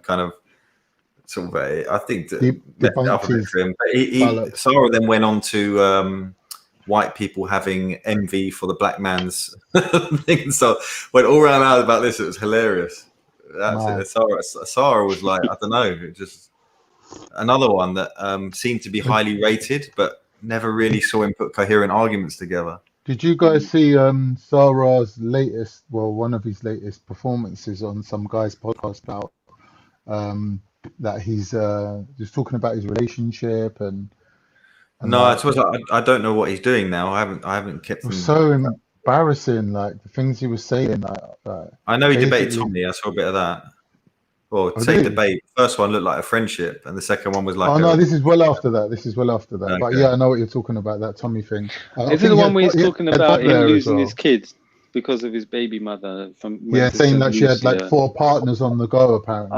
I think debunked his for him. But Sarah then went on to white people having envy for the black man's thing. So went all around out about this. It was hilarious. That's it. Sarah was like, I don't know, just another one that seemed to be highly rated, but never really saw him put coherent arguments together. Did you guys see Sarah's one of his latest performances on some guy's podcast about that he's just talking about his relationship and no, I don't know what he's doing now. I haven't kept him. It was so embarrassing, like the things he was saying. I know he debated Tommy. I saw a bit of that. Debate. First one looked like a friendship, and the second one was like. No, this is well after that. Okay. But yeah, I know what you're talking about. That Tommy thing. Is it the one where he's talking about him losing his kids because of his baby mother? Saying that she had like 4 partners on the go, apparently.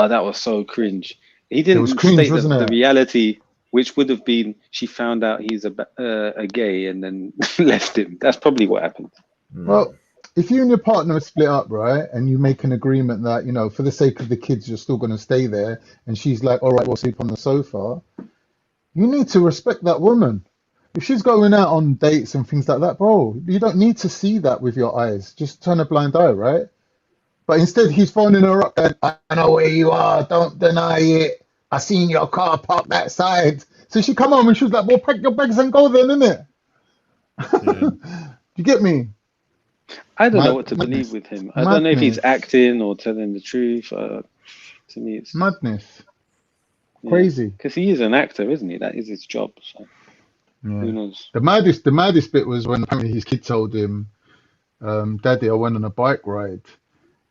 That was so cringe. He didn't state the reality, which would have been she found out he's a gay and then left him. That's probably what happened. Well, if you and your partner are split up, right, and you make an agreement that, for the sake of the kids, you're still going to stay there, and she's like, all right, we'll sleep on the sofa, you need to respect that woman. If she's going out on dates and things like that, bro, you don't need to see that with your eyes. Just turn a blind eye, right? But instead, he's phoning her up and, I know where you are, don't deny it. I seen your car parked that side. So she come home and she was like, well, pack your bags and go then, innit? Yeah. You get me? I don't know what to believe with him. I don't know if he's acting or telling the truth. To me, it's madness. Crazy. Because he is an actor, isn't he? That is his job. So who knows? The maddest bit was when apparently his kid told him, Daddy, I went on a bike ride.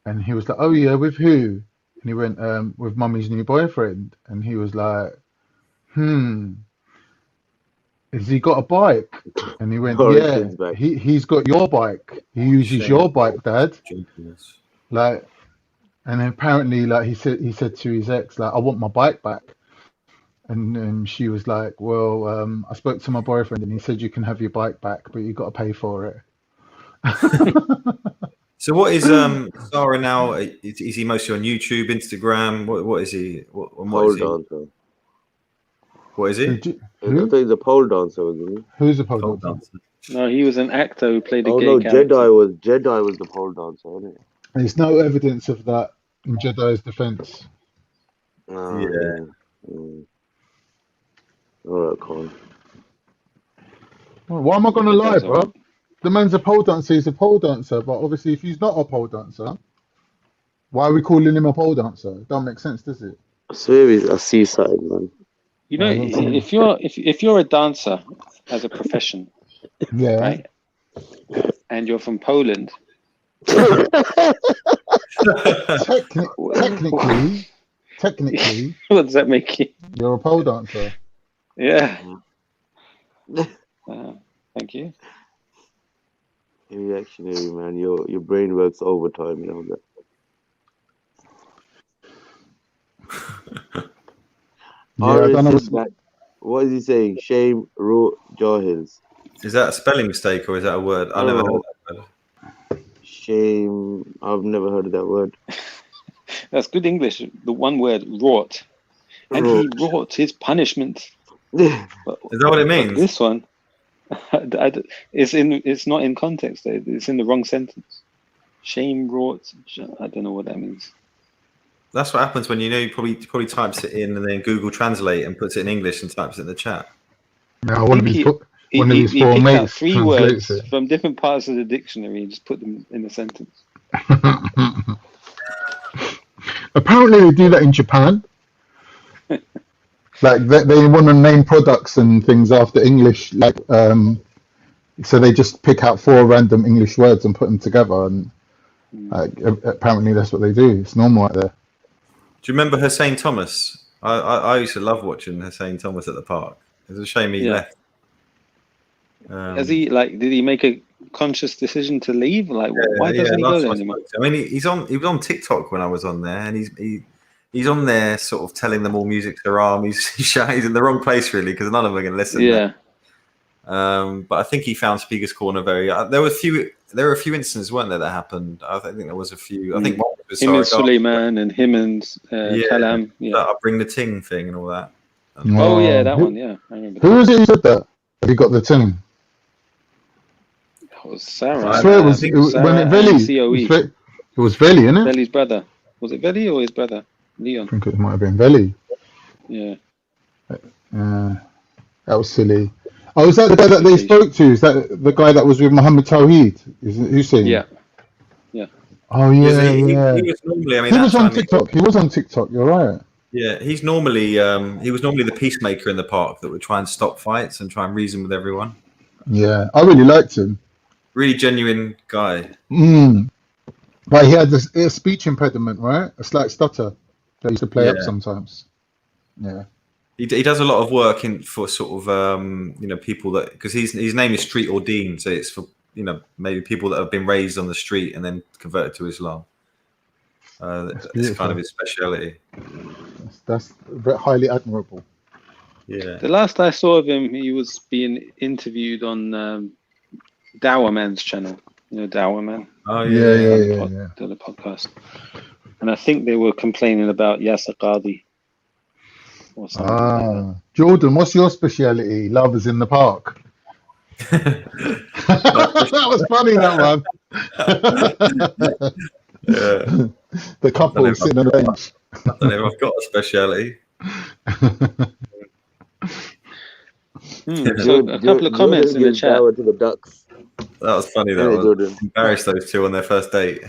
And he was like, oh yeah, with who? And he went, with mummy's new boyfriend. And he was like, has he got a bike? And he went, yeah, Morrison's back. he's got your bike. He uses Shame. your bike, Dad. Gentleness. Like, and then apparently, like he said to his ex, like, I want my bike back. And she was like, well, I spoke to my boyfriend and he said you can have your bike back, but you got to pay for it. So what is Sarah now? Is he mostly on YouTube, Instagram? What is he? Pole dancer. What is he? I thought he's a pole dancer, wasn't he? Who's a pole dancer? No, he was an actor who played a Oh gay no, character. Jedi was the pole dancer, wasn't it? There's no evidence of that in Jedi's defense. Oh, Yeah. All right, Colin. Well, why am I going to lie, bro? The man's a pole dancer, he's a pole dancer, but obviously if he's not a pole dancer, why are we calling him a pole dancer? It don't make sense, does it? I swear he's a seaside man. You know, if you're a dancer as a profession, yeah, right, and you're from Poland, technically, what does that make you? You're a pole dancer. Yeah. Thank you. Reactionary, man. Your brain works overtime, you know that. Yeah, I don't know what is he saying? Shame, wrote Jahils. Is that a spelling mistake or is that a word? I never heard that word. Shame. I've never heard of that word. That's good English. The one word, wrought. And he wrought his punishment. Is that what it means? This one, it's not in context. It's in the wrong sentence. Shame wrought. I don't know what that means. That's what happens when you probably types it in and then Google Translate and puts it in English and types it in the chat. No, one of his four picked out mates 3 words from different parts of the dictionary and just put them in a sentence. Apparently they do that in Japan. Like they want to name products and things after English, like so they just pick out 4 random English words and put them together, and apparently that's what they do. It's normal out there. Do you remember Hussein Thomas? I used to love watching Hussein Thomas at the park. It's a shame he left. Has he did he make a conscious decision to leave? Like, why doesn't he go there anymore? I mean, he was on TikTok when I was on there, and he's on there sort of telling them all music's haram. He's in the wrong place really because none of them are going to listen. Yeah. But I think he found Speaker's Corner very. There were a few instances, weren't there, that happened? I think there was a few. I think one was him and Suleiman and him and Kalam. Yeah, I bring the ting thing and all that. Oh yeah, that one. Yeah, I remember. Who was it who said that? Have you got the ting? That was Sarah. I swear it was when it Veli. It was Veli, innit? Veli's brother. Was it Veli or his brother? Leon. I think it might have been Veli. Yeah. That was silly. Oh, is that the guy that they spoke to? Is that the guy that was with Muhammad Tawheed? Is it Hussein? Yeah. Yeah. Oh yeah, he was normally. I mean, he was on TikTok. He was on TikTok. You're right. Yeah, he was normally the peacemaker in the park that would try and stop fights and try and reason with everyone. Yeah, I really liked him. Really genuine guy. But he had a speech impediment, right? A slight stutter that used to play up sometimes. Yeah. He does a lot of work for sort of people that, because his name is Street Ordained, so it's for maybe people that have been raised on the street and then converted to Islam. That's kind of his speciality. That's very highly admirable. Yeah. The last I saw of him, he was being interviewed on Dawah Man's channel. You know Dawah Man? Oh yeah. The podcast. And I think they were complaining about Yasser Qadhi. Jordan, what's your speciality? Love is in the park. That was funny, that one. The couple sitting on the bench. I don't know if I've got a speciality. So a couple of comments in the chat. To the ducks. That was funny. That was embarrassed those two on their first date.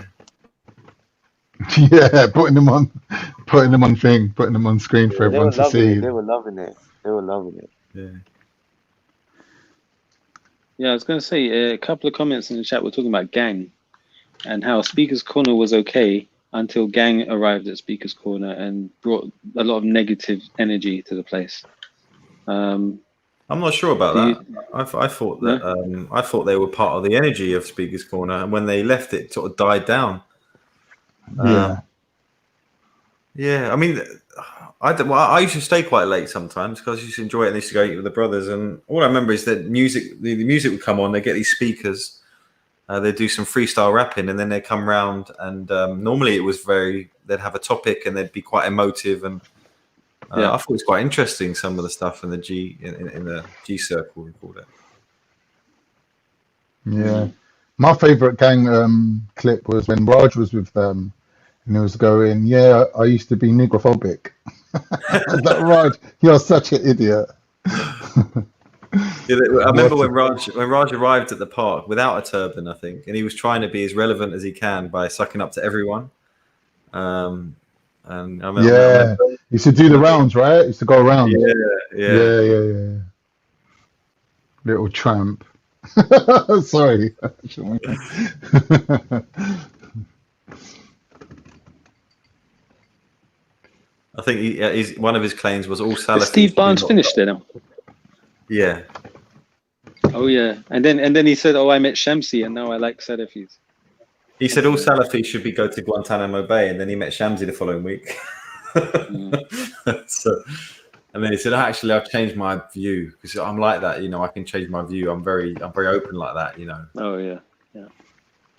Yeah, putting them on screen for everyone to see. They were loving it. Yeah, I was going to say a couple of comments in the chat. We're talking about Gang and how Speaker's Corner was okay until Gang arrived at Speaker's Corner and brought a lot of negative energy to the place. I'm not sure about Do that. I thought that I thought they were part of the energy of Speaker's Corner, and when they left, it sort of died down. Yeah. I mean, I used to stay quite late sometimes because I used to enjoy it and I used to go eat with the brothers. And all I remember is that the music would come on. They get these speakers. They do some freestyle rapping, and then they come round. And normally it was they'd have a topic and they'd be quite emotive. And I thought it was quite interesting, some of the stuff in the G circle, we called it. Yeah. My favourite gang clip was when Raj was with them. And he was going, yeah, I used to be negrophobic. I was like, Raj, you're such an idiot. I remember when Raj arrived at the park without a turban, I think, and he was trying to be as relevant as he can by sucking up to everyone. And I remember, he used to do the rounds, right? He used to go around. Yeah. Little tramp. Sorry. I think he's one of his claims was all Salafis. Is Steve Barnes finished there now? Yeah. Oh yeah, and then he said, "Oh, I met Shamsi, and now I like Salafis." He said all Salafis should be go to Guantanamo Bay, and then he met Shamsi the following week. And then he said, "Actually, I've changed my view because I'm like that. You know, I can change my view. I'm very open like that. You know." Oh yeah. Do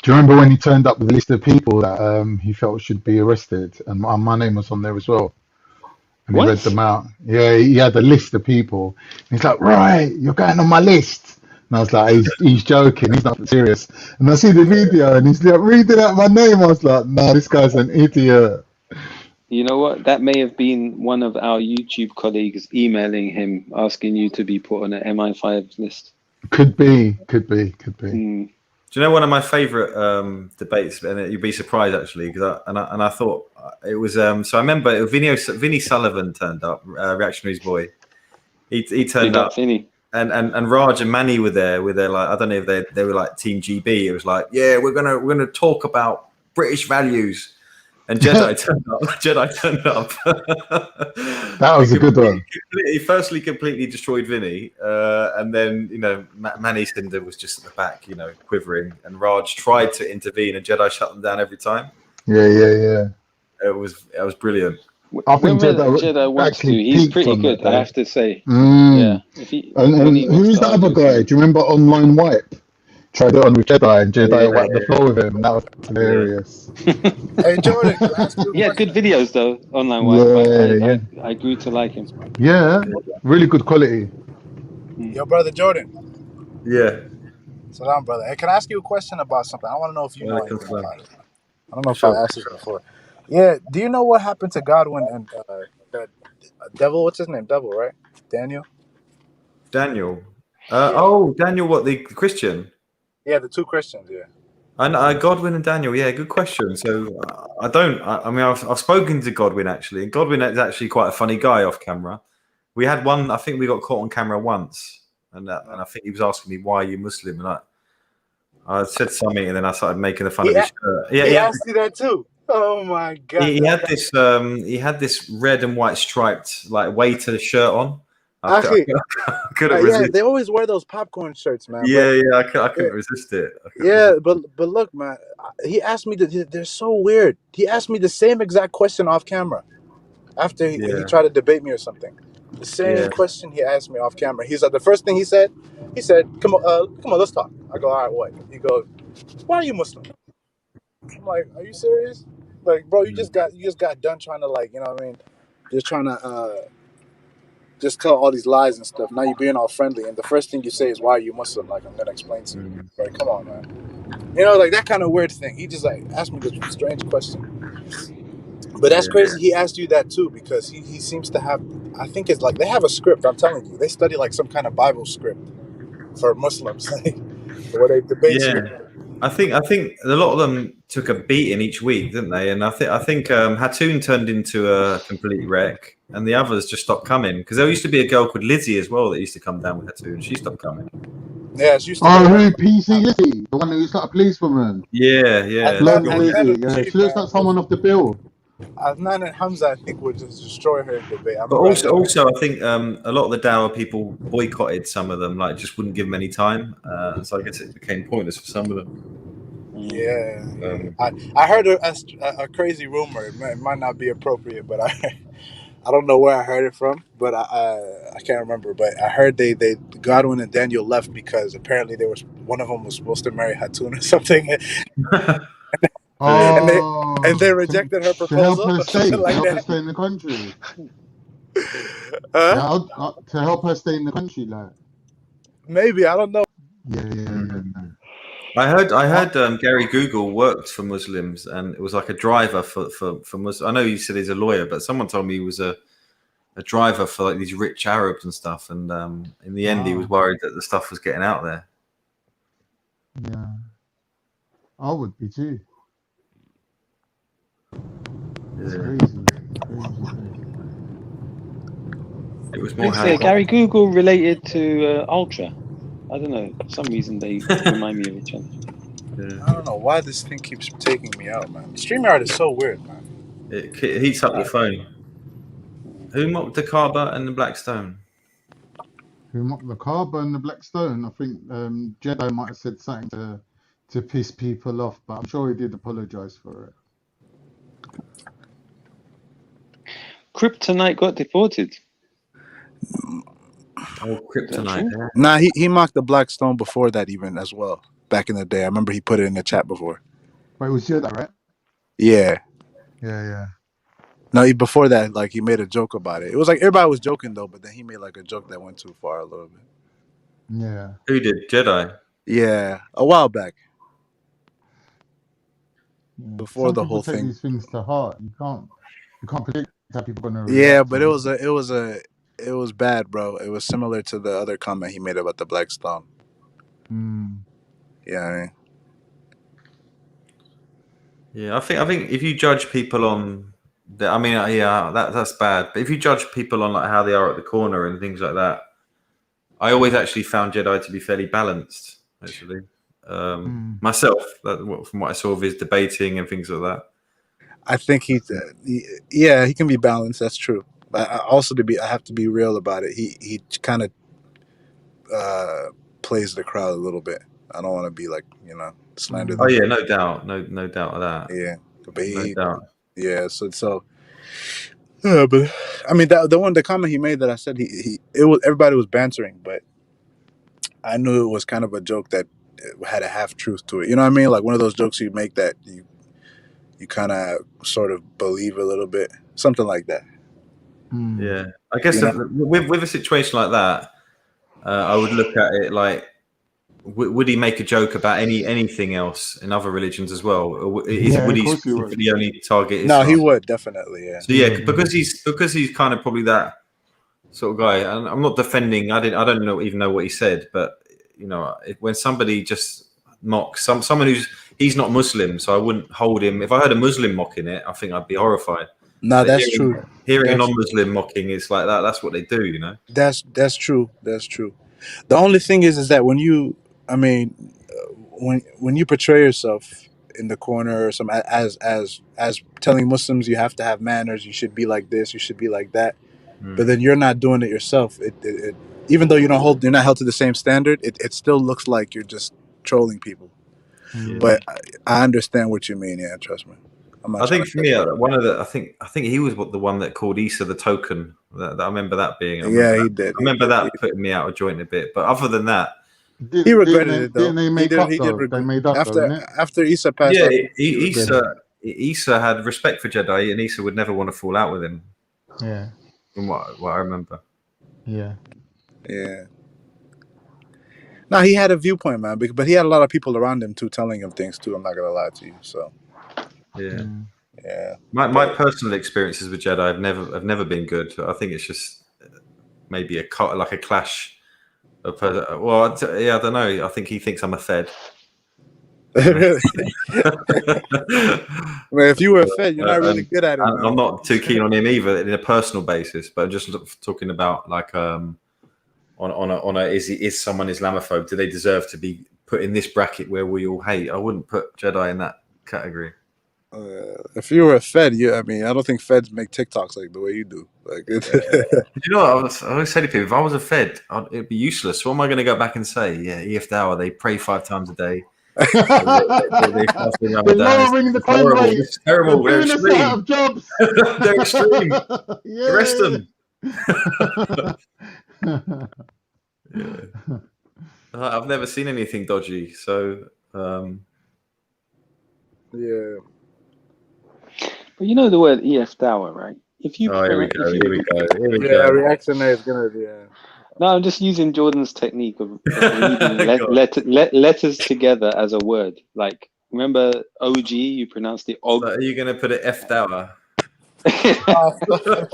you remember when he turned up with a list of people that he felt should be arrested, and my name was on there as well? And he read them out. Yeah, he had a list of people. He's like, right, you're going on my list. And I was like, he's joking. He's not serious. And I see the video, and he's like reading out my name. I was like, no, this guy's an idiot. You know what? That may have been one of our YouTube colleagues emailing him, asking you to be put on an MI5 list. Could be. Do you know one of my favourite debates? And you'd be surprised actually, because I thought it was. So I remember Vinny Sullivan turned up, Reactionary's boy. He turned up, and Raj and Manny were there. Like, I don't know if they were like Team GB. It was like, yeah, we're gonna talk about British values. And Jedi turned up. That was a good one. He firstly completely destroyed Vinny, and then Manny Cinder was just at the back, quivering, and Raj tried to intervene, and Jedi shut them down every time. Yeah. It was brilliant. I think Jedi wants to. He's pretty good, I have to say. Yeah. And who's the other guy? Do you remember Online Wipe? Tried it on with Jedi, and Jedi wiped the floor with him. That was hilarious. Hey Jordan, yeah, good videos though. Online Wipe. I grew to like him. Yeah, really good quality. Yo, brother Jordan. Yeah. Salam, brother. Hey, can I ask you a question about something? I want to know if you know anything about it. I don't know if I asked this before. Yeah, do you know what happened to Godwin and the devil? What's his name? Devil, right? Daniel. Daniel. Daniel, what, the Christian? Yeah, the two Christians. Yeah. And Godwin and Daniel, yeah, good question. So I've spoken to Godwin actually, and Godwin is actually quite a funny guy off camera. We had one, I think we got caught on camera once, and I think he was asking me, "Why are you Muslim?" And I said something, and then I started making the fun of his shirt. Yeah, he asked you that too. Oh my god! He had this red and white striped like waiter shirt on. I couldn't resist. They always wear those popcorn shirts, man. I couldn't resist it. But look, man, he asked me they're so weird. He asked me the same exact question off camera after he tried to debate me or something. The same question he asked me off camera. He's like, the first thing he said, come on, let's talk. I go, all right, what? He goes, why are you Muslim? I'm like, are you serious? Like, bro, you just got done trying to, like, you know what I mean? Just trying to just tell all these lies and stuff. Now you're being all friendly, and the first thing you say is, why are you Muslim? Like, I'm gonna explain to you. Like, come on, man. Like that kind of weird thing. He just like asked me this strange question. But that's crazy. He asked you that too, because he seems to have, I think it's like they have a script. I'm telling you, they study like some kind of Bible script for Muslims, where they debate you. I think a lot of them took a beating each week, didn't they? And I think Hattoon turned into a complete wreck, and the others just stopped coming, because there used to be a girl called Lizzie as well that used to come down with Hattoon. She stopped coming. Yeah, she used to. Who? PC Lizzie, the one who's like a policewoman. Yeah. Blonde Lizzie. Yeah, she looks like someone off the bill. Adnan and Hamza, I think, would just destroy her in debate. But also, I think a lot of the Dawa people boycotted some of them, like just wouldn't give them any time. So I guess it became pointless for some of them. Yeah. I heard a crazy rumor. It might not be appropriate, but I don't know where I heard it from, but I can't remember. But I heard they Godwin and Daniel left because apparently one of them was supposed to marry Hatun or something, and they rejected her to help proposal her or stay, something like to help her that. stay in the country. Huh? To help her stay in the country, like. Maybe, I don't know. Yeah. I heard Gary Google worked for Muslims, and it was like a driver for Muslims. I know you said he's a lawyer, but someone told me he was a driver for like these rich Arabs and stuff. And in the end, he was worried that the stuff was getting out there. Yeah, I would be too. It's crazy. It was more Gary Google related to Ultra. I don't know. For some reason, they remind me of each other. Yeah. I don't know why this thing keeps taking me out, man. StreamYard is so weird, man. It heats up your phone. Who mocked the Kaaba and the Black Stone? Who mocked the Kaaba and the Black Stone? I think Jedi might have said something to piss people off, but I'm sure he did apologize for it. Kryptonite got deported. Oh, Kryptonite. Yeah. Nah, he mocked the Black Stone before that even as well. Back in the day, I remember he put it in the chat before. But it was Jedi, right? Yeah. Yeah. No, before that, like he made a joke about it. It was like everybody was joking though, but then he made like a joke that went too far a little bit. Yeah. Who did? Jedi? Yeah, a while back. Yeah. Before the whole take thing. These things to heart. You can't predict how people are gonna react. Yeah, but it was bad, bro. It was similar to the other comment he made about the Black Stone. Yeah, I mean. Yeah, I think if you judge people on, that's bad. But if you judge people on like how they are at the corner and things like that, I always actually found Jedi to be fairly balanced. Actually, myself, from what I saw of his debating and things like that. I think he can be balanced. That's true. But I have to be real about it. He kind of plays the crowd a little bit. I don't want to be like slander them. Oh yeah, no doubt of that. Yeah, but no doubt. Yeah, so. Yeah, but I mean the comment he made that I said everybody was bantering, but I knew it was kind of a joke that had a half truth to it. You know what I mean? Like one of those jokes you make that you kind of sort of believe a little bit, something like that. Yeah, I guess with a situation like that, I would look at it like, would he make a joke about anything else in other religions as well? Would he specifically only target Islam? No, he would definitely. Yeah. So yeah, because he's kind of probably that sort of guy. And I'm not defending. I don't even know what he said, but when somebody just mocks someone he's not Muslim, so I wouldn't hold him. If I heard a Muslim mocking it, I think I'd be horrified. No, that's true. Hearing a non-Muslim mocking is like that. That's what they do, That's true. That's true. The only thing is that when you portray yourself in the corner or some as telling Muslims you have to have manners, you should be like this, you should be like that, but then you're not doing it yourself. It even though you're not held to the same standard, it still looks like you're just trolling people. But I understand what you mean. Yeah, trust me. I think for me, I think he was the one that called Isa the token. That I remember that being. He did. I remember that putting me out of joint a bit. But other than that, he regretted it though. Didn't they make up though? They made up after Isa passed. Yeah, Isa had respect for Jedi, and Isa would never want to fall out with him. Yeah. From what I remember. Yeah. Yeah. No, he had a viewpoint, man, but he had a lot of people around him too, telling him things too. I'm not gonna lie to you. So. Yeah. My personal experiences with Jedi have never been good. I think it's just maybe a clash of. Well, I don't know. I think he thinks I'm a Fed. Really? Well, if you were a Fed, you're not really good at it. I'm not too keen on him either in a personal basis, but I'm just talking about like on a is someone Islamophobe? Do they deserve to be put in this bracket where we all hate? I wouldn't put Jedi in that category. If you were a Fed, I don't think Feds make TikToks like the way you do. Like, You know what? I always say to people, if I was a Fed, it'd be useless. What am I going to go back and say? Yeah, EF Dower, they pray 5 times a day. They fast in They're lowering the crime rate. This is terrible. They're They're doing us out of jobs. They're extreme. Arrest them. Yeah. I've never seen anything dodgy, so yeah. But you know the word EF Dower, right? If you here we go. Reactionary is gonna be. No, I'm just using Jordan's technique of reading letters together as a word. Like, remember OG? You pronounced it Og. So are you going to put it F Dower?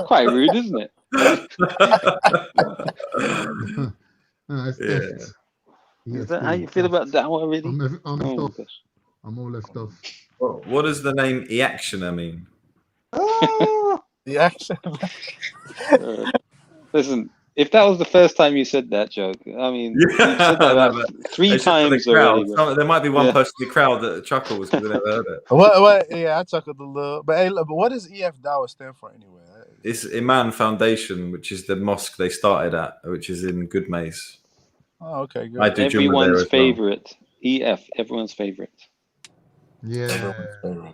Quite rude, isn't it? No, it's yeah. Is that how you feel about Dower, really? I'm all left off. What does the name Eactioner mean? Reaction. Listen, if that was the first time you said that joke, I mean, you said that about 3 times already. There might be one person in the crowd that chuckles because they never heard it. What? Yeah, I chuckled a little. But hey, but what does EF Dower stand for anyway? It's Iman Foundation, which is the mosque they started at, which is in Goodmace. Oh, okay, good. I do everyone's favorite. Well. EF, everyone's favorite. Yeah.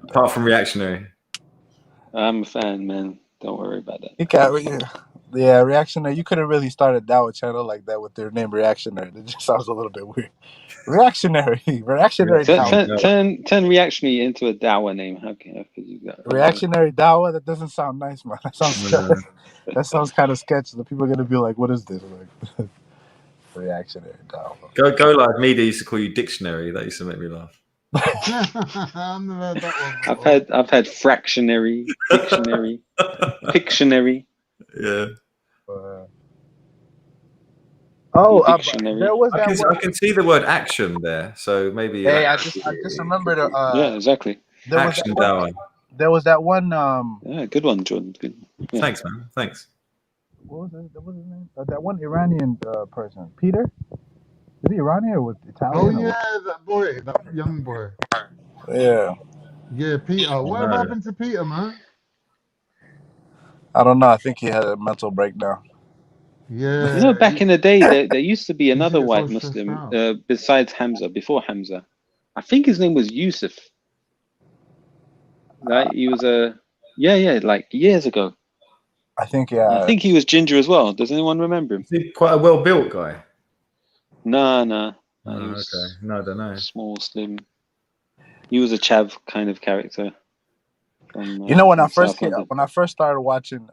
Apart from Reactionary. I'm a fan, man. Don't worry about that. You can't, yeah, Reactionary. You could have really started a Dawa channel like that with their name Reactionary. It just sounds a little bit weird. Reactionary Dawa. Turn Reactionary into a Dawa name. How could you do that? Reactionary Dawa? That doesn't sound nice, man. That sounds that sounds kind of sketchy. The people are gonna be like, "What is this?" Like, Reactionary Dawa. Go Live Media used to call you Dictionary. That used to make me laugh. I've never heard that one. I've had fractionary, dictionary, Pictionary. Yeah. There was that I can see the word action there, so maybe. Hey, I just remembered. Yeah, exactly. Action Dower. There was that one. Yeah, good one, Jordan. Good. Yeah. Thanks, man. Thanks. What was his name? That one Iranian person, Peter. Is he Iranian or was Italian? Oh yeah, that boy, that young boy. Yeah. Yeah, Peter. What happened to Peter, man? I don't know. I think he had a mental breakdown. Yeah. You know, back in the day, there used to be another white Muslim besides Hamza. Before Hamza, I think his name was Yusuf. Right? He was like years ago. I think I think he was ginger as well. Does anyone remember him? Is he quite a well-built guy? No. Oh, okay. No, I don't know. Small, slim. He was a chav kind of character. From, you know, when I first started watching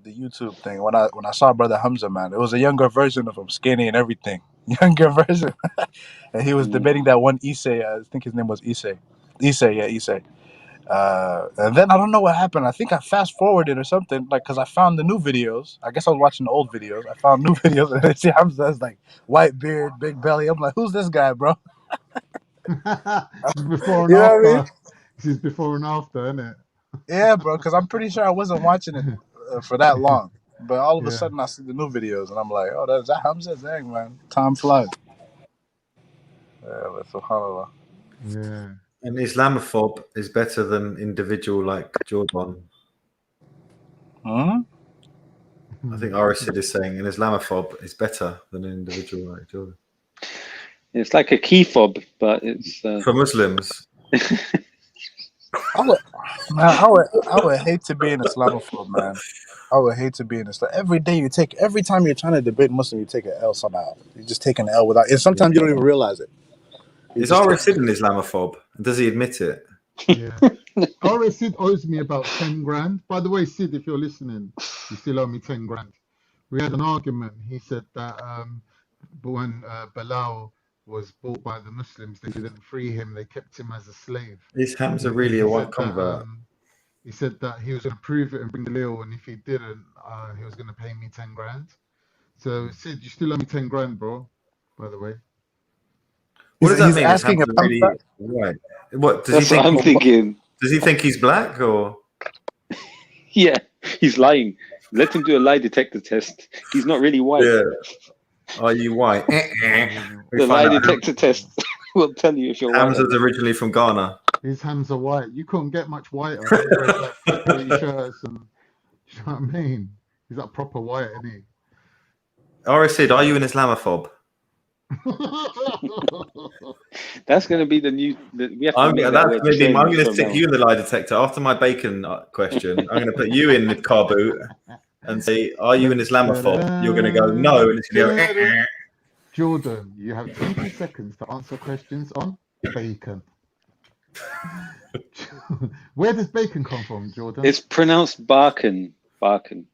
the YouTube thing, when I saw Brother Hamza, man, it was a younger version of him, skinny and everything. Younger version. And he was debating that one Issei. I think his name was Issei. Issei. And then I don't know what happened. I think I fast forwarded or something, like, because I found the new videos. I guess I was watching the old videos. I found new videos and I see Hamza's like white beard, big belly. I'm like, who's this guy, bro? Before and after. I mean? This is before and after, isn't it? Yeah, bro. Because I'm pretty sure I wasn't watching it for that long. But all of a sudden I see the new videos and I'm like, oh, is that Hamza? Dang, man. Time flies. Yeah, but subhanAllah. Yeah. An Islamophobe is better than individual like Jordan. Huh? I think Arisid is saying an Islamophobe is better than an individual like Jordan. It's like a key fob, but it's for Muslims. I would hate to be an Islamophobe, man. I would hate to be an Islam. Every time you're trying to debate Muslim, you take an L somehow. You just take an L without, and sometimes you don't even realize it. Is Arisid an Islamophobe? Does he admit it? Yeah. Sid owes me about 10 grand. By the way, Sid, if you're listening, you still owe me 10 grand. We had an argument. He said that when Bilal was bought by the Muslims, they didn't free him. They kept him as a slave. Is Hamza really a white convert? He said that he was going to prove it and bring the Lil, and if he didn't, he was going to pay me 10 grand. So, Sid, you still owe me 10 grand, bro, by the way. What does that mean? Asking about really, right. What does That's he think? what I'm thinking. Does he think he's black or? Yeah, he's lying. Let him do a lie detector test. He's not really white. Yeah. Are you white? The lie detector test will tell you if you're white. Hamza's originally from Ghana. His hands are white. You couldn't get much whiter. He wears like grey shirts and, you know what I mean? He's like proper white, isn't he? RS said, are you an Islamophobe? That's going to be the new. We have to I'm make that going word to trend stick from you in the lie detector after my bacon question. I'm going to put you in the car boot and say, "Are you an Islamophobe?" You're going to go, "No," and it's going to go. Jordan, you have 20 seconds to answer questions on bacon. Where does bacon come from, Jordan? It's pronounced Barkin. Barkin.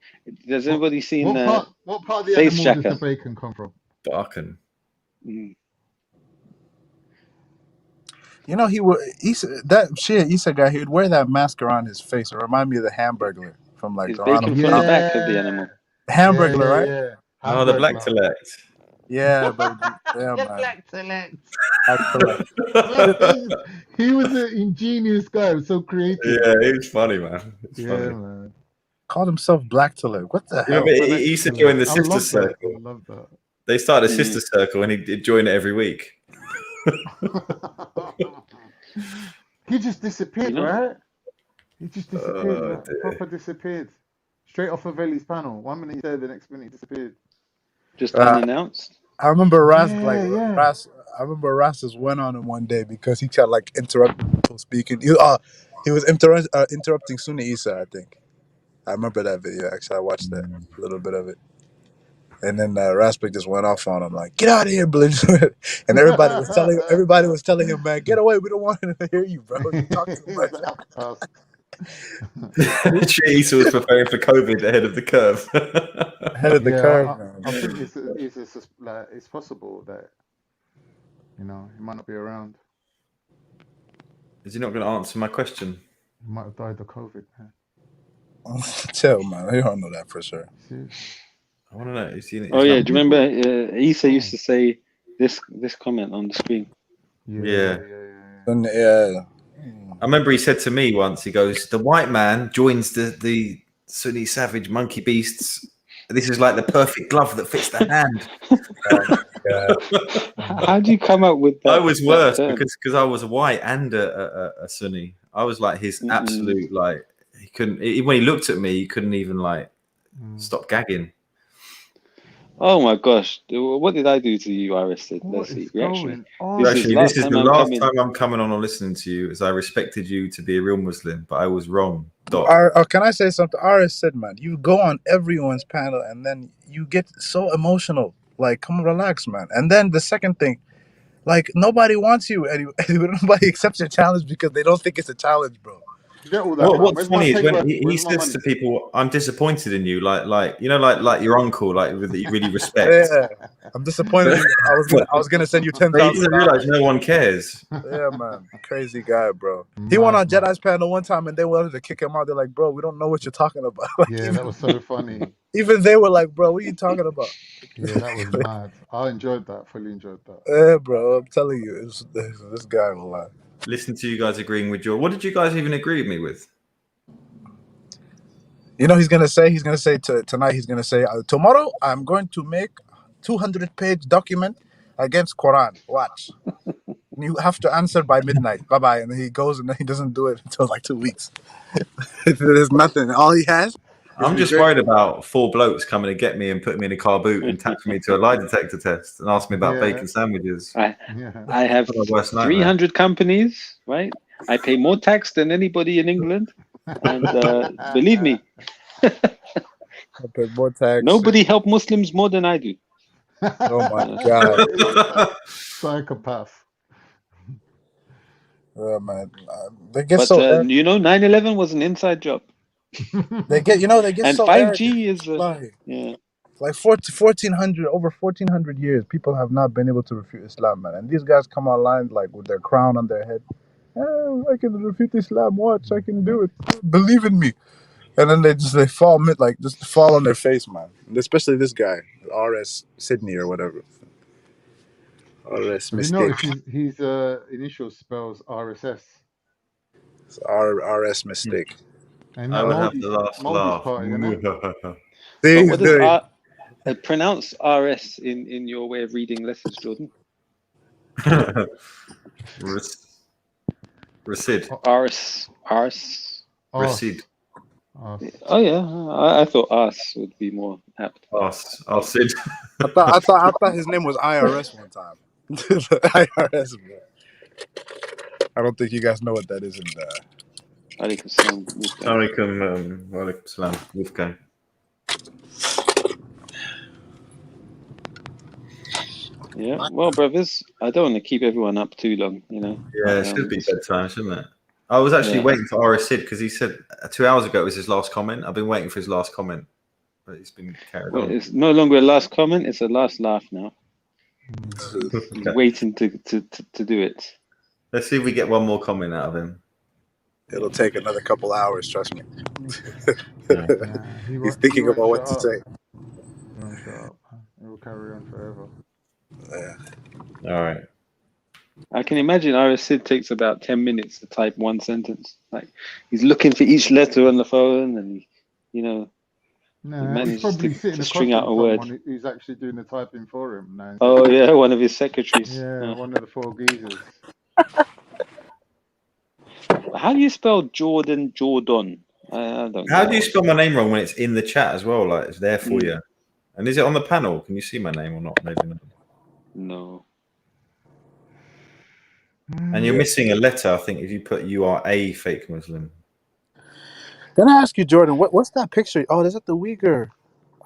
Has anybody seen what part of the Face animal does Jacker? the bacon come from? Barkin. Mm. You know, that shit Issa guy, he would wear that mask around his face. It remind me of the Hamburglar from like Is around bacon the from the back of the animal? Hamburglar, right? Yeah. Oh, the black select. Yeah, but yeah, man. Black select. Black select. He was an ingenious guy, so creative. Yeah, he was funny, man. It's funny. Man. Called himself Black Select. What the hell? Remember, he used to join the sister circle. I love that. They started a sister circle, and he'd join it every week. He just disappeared, right? He just disappeared, Oh, proper disappeared. Straight off of Ellie's panel. 1 minute he's there, the next minute he disappeared. Just unannounced. I remember Ras Yeah. I remember Ras just went on him one day because he kept like interrupting people speaking. He was interrupting Sunni Isa, I think. I remember that video. Actually, I watched that a little bit of it. And then Raspic just went off on him like, "Get out of here, Blitz!" And everybody was telling him, "Man, get away! We don't want him to hear you, bro. You talk too much." Isa was preparing for COVID ahead of the curve. Ahead of the curve. I think it's possible that he might not be around. Is he not going to answer my question? He might have died of COVID, man. Chill, man. You don't know that for sure. I want to know. Is he Oh yeah, do you remember Issa used to say this comment on the screen? Yeah. I remember he said to me once, he goes, "The white man joins the Sunni savage monkey beasts. This is like the perfect glove that fits the hand." How do you come up with that? I was worse because I was white and a Sunni. I was like his absolute, like, he couldn't, when he looked at me, he couldn't even like stop gagging. Oh my gosh! What did I do to you, Iris? Let's see. Reaction. This is the last time I'm coming on or listening to you, as I respected you to be a real Muslim, but I was wrong. Can I say something? Iris said, "Man, you go on everyone's panel and then you get so emotional. Like, come relax, man." And then the second thing, like, nobody wants you anyway. Nobody accepts your challenge because they don't think it's a challenge, bro. What's funny is when he says to people, "I'm disappointed in you," like your uncle, like that you really respect. Yeah, I'm disappointed. I was gonna send you 10,000. He doesn't realize no one cares. Yeah, man, crazy guy, bro. He went on Jedi's panel one time and they wanted to kick him out. They're like, "Bro, we don't know what you're talking about." Like, yeah, that was so funny. Even they were like, "Bro, what are you talking about?" Yeah, that was mad. I enjoyed that. Fully enjoyed that. Yeah, bro. I'm telling you, this guy will lie. Listen to you guys agreeing with what did you guys even agree with me with? You know, he's gonna say tonight. He's gonna say tomorrow I'm going to make 200-page document against Quran. Watch. You have to answer by midnight. Bye bye. And then he goes and then he doesn't do it until like 2 weeks. There's nothing. All he has. I'm just worried about 4 blokes coming to get me and put me in a car boot and tapping me to a lie detector test and ask me about bacon sandwiches. I have 300 companies, right? I pay more tax than anybody in England, and believe me, I pay more tax. Nobody help Muslims more than I do. Oh my god, psychopath. Oh man, they get so. 9/11 was an inside job. They get and so 5G is like 1400 over 1400 years people have not been able to refute Islam, man, and these guys come online like with their crown on their head. Oh, I can refute Islam, watch, I can do it, believe in me. And then they fall on their face, man. And especially this guy, RS Sydney or whatever. RS Mistake. You know, his initial spells RSS. It's RS Mistake. And I would have the last laugh. What does pronounce RS in your way of reading letters, Jordan? Rasid. Ars. Rasid. Oh yeah, I thought Ars would be more apt. Arsid. I thought his name was IRS one time. IRS. Bro. I don't think you guys know what that is in Alaikum salam, Wolfgang. Alaikum salam, Wolfgang. Yeah, well, brothers, I don't want to keep everyone up too long, you know. Yeah, it should be bedtime, shouldn't it? I was actually waiting for Arasid because he said 2 hours ago it was his last comment. I've been waiting for his last comment, but he's been carried on. It's no longer a last comment; it's a last laugh now. He's waiting to do it. Let's see if we get one more comment out of him. It'll take another couple hours, trust me. He's thinking about what to say. He won't shut up. It will carry on forever. Yeah. All right. I can imagine Arasid takes about 10 minutes to type one sentence. Like he's looking for each letter on the phone, and he he's probably sitting to string across out a word. someone who's actually doing the typing for him now. Oh yeah, one of his secretaries. Yeah, one of the 4 geezers. How do you spell Jordan? I don't know. How do you spell my name wrong when it's in the chat as well? Like it's there for you. And is it on the panel? Can you see my name or not? Maybe not. No. And you're missing a letter, I think, if you put you are a fake Muslim. Can I ask you, Jordan, what's that picture? Oh, is that the Uighur?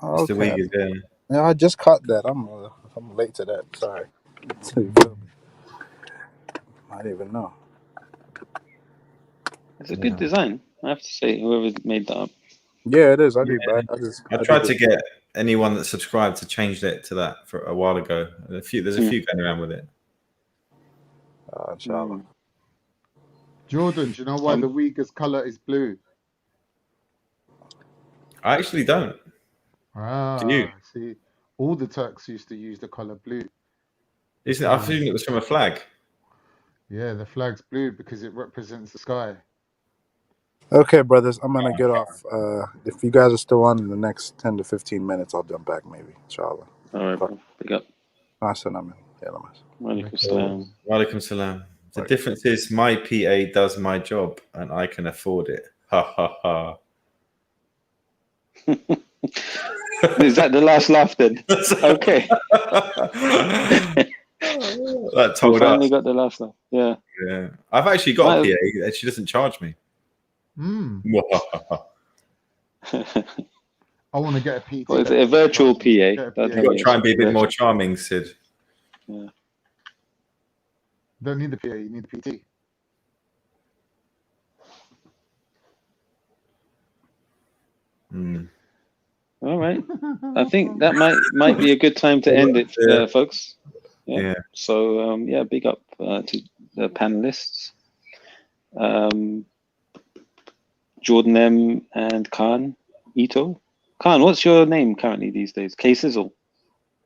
Oh, It's the Uyghurs, yeah. Yeah, I just caught that. I'm late to that. Sorry. I didn't even know. It's a good design, I have to say. Whoever made that up. Yeah, it is. I tried to get anyone that subscribed to change it to that for a while ago. There's a few going around with it. Inshallah. Jordan, do you know why the Uyghurs' color is blue? I actually don't. Can you? See, all the Turks used to use the color blue. Isn't it? I think it was from a flag. Yeah, the flag's blue because it represents the sky. Okay, brothers, I'm gonna get off. If you guys are still on in the next 10 to 15 minutes, I'll jump back maybe. Inshallah. All right, bro. Pick up. Walaikum salam. Walaikum salam. The difference is my PA does my job and I can afford it. Ha ha ha. Is that the last laugh then? Okay. That told we finally us. got the last laugh. Yeah. Yeah. I've actually got a PA and she doesn't charge me. I want to get a PT. Well, is it a virtual PA? You've got to try and be a bit more charming, Sid. Yeah. Don't need the PA, you need the PT. All right. I think that might be a good time to end it, folks. Yeah. So big up to the panelists. Jordan M and Khan Ito. Khan, what's your name currently these days? K Sizzle.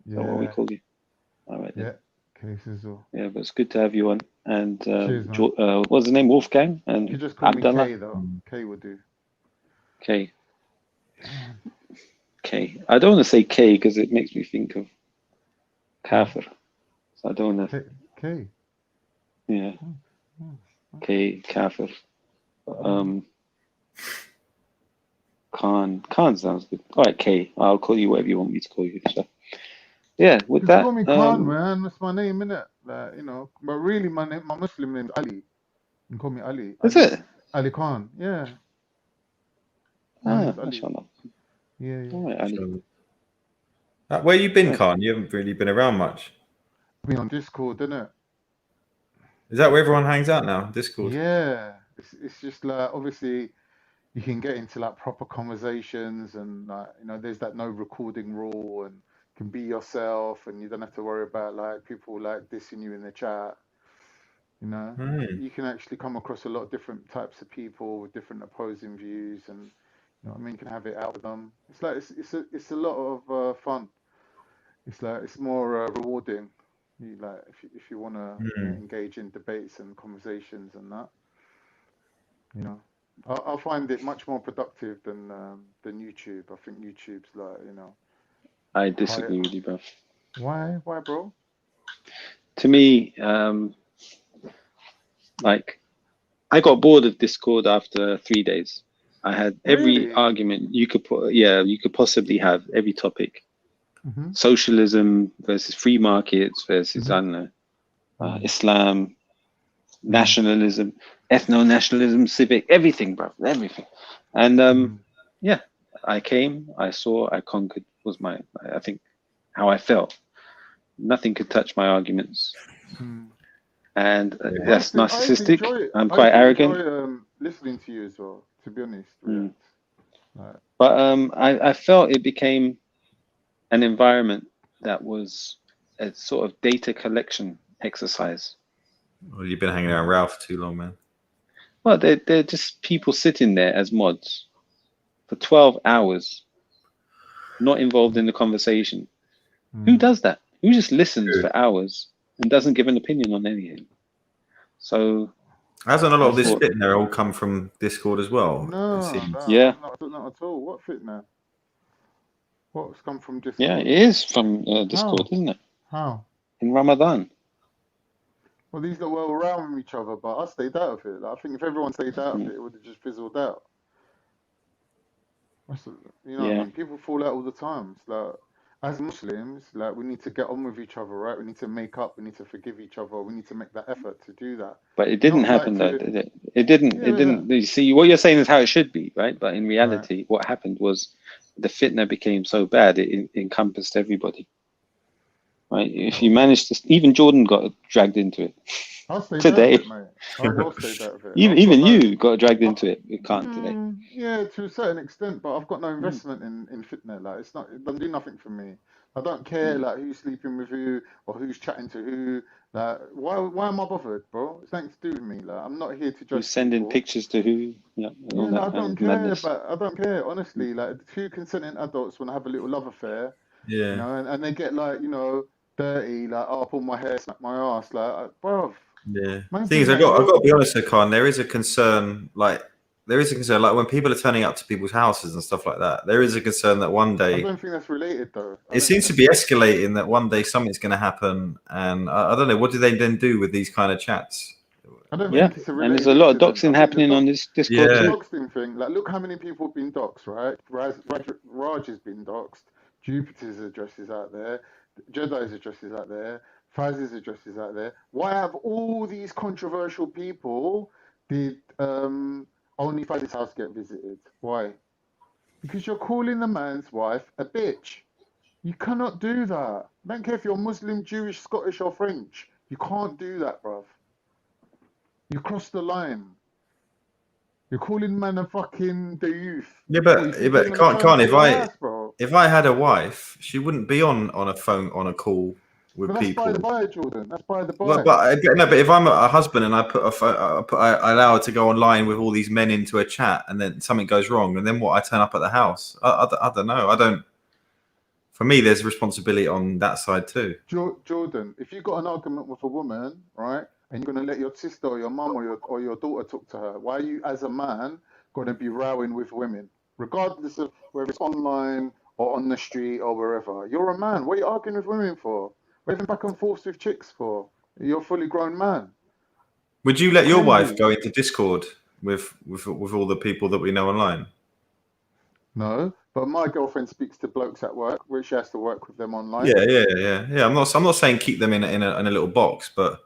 Yeah. What we call you. All right. Yeah. K Sizzle. Yeah, but it's good to have you on. And cheers, what's the name? Wolfgang and you just call Abdullah. me K though. K would do. K. K. I don't want to say K because it makes me think of kafir. So I don't want to. K. Yeah. K. Kafir. Khan sounds good. All right, K. I'll call you whatever you want me to call you. So, yeah, with Just that. call me Khan, man. That's my name, innit? Like, but really, my Muslim name is Ali. You can call me Ali. Is it? Ali Khan. Yeah. Mashallah. Yeah. All right, Ali. Where you been, Khan? You haven't really been around much. Been on Discord, innit? Is that where everyone hangs out now? Discord? Yeah. It's just like, obviously, you can get into like proper conversations and like, there's that no recording rule and you can be yourself and you don't have to worry about like people like dissing you in the chat. You can actually come across a lot of different types of people with different opposing views and you can have it out with them. It's like it's a lot of fun. It's like it's more rewarding. If you want to engage in debates and conversations and that, I find it much more productive than YouTube. I think YouTube's like I disagree with you, bro. Why, bro? To me, I got bored of Discord after 3 days. I had every Really? argument you could put, you could possibly have, every topic. Mm-hmm. Socialism versus free markets versus, I don't know, Islam, nationalism, ethno-nationalism, civic, everything, bro, everything. And yeah, I came, I saw, I conquered, was I think, how I felt. Nothing could touch my arguments. And that's narcissistic. I'm quite arrogant. Enjoy listening to you as well, to be honest. But I felt it became an environment that was a sort of data collection exercise. Well, you've been hanging around Ralph too long, man. Well, they're just people sitting there as mods for 12 hours, not involved in the conversation. Who does that? Who just listens for hours and doesn't give an opinion on anything? So hasn't a lot of this fitna all come from Discord as well? No, yeah, not at all. What fitna? What's come from Discord? Yeah, it is from Discord, isn't it? How? In Ramadan. Well, these are well around each other, but I stayed out of it. Like, I think if everyone stayed out of it, it would have just fizzled out. You know what I mean? People fall out all the time. It's like, as Muslims, like, we need to get on with each other, right? We need to make up. We need to forgive each other. We need to make that effort to do that. But it didn't happen, though, did it? It didn't. You see, what you're saying is how it should be, right? But in reality, what happened was the fitna became so bad, it encompassed everybody. Right? If you managed to, even Jordan got dragged into it. I'll stay today. Out of it, mate. I will stay out of it. Even you got dragged into it. You can't today. Yeah, to a certain extent, but I've got no investment in fitna. Like, it doesn't do nothing for me. I don't care like who's sleeping with who or who's chatting to who. Like, why am I bothered, bro? It's nothing to do with me. Like, I'm not here to judge. Who's sending pictures to who? I don't care. But I don't care, honestly. Like, two consenting adults want to have a little love affair. Yeah. You know, and they get like, you know, dirty. Like, oh, I pull my hair, snap my ass. Like, bro. Yeah. Thing is, I've got to be honest, Khan. There is a concern. Like when people are turning up to people's houses and stuff like that. There is a concern that one day. I don't think that's related, though. It seems to be escalating. That one day something's going to happen, and I don't know. What do they then do with these kind of chats? I don't think it's and there's a lot of doxing happening on this Discord. The doxing thing. Like, look how many people have been doxed, right? Raj has been doxed. Jupiter's address is out there. Jedi's address is out there. Faz's address is out there. Why have all these controversial people did only Faz's house get visited? Why? Because you're calling the man's wife a bitch. You cannot do that. I don't care if you're Muslim, Jewish, Scottish, or French. You can't do that, bruv. You crossed the line. You're calling man a fucking the youth. Yeah, but can't if I had a wife, she wouldn't be on a phone on a call with people. That's by the by, Jordan. That's by the by. Well, but if I'm a husband and I I allow her to go online with all these men into a chat, and then something goes wrong, and then what? I turn up at the house. I don't know. For me, there's responsibility on that side too. Jordan, if you got an argument with a woman, right, and you're going to let your sister or your mum or your daughter talk to her, why are you, as a man, going to be rowing with women, regardless of whether it's online or on the street or wherever? You're a man. What are you arguing with women for? What are you back and forth with chicks for? You're a fully grown man. Would you let your wife go into Discord with all the people that we know online? No, but my girlfriend speaks to blokes at work, which she has to work with them online. Yeah. I'm not saying keep them in a little box, but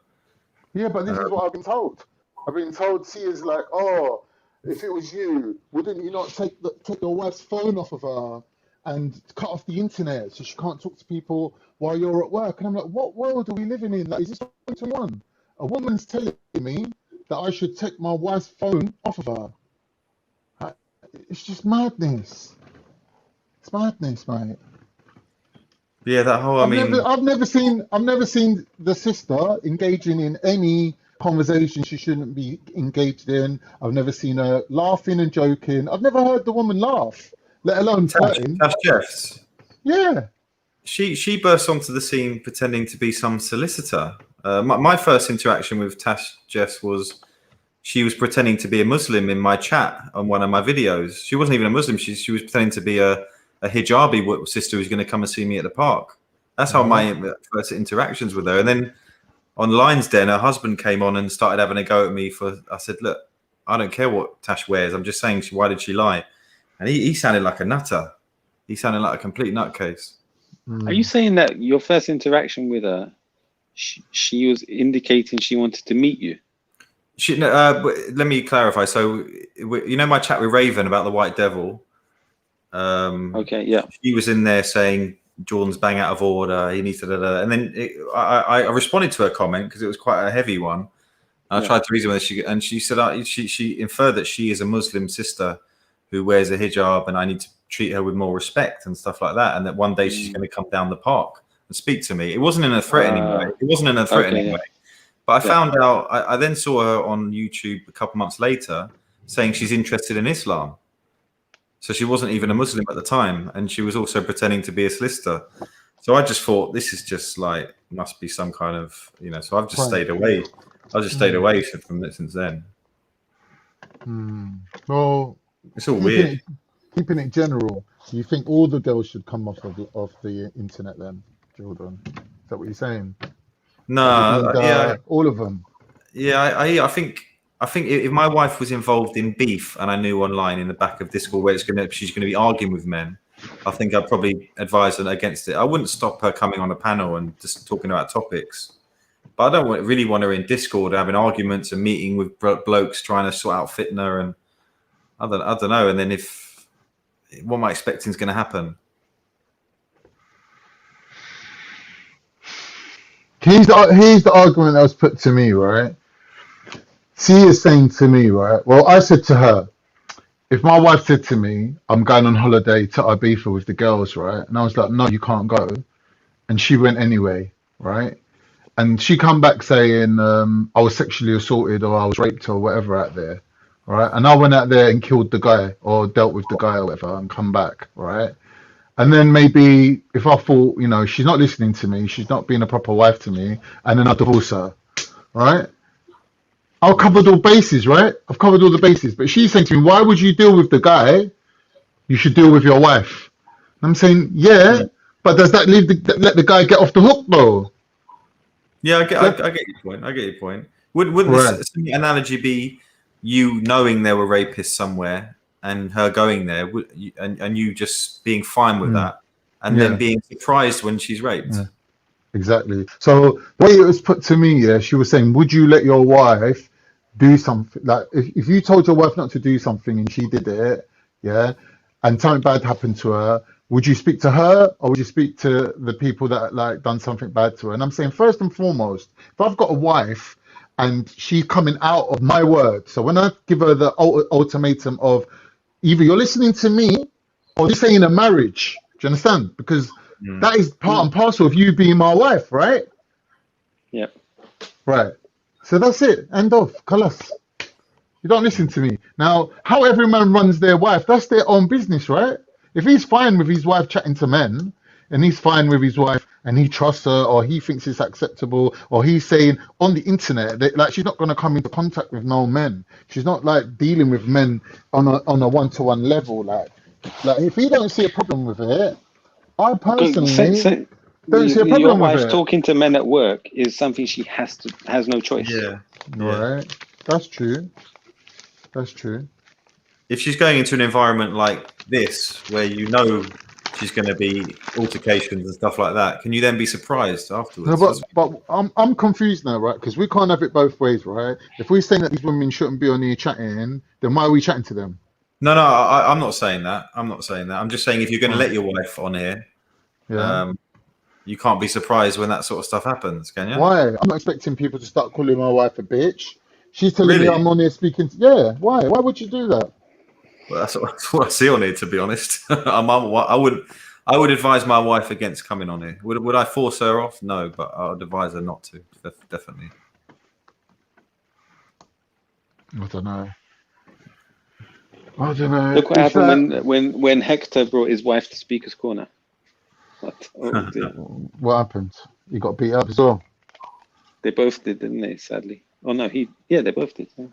yeah, but this is what I've been told. I've been told she is like, oh, if it was you, wouldn't you not take your wife's phone off of her and cut off the internet so she can't talk to people while you're at work? And I'm like, what world are we living in? Like, is this 2021? A woman's telling me that I should take my wife's phone off of her. It's just madness. It's madness, mate. Yeah, that whole. I've never seen the sister engaging in any conversation she shouldn't be engaged in. I've never seen her laughing and joking. I've never heard the woman laugh, let alone flirting. Tash Jeffs. Yeah. She burst onto the scene pretending to be some solicitor. My first interaction with Tash Jeffs was she was pretending to be a Muslim in my chat on one of my videos. She wasn't even a Muslim. She was pretending to be a hijabi sister who's going to come and see me at the park. That's how my first interactions with her. And then on Lions Den, her husband came on and started having a go at me I said, look, I don't care what Tash wears. I'm just saying, why did she lie? And he sounded like a nutter. He sounded like a complete nutcase. Are you saying that your first interaction with her, she was indicating she wanted to meet you? Let me clarify. So, you know my chat with Raven about the White Devil? Okay, yeah. She was in there saying Jordan's bang out of order. He needs to, and then I responded to her comment because it was quite a heavy one. And I tried to reason with her, and she said she inferred that she is a Muslim sister who wears a hijab, and I need to treat her with more respect and stuff like that, and that one day she's going to come down the park and speak to me. It wasn't in a threatening way. It wasn't in a threatening way. But I found out. I then saw her on YouTube a couple months later saying she's interested in Islam. So she wasn't even a Muslim at the time, and she was also pretending to be a solicitor. So I just thought this is just like must be some kind of So I've just stayed away. I've just stayed away from it since then. Well, it's all weird. Keeping it general, you think all the girls should come off the internet then, Jordan? Is that what you're saying? No, all of them. Yeah, I think if my wife was involved in beef and I knew online in the back of Discord where she's going to be arguing with men, I think I'd probably advise her against it. I wouldn't stop her coming on a panel and just talking about topics. But I don't really want her in Discord having arguments and meeting with blokes trying to sort out fitna, and I don't know. And then what am I expecting is going to happen? Here's the argument that was put to me, right? She is saying to me, right? Well, I said to her, if my wife said to me, I'm going on holiday to Ibiza with the girls, right? And I was like, no, you can't go. And she went anyway, right? And she come back saying I was sexually assaulted or I was raped or whatever out there, right? And I went out there and killed the guy or dealt with the guy or whatever and come back, right? And then maybe if I thought, she's not listening to me, she's not being a proper wife to me, and then I divorce her, right? I've covered all bases, right? I've covered all the bases. But she's saying to me, why would you deal with the guy? You should deal with your wife. And I'm saying, but does that let the guy get off the hook, though? Yeah, I get your point. Wouldn't this analogy be you knowing there were rapists somewhere and her going there, and you just being fine with that, and then being surprised when she's raped? Yeah. Exactly. So the way it was put to me, she was saying, would you let your wife do something? Like if you told your wife not to do something and she did it, and something bad happened to her, would you speak to her or would you speak to the people that like done something bad to her? And I'm saying first and foremost, if I've got a wife and she's coming out of my word, so when I give her the ultimatum of either you're listening to me or this ain't a marriage, do you understand? Because that is part and parcel of you being my wife, right? Yeah. Right. So that's it. End of. Kalas. You don't listen to me. Now, how every man runs their wife, that's their own business, right? If he's fine with his wife chatting to men, and he's fine with his wife, and he trusts her, or he thinks it's acceptable, or he's saying on the internet that like she's not going to come into contact with no men. She's not like dealing with men on a one-to-one level. Like if he don't see a problem with it, I personally don't see a problem your with wife it. talking to men at work is something she has no choice. Yeah. Right. That's true. That's true. If she's going into an environment like this, where she's going to be altercations and stuff like that, can you then be surprised afterwards? No, but I'm confused now, right? Because we can't have it both ways, right? If we're saying that these women shouldn't be on here chatting, then why are we chatting to them? No, I'm not saying that. I'm just saying if you're going to let your wife on here, you can't be surprised when that sort of stuff happens, can you? Why? I'm not expecting people to start calling my wife a bitch. She's telling me I'm on here speaking. Why? Why would you do that? Well, that's what I see on here, to be honest. I would advise my wife against coming on here. Would I force her off? No, but I would advise her not to. Definitely. I don't know. Look what happened when Hector brought his wife to Speaker's Corner. What happened? He got beat up as well. They both did, didn't they? Sadly. Oh no, they both did. Yeah.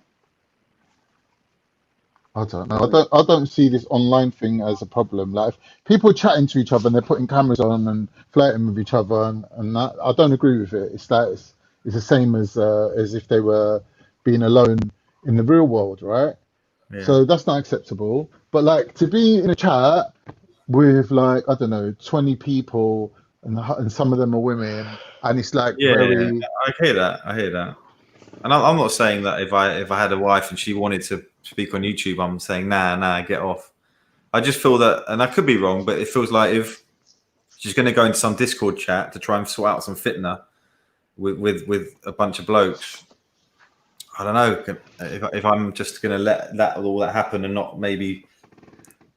I don't know. I don't see this online thing as a problem. Like if people chatting to each other and they're putting cameras on and flirting with each other and that, I don't agree with it. It's the same as if they were being alone in the real world, right? Yeah. So that's not acceptable. But like to be in a chat with like, I don't know, 20 people and some of them are women, and it's like very. I hear that. And I'm not saying that if I had a wife and she wanted to speak on YouTube, I'm saying nah, get off. I just feel that, and I could be wrong, but it feels like if she's going to go into some Discord chat to try and sort out some fitna with a bunch of blokes, I don't know if I'm just going to let all that happen and not maybe.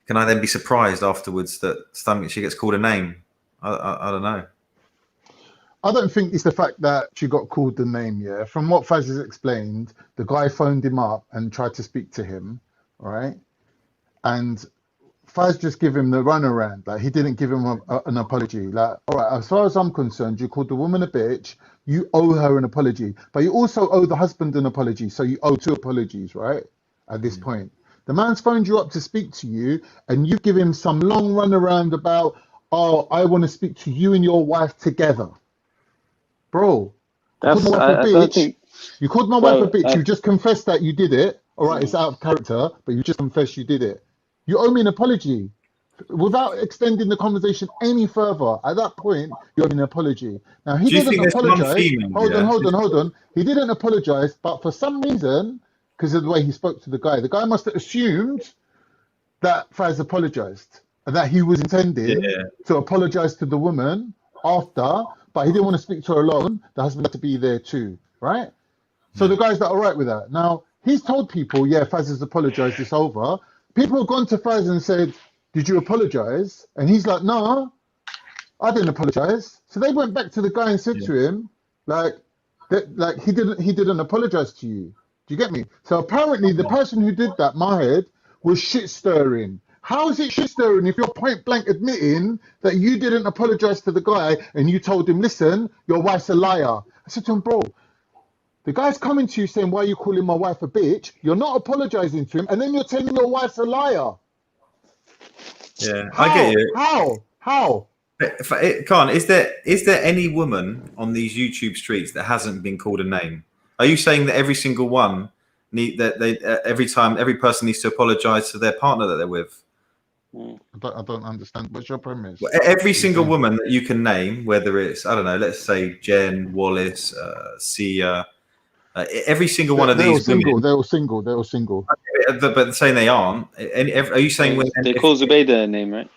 Can I then be surprised afterwards that she gets called a name? I don't know. I don't think it's the fact that she got called the name. Yeah, from what Faz has explained, the guy phoned him up and tried to speak to him, right? And Faz just give him the runaround. Like he didn't give him an apology. Like, all right, as far as I'm concerned, you called the woman a bitch. You owe her an apology, but you also owe the husband an apology. So you owe 2 apologies, right? At this point, the man's phoned you up to speak to you, and you give him some long runaround about, oh, I want to speak to you and your wife together. Bro, you called my wife a bitch. You called my wife a bitch. You just confessed that you did it. All right, it's out of character, but you just confessed you did it. You owe me an apology. Without extending the conversation any further, at that point, you owe me an apology. Now, he didn't apologize. Hold on. He didn't apologize, but for some reason, because of the way he spoke to the guy must have assumed that Faz apologized and that he was intending to apologize to the woman after, but he didn't want to speak to her alone. The husband had to be there too, right? So the guy's not all right with that. Now, he's told people, Faz has apologized, it's over. People have gone to Faz and said, did you apologize? And he's like, no, I didn't apologize. So they went back to the guy and said to him, he didn't apologize to you. Do you get me? So apparently the person who did that, Mahed, was shit stirring. How is it shit stirring if you're point blank admitting that you didn't apologize to the guy and you told him, listen, your wife's a liar? I said to him, bro, the guy's coming to you saying, why are you calling my wife a bitch? You're not apologizing to him, and then you're telling your wife's a liar. Yeah, I get you. How? Khan, is there any woman on these YouTube streets that hasn't been called a name? Are you saying that every single one every person needs to apologize to their partner that they're with? I don't understand. What's your premise? Well, every single woman that you can name, whether it's, I don't know, let's say Jen, Wallace, Sia, every single one of these women. They're all single. But saying they aren't. Are you saying when they call Zubaydah a name, right?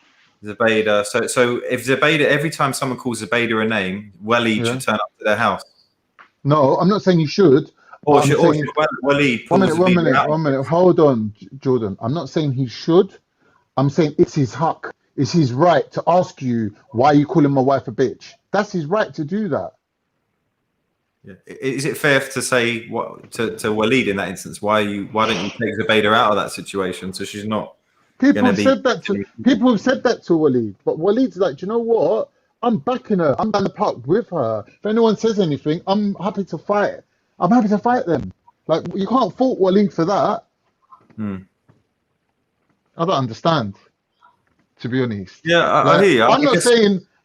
Zubaydah. So if Zubaydah, every time someone calls Zubaydah a name, Waleed should turn up to their house. No, I'm not saying you should. Or should Waleed? One minute. Hold on, Jordan. I'm not saying he should. I'm saying it's his haq. It's his right to ask you, why are you calling my wife a bitch? That's his right to do that. Yeah. Is it fair to say to Waleed in that instance? Why don't you take Zubaydah out of that situation so she's not? People have said that to Waleed, but Waleed's like, do you know what? I'm backing her. I'm down the park with her. If anyone says anything, I'm happy to fight. I'm happy to fight them. Like, you can't fault Waleed for that. I don't understand, to be honest. Yeah, I hear you.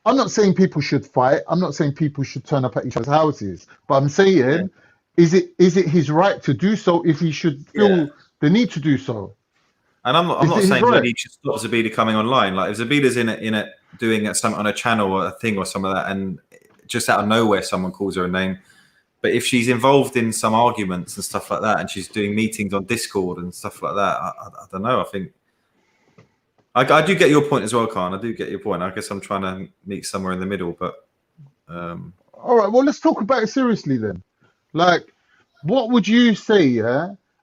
I'm not saying people should fight. I'm not saying people should turn up at each other's houses. But I'm saying, is it his right to do so if he should feel the need to do so? And I'm not saying that he should stop Zubaydah coming online. Like if Zubaydah's in it doing something on a channel or a thing or some of that, and just out of nowhere someone calls her a name. But if she's involved in some arguments and stuff like that, and she's doing meetings on Discord and stuff like that, I don't know. I think I do get your point as well, Khan. I do get your point. I guess I'm trying to meet somewhere in the middle. But all right, well, let's talk about it seriously then. Like, what would you say,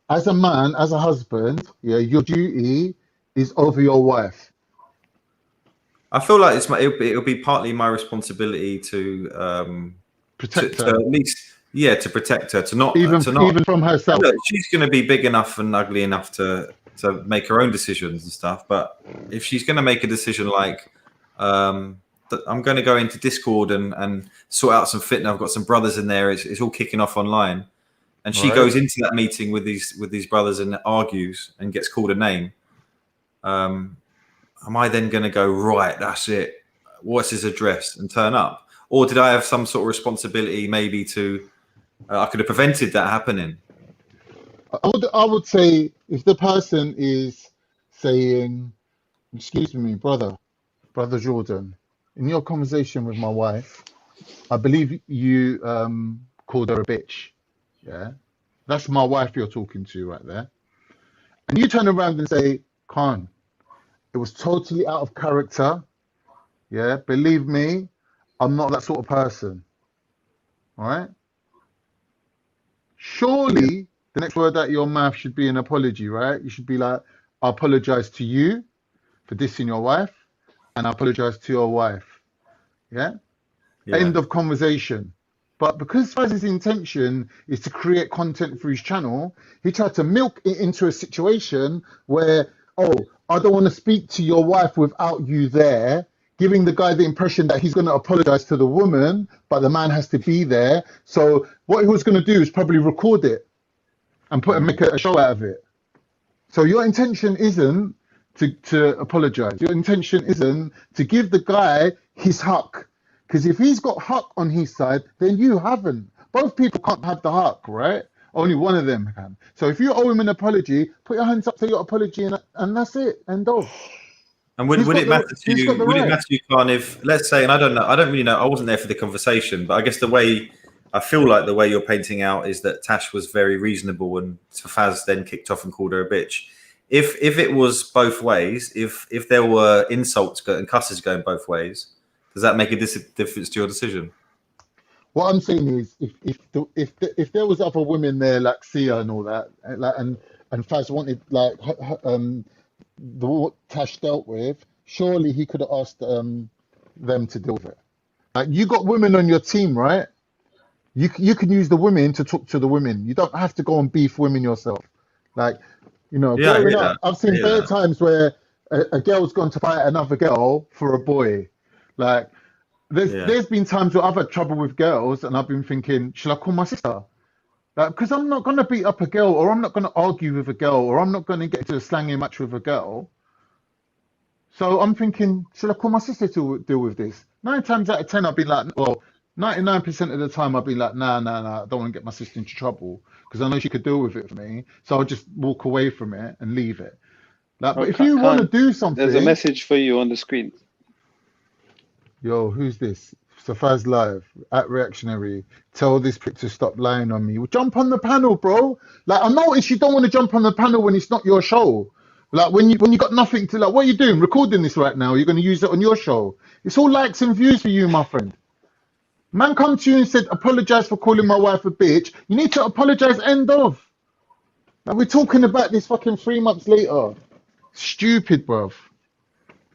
as a man, as a husband, your duty is over your wife? I feel like it'll be partly my responsibility to protect her. At least, to protect her, to not even from herself. Look, she's going to be big enough and ugly enough to make her own decisions and stuff. But if she's going to make a decision like, I'm going to go into Discord and sort out some fitna, I've got some brothers in there, it's all kicking off online, and she goes into that meeting with these brothers and argues and gets called a name, am I then going to go, right, that's it, what's his address, and turn up? Or did I have some sort of responsibility maybe to I could have prevented that happening? I would say if the person is saying, "Excuse me, brother Jordan, in your conversation with my wife, I believe you called her a bitch." Yeah, that's my wife you're talking to right there. And you turn around and say, "Khan, it was totally out of character. Yeah, believe me, I'm not that sort of person." All right. Surely the next word out of your mouth should be an apology, right? You should be like, "I apologize to you for dissing your wife, and I apologize to your wife." Yeah. End of conversation. But because Faz's intention is to create content for his channel, he tried to milk it into a situation where, "Oh, I don't want to speak to your wife without you there," giving the guy the impression that he's going to apologize to the woman, but the man has to be there. So what he was going to do is probably record it and make a show out of it. So your intention isn't to apologize. Your intention isn't to give the guy his haq. Because if he's got haq on his side, then you haven't. Both people can't have the haq, right? Only one of them can. So if you owe him an apology, put your hands up to your apology, and that's it. End of. And would it matter to you? Would it matter to you, Khan, if, let's say, and I don't know, I don't really know, I wasn't there for the conversation, but I guess the way I feel like the way you're painting out is that Tash was very reasonable, and Faz then kicked off and called her a bitch. If it was both ways, if there were insults and cusses going both ways, does that make a difference to your decision? What I'm saying is, if there was other women there like Sia and all that, like and Faz wanted like what Tash dealt with, surely he could have asked them to deal with it. Like, you got women on your team, right? You can use the women to talk to the women. You don't have to go and beef women yourself. Like, you know, growing up, I've seen bare times where a girl's gone to fight another girl for a boy. Like, there's been times where I've had trouble with girls and I've been thinking, shall I call my sister? Like, because I'm not going to beat up a girl, or I'm not going to argue with a girl, or I'm not going to get into a slanging match with a girl. So I'm thinking, should I call my sister to deal with this? 9 times out of 10, I've been like, well, 99% of the time I've been like, nah, I don't want to get my sister into trouble because I know she could deal with it for me. So I'll just walk away from it and leave it. Like, but if you want to do something, there's a message for you on the screen. Yo, who's this? Safaz Live at Reactionary. Tell this prick to stop lying on me. Well, jump on the panel, bro. Like, I noticed you don't want to jump on the panel when it's not your show. Like, when you got nothing to, like, what are you doing? Recording this right now? You're going to use it on your show. It's all likes and views for you, my friend. Man come to you and said, apologize for calling my wife a bitch. You need to apologize, end of. Like, we're talking about this fucking 3 months later. Stupid, bruv.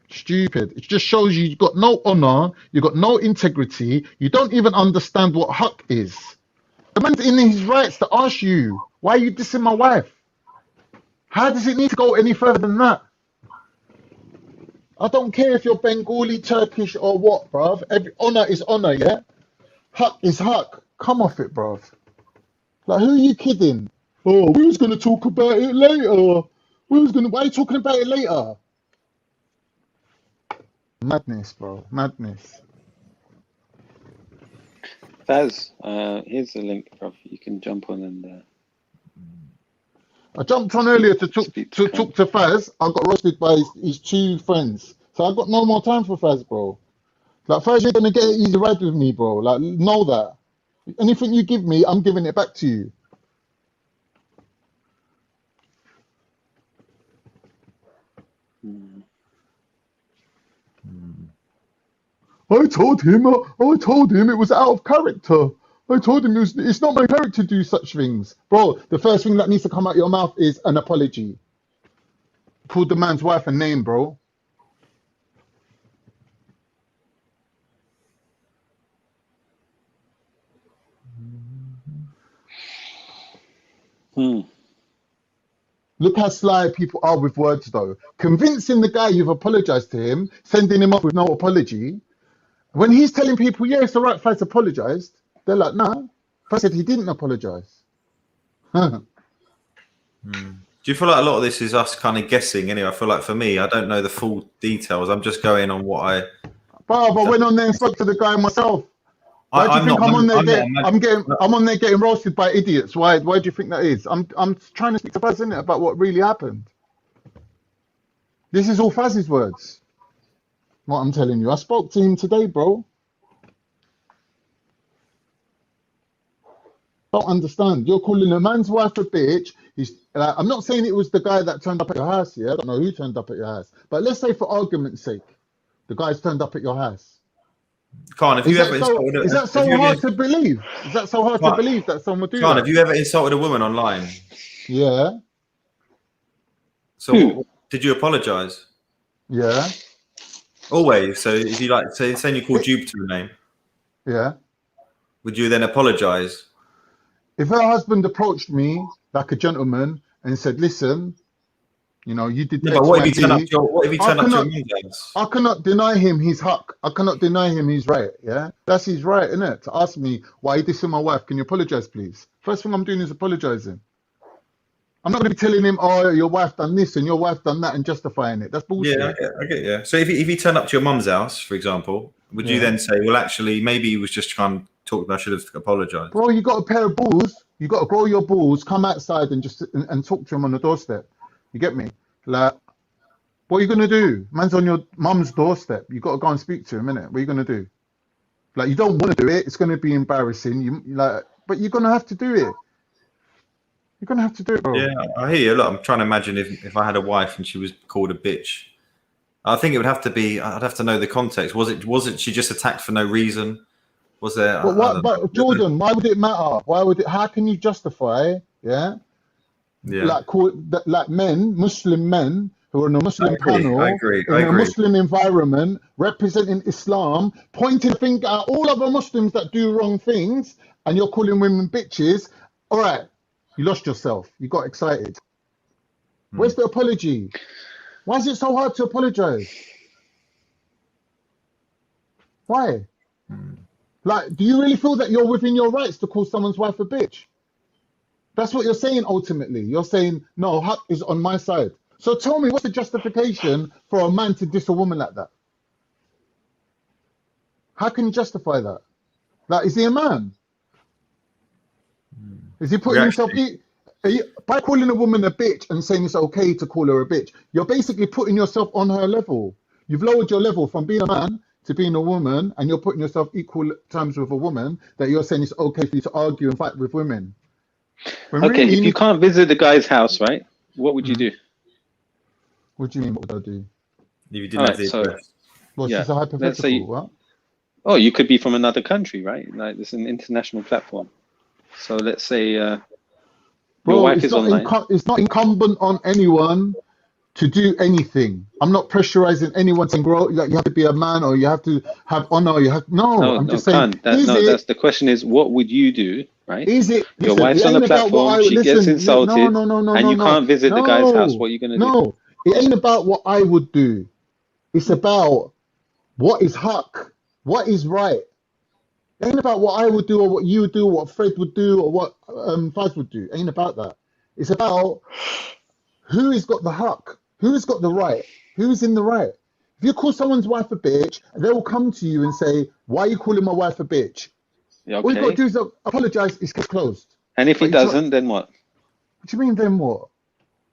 Stupid. It just shows you've got no honor, you've got no integrity, you don't even understand what haq is. The man's in his rights to ask you, why are you dissing my wife? How does it need to go any further than that? I don't care if you're Bengali, Turkish, or what, bruv. Every honor is honor, yeah? Haq is haq. Come off it, bruv. Like, who are you kidding? Oh, we was going to talk about it later. Why are you talking about it later? Madness, bro. Madness. Faz, here's the link, bro. You can jump on and... I jumped on earlier to talk to Faz. I got roasted by his 2 friends. So I got no more time for Faz, bro. Like, Faz, you're going to get an easy ride with me, bro. Like, know that. Anything you give me, I'm giving it back to you. I told him it was out of character. I told him it's not my character to do such things. Bro, the first thing that needs to come out your mouth is an apology. Called the man's wife a name, bro. Look how sly people are with words, though. Convincing the guy you've apologized to him, sending him off with no apology. When he's telling people, yeah, it's all right, Faz apologized, they're like, nah, Faz said he didn't apologize. Do you feel like a lot of this is us kind of guessing anyway? I feel like for me, I don't know the full details. I'm just going on what I... But I went on there and spoke to the guy myself. Why do you think I'm on there not I'm on there getting roasted by idiots? Why do you think that is? I'm trying to speak to Faz, innit, about what really happened. This is all Faz's words. What I'm telling you. I spoke to him today, bro. Don't understand. You're calling a man's wife a bitch. I'm not saying it was the guy that turned up at your house, yeah? I don't know who turned up at your house. But let's say for argument's sake, the guy's turned up at your house. Khan, have Is you ever that so hard to believe? Is that so hard to believe that someone would do Khan, that? have you ever insulted a woman online? Yeah. So did you apologise? Yeah. Always. So if you like, saying you called Jupiter a name. Yeah. Would you then apologise? If her husband approached me like a gentleman and said, "Listen, you know, you did X, but what if Y, he turned up Z," to your mum's house? I cannot deny him his haq. I cannot deny him his right. Yeah, that's his right, isn't it? To ask me why you dissing my wife. Can you apologise, please? First thing I'm doing is apologising. I'm not going to be telling him, "Oh, your wife done this and your wife done that," and justifying it. That's bullshit. Yeah, I get. Yeah. So if he turned up to your mum's house, for example, would you then say, "Well, actually, maybe he was just trying to talk about, I should have apologised"? Bro, you got a pair of balls. You got to grow your balls. Come outside and just and talk to him on the doorstep. You get me? Like, what are you gonna do? Man's on your mum's doorstep. You got to go and speak to him, innit? What are you gonna do? Like, you don't want to do it. It's gonna be embarrassing. But you're gonna have to do it. You're gonna have to do it, bro. Yeah, I hear you. Look, I'm trying to imagine if I had a wife and she was called a bitch. I think it would have to be. I'd have to know the context. Was it she just attacked for no reason? Was there? But Jordan, why would it matter? Why would it? How can you justify? Yeah. Like men, Muslim men who are in a Muslim panel, in a Muslim environment, representing Islam, pointing a finger at all other Muslims that do wrong things, and you're calling women bitches. All right, you lost yourself. You got excited. Where's the apology? Why is it so hard to apologize? Why? Like, do you really feel that you're within your rights to call someone's wife a bitch? That's what you're saying ultimately. You're saying, no, haq is on my side. So tell me, what's the justification for a man to diss a woman like that? How can you justify that? Like, is he a man? Is he putting himself... by calling a woman a bitch and saying it's okay to call her a bitch, you're basically putting yourself on her level. You've lowered your level from being a man to being a woman, and you're putting yourself equal terms with a woman, that you're saying it's okay for you to argue and fight with women. When Okay, really, if you can't visit the guy's house, right, what would you do? What do you mean, what would I do? If you didn't have the address. Well, yeah, it's a hypothetical, what? Oh, you could be from another country, right? Like, it's an international platform. So let's say your wife is online. It's not incumbent on anyone to do anything. I'm not pressurizing anyone to grow. Like, you have to be a man, or you have to have honor. I'm just saying. That's the question: is what would you do, right? Is it your wife's on the platform? She gets insulted, and you can't visit the guy's house. What are you gonna do? No, it ain't about what I would do. It's about what is haq, what is right. It ain't about what I would do, or what you would do, or what Fred would do, or what Faz would do. It ain't about that. It's about who has got the haq, who has got the right, who's in the right. If you call someone's wife a bitch, they will come to you and say, "Why are you calling my wife a bitch?" Okay. All you got to do is apologize. It's closed. And if he doesn't, then what? What do you mean, then what?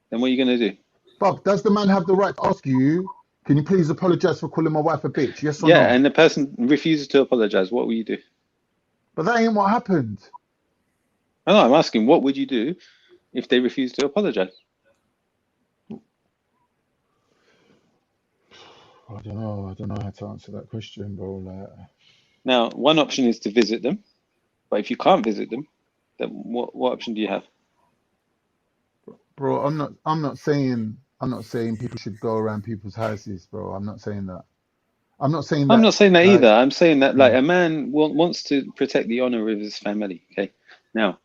Then what are you gonna do? Bob, does the man have the right to ask you, "Can you please apologize for calling my wife a bitch?" Yes or no? Yeah, and the person refuses to apologize. What will you do? But that ain't what happened. I know. I'm asking, what would you do if they refuse to apologize? I don't know how to answer that question, bro. Now, one option is to visit them, but if you can't visit them, then what option do you have? Bro, I'm not saying people should go around people's houses, bro. I'm not saying that. I'm not saying that either. I'm saying that, like, a man wants to protect the honor of his family. Okay, now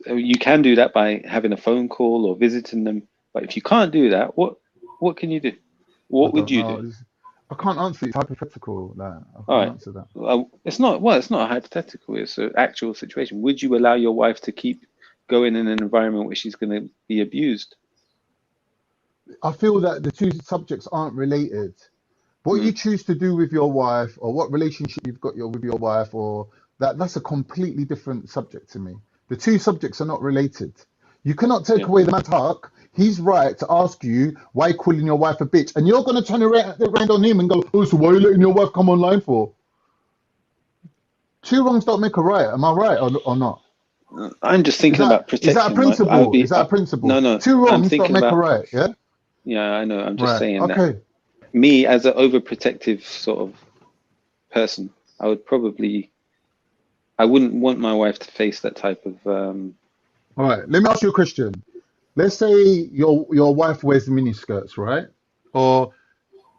you can do that by having a phone call or visiting them. But if you can't do that, what can you do? What would you do? I can't answer. It's hypothetical. I can't answer that. It's not a hypothetical. It's an actual situation. Would you allow your wife to keep going in an environment where she's going to be abused? I feel that the two subjects aren't related. What you choose to do with your wife, or what relationship you've got with your wife, or that's a completely different subject to me. The two subjects are not related. You cannot take away the man's his right to ask you why you're calling your wife a bitch, and you're going to turn around on him and go, oh, so why are you letting your wife come online for? Two wrongs don't make a right. Am I right or not? I'm just thinking about protection. Is that a principle? Is that a principle? No. Two wrongs don't make a right. Yeah. Yeah, I know. I'm just saying okay. that. Me as an overprotective sort of person, I wouldn't want my wife to face that type of. All right. Let me ask you a question. Let's say your wife wears miniskirts, right? Or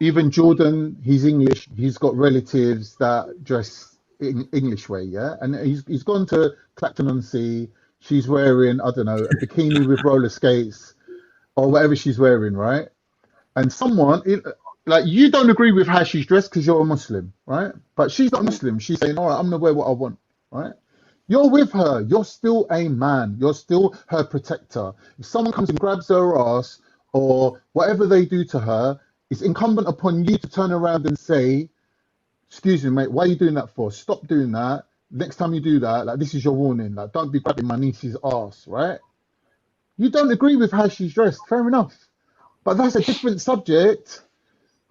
even Jordan, he's English. He's got relatives that dress in English way, yeah. And he's gone to Clacton-on-Sea. She's wearing, I don't know, a bikini with roller skates or whatever she's wearing, right? And someone, like, you don't agree with how she's dressed because you're a Muslim, right? But she's not Muslim. She's saying, all right, I'm gonna wear what I want, right? You're with her. You're still a man. You're still her protector. If someone comes and grabs her ass or whatever they do to her, it's incumbent upon you to turn around and say, excuse me, mate, why are you doing that for? Stop doing that. Next time you do that, like, this is your warning. Like, don't be grabbing my niece's ass, right? You don't agree with how she's dressed. Fair enough. But that's a different subject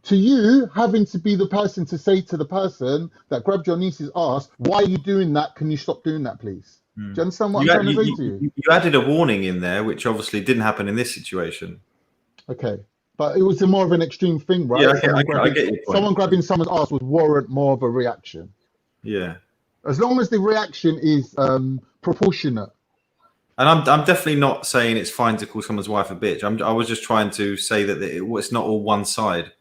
to you having to be the person to say to the person that grabbed your niece's ass, why are you doing that? Can you stop doing that, please? Do you understand what I'm trying to say to you? You added a warning in there, which obviously didn't happen in this situation. Okay. But it was more of an extreme thing, right? Yeah, I get your point. Someone grabbing someone's ass would warrant more of a reaction. Yeah. As long as the reaction is proportionate. And I'm definitely not saying it's fine to call someone's wife a bitch. I was just trying to say that it's not all one side,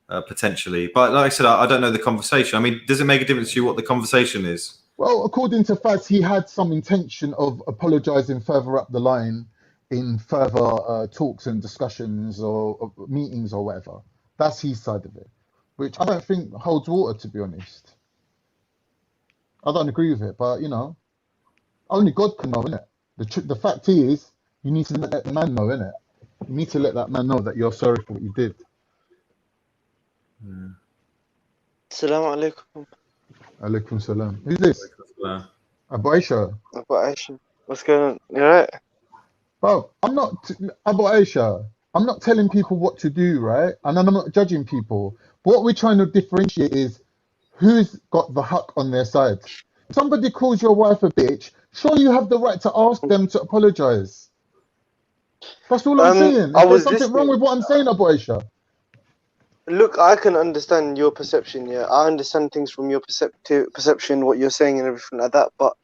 potentially. But like I said, I don't know the conversation. I mean, does it make a difference to you what the conversation is? Well, according to Faz, he had some intention of apologising further up the line in further talks and discussions or meetings or whatever. That's his side of it, which I don't think holds water, to be honest. I don't agree with it, but, you know, only God can know, innit? The fact is, you need to let that man know, innit? You need to let that man know that you're sorry for what you did. Assalamu alaikum. Alaikum salam. Who's this? Abu Aisha. Abu Aisha. What's going on? You alright? Well, I'm not, Abu Aisha, I'm not telling people what to do, right? And I'm not judging people. But what we're trying to differentiate is who's got the huck on their side. If somebody calls your wife a bitch, sure, you have the right to ask them to apologize. That's all I'm saying. Is there something wrong with what I'm saying, Abu Aisha? Look, I can understand your perception, yeah. I understand things from your perception, what you're saying and everything like that. But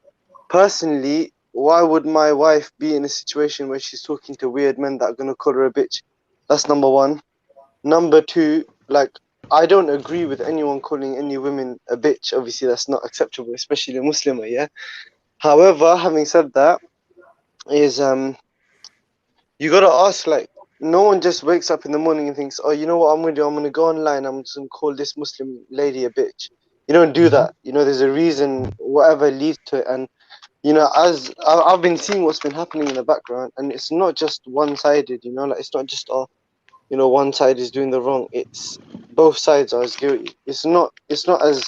personally, why would my wife be in a situation where she's talking to weird men that are going to call her a bitch? That's number one. Number two, like, I don't agree with anyone calling any women a bitch. Obviously, that's not acceptable, especially a Muslim, yeah. However, having said that, is you got to ask, like, no one just wakes up in the morning and thinks, oh, you know what I'm going to do? I'm going to go online. I'm just going to call this Muslim lady a bitch. You don't do that. You know, there's a reason, whatever leads to it. And, you know, as I've been seeing what's been happening in the background, and it's not just one-sided, you know, like, it's not just, oh, you know, one side is doing the wrong. It's both sides are as guilty. It's not as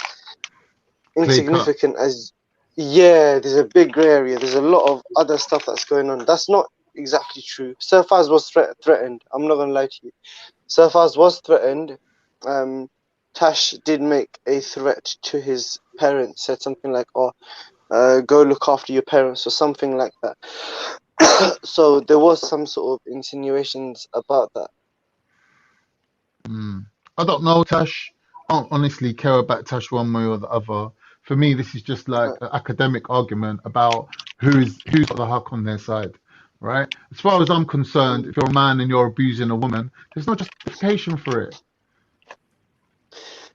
insignificant as, yeah, there's a big grey area. There's a lot of other stuff that's going on. That's not exactly true. Sir Faz was threatened. I'm not gonna lie to you. Sir Faz was threatened. Tash did make a threat to his parents. Said something like, "Oh, go look after your parents," or something like that. So there was some sort of insinuations about that. I don't know, Tash. I don't honestly care about Tash one way or the other. For me, this is just like an academic argument about who's got the huck on their side. Right? As far as I'm concerned, if you're a man and you're abusing a woman, there's no justification for it.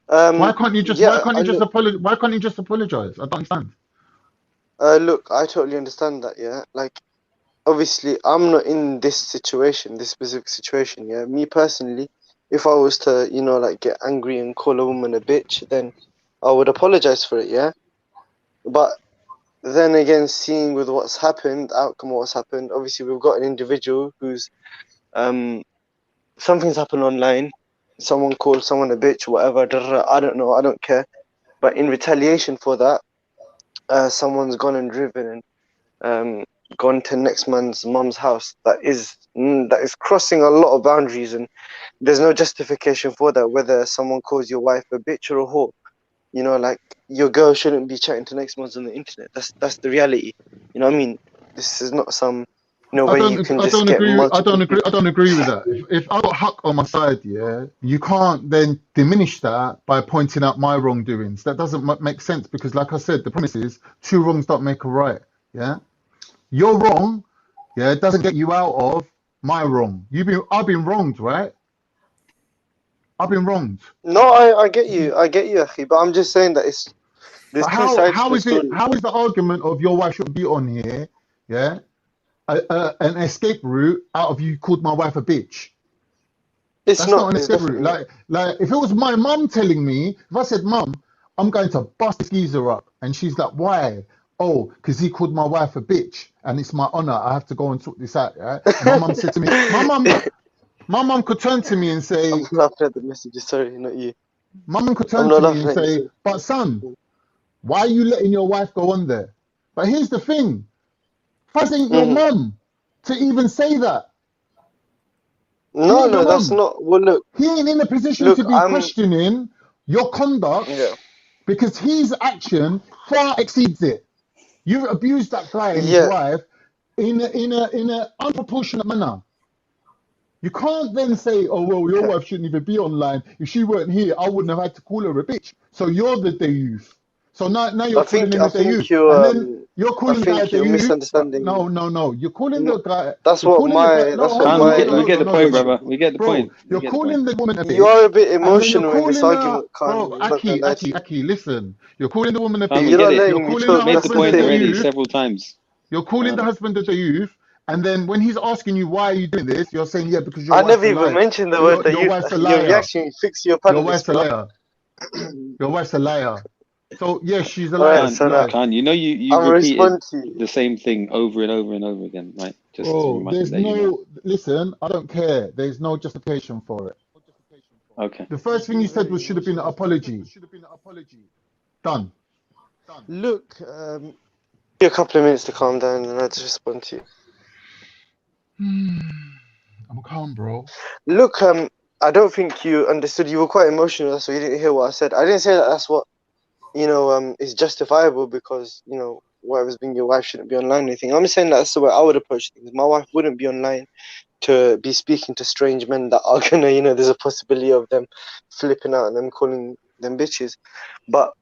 Why can't you just apologize? I don't understand. Look, I totally understand that, yeah. Like, obviously, I'm not in this situation, this specific situation, yeah. Me personally, if I was to, you know, like, get angry and call a woman a bitch, then I would apologize for it, yeah. But then again, seeing with what's happened, outcome of what's happened, obviously we've got an individual who's something's happened online. someone calls someone a bitch, whatever. I don't know. I don't care. But in retaliation for that, someone's gone and driven and gone to next man's mum's house. That is crossing a lot of boundaries, and there's no justification for that. Whether someone calls your wife a bitch or a whore, you know, like your girl shouldn't be chatting to next man's on the internet. That's the reality. You know what I mean? This is not some where you can just get multiple people. I don't agree with that. If I got Huck on my side, yeah, you can't then diminish that by pointing out my wrongdoings. That doesn't make sense because, like I said, the premise is two wrongs don't make a right. Yeah, you're wrong. Yeah, it doesn't get you out of my wrong. I've been wronged, right? I've been wronged. No, I get you, Akhi, but I'm just saying that there's two sides to the story. How is the argument of your wife shouldn't be on here? Yeah. An escape route out of you called my wife a bitch. That's not an escape route. Like if it was my mum telling me, if I said, "Mum, I'm going to bust this geezer up," and she's like, "Why?" "Oh, because he called my wife a bitch, and it's my honor. I have to go and sort this out." Yeah. My mum said to me, my mum could turn to me and say, "I'm laughing at the messages. Sorry, not you." My mum could turn to me and say, "But son, why are you letting your wife go on there?" But here's the thing. Faz ain't your mum to even say that. No, that's not. Well, look, he ain't in a position to be questioning your conduct because his action far exceeds it. You've abused that guy and his wife in a unproportionate manner. You can't then say, "Oh well, your wife shouldn't even be online. If she weren't here, I wouldn't have had to call her a bitch." So you're the deyyuth. So now you're calling him a deyyuth, and then you're calling the guy a deyyuth. Misunderstanding. No. You're calling the guy. That's what my. We get the point, brother. We get the point. You're calling the woman a bitch. You are a bit emotional in this argument, Bro, Aki, listen. You're calling the woman a bitch. You're made the point already several times. You're calling the husband a deyyuth. And then when he's asking you why are you doing this, you're saying because I never even mentioned the word that your reaction, fix your panel. Your wife's a liar. Your wife's a liar. So yes, she's a liar. Khan, you repeated the same thing over and over and over again, right? Just there's no listen. I don't care. There's no justification for it. Okay. The first thing you said should have been an apology. Done. Look, a couple of minutes to calm down, and I'll just respond to you. I'm calm, bro. Look, I don't think you understood. You were quite emotional, so you didn't hear what I said. I didn't say that that's what, is justifiable because, whatever's being your wife shouldn't be online or anything. I'm saying that's the way I would approach things. My wife wouldn't be online to be speaking to strange men that are gonna, there's a possibility of them flipping out and them calling them bitches. But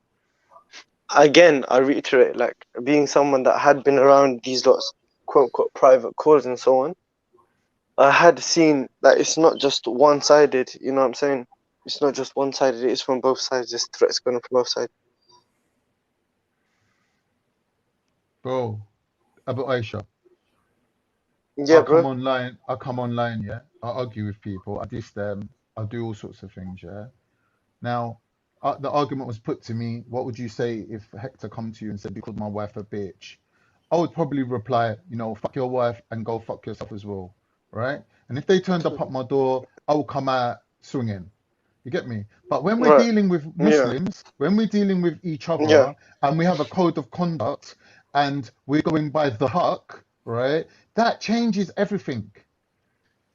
again, I reiterate, like, being someone that had been around these lots, quote unquote, private calls and so on, I had seen that it's not just one-sided, you know what I'm saying? It's not just one-sided, it's from both sides. There's threats going from both sides. Bro, Abu Aisha. Yeah, I come online, yeah? I argue with people, I diss them, I do all sorts of things, yeah? Now, the argument was put to me, what would you say if Hector come to you and said, you called my wife a bitch? I would probably reply, fuck your wife and go fuck yourself as well. Right? And if they turned up at my door, I will come out swinging. You get me? But when we're dealing with Muslims, when we're dealing with each other, and we have a code of conduct, and we're going by the haqq, right? That changes everything. Do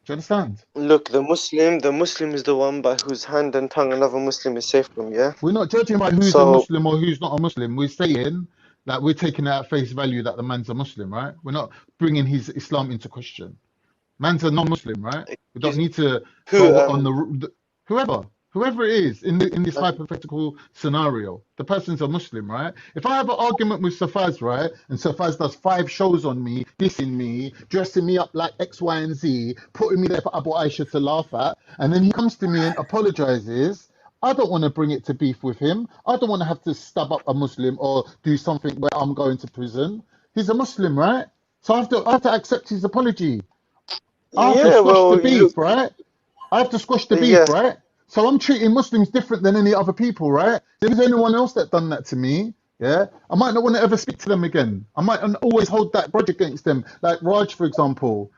you understand? Look, the Muslim is the one by whose hand and tongue another Muslim is safe from, yeah? We're not judging by who's a Muslim or who's not a Muslim. We're saying that we're taking at face value that the man's a Muslim, right? We're not bringing his Islam into question. Man's a non-Muslim, right? We don't need to go on whoever it is in this hypothetical scenario. The person's a Muslim, right? If I have an argument with Safaz, right, and Safaz does 5 shows on me, dissing me, dressing me up like X, Y, and Z, putting me there for Abu Aisha to laugh at, and then he comes to me and apologizes, I don't want to bring it to beef with him. I don't want to have to stab up a Muslim or do something where I'm going to prison. He's a Muslim, right? So I have to accept his apology. I have to squash the beef, right? I have to squash the beef, right? So I'm treating Muslims different than any other people, right? If there's anyone else that done that to me, yeah, I might not want to ever speak to them again. I might always hold that grudge against them. Like Raj, for example.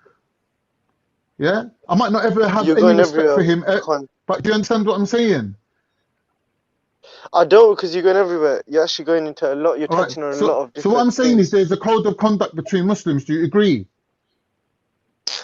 Yeah, I might not ever have You're any going respect for everywhere, him, Khan. but do you understand what I'm saying? I don't, because you're going everywhere. You're actually going into a lot. You're All right. touching on a So, lot of so what I'm different saying is things. there's a code of conduct between Muslims. Do you agree?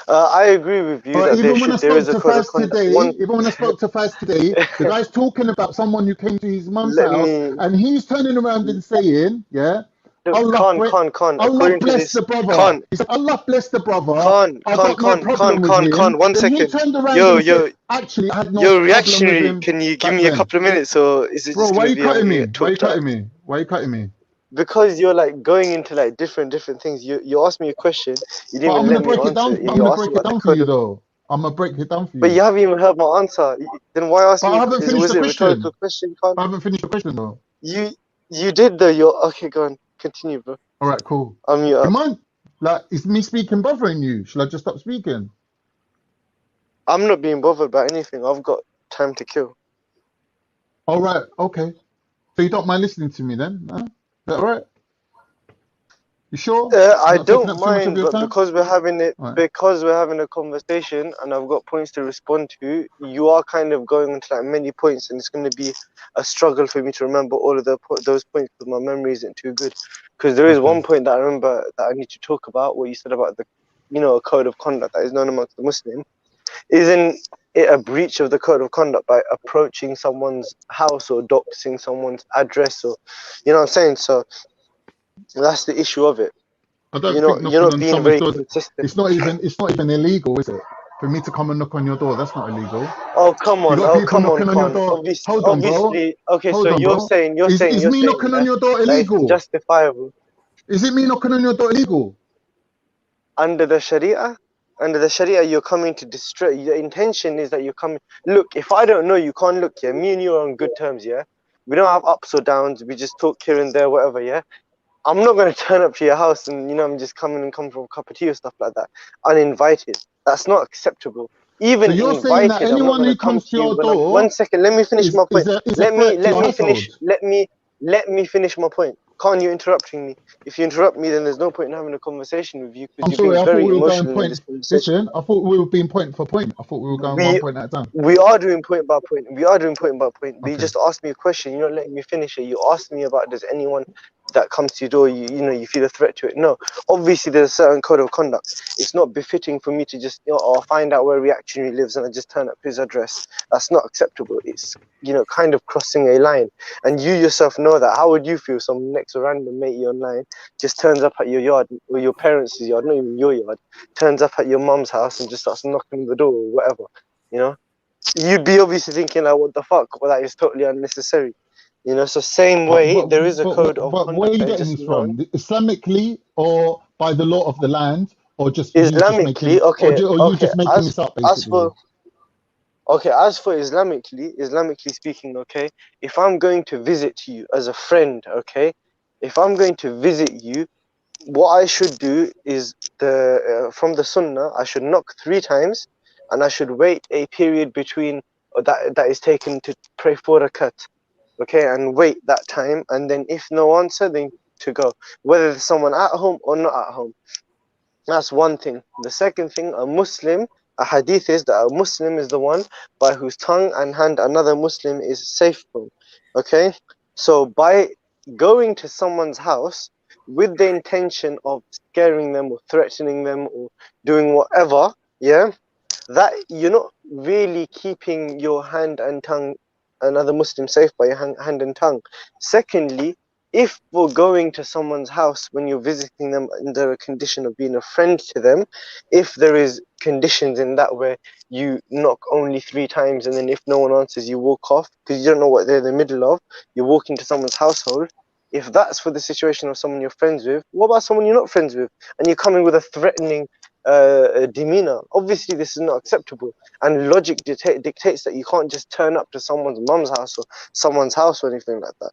I agree with you All right. that Even when I there spoke is a to code of Faz conduct. today, One, the guy's talking about someone who came to his mum's let house, me and he's turning around and saying, "Yeah, look, Allah, Khan, Khan, Khan. Allah According to bless this, the brother." Khan, He said, "Allah bless the brother. Khan, I Khan, got no Khan, Khan, problem with Khan, him." Khan. 1 Then he second. turned around Yo, and said, yo, "Actually, I had no yo, problem with reactionary. him Can you give back me a then." couple of minutes, or is it Bro, just why are gonna you be I'm cutting gonna me? get Why are you talked at? cutting me? Why are you cutting me? Because you're like going into like different things. You asked me a question. You didn't But I'm even gonna let me break it answer down. it. I'm You gonna asked break it about the down for code you of. though. I'm gonna break it down for But you. you haven't even heard my answer. Then why ask But I me? haven't finished Was the it a rhetorical question. question, Khan? I haven't finished the question though. You you did though. You're okay. Go on. Continue, bro. All right, cool. I'm mute You up. mind? Like, is me speaking bothering you? Shall I just stop speaking? I'm not being bothered by anything. I've got time to kill. All right, okay. So you don't mind listening to me then? Huh? Is that all right? You sure? I'm I not taking don't up too much of mind, your but time? All right. because we're having a conversation and I've got points to respond to, you are kind of going into like many points, and it's going to be a struggle for me to remember all of those points because my memory isn't too good. Because there is Okay. one point that I remember that I need to talk about, what you said about the, a code of conduct that is known amongst the Muslims. Isn't it a breach of the code of conduct by approaching someone's house or doxing someone's address, or, you know what I'm saying? So that's the issue of it. I don't think You're knocking not on being someone's very door. consistent. It's not even illegal, is it? For me to come and knock on your door, that's not illegal. Oh come You on, got oh people come on, knocking on your Con. door. Hold on, bro. Obviously. Okay, so Hold on, bro. Is you're me saying knocking on your door that it's illegal? justifiable Is it me knocking on your door illegal? under the Sharia. Under the Sharia, you're coming to destroy. Your intention is that you're coming. Look, if I don't know you, can't look. Yeah, me and you are on good terms. Yeah, we don't have ups or downs. We just talk here and there, whatever. Yeah. I'm not going to turn up to your house and, I'm just coming and come for a cup of tea or stuff like that, uninvited. That's not acceptable. So Even you're saying that invited, I'm not anyone going who to come comes to to you your when I'm. 1 door second, let me finish my point. is a threat to your household? Let me finish my point. Can't you interrupting me? If you interrupt me, then there's no point in having a conversation with you because I'm you're sorry, being I thought very we were going emotional in this point. conversation. Listen, I thought we were being point for point. I thought we were going one We point at a time. we are doing point by point. We are doing point by point. But you Okay. just asked me a question. You're not letting me finish it. You asked me about does anyone that comes to your door, you feel a threat to it. No, obviously there's a certain code of conduct. It's not befitting for me to just I'll find out where reactionary lives and I just turn up his address. That's not acceptable. It's kind of crossing a line, and you yourself know that. How would you feel? Some next random matey online just turns up at your yard or your parents' yard, not even your yard, turns up at your mum's house and just starts knocking on the door or whatever. You'd be obviously thinking like, what the fuck? Well, that is totally unnecessary. So same way, there is a code of But where are conduct you that is getting just this known. from? Islamically or by the law of the land, or just you just Islamically, making, or you okay. just making this up As basically? for Islamically speaking, okay, if I'm going to visit you as a friend, okay, if I'm going to visit you, what I should do is from the Sunnah, I should knock 3 times, and I should wait a period between that is taken to pray for a cut, okay, and wait that time, and then if no answer, then to go, whether there's someone at home or not at home. That's one thing. The second thing, a hadith is that a Muslim is the one by whose tongue and hand another Muslim is safe from. Okay? So by going to someone's house with the intention of scaring them or threatening them or doing whatever, yeah, that you're not really keeping your hand and tongue, another Muslim safe by your hand and tongue. Secondly, if we're going to someone's house when you're visiting them under a condition of being a friend to them, if there is conditions in that where you knock only 3 times and then if no one answers you walk off because you don't know what they're in the middle of, you walk into someone's household. If that's for the situation of someone you're friends with, what about someone you're not friends with and you're coming with a threatening demeanor? Obviously this is not acceptable, and logic dictates that you can't just turn up to someone's mum's house or someone's house or anything like that.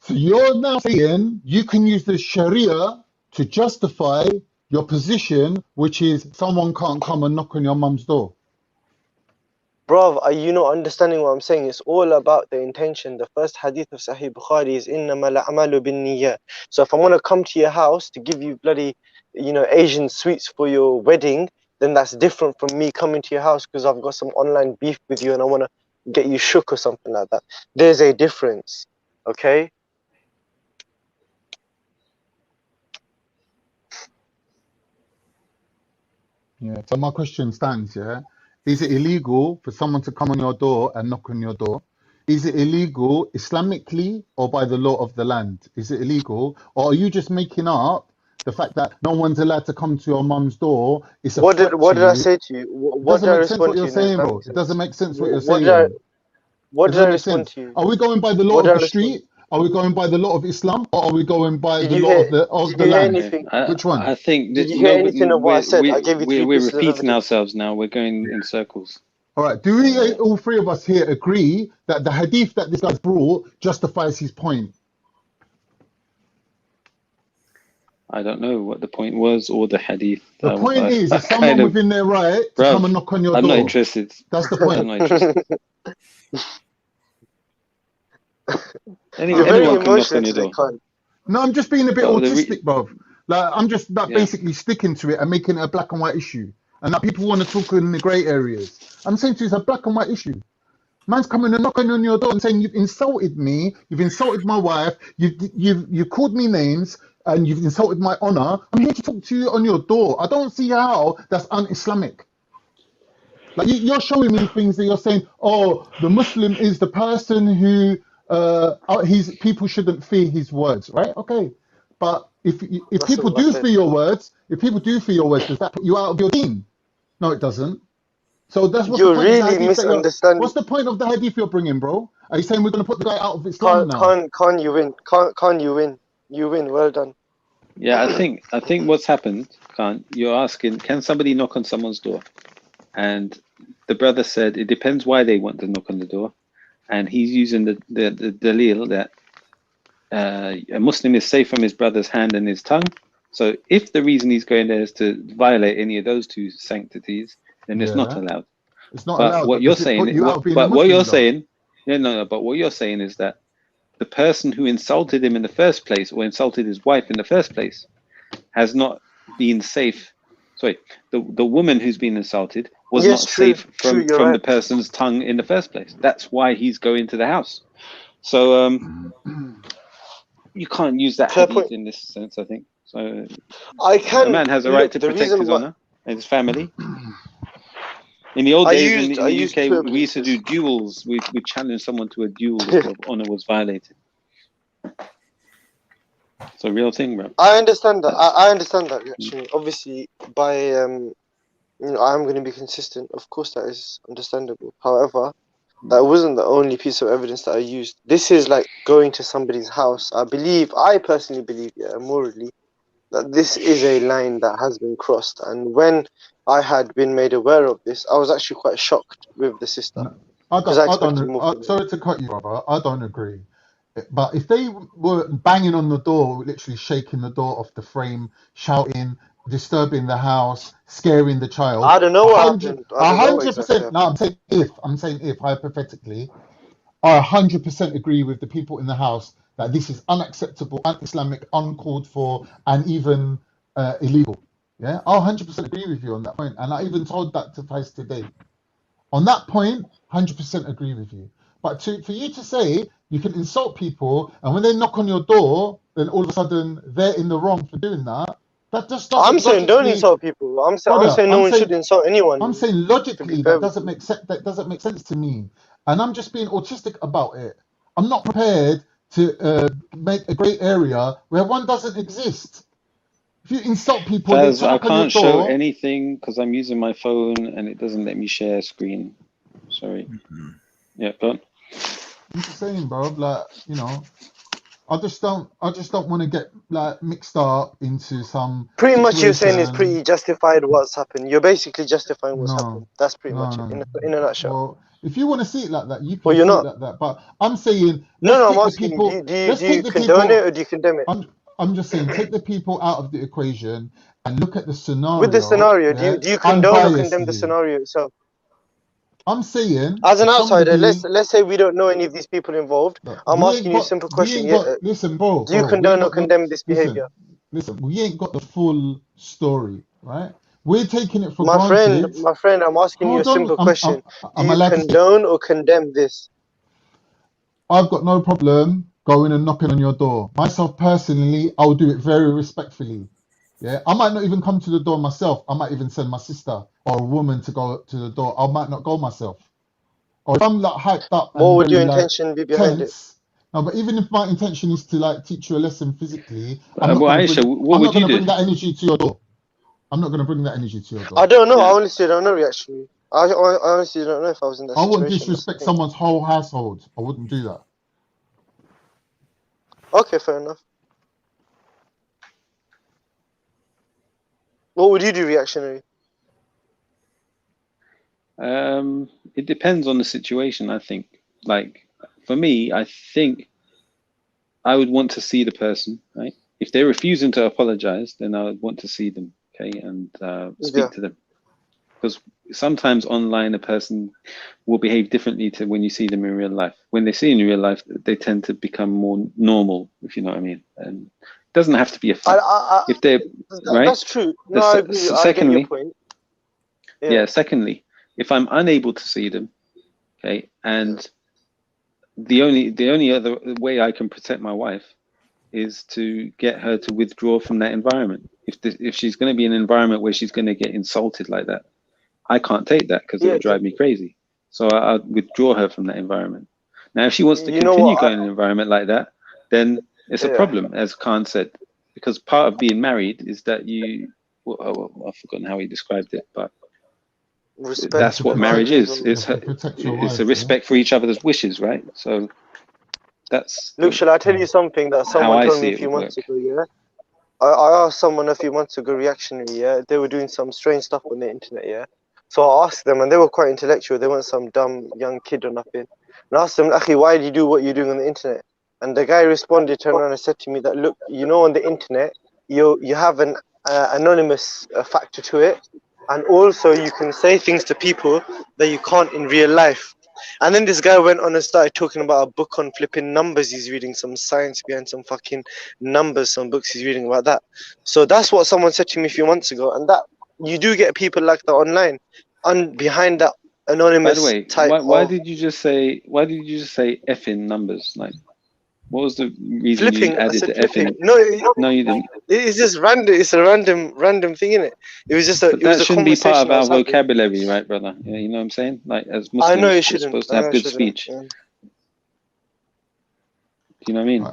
So you're now saying you can use the Sharia to justify your position, which is someone can't come and knock on your mum's door. Bruv, are you not understanding what I'm saying? It's all about the intention. The first hadith of Sahih Bukhari is إِنَّمَا الْأَعْمَالُ بِالنِّيَّةِ. So if I want to come to your house to give you bloody, Asian sweets for your wedding, then that's different from me coming to your house because I've got some online beef with you and I want to get you shook or something like that. There's a difference, okay? Yeah. So my question stands, yeah. Is it illegal for someone to come on your door and knock on your door? Is it illegal Islamically or by the law of the land? Is it illegal? Or are you just making up the fact that no one's allowed to come to your mum's door? It's a What threat did to I you. say to you? It What doesn't did I make sense respond what to you're you in an saying, bro. Islamic It doesn't sense? make sense what you're What did I saying. what It did I doesn't make respond sense. to you? Are we going by the law What of did I the respond? street? Are we going by the law of Islam? Or are we going by Did the you law hear of did the you hear land? anything? Which one? I think Did that you hear no, but anything of what I said? I we gave you three we're pieces of repeating evidence. ourselves now. We're going in circles. All right. Do we all three of us here agree that the hadith that this guy's brought justifies his point? I don't know what the point was or the hadith. The point is, I is someone kind of, within their right to bruv, come and knock on your I'm not door. interested. That's the I'm point. not interested. You're very Anyone can knock emotional on your today, door. Khan. No, I'm just being a bit But autistic, bro. Like I'm just like yeah, basically sticking to it and making it a black and white issue. And that people want to talk in the grey areas. I'm saying to you, it's a black and white issue. Man's coming and knocking on your door and saying you've insulted me, you've insulted my wife, you've called me names, and you've insulted my honor. I'm here to talk to you on your door. I don't see how that's un-Islamic. Like you're showing me things that you're saying. Oh, the Muslim is the person who his people shouldn't fear his words, right? Okay, but if That's people all I do said. fear your words, does that put you out of your deen? No, it doesn't. So that's what's the You're point of the really hadith that you're. misunderstanding. What's the point of the hadith you're bringing, bro? Are you saying we're going to put the guy out of Islam now? Khan, you win. Khan, you win. You win. Well done. yeah. I think what's happened, Khan, you're asking, can somebody knock on someone's door? And the brother said it depends why they want to knock on the door, and he's using the dalil that a Muslim is safe from his brother's hand and his tongue. So if the reason he's going there is to violate any of those two sanctities, then it's not Yeah, allowed. it's not But allowed. what But you're does it put saying, you out of being a but what you're Muslim, though? saying, no. But what you're saying is that the person who insulted him in the first place, or insulted his wife in the first place, has not been safe. Sorry, the woman who's been insulted was Yes, not true. safe True, you're from right. the person's tongue in the first place. That's why he's going to the house. So you can't use that Fair hadith point. in this sense, I think. So I a can man has a right look. to The protect reason his why honor and his family. In the old I days used in the two UK, we used to evidences. do duels. We challenge someone to a duel if your honor was violated. It's a real thing, bro. I understand that. I understand that actually. Obviously, by I'm going to be consistent. Of course, that is understandable. However, that wasn't the only piece of evidence that I used. This is like going to somebody's house. I personally believe, yeah, morally, that this is a line that has been crossed. And when I had been made aware of this, I was actually quite shocked with the sister No, I because I don't. I expected don't. more from her. Sorry to cut you, brother. I don't agree. But if they were banging on the door, literally shaking the door off the frame, shouting, disturbing the house, scaring the child, I don't know what happened. I don't know what exactly 100%. No, happened. I'm saying if hypothetically, I 100% agree with the people in the house that this is unacceptable, un-Islamic, uncalled for, and even illegal. Yeah, I 100% agree with you on that point, and I even told that to Faiz today. On that point, 100% agree with you. But for you to say you can insult people, and when they knock on your door, then all of a sudden they're in the wrong for doing that. That just I'm doesn't saying don't logically, insult people. I'm brother. saying no one should insult I'm anyone. saying To be logically fair that with doesn't you. make sense to me, and I'm just being autistic about it. I'm not prepared to make a grey area where one doesn't exist. If you insult people and they Faz, turn I up on your can't show door, anything because I'm using my phone and it doesn't let me share screen. Sorry. Yeah, go on. I'm just saying, bro. Like I just don't want to get like mixed up into some Pretty much you're saying it's situation. pretty justified what's happened. You're basically justifying what's happened. No, That's pretty much it no. in a nutshell. Well, if you want to see it like that, you Well, can you're see it not. like that. But I'm saying No, let's I'm take the asking you, people. do Let's you take the condone it people. or do you condemn it? I'm just saying take the people out of the equation and look at the With the scenario. scenario, Yeah, do you condone or condemn the unbiasedly. scenario itself? I'm saying As an if outsider, somebody let's say we don't know any of these people involved. look, I'm asking you a simple question. Yeah, listen, bro, do you we ain't condone or got the condemn this listen, behavior? we ain't got the full story, right? We're taking it for My friend, granted. I'm asking you a Hold on, simple question. Do I'm you allowed to say, condone or condemn this? I've got no problem going and knocking on your door. Myself personally, I'll do it very respectfully. Yeah, I might not even come to the door myself. I might even send my sister or a woman to go to the door. I might not go myself. Or if I'm like hyped up What and would your very like intention be behind it? tense. No, but even if my intention is to like teach you a lesson physically, I'm Well, not gonna Aisha, bring what would you do? that energy to your door. I'm not gonna bring that energy to your I door. don't know. Yeah. I honestly don't know, actually. I honestly don't know if I was in that I wouldn't situation. That's the disrespect thing. someone's whole household. I wouldn't do that. Okay, fair enough. What would you do, reactionary? It depends on the situation, I think. Like, for me, I think I would want to see the person, right? If they're refusing to apologize, then I would want to see them, okay, and speak to them. Because sometimes online a person will behave differently to when you see them in real life. When they see in real life, they tend to become more normal, if you know what I mean. And it doesn't have to be a fight. If they're right, That's true. No, I agree. I get your point. Yeah. Secondly, if I'm unable to see them, okay, and the only other way I can protect my wife is to get her to withdraw from that environment. If she's going to be in an environment where she's going to get insulted like that, I can't take that because it would drive me crazy. So I'll withdraw her from that enviorment. Now, if she wants to continue going in an environment like that, then it's a problem, as Khan said, because part of being married is that I've forgotten how he described it, but that's what marriage is. It's a respect for each other's wishes, right? So that's. Look, shall I tell you something that someone told me a few months ago? Yeah, I asked someone a few months ago, reactionary. Yeah, they were doing some strange stuff on the internet. Yeah, so I asked them, and they were quite intellectual. They weren't some dumb young kid or nothing. And I asked them, "Akhi, why do you do what you're doing on the internet?" And the guy responded, turned around and said to me that, "Look, you know, on the internet, you have an anonymous factor to it, and also you can say things to people that you can't in real life." And then this guy went on and started talking about a book on flipping numbers he's reading, some science behind some fucking numbers, some books he's reading about that. So that's what someone said to me a few months ago, and that you do get people like that online, and behind that anonymous. By the way, why did you just say effing numbers? Like, what was the reason you added the effing? No, you didn't. It's just random. It's a random thing, innit? It was just But that shouldn't be part of our vocabulary, right, brother? Yeah, you know what I'm saying? Like, as Muslims, I know it we're supposed to have good speech. Yeah. Do you know what I mean?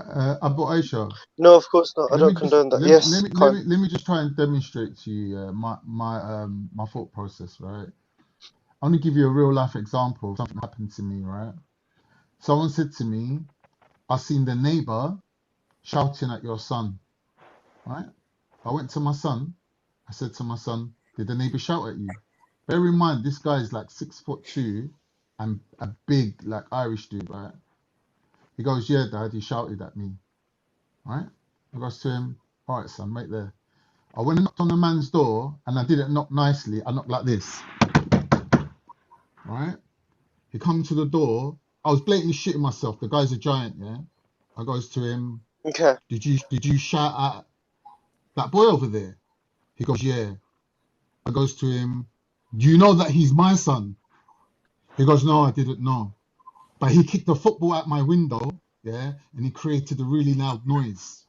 Abu Aisha. No, of course not. I don't condone that. Yes. Let me just try and demonstrate to you my thought process, right? I want to give you a real life example of something happened to me, right? Someone said to me, "I've seen the neighbor shouting at your son," right? I went to my son. I said to my son, "Did the neighbor shout at you?" Bear in mind, this guy is like 6'2" and a big, like, Irish dude, right? He goes, "Yeah, Dad, he shouted at me," right? I goes to him, "All right, son, wait there." I went and knocked on the man's door, and I didn't knock nicely. I knocked like this, right? He comes to the door. I was blatantly shitting myself. The guy's a giant, yeah? I goes to him, "Okay. Did you shout at that boy over there?" He goes, "Yeah." I goes to him, "Do you know that he's my son?" He goes, "No, I didn't know. But he kicked the football out my window, yeah, and he created a really loud noise."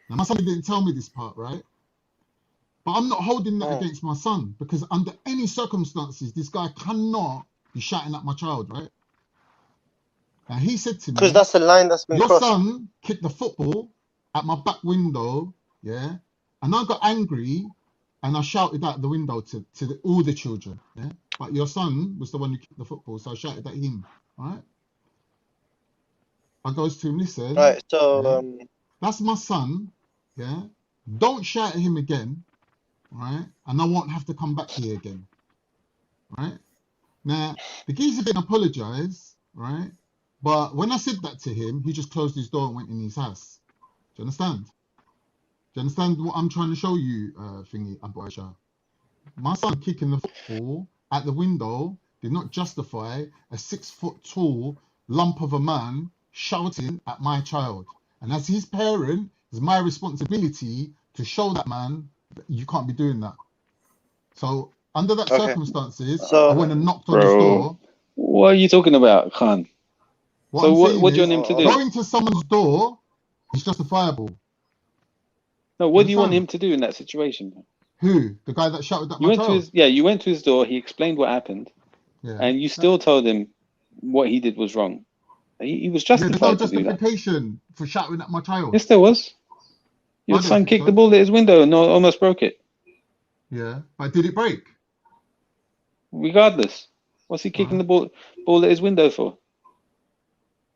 Now, my son didn't tell me this part, right? But I'm not holding that against my son, because under any circumstances, this guy cannot be shouting at my child, right? Now, he said to me, because that's the line that's been crossed. "Your son kicked the football at my back window, yeah, and I got angry and I shouted out the window to all the children, yeah, but your son was the one who kicked the football, so I shouted at him," right? I goes to him, "Listen, right, so yeah, that's my son, yeah, don't shout at him again, right, and I won't have to come back here again," right? Now, the geezer didn't apologize, right? But when I said that to him, he just closed his door and went in his house. Do you understand? Do you understand what I'm trying to show you, thingy, Abu Aisha? My son kicking the football at the window did not justify a 6 foot tall lump of a man shouting at my child. And as his parent, it's my responsibility to show that man that you can't be doing that. So under that Okay. circumstances, I So went and knocked on his door. What are you talking about, Khan? What So I'm what saying do you is, want him to do? going to someone's door is justifiable. No, what do you want Understand? him to do in that situation? Who? The guy that shouted at You my went to child? his you went to his door. He explained what happened, Yeah. and you still told him what he did was wrong. He was Yeah, there's no justified to do that. justification for shouting at my child. Yes, there was. Your I don't son think kicked so. the ball at his window and almost broke it. Yeah, but did it break? Regardless, what's he kicking the ball at his window for?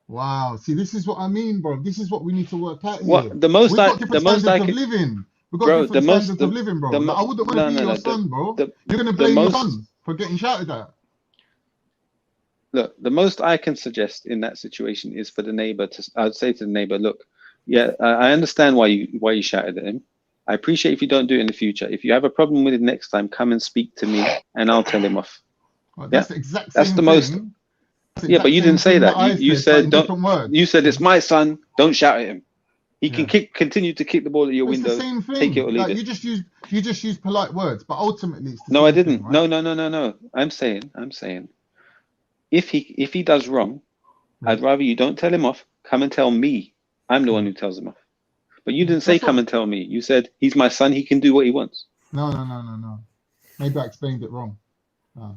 Wow. See, this is what I mean, bro. This is what we need to work out here. What the most We've I got different the most standards I of could, living. We've got bro. different standards of living, bro. Like, I wouldn't want to be your son, bro. You're gonna blame your son for getting shouted at. Look, the most I can suggest in that situation is for the neighbor to. I'd say to the neighbor, look, yeah, I understand why you shouted at him. I appreciate if you don't do it in the future. If you have a problem with it next time, come and speak to me, and I'll tell him off. Well, that's the exact That's same the most. thing. Yeah, but you didn't say that. You said don't. Different words. You said it's my son. Don't shout at him. He can continue to kick the ball at your It's window. the same thing. Take it or leave Like, it. you just use polite words, but ultimately it's the No, same I didn't. thing, right? No. I'm saying, if he does wrong, I'd rather you don't tell him off. Come and tell me. I'm the one who tells him off. But you didn't say come and tell me. You said he's my son. He can do what he wants. No. Maybe I explained it wrong.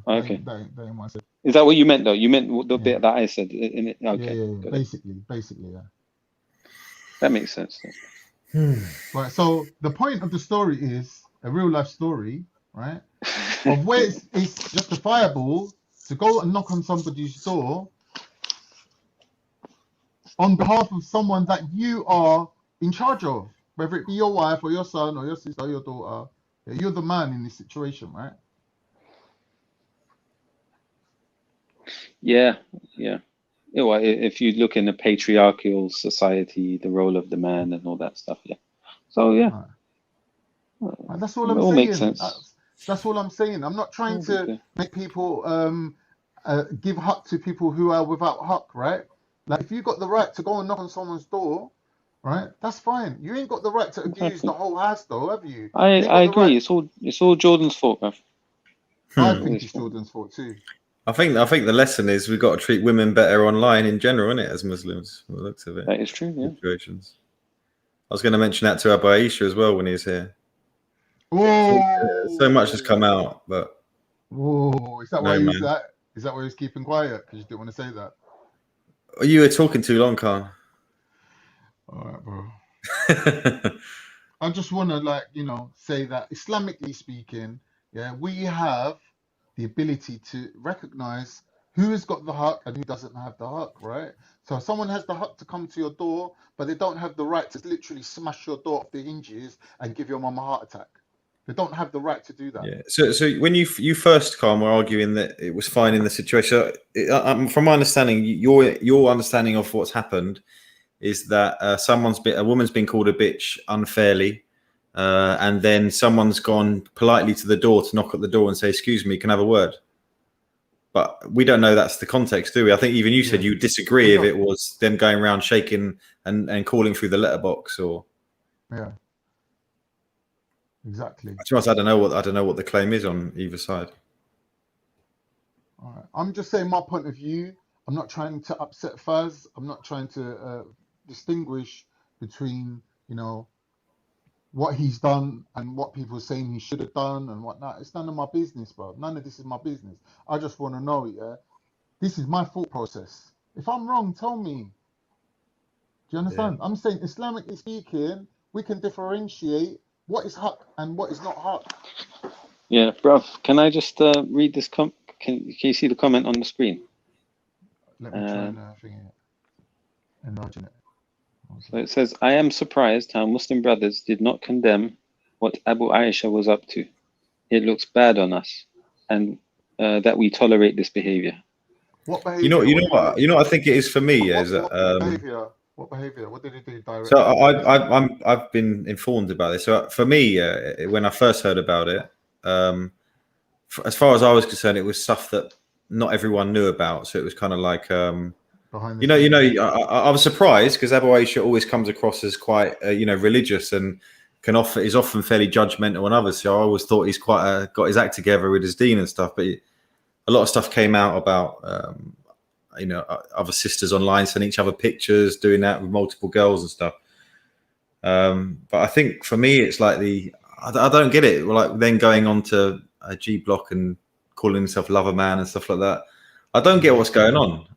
Okay. That ain't what I said. Is that what you meant though? You meant the bit that I said in it. Okay. Yeah. Basically, yeah. That makes sense. Right. So the point of the story is a real life story, right? Of where it's justifiable to go and knock on somebody's door on behalf of someone that you are in charge of, whether it be your wife or your son or your sister or your daughter. You're the man in this situation, right? Yeah. Well, if you look in a patriarchal society, the role of the man and all that stuff, yeah. So yeah, right. That's all I'm it all saying. makes sense. That's all I'm saying. I'm not trying to make people give haq to people who are without haq, right? Like, if you got the right to go and knock on someone's door, right? That's fine. You ain't got the right to abuse the whole house, though, have you? I agree. Right. It's all Jordan's fault, bruv. I think it's Jordan's fault too. I think the lesson is we've got to treat women better online in general, isn't it, as Muslims? By the looks of it. That is true. Yeah. Situations. I was going to mention that to Abu Aisha as well when he was here. So much has come out, but. Whoa! Is that why he was that? Is that why he was keeping quiet? Because you didn't want to say that. You were talking too long, Khan. All right, bro. I just want to, say that Islamically speaking, we have the ability to recognize who has got the haq and who doesn't have the haq, right? So if someone has the haq to come to your door, but they don't have the right to literally smash your door off the hinges and give your mum a heart attack. They don't have the right to do that. Yeah. So when you first, Khan, were arguing that it was fine in the situation, from my understanding, your understanding of what's happened is that a woman's been called a bitch unfairly, and then someone's gone politely to the door to knock at the door and say, "Excuse me, can I have a word?" But we don't know that's the context, do we? I think even you said you disagree if it was them going around shaking and calling through the letterbox or. Yeah. Exactly. To be honest, I don't know what the claim is on either side. All right. I'm just saying my point of view. I'm not trying to upset Faz. I'm not trying to distinguish between what he's done and what people are saying he should have done and whatnot. It's none of my business, bro. None of this is my business. I just want to know, this is my thought process. If I'm wrong, tell me. Do you understand? I'm saying, Islamically speaking, we can differentiate what is haq and what is not haq. Yeah, bruv. Can I just read this? Can you see the comment on the screen? Let me try and enlarge it. So it says, I am surprised how Muslim brothers did not condemn what Abu Aisha was up to. It looks bad on us, and that we tolerate this behavior. What behavior? You know what I think it is for me is that What behavior? What did he do directly? So I've been informed about this. So for me, when I first heard about it, as far as I was concerned, it was stuff that not everyone knew about. So it was kind of like, I was surprised because Abu Aisha always comes across as quite, religious and is often fairly judgmental on others. So I always thought he's quite got his act together with his dean and stuff. But a lot of stuff came out about other sisters online sending each other pictures, doing that with multiple girls and stuff. But I think for me, it's like I don't get it. Like then going on to a G Block and calling himself Lover Man and stuff like that. I don't get what's going on.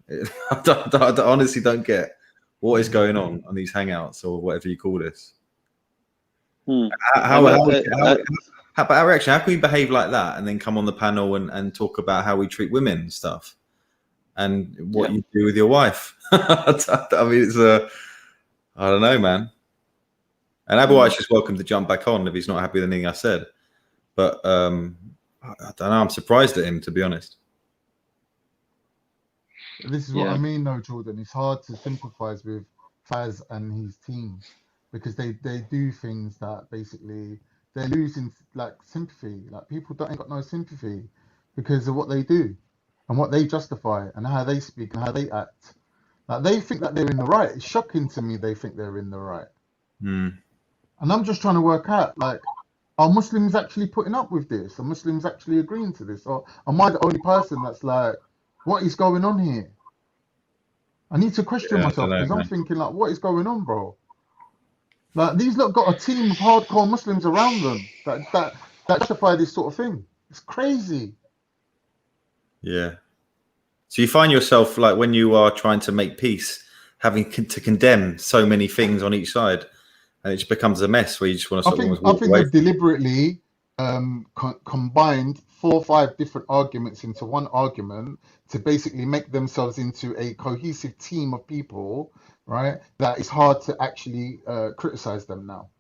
I honestly don't get what is going on these hangouts or whatever you call this. How can we behave like that and then come on the panel and talk about how we treat women and stuff and what you do with your wife? I mean, it's I don't know, man. And Abu Aish is welcome to jump back on if he's not happy with anything I said. But I don't know. I'm surprised at him, to be honest. This is what I mean, though, Jordan. It's hard to sympathise with Faz and his team because they do things that basically they're losing like sympathy. Like people ain't got no sympathy because of what they do and what they justify and how they speak and how they act. Like they think that they're in the right. It's shocking to me they think they're in the right. And I'm just trying to work out, like, are Muslims actually putting up with this? Are Muslims actually agreeing to this? Or am I the only person that's like, what is going on here? I need to question myself because I'm thinking, like, what is going on, bro? Like, these lot got a team of hardcore Muslims around them that justify this sort of thing. It's crazy. Yeah. So you find yourself, like, when you are trying to make peace, having to condemn so many things on each side. And it just becomes a mess where you just want to sort of walk away. I think they've deliberately combined 4 or 5 different arguments into one argument to basically make themselves into a cohesive team of people, right? That it's hard to actually criticize them now.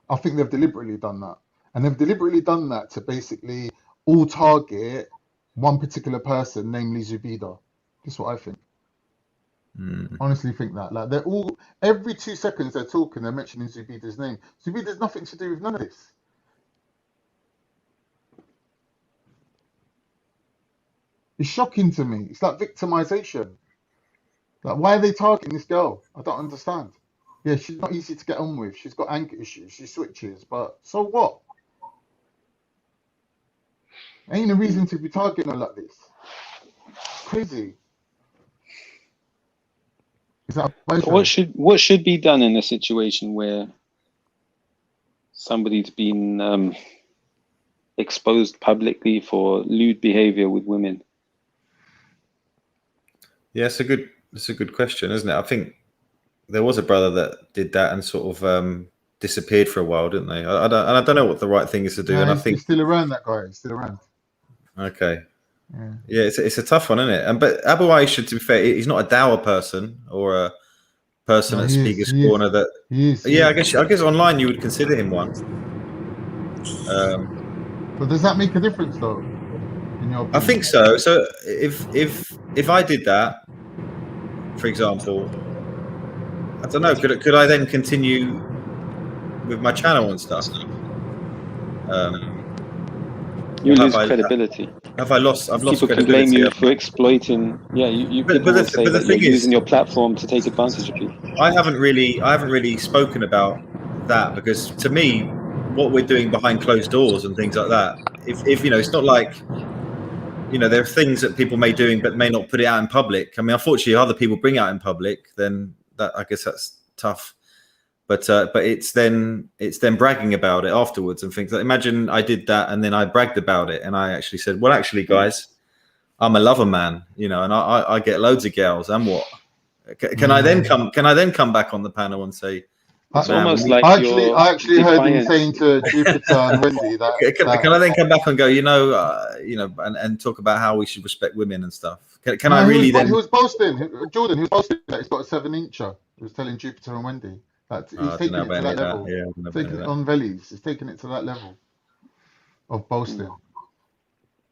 I think they've deliberately done that. And they've deliberately done that to basically all target one particular person, namely Zubida. That's what I think. Honestly think that. Like they're all, every 2 seconds they're talking, they're mentioning Zubida's name. Zubida's nothing to do with none of this. It's shocking to me. It's like victimization. Like, why are they targeting this girl? I don't understand. Yeah, she's not easy to get on with. She's got anger issues. She switches, but so what? Ain't a reason to be targeting her like this. It's crazy. What should be done in a situation where somebody's been exposed publicly for lewd behavior with women? Yeah, it's a good question, isn't it? I think there was a brother that did that and sort of disappeared for a while, didn't they? I don't know what the right thing is to do. No, and I think he's still around. That guy, he's still around. Okay. Yeah, it's a tough one, isn't it? And but Abu Aish, to be fair, he's not a dour person or a person at Speaker's Corner that. Yeah, I guess online you would consider him one. But does that make a difference, though? In your opinion? I think so. So if I did that, for example, I don't know. Could I then continue with my channel and stuff? You lose credibility. I've lost People credibility. can blame you for exploiting. Yeah, people will say that you're using your platform to take advantage of people. I haven't really spoken about that because to me, what we're doing behind closed doors and things like that, if you know, it's not like, you know, there are things that people may doing but may not put it out in public. I mean, unfortunately, if other people bring out in public, then that, I guess that's tough. But it's then bragging about it afterwards and things. Like, imagine I did that and then I bragged about it and I actually said, well, actually, guys, I'm a lover man, you know, and I get loads of girls. And what? Can I then come back on the panel and say? It's almost like I actually heard him saying to Jupiter and Wendy that. Can I then come back and go, and talk about how we should respect women and stuff? Can I really then? He was boasting, Jordan. He was boasting that he's got a 7-incher. He was telling Jupiter and Wendy. He's taking it to that level. Taking it on Vellies. He's taking it to that level of boasting.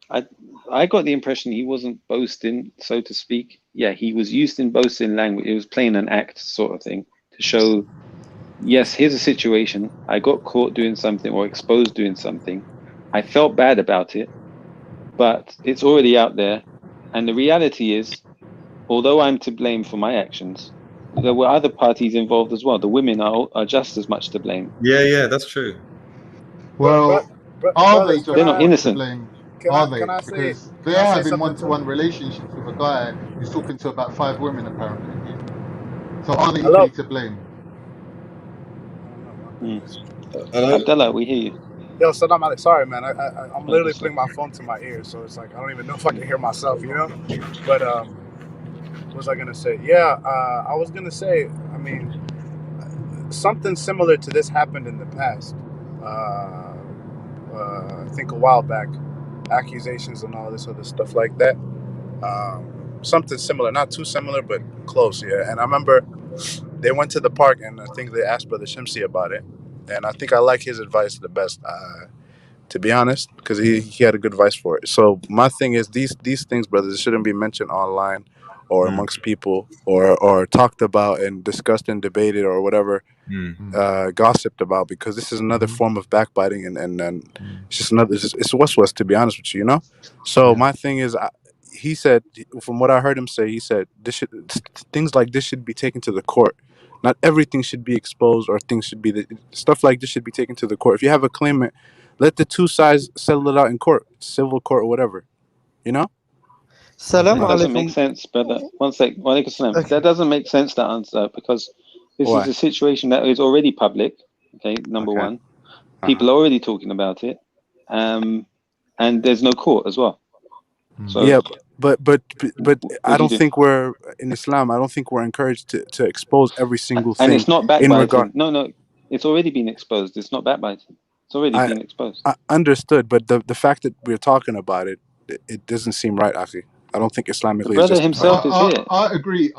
I got the impression he wasn't boasting, so to speak. Yeah, he was using boasting language. It was playing an act sort of thing to show, yes, here's a situation. I got caught doing something or exposed doing something. I felt bad about it, but it's already out there. And the reality is, although I'm to blame for my actions, there were other parties involved as well. The women are just as much to blame. Yeah, that's true. Well, are they brothers, just They're not as much to innocent. blame? Are they? can I say Because they are having something to? one-to-one relationships with a guy who's talking to about 5 women, apparently. So are they Hello. equally to blame? Hello. Abdullah, we hear you. Yo, Saddam Alek, sorry, man. I'm Like literally this, putting my phone to my ear, so it's like I don't even know if I can hear myself, you know. But what was I gonna say? Yeah, I was gonna say. I mean, something similar to this happened in the past. I think a while back, accusations and all this other stuff like that. Something similar, not too similar, but close. Yeah, and I remember they went to the park, and I think they asked Brother Shimsi about it, and I think I like his advice the best. To be honest, because he had a good advice for it. So my thing is these things, brothers, shouldn't be mentioned online or amongst people or talked about and discussed and debated or whatever, gossiped about, because this is another form of backbiting and it's just another it's what's to be honest with you, you know. So my thing is, he said, from what I heard him say, he said things like this should be taken to the court. Not everything should be exposed, or things should be stuff like this should be taken to the court. If you have a claimant, let the two sides settle it out in court, civil court or whatever, you know. That doesn't make sense, brother. One sec. Walaikum salam. Okay. That doesn't make sense, that answer, because this is a situation that is already public. Okay, number one. People are already talking about it, and there's no court as well. So yeah, but I don't think we're in Islam. I don't think we're encouraged to expose every single thing. And it's not in backbiting. regard. No, it's already been exposed. It's not backbiting. It's already been exposed. I understood, but the fact that we're talking about it, it doesn't seem right, Akhi. I don't think Islamically The brother is himself is here. I agree.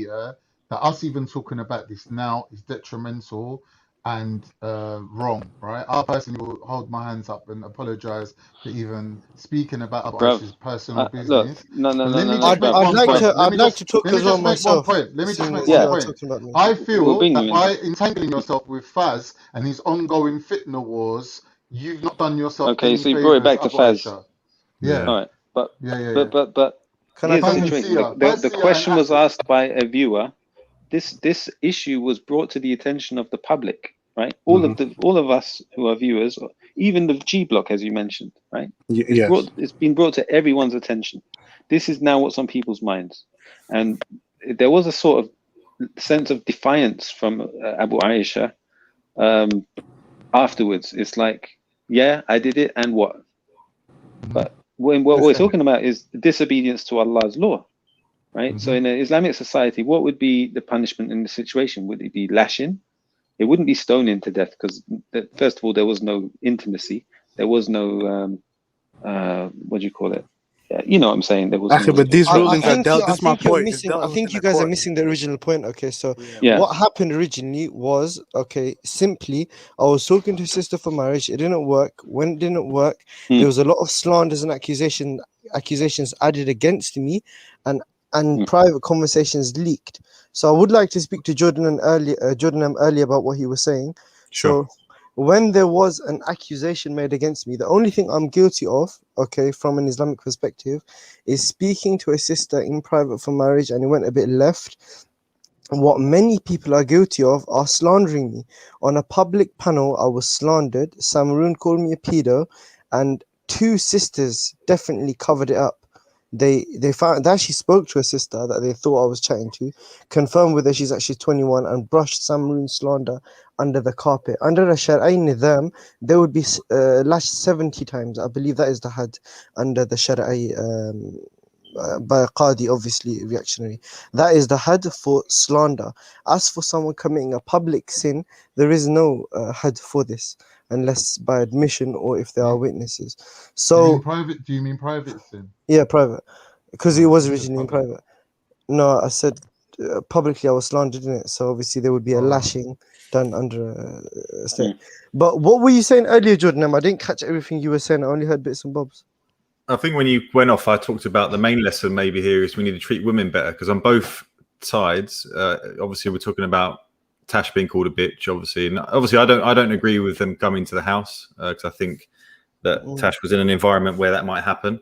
Yeah, that us even talking about this now is detrimental and wrong, right? I personally will hold my hands up and apologize for even speaking about other Aisha's personal business. Look, no, I'd like to talk as well myself. Let me just make Yeah. one point. I feel that by entangling yourself with Faz and his ongoing fitna wars, you've not done yourself okay, any so you brought it back to favors, Faz. Yeah. All right, but Can here's I the situation. The question was asked by a viewer. This issue was brought to the attention of the public, right? All of us who are viewers, even the G block, as you mentioned, right? It's been brought to everyone's attention. This is now what's on people's minds, and there was a sort of sense of defiance from Abu Aisha afterwards. It's like, yeah, I did it, and what? But what we're talking about is disobedience to Allah's law, right? So in an Islamic society, what would be the punishment in the situation? Would it be lashing? It wouldn't be stoning to death, because first of all, there was no intimacy. There was no what do you call it? You know what I'm saying? There was no, but these rulings I are think dealt. This is my point. I think you guys are missing the original point. Okay, so what happened originally was, simply I was talking to a sister for marriage. It didn't work. When it didn't work, there was a lot of slanders and accusations added against me, and private conversations leaked. So I would like to speak to Jordan earlier about what he was saying. Sure. So when there was an accusation made against me, the only thing I'm guilty of, from an Islamic perspective, is speaking to a sister in private for marriage, and it went a bit left. What many people are guilty of are slandering me. On a public panel, I was slandered. Samaroon called me a pedo, and 2 sisters definitely covered it up. They actually spoke to a sister that they thought I was chatting to, confirmed with her she's actually 21, and brushed Samaroon slander under the carpet. Under the Shari'i Nizam, they would be lashed 70 times. I believe that is the had under the Shari'i by a Qadi, obviously reactionary. That is the had for slander. As for someone committing a public sin, there is no had for this, unless by admission or if there are witnesses. So do you mean private sin? Yeah, private, because it was originally in private. No, I said publicly I was slandered in it, so obviously there would be a lashing done under a state. But what were you saying earlier, Jordan? I didn't catch everything you were saying. I only heard bits and bobs. I think when you went off, I talked about the main lesson maybe here is we need to treat women better, because on both sides, obviously we're talking about Tash being called a bitch, obviously, and obviously I don't agree with them coming to the house, because I think that Tash was in an environment where that might happen.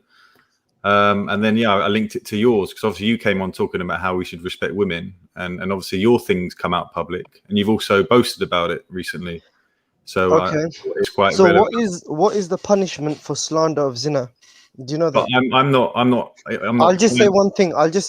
And then I linked it to yours, because obviously you came on talking about how we should respect women, and obviously your things come out public, and you've also boasted about it recently. So Okay. it's quite So relevant. what is the punishment for slander of zina? Do you know that? But I'm not. I'll just say one thing. Jordan.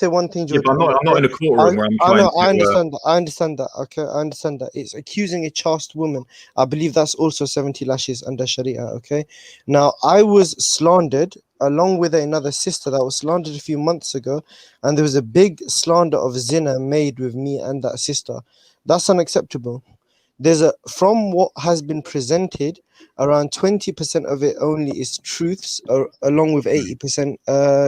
Yeah, but I'm not in a courtroom where I'm I trying know. to. I understand that. I understand that. Okay, I understand that. It's accusing a chaste woman. I believe that's also 70 lashes under Sharia. Okay. Now I was slandered along with another sister that was slandered a few months ago, and there was a big slander of zina made with me and that sister. That's unacceptable. From what has been presented, around 20% of it only is truths, along with 80%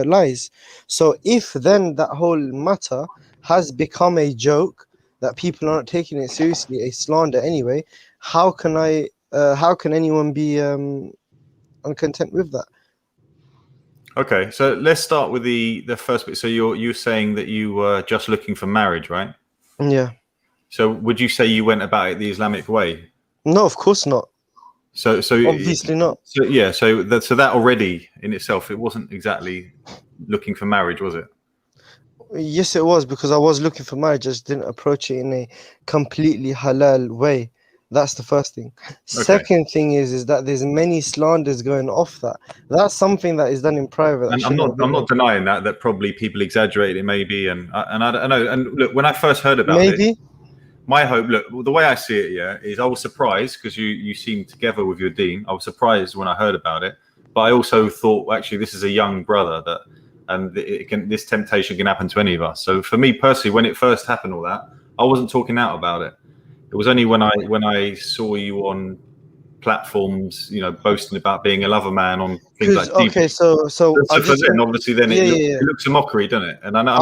lies. So if then that whole matter has become a joke that people are not taking it seriously, a slander anyway, how can anyone be uncontent with that? Okay, so let's start with the first bit. So you're saying that you were just looking for marriage, right? Yeah. So would you say you went about it the Islamic way? No, of course not. So obviously not. So yeah, so that already in itself, it wasn't exactly looking for marriage, was it? Yes, it was, because I was looking for marriage. I just didn't approach it in a completely halal way. That's the first thing. Okay. Second thing is that there's many slanders going off that. That's something that is done in private. And I'm not denying that probably people exaggerate it maybe, and I don't know. And look, when I first heard about it, my hope, look, the way I see it, yeah, is I was surprised because you seem together with your dean. I was surprised when I heard about it, but I also thought, well, actually, this is a young brother and this temptation can happen to any of us. So for me personally, when it first happened, all that, I wasn't talking out about it. It was only when I saw you on platforms, boasting about being a lover man on things like TV. Okay, so then obviously it looks a mockery, doesn't it? And I know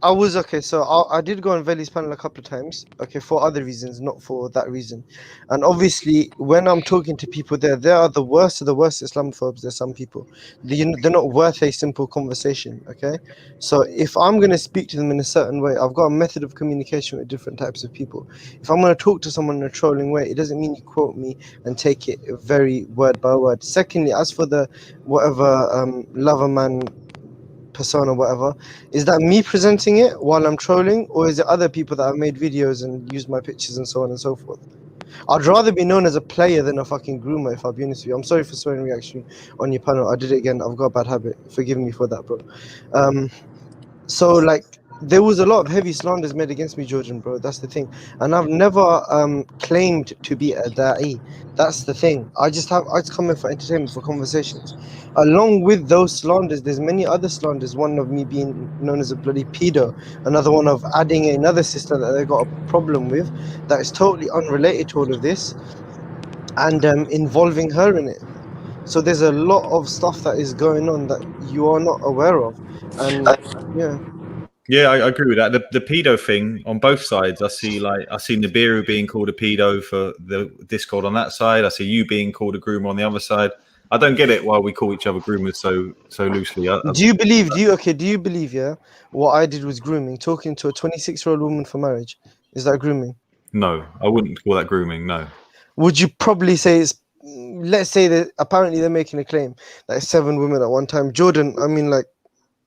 I did go on Veli's panel a couple of times, okay, for other reasons, not for that reason. And obviously, when I'm talking to people there, they are the worst of the worst Islamophobes. There's some people, they're not worth a simple conversation, okay? So if I'm going to speak to them in a certain way, I've got a method of communication with different types of people. If I'm going to talk to someone in a trolling way, it doesn't mean you quote me and take it very word by word. Secondly, as for the whatever lover man persona, whatever, is that me presenting it while I'm trolling, or is it other people that have made videos and used my pictures and so on and so forth? I'd rather be known as a player than a fucking groomer, if I'll be honest with you. I'm sorry for swearing reaction on your panel. I did it again. I've got a bad habit. Forgive me for that, bro. So like, there was a lot of heavy slanders made against me, Jordan, bro. That's the thing. And I've never claimed to be a da'i. That's the thing. I just come in for entertainment, for conversations. Along with those slanders, there's many other slanders. One of me being known as a bloody pedo. Another one of adding another sister that they got a problem with that is totally unrelated to all of this, and involving her in it. So there's a lot of stuff that is going on that you are not aware of. And yeah. Yeah, I agree with that. The pedo thing on both sides. I see Nibiru being called a pedo for the Discord on that side. I see you being called a groomer on the other side. I don't get it why we call each other groomers so loosely. Do you believe, yeah, what I did was grooming, talking to a 26-year-old woman for marriage? Is that grooming? No, I wouldn't call that grooming, no. Would you probably say let's say that apparently they're making a claim that it's 7 women at one time. Jordan, I mean, like,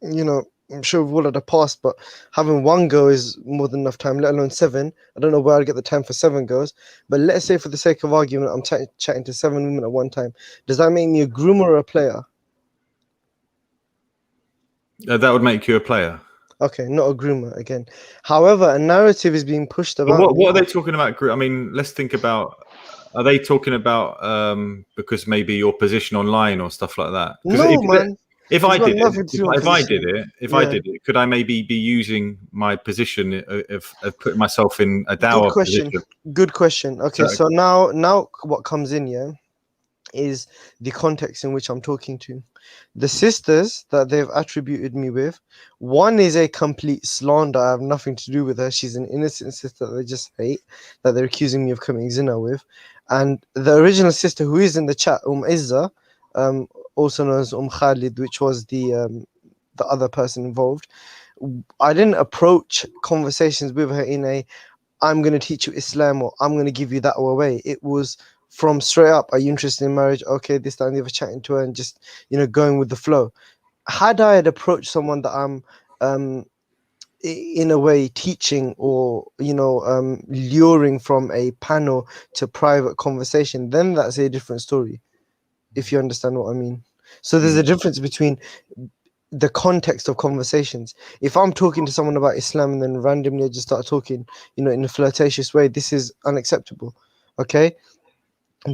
I'm sure we've all had a past, but having 1 girl is more than enough time, let alone 7. I don't know where I'd get the time for 7 girls, but let's say for the sake of argument, I'm chatting to 7 women at one time. Does that make me a groomer or a player? That would make you a player. Okay, not a groomer again. However, a narrative is being pushed about. What are they talking about? I mean, let's think about. Are they talking about because maybe your position online or stuff like that? No, man. If I did it, could I maybe be using my position of putting myself in a dawah position? Good question. Okay, so now what comes in, yeah, is the context in which I'm talking to. The sisters that they've attributed me with, one is a complete slander. I have nothing to do with her. She's an innocent sister that they just hate, that they're accusing me of committing zina with. And the original sister who is in the chat, Izza, also known as Khalid, which was the other person involved. I didn't approach conversations with her in a, I'm going to teach you Islam or I'm going to give you that way. It was from straight up, are you interested in marriage? Okay, this, that, and the other, chatting to her and just, going with the flow. Had I had approached someone that I'm in a way teaching or luring from a panel to private conversation, then that's a different story, if you understand what I mean. So there's a difference between the context of conversations. If I'm talking to someone about Islam and then randomly I just start talking, in a flirtatious way, this is unacceptable. Okay.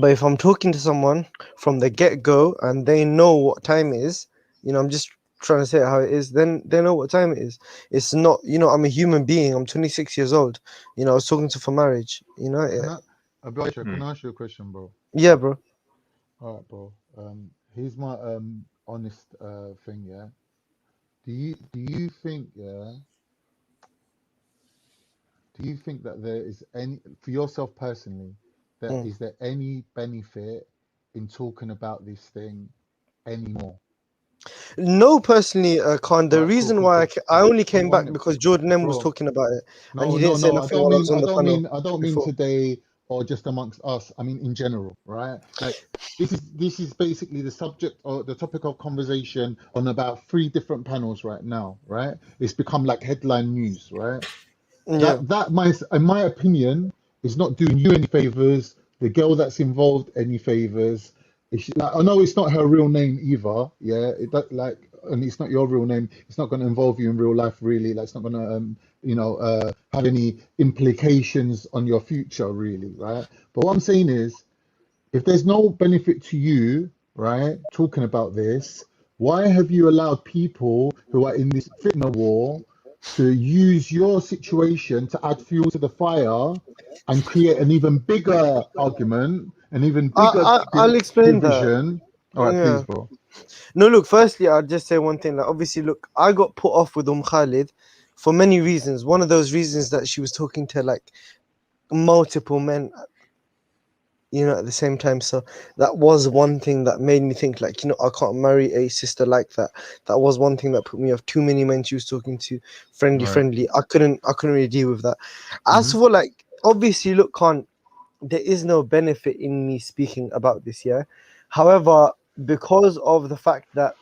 But if I'm talking to someone from the get-go and they know what time it is, I'm just trying to say it how it is, then they know what time it is. It's not, I'm a human being. I'm 26 years old. I was talking to for marriage. Abdullah, can I ask you a question, bro? Yeah, bro. All right, bro. Here's my honest thing, yeah. Do you think, yeah? Do you think that there is any, for yourself personally, is there any benefit in talking about this thing anymore? No, personally, Khan. The All right, cool, reason cool, why cool. I only Do you came back want it, because Jordan M was bro? talking about it, and No, he no, didn't say no. I nothing don't while I mean, was on the panel I don't mean before. today or just amongst us. I mean in general, right? Like this is basically the subject or the topic of conversation on about 3 different panels right now, right? It's become like headline news, right? Yeah. In my opinion, is not doing you any favors, the girl that's involved any favors. Like, I know it's not her real name either, yeah. And it's not your real name. It's not going to involve you in real life, really. Like, it's not going to, have any implications on your future, really, right? But what I'm saying is, if there's no benefit to you, right, talking about this, why have you allowed people who are in this fitna war to use your situation to add fuel to the fire and create an even bigger argument, an even bigger I'll explain that. division? All right, please, Yeah. bro. No, look, firstly, I'll just say one thing. Like, obviously, look, I got put off with Khalid for many reasons. One of those reasons that she was talking to like multiple men, at the same time. So that was one thing that made me think like, I can't marry a sister like that. That was one thing that put me off. Too many men she was talking to, friendly. I couldn't really deal with that. As for like, obviously, look, Khan, there is no benefit in me speaking about this, yeah. However, because of the fact that,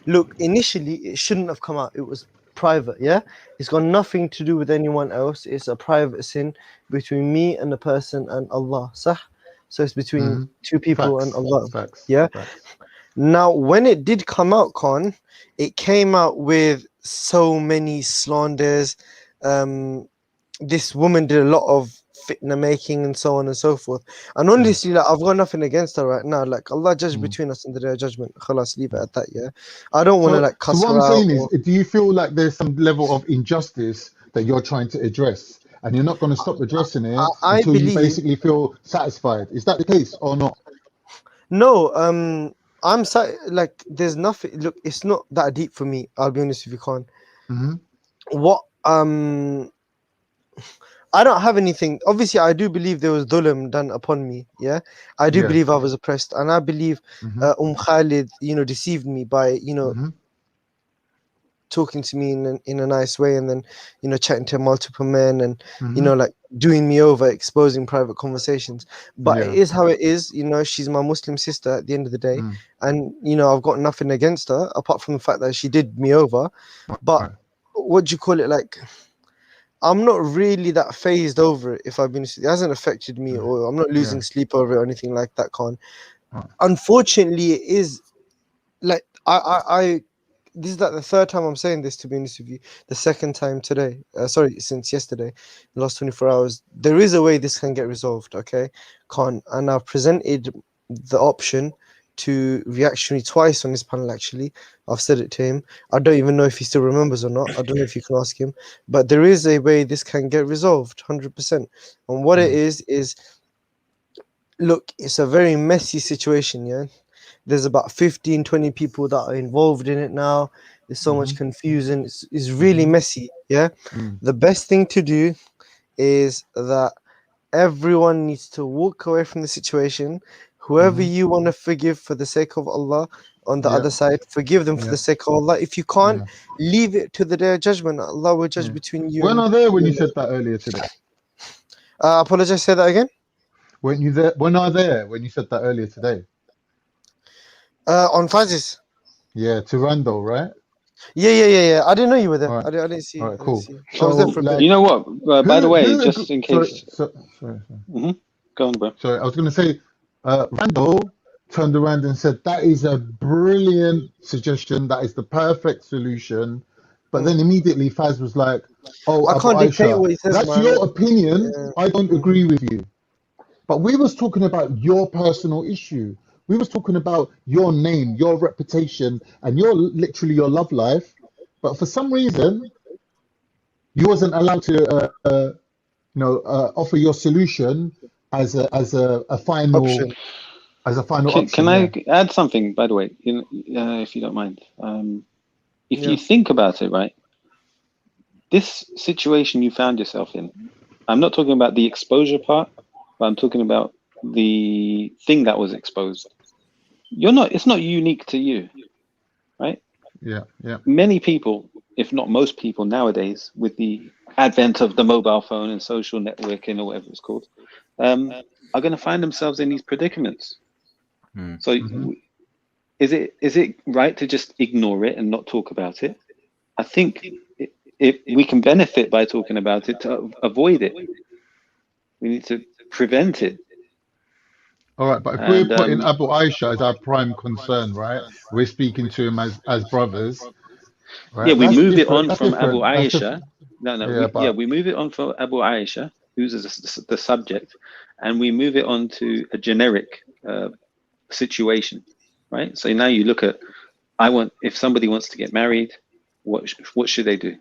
look, initially it shouldn't have come out. It was private, yeah. It's got nothing to do with anyone else. It's a private sin between me and the person and Allah. Sah? So it's between two people and Allah. Yeah. Now, when it did come out, Khan, it came out with so many slanders. This woman did a lot of fitna making and so on and so forth. And honestly, like, I've got nothing against her right now. Like, Allah judge between us in the day of judgment. Khalas, leave it at that, yeah. I don't want to like cuss So what her I'm out. saying is, do you feel like there's some level of injustice that you're trying to address, and you're not going to stop addressing it I until you believe. basically feel satisfied? Is that the case or not? No, like there's nothing. Look, it's not that deep for me. I'll be honest with you, Khan. What I don't have anything. Obviously, I do believe there was dhulm done upon me. Yeah, I do believe I was oppressed, and I believe Khalid, deceived me by talking to me in a nice way, and then chatting to multiple men, and like doing me over, exposing private conversations. But it is how it is. She's my Muslim sister at the end of the day, and I've got nothing against her apart from the fact that she did me over. But what do you call it? Like, I'm not really that phased over it. If I've been, it hasn't affected me, or I'm not losing sleep over it or anything like that. Unfortunately, it is like I this is like the 3rd time I'm saying this, to be honest with you. The 2nd time today. Sorry, since yesterday, the last 24 hours. There is a way this can get resolved, okay? And I've presented the option to reactionary twice on this panel, actually. I've said it to him. I don't even know if he still remembers or not. I don't know if you can ask him. But there is a way this can get resolved, 100%. And what it is, look, it's a very messy situation, yeah? There's about 15-20 people that are involved in it now. There's so much confusion. It's really messy, yeah? The best thing to do is that everyone needs to walk away from the situation. Whoever you want to forgive for the sake of Allah on the other side, forgive them for the sake of Allah. If you can't, leave it to the day of judgment. Allah will judge between you. When are there when you said that earlier today? Apologize, say that again. When are there when you said that earlier today? On Fazis. Yeah, to Randall, right? Yeah. I didn't know you were there. All right. I didn't see you. All right, cool. I was there for a like, bit. You know what? By the way, just in case. Sorry. Go on, bro. Sorry, I was going to say, Randall turned around and said that is a brilliant suggestion. That is the perfect solution. But then immediately Faz was like, "Oh, I can't dictate what he says, that's man. your opinion. Yeah. I don't agree with you." But we was talking about your personal issue. We was talking about your name, your reputation, and literally your love life. But for some reason, you wasn't allowed to, offer your solution as a final option. As a final option. Can I add something? By the way, if you don't mind, if you think about it, right, this situation you found yourself in, I'm not talking about the exposure part, but I'm talking about the thing that was exposed. It's not unique to you, right? Yeah. Many people, if not most people nowadays, with the advent of the mobile phone and social networking or whatever it's called, are going to find themselves in these predicaments. So is it right to just ignore it and not talk about it? I think if we can benefit by talking about it to avoid it. We need to prevent it. All right, but if we're putting Abu Aisha as our prime concern, right? We're speaking to him as brothers. Right? Yeah, we That's move it different. on from Abu That's Aisha. We move it on from Abu Aisha, who's the subject, and we move it on to a generic situation, right? So now you look at, if somebody wants to get married, what should they do?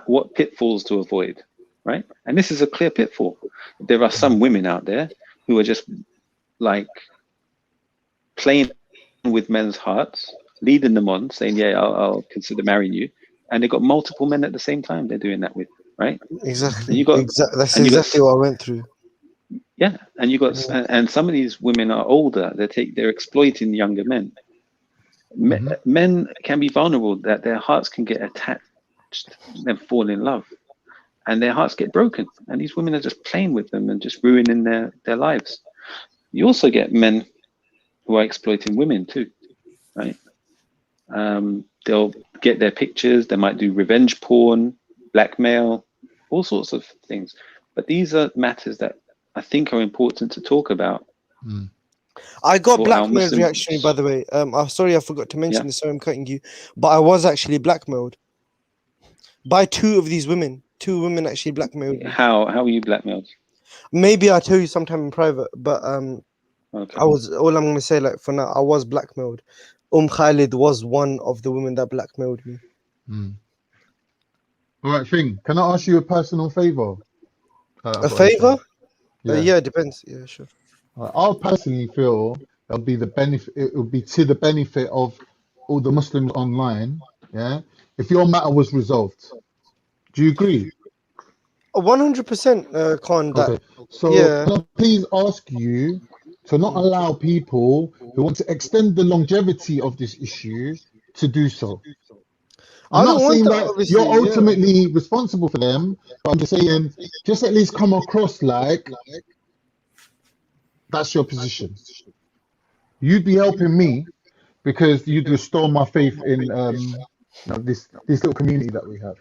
What pitfalls to avoid, right? And this is a clear pitfall. There are some women out there who are just like playing with men's hearts, leading them on, saying, "Yeah, I'll consider marrying you," and they've got multiple men at the same time they're doing that with, right? Exactly. That's exactly what I went through. Yeah, and you got and some of these women are older. They're exploiting younger men. Men can be vulnerable, that their hearts can get attached and fall in love, and their hearts get broken. And these women are just playing with them and just ruining their lives. You also get men who are exploiting women too, right? They'll get their pictures. They might do revenge porn, blackmail, all sorts of things. But these are matters that I think are important to talk about. I got blackmailed reactionary, by the way. I'm sorry, I forgot to mention this. Sorry, I'm cutting you. But I was actually blackmailed by two of these women. Two women actually blackmailed me. How were you blackmailed? Maybe I'll tell you sometime in private. But okay. All I'm gonna say, like, for now, I was blackmailed. Khalid was one of the women that blackmailed me. All right, Thing. Can I ask you a personal favor? A favor? Yeah, it depends. Yeah, sure. I personally feel it'll be the benefit. It will be to the benefit of all the Muslims online. Yeah, if your matter was resolved, do you agree? 100%, Khan. Okay. So can I please ask you to not allow people who want to extend the longevity of this issue to do so. I'm not saying that you're ultimately responsible for them, but I'm just saying, just at least come across like that's your position. You'd be helping me because you'd restore my faith in this little community that we have.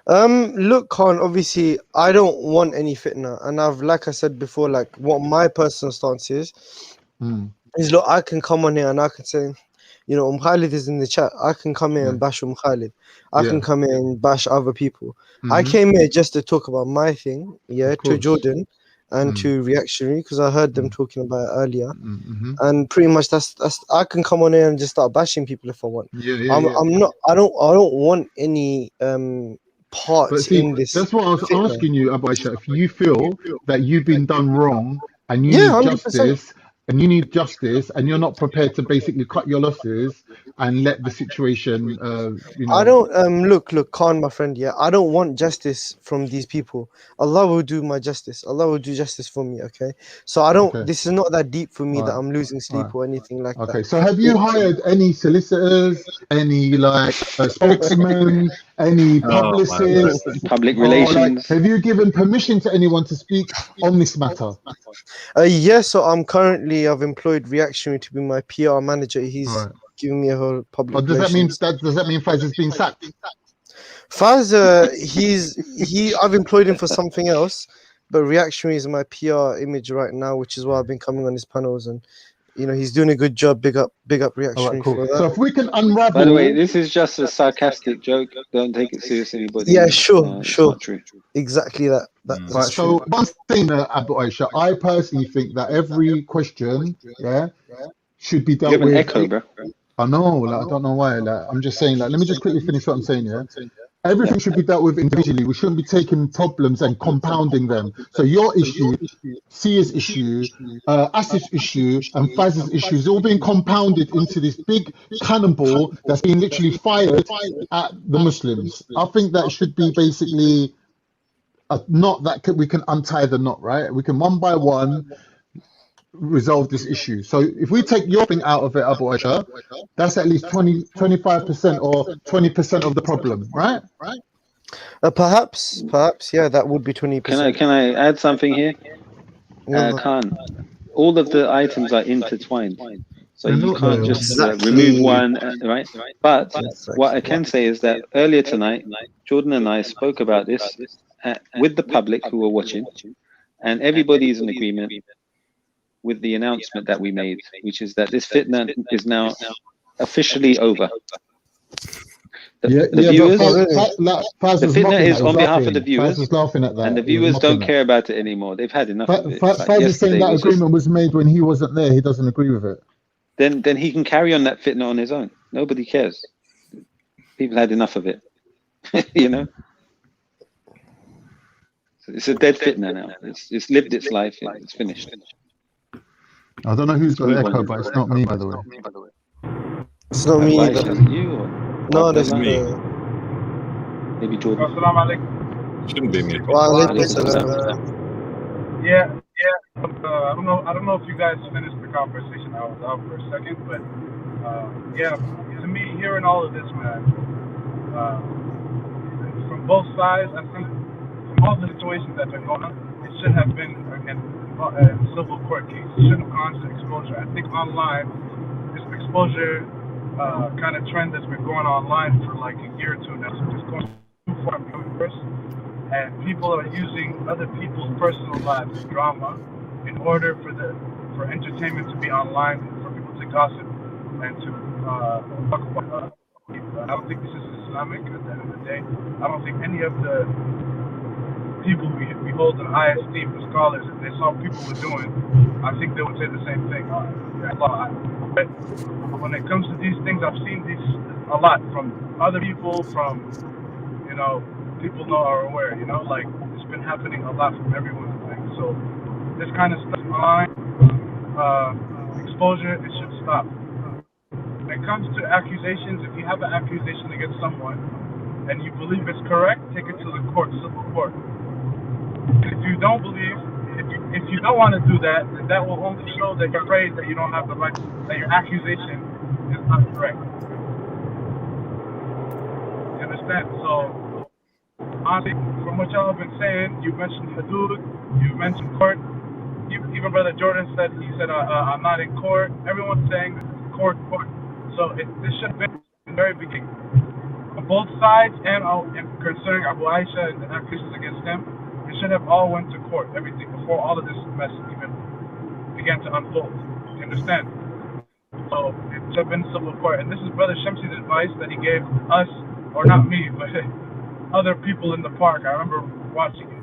Look, Khan, obviously I don't want any fitna, and like I said before, like what my personal stance is look, I can come on here and I can say, you know, Khalid is in the chat. I can come here and bash Khalid. I can come here and bash other people. I came here just to talk about my thing, to Jordan and to Reactionary, because I heard them talking about it earlier. And pretty much that's I can come on here and just start bashing people if I want. I don't want any parts in this. That's what I was asking you, Abu Aisha. If you feel that you've been done wrong and you need justice, and you're not prepared to basically cut your losses and let the situation, I don't look, Khan, my friend. I don't want justice from these people. Allah will do my justice. Allah will do justice for me. Okay, so I don't. This is not that deep for me that I'm losing sleep or anything like that. Okay, so have you hired any solicitors, any spokesmen, any publicists, public relations? Have you given permission to anyone to speak on this matter? Yes. So I've employed Reactionary to be my PR manager. He's giving me a whole public. But does that mean Faz is being sacked? Faz, I've employed him for something else, but reactionary is my PR image right now, which is why I've been coming on his panels, and he's doing a good job. Big up reactionary for that. So if we can unravel. By the way, this is just a sarcastic joke. Don't take it seriously, anybody. Yeah, sure. It's not true. Exactly that. That's so true. one thing, Abu Aisha, I personally think that every question, should be dealt You have with. an echo, bro. I know, I don't know why. I'm just saying, let me just quickly finish what I'm saying. Everything should be dealt with individually. We shouldn't be taking problems and compounding them. So your issue, Sia's issue, Asif's issue, and Faz's issue is all being compounded into this big cannonball that's being literally fired at the Muslims. I think that should be basically a knot that we can untie the knot, right? We can one by one resolve this issue. So if we take your thing out of it, Abu Aisha, that's at least 25% or 20% of the problem, right? Perhaps, yeah, that would be 20%. Can I add something here? Khan, all of the items are intertwined, so you can't just remove one, right? But what I can say is that earlier tonight, Jordan and I spoke about this with the public who were watching, and everybody is in agreement with the announcement that we made, which is that this fitna is now officially over. The fitna is on behalf of the viewers, and the viewers don't care about it anymore. They've had enough of it. Faz is saying that agreement was made when he wasn't there. He doesn't agree with it. Then he can carry on that fitna on his own. Nobody cares. People had enough of it. So it's a dead fitna now. It's lived its life. It's finished. I don't know who's got the echo, but it's not me, by the way. It's not me either. You or no, that's me. Maybe Jordan. Assalamu alaikum. Shouldn't be me. Yeah. I don't know if you guys finished the conversation. I was out for a second, but to me, hearing all of this, man, from both sides, I think from all the situations that have been going on, it should have been a civil court case. It shouldn't have gone to exposure. I think online, this exposure kind of trend that's been going online for like a year or two now, so just going too far first, and people are using other people's personal lives as drama in order for entertainment to be online, for people to gossip and to talk about people. I don't think this is Islamic at the end of the day. I don't think any of the people we hold in high esteem, the scholars, if they saw what people were doing, I think they would say the same thing. But when it comes to these things, I've seen these a lot from other people, from people are aware. Like it's been happening a lot from everyone. So this kind of stuff online, exposure, it should stop. When it comes to accusations, if you have an accusation against someone and you believe it's correct, take it to the court, civil court. If you don't believe, if you don't want to do that, then that will only show that you're afraid that you don't have the right, that your accusation is not correct. You understand? So, honestly, from what y'all have been saying, you mentioned Hudud, you mentioned court. Even Brother Jordan said, I'm not in court. Everyone's saying court. So this should have been in the very beginning. On both sides, and concerning Abu Aisha and the accusations against him, it should have all went to court, everything, before all of this mess even began to unfold. You understand? So it should have been civil court. And this is Brother Shamsi's advice that he gave us, or not me, but other people in the park. I remember watching it,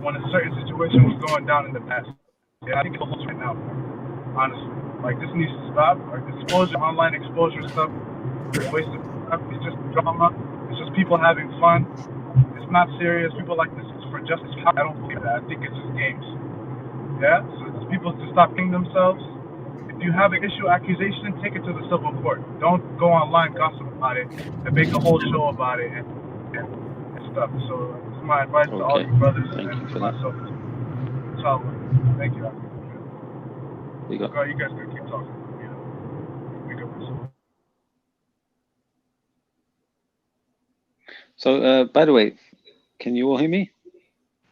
when a certain situation was going down in the past. I think it's right now, honestly. Like, this needs to stop. Like, exposure, online exposure stuff, it's a waste of time. It's just drama. It's just people having fun. It's not serious. People like this is for justice. I don't believe that. I think it's just games. So it's people to stop killing themselves. If you have an accusation, take it to the civil court. Don't go online, gossip about it, and make a whole show about it and stuff. So this is my advice to all you brothers and to myself. Thank you. You guys can keep talking. So, by the way, can you all hear me?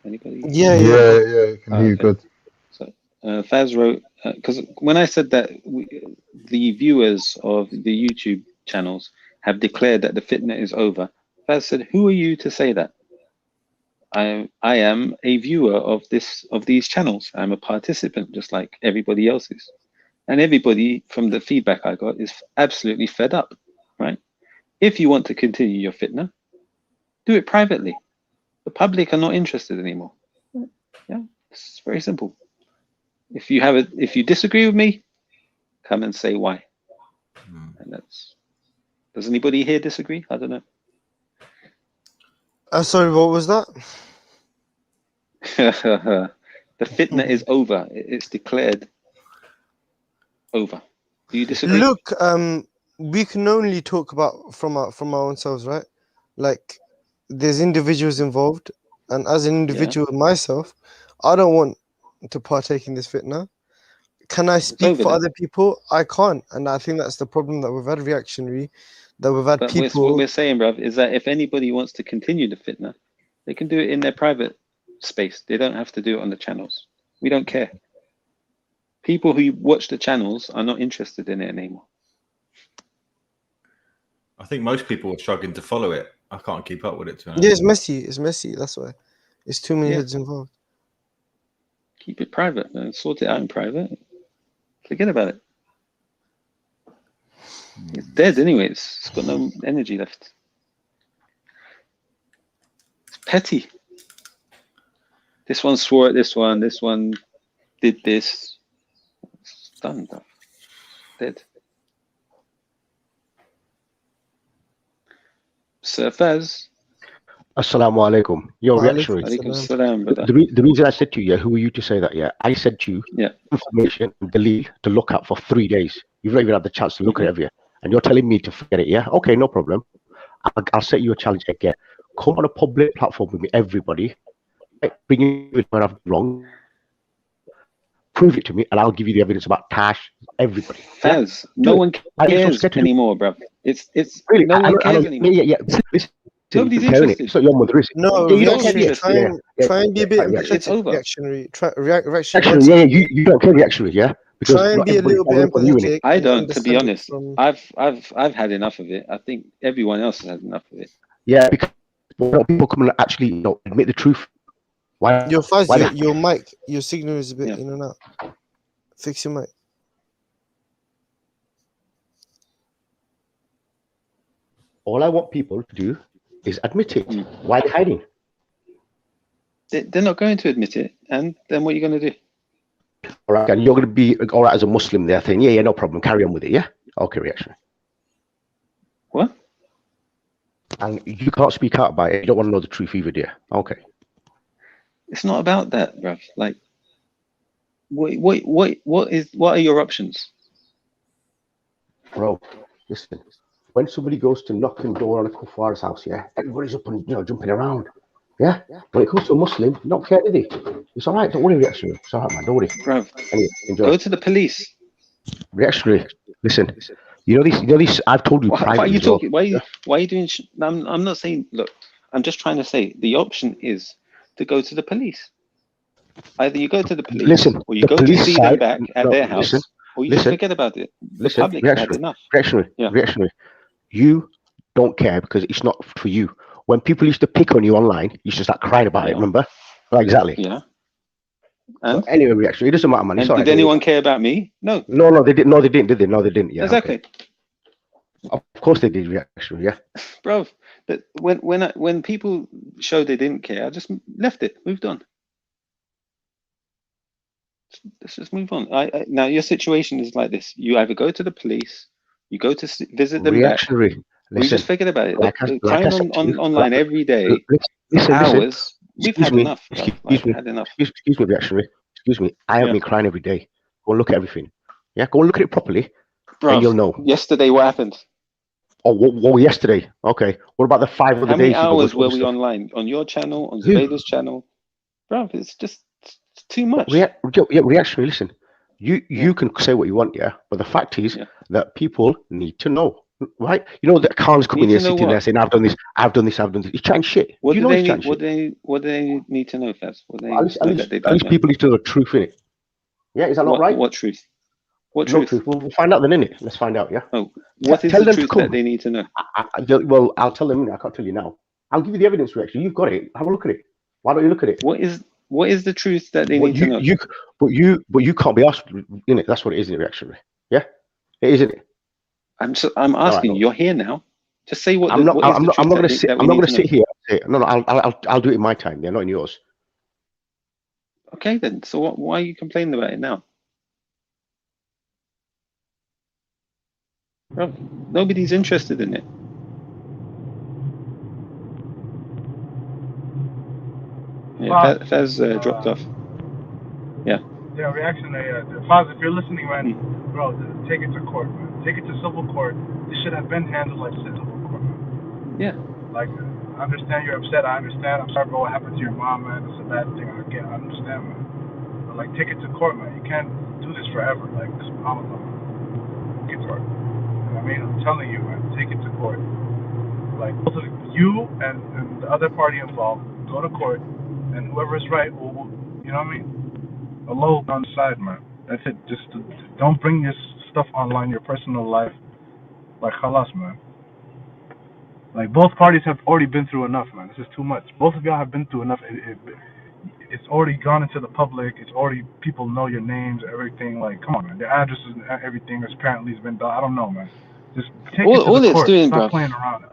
Anybody? Yeah, can hear you good. So, Faz wrote, because when I said that the viewers of the YouTube channels have declared that the fitna is over. Faz said, who are you to say that? I am a viewer of these channels. I'm a participant, just like everybody else is. And everybody, from the feedback I got, is absolutely fed up, right? If you want to continue your fitna, do it privately. The public are not interested anymore. Yeah, it's very simple. If you disagree with me, come and say why. And does anybody here disagree? I don't know. Sorry, what was that? The fitna is over. It's declared over. Do you disagree? Look, we can only talk about from our own selves, right? Like, there's individuals involved, and as an individual myself, I don't want to partake in this fitna. Can I speak for other people? I can't, and I think that's the problem that we've had reactionary, that we've had people. What we're saying, bruv, is that if anybody wants to continue the fitna, they can do it in their private space. They don't have to do it on the channels. We don't care. People who watch the channels are not interested in it anymore. I think most people are struggling to follow it. I can't keep up with it. Yeah, it's messy. It's messy. That's why. It's too many heads involved. Keep it private, man. Sort it out in private. Forget about it. It's dead anyway. It's got no energy left. It's petty. This one swore at this one. This one did this. It's done, bro. Dead. Sir Faz. Assalamu alaikum. Your reactionary. The reason I said to you, who are you to say that? I said to you, information and delete to look at for 3 days. You've not even had the chance to look at it, have you? And you're telling me to forget it, yeah? Okay, no problem. I'll set you a challenge again. Come on a public platform with me, everybody. Bring you where I've wrong. Prove it to me, and I'll give you the evidence about Tash, everybody. Faz, no one cares anymore, bro. It's really, no one cares anymore. Listen, nobody's interested. It's not your mother, is it? No, try and be a bit it's over. Reactionary. You don't care reactionary, yeah? Because try and be a little bit empathetic. I don't, to be honest. I've had enough of it. I think everyone else has had enough of it. Yeah, because people come and actually admit the truth. Why? Your mic, your signal is a bit in and out. Fix your mic. All I want people to do is admit it. Why are they hiding? They're not going to admit it, and then what are you going to do? All right, and you're going to be all right as a Muslim there, saying, yeah, no problem, carry on with it, yeah? Okay, reaction. What? And you can't speak out about it. You don't want to know the truth either, dear. Okay. It's not about that, bruv. Like, what are your options? Bro, listen. When somebody goes to knock on the door on a Kufar's house, yeah, everybody's up and jumping around. Yeah? When it comes to a Muslim, you don't care, do they? It's all right, don't worry, reactionary. It's all right, man, don't worry. Bruv, anyway, enjoy. Go to the police. Reactionary, listen. You know this. I've told you privately. Why are you talking? Why are you doing? I'm not saying. Look, I'm just trying to say the option is to go to the police. Either you go to the police, or you go to see them back at their house, or you just forget about it. The public had enough. Reactionary. You don't care because it's not for you. When people used to pick on you online, you used to start crying about it. Remember? Right, exactly. Yeah. And so anyway, reaction. It doesn't matter, man. Did anyone care about me? No. No, they didn't. No, they didn't. Did they? No, they didn't. Yeah. Exactly. Okay. Of course they did. Reaction. Yeah. Bro, but when people showed they didn't care, I just left it, moved on. Let's just move on. Now your situation is like this: you either go to the police, you go to visit them. Reactionary. We just forget about it. Crying online every day, hours. We've had enough. Excuse me, reactionary. Excuse me. I have been crying every day. Go and look at everything. Yeah, go and look at it properly, and you'll know. Yesterday, what happened? Oh, what yesterday? Okay. What about the 5 other days? How many hours were we online? On your channel, on Zubayd's channel? Bro, it's just too much. Reactionary, listen. You can say what you want, yeah, but the fact is that people need to know, right? You know that Khan's coming here sitting there saying, I've done this. He's chatting shit. What do they need to know first? At least people need to know the truth in it. Yeah, is that not right? What truth? What No truth? truth. We'll find out then, innit? Let's find out, yeah? Oh, what is tell the them truth to come. that they need to know? Well, I'll tell them, I can't tell you now. I'll give you the evidence, actually. You've got it. Have a look at it. Why don't you look at it? What is the truth that they need to know? But you can't be asked, innit? That's what it is, innit, actually. Yeah? It is, innit? I'm asking you, you're here now. Just say what I'm not going to sit here. No, I'll do it in my time. Yeah, not in yours. Okay, then. So why are you complaining about it now? Bro, nobody's interested in it. Yeah, Faz dropped off. Yeah. Yeah, reaction. Faz, if you're listening, man, bro, take it to court, man. Take it to civil court. This should have been handled like civil court, man. Yeah. Like, I understand you're upset. I understand. I'm sorry for what happened to your mom, man. It's a bad thing. I understand, man. But, like, take it to court, man. You can't do this forever. Like, subhanAllah, man. Get to court. You know what I mean? I'm telling you, man. Take it to court. Like, both of you and the other party involved go to court, and whoever is right will, you know what I mean? Allah on the side, man. That's it. Just don't bring this stuff online, your personal life. Like, khalas, man. Like, both parties have already been through enough, man. This is too much. Both of y'all have been through enough. It's already gone into the public. It's already, people know your names, everything. Like, come on, man. Their addresses and everything apparently has been done. I don't know, man. Just take it to the court. Doing, Stop bro. playing around.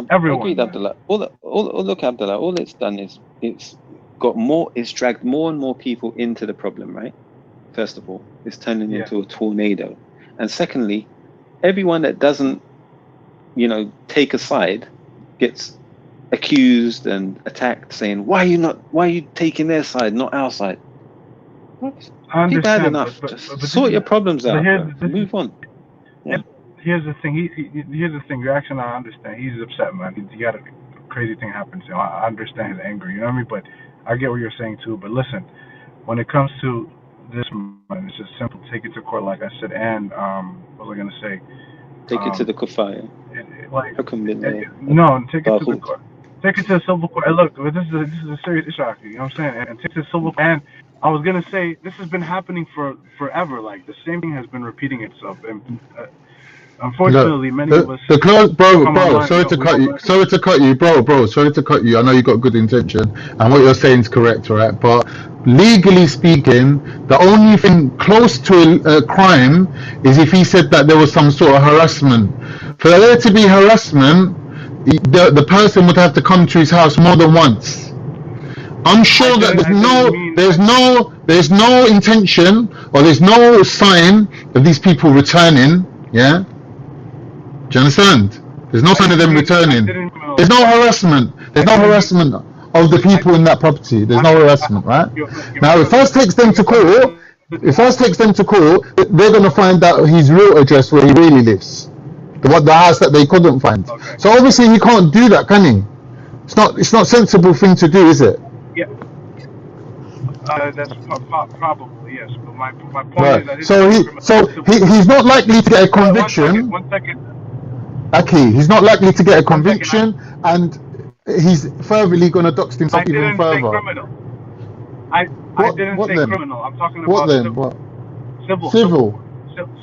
Everyone, agreed, Abdullah. Look, Abdullah, all it's done is it's dragged more and more people into the problem, right? First of all, it's turning into a tornado. And secondly, everyone that doesn't, take a side gets accused and attacked, saying, why are you taking their side, not our side? People had enough. But sort your problems out. Move on. Yeah. Here's the thing. Here's the thing. Reaction, I understand. He's upset, man. He got a crazy thing happen to him. I understand his anger. You know what I mean? But I get what you're saying too. But listen, when it comes to this, man, it's just simple. Take it to court, like I said. And what was I gonna say? Take it to the kufaya. No, take it to the court. Take it to the civil court. And look, this is a serious issue. You know what I'm saying? And take it to the civil court. And I was gonna say this has been happening forever. Like, the same thing has been repeating itself. And unfortunately, many of us. Bro, sorry to cut you, bro. Sorry to cut you. I know you got good intention, and what you're saying is correct, right? But legally speaking, the only thing close to a crime is if he said that there was some sort of harassment. For there to be harassment, the person would have to come to his house more than once. I'm sure that there's no intention or there's no sign of these people returning. Yeah. Do you understand? There's no sign of them returning. There's no harassment. There's no harassment of the people in that property. There's no harassment, right? Now, if first takes them to court, they're gonna find out his real address where he really lives, the house that they couldn't find. So obviously he can't do that, can he? It's not sensible thing to do, is it? Yeah. That's probably yes. But my point is that he's not likely to get a conviction. One second. Aki, he's not likely to get a conviction, and he's furtherly going to dox himself even further. I didn't say criminal. I'm talking about what then? What? Civil.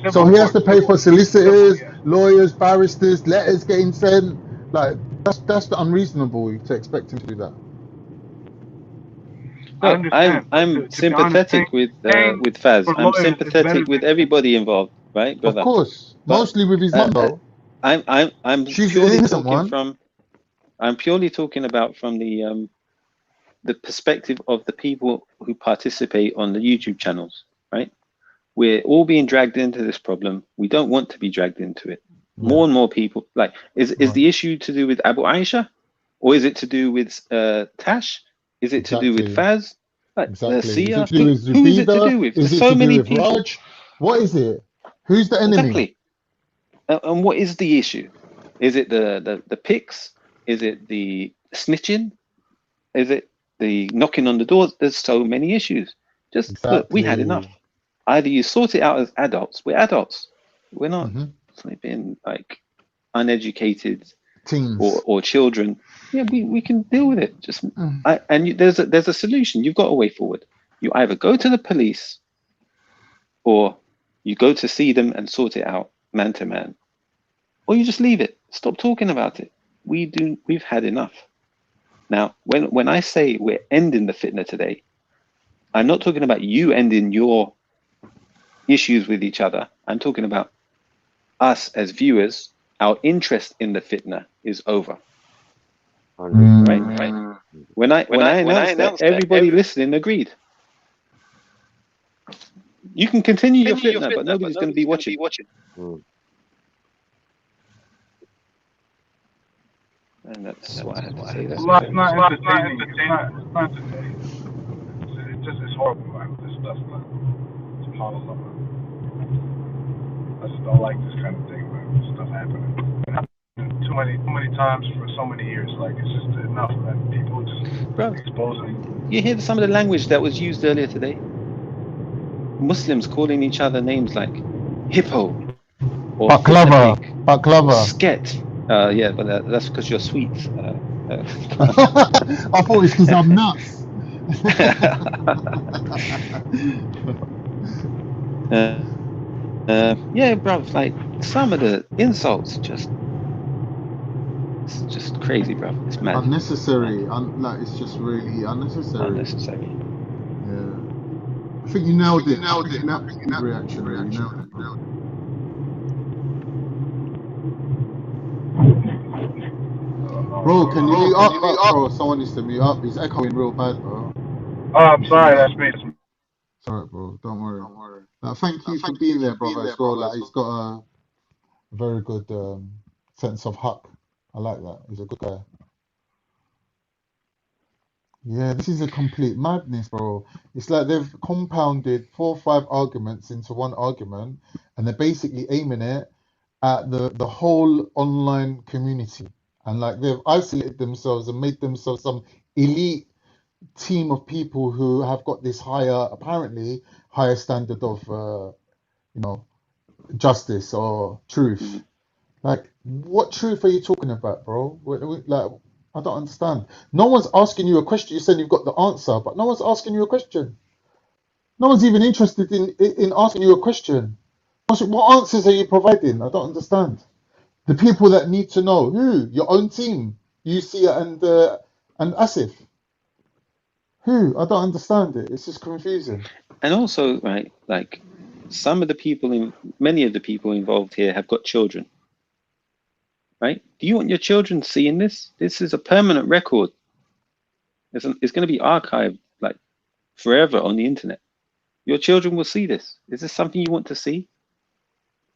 So he has to pay for solicitors, lawyers, barristers, letters getting sent. Like, that's unreasonable to expect him to do that. I'm sympathetic with Faz. I'm sympathetic with everybody involved, right, brother? Of course, mostly with his mum though. I'm purely talking about from the perspective of the people who participate on the YouTube channels, right? We're all being dragged into this problem. We don't want to be dragged into it. More and more people, like, is the issue to do with Abu Aisha, or is it to do with Tash? Is it to do with Faz? Like, exactly. Who is it to do with? There's so many people. Raj? What is it? Who's the enemy? Exactly. And what is the issue? Is it the pics? Is it the snitching? Is it the knocking on the doors? There's so many issues. Look, we had enough. Either you sort it out as adults. We're adults. We're not being like uneducated teens or children. Yeah, we can deal with it. There's a solution. You've got a way forward. You either go to the police, or You go to see them and sort it out, man to man. Or you just leave it. Stop talking about it. We've had enough. Now, when I say we're ending the fitna today, I'm not talking about you ending your issues with each other. I'm talking about us as viewers. Our interest in the fitna is over. Right? When I announced that, everybody listening agreed. You can continue your fitna, but nobody's going to be watching. And that's why I had to say that. Well, it's not entertaining. It's not entertaining. It's horrible, man. This stuff's not. It's horrible. I just don't like this kind of thing, man. This stuff happening. It happened too many times for so many years. Like, it's just enough, man. People just exposing. You hear some of the language that was used earlier today? Muslims calling each other names like hippo or baklava, sket. Yeah, but that's because you're sweet. I thought it was because I'm nuts. Yeah, bruv, like some of the insults it's just crazy, bruv. It's mad. Unnecessary. Like it's just really unnecessary. Unnecessary. Yeah. I think you nailed it. Reaction. You nailed it. Bro, can you mute up, bro? Someone needs to mute up. It's echoing real bad, bro. Oh, I'm sorry, that's me. It's alright, bro. Don't worry. Thank you for being there, brother, as well. Like, he's got a very good sense of huck. I like that. He's a good guy. Yeah, this is a complete madness, bro. It's like they've compounded 4 or 5 arguments into one argument, and they're basically aiming it at the whole online community. And like they've isolated themselves and made themselves some elite team of people who have got this apparently higher standard of, justice or truth. Like, what truth are you talking about, bro? Like, I don't understand. No one's asking you a question. You said you've got the answer, but no one's asking you a question. No one's even interested in asking you a question. What answers are you providing? I don't understand. The people that need to know, who? Your own team, Usia and Asif. Who? I don't understand it. It's just confusing. And also, right, like many of the people involved here have got children. Right? Do you want your children seeing this? This is a permanent record. It's going to be archived like forever on the internet. Your children will see this. Is this something you want to see?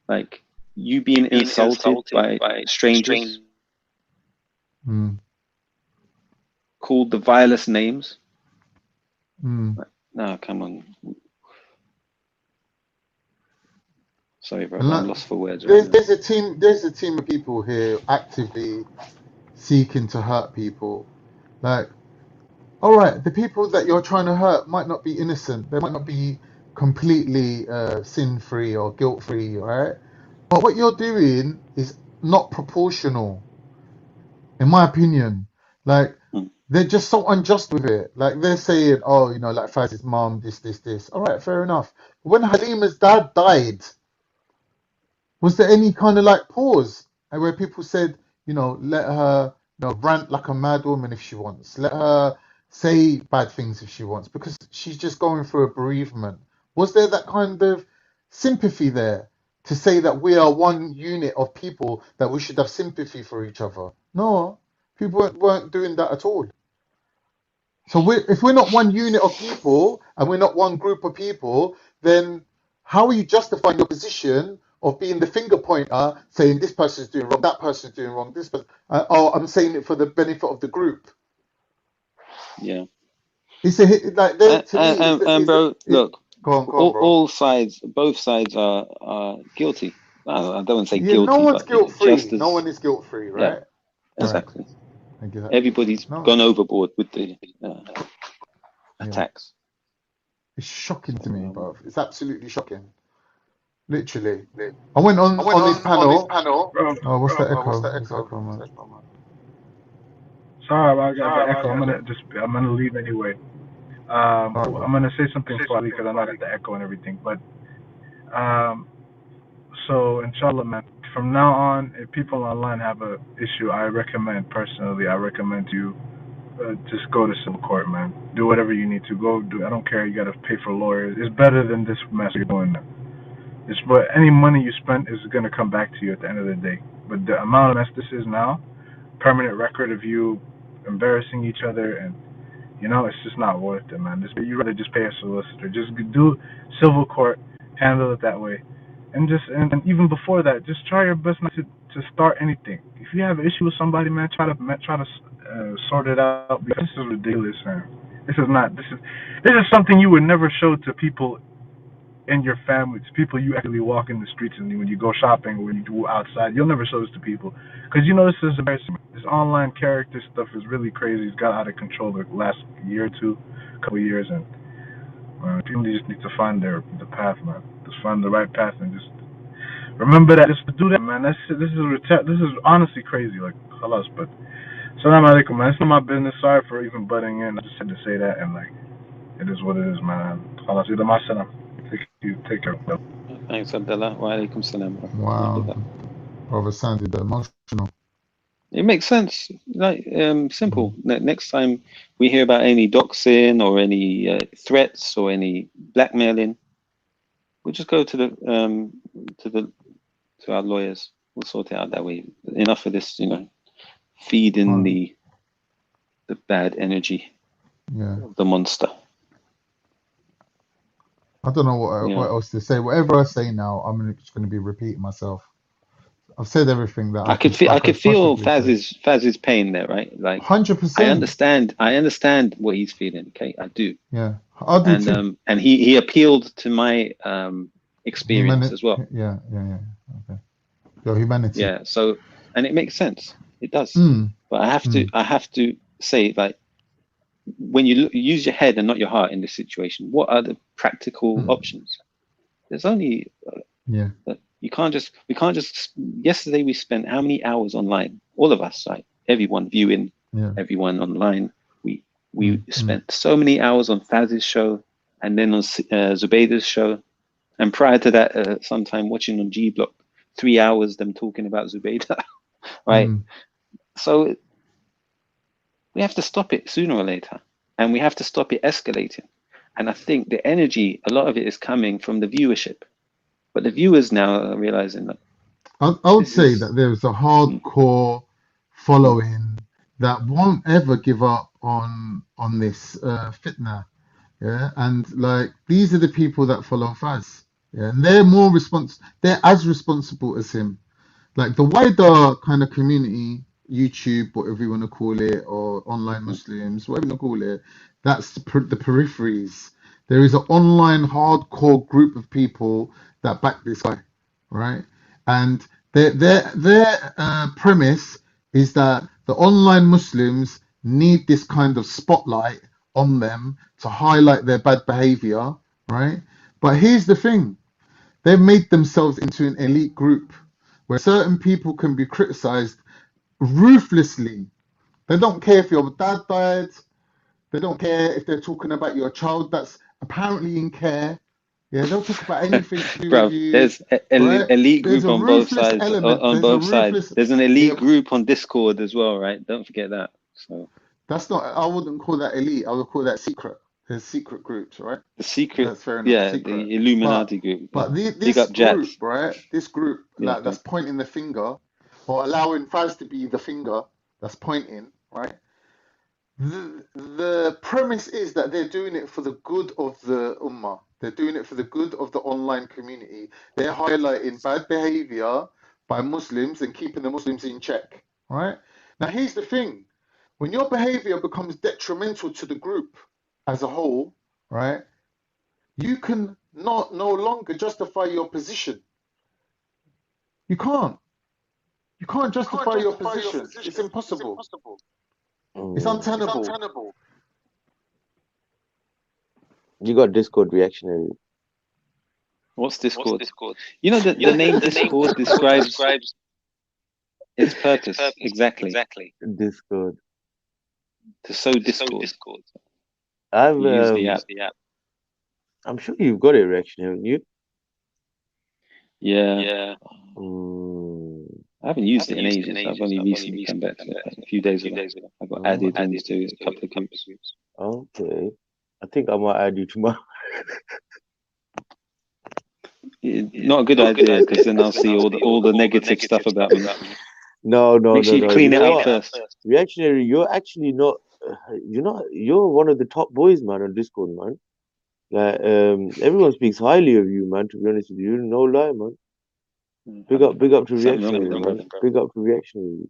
Like you being insulted by strangers, called the vilest names. No, come on. Sorry, bro, I'm lost for words. There's a team of people here actively seeking to hurt people. Like, all right, the people that you're trying to hurt might not be innocent. They might not be completely sin-free or guilt-free, right? But what you're doing is not proportional, in my opinion. Like, they're just so unjust with it. Like, they're saying, oh, like Faz's mom, this. All right, fair enough. But when Halima's dad died, was there any kind of like pause where people said, let her rant like a mad woman if she wants, let her say bad things if she wants, because she's just going through a bereavement? Was there that kind of sympathy there to say that we are one unit of people, that we should have sympathy for each other? No, people weren't doing that at all. So if we're not one unit of people and we're not one group of people, then how are you justifying your position of being the finger pointer, saying this person's doing wrong, that person's doing wrong, this person, I'm saying it for the benefit of the group? Yeah. It's like bro, look, go on, bro. All sides, both sides are guilty. I don't want to say guilty. No one's guilt-free. No one is guilt-free, right? Yeah, exactly. Right. Everybody's gone overboard with the attacks. It's shocking to me, bro. It's absolutely shocking. Literally. I went on this panel. Oh, what's that echo, man? Sorry, I got the echo. I'm gonna leave anyway. I'm gonna say something funny because I know I got the echo and everything. But So inshallah, man. From now on, if people online have a issue, I recommend you just go to civil court, man. Do whatever you need to go do. I don't care. You gotta pay for lawyers. It's better than this mess you're doing. It's but any money you spend is gonna come back to you at the end of the day. But the amount of mess this is now, permanent record of you embarrassing each other, and it's just not worth it, man. You rather just pay a solicitor. Just do civil court, handle it that way, and even before that, just try your best not to start anything. If you have an issue with somebody, man, try to sort it out, because this is ridiculous, man. This is something you would never show to people in your family, to people you actually walk in the streets and when you go shopping, when you go outside. You'll never show this to people because this is embarrassing. This online character stuff is really crazy. It's got out of control the last year or two, couple of years, and people just need to find the path, man. Just find the right path and just remember that. Just to do that, man. This is honestly crazy. Like, halas, but salam alaikum, man. It's not my business. Sorry for even butting in. I just had to say that, and it is what it is, man. Halas, ida ma salam. Take care. Thanks, Abdullah. Wa alaikum salam. Wow, brother sounded emotional. It makes sense. Simple. Next time we hear about any doxing or any threats or any blackmailing, we'll just go to our lawyers. We'll sort it out that way. Enough of this, feeding the bad energy of the monster. I don't know what else to say. Whatever I say now, I'm just going to be repeating myself. I've said everything that I could feel Faz's pain there, right? Like 100%. I understand what he's feeling. Okay, I do. Yeah, I do too. And he appealed to my experience as well. Yeah. Okay. Your humanity. Yeah. So, and it makes sense. It does. But I have to say, like, when you use your head and not your heart in this situation, what are the practical options? There's only we can't just yesterday we spent how many hours online, all of us, like everyone viewing, everyone online, we spent so many hours on Faz's show and then on Zubayda's show, and prior to that sometime watching on G Block 3 hours them talking about Zubayda. Right? So we have to stop it sooner or later, and we have to stop it escalating. And I think the energy, a lot of it is coming from the viewership, but the viewers now are realizing that. I would say that there's a hardcore following that won't ever give up on this fitna, and like these are the people that follow Faz, and they're they're as responsible as him. Like the wider kind of community, YouTube, whatever you want to call it, or online Muslims, whatever you want to call it, that's the peripheries. There is an online hardcore group of people that back this guy, right? And their premise is that the online Muslims need this kind of spotlight on them to highlight their bad behavior, right? But here's the thing. They've made themselves into an elite group where certain people can be criticized ruthlessly. They don't care if your dad died. They don't care if they're talking about your child that's apparently in care. Yeah, they'll talk about anything to do with you. There's right? elite There's group on both sides. On both sides. There's an elite group on Discord as well, right? Don't forget that. So that's not. I wouldn't call that elite. I would call that secret. There's secret groups, right? The secret. That's fair enough. Yeah, secret. the Illuminati group. But this group, right? This group that's pointing the finger, or allowing Faz to be the finger that's pointing, right? The premise is that they're doing it for the good of the ummah. They're doing it for the good of the online community. They're highlighting bad behavior by Muslims and keeping the Muslims in check, right? Now, here's the thing. When your behavior becomes detrimental to the group as a whole, right, you can no longer justify your position. You can't. You can't justify your position. It's impossible. It's untenable. You got Discord reactionary. What's Discord? You know, the name Discord describes its purpose. Exactly. Discord. To sow discord. I've use the app. I'm sure you've got it, reactionary, haven't you? Yeah. I haven't used it in ages. I've only recently come back to it a few days ago. I got added into a couple of groups. Okay. I think I might add you tomorrow. Not a good idea, because then I'll see all the negative stuff about me. No. Make sure you clean it up first. Reactionary, you're actually not. You're one of the top boys, man, on Discord, man. Like, everyone speaks highly of you, man. To be honest with you, no lie, man. Big up to Reactionary, man. Big up to Reactionary.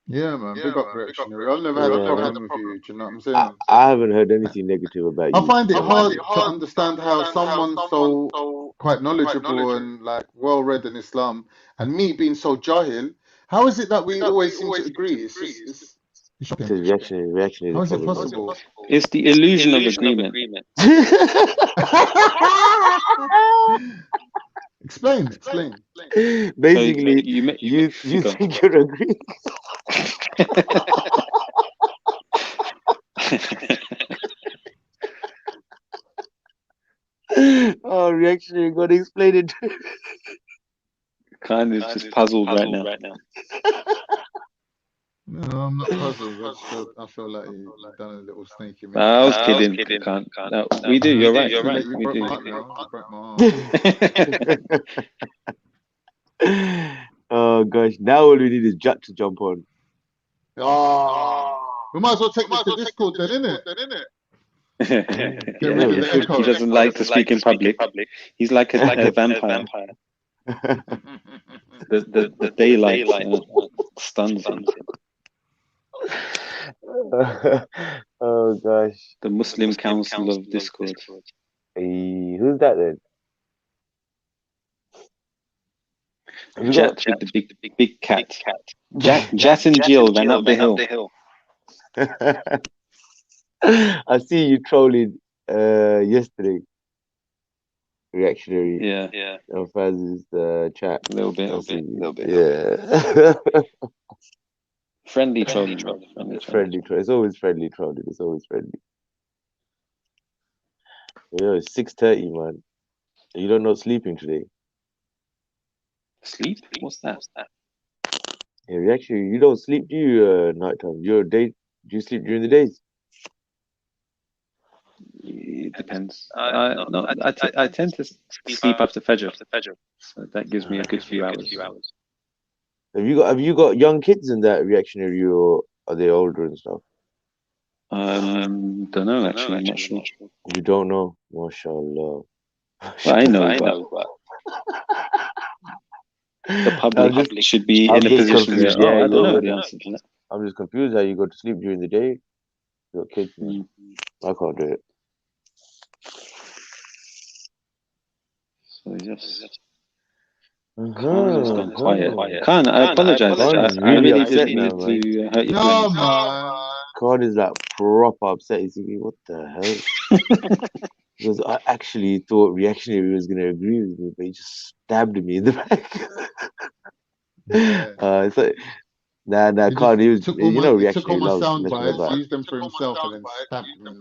Yeah, man. Big up Reactionary. I've never had a problem with you. Do you know what I'm saying? I haven't heard anything negative about you. I find it hard to understand how someone so quite knowledgeable and like well-read in Islam, and me being so jahil, how is it that we always seem to agree? It's shocking. Reactionary. How is it possible? It's the illusion of agreement. Explain. Basically, so you think you're agreeing. Oh, Reactionary, you gotta explain it. Kind of just puzzled right now. No, I'm not puzzled. I feel like you've done a little sneaky. I was kidding. No, we do. You're right. You broke my heart now. You broke my heart. Oh gosh! Now all we need is Jack to jump on. We might as well take this to Discord then, innit? Get rid of the echo. He doesn't like to speak in public. He's like a vampire. The daylight stuns him. Oh gosh. The Muslim Council of Discord. Hey, who's that then? Jat with the big cat. Jat and Jill ran up the hill. I see you trolling yesterday. Reactionary. Yeah. On Faz's chat. A little bit. Yeah. Friendly trolling. Friendly troll. It's always friendly trolling. It's always friendly. Yeah, it's 6:30, man. You're not sleeping today. Sleep? What's that? Yeah, Reactionary, you don't sleep, do you? Nighttime. Do you sleep during the days? It depends. I tend to sleep after Fajr. So that gives me a good few hours. Have you got young kids in that, Reactionary, or are they older and stuff? Don't know, actually. I'm not sure. You don't know? MashaAllah. Well, I know, but the public should be in a position where, I don't know the answer to that. I'm just confused how you go to sleep during the day. You got kids. I can't do it. So just Khan has gone quiet. Khan, I apologize. I really didn't mean to hurt your feelings. Khan is like proper upset. He's thinking, what the hell? Because I actually thought Reactionary was going to agree with me, but he just stabbed me in the back. It's like, nah, Khan, he was, Reactionary took all my loves sound messing bites, about. used them for himself, and then stabbed me.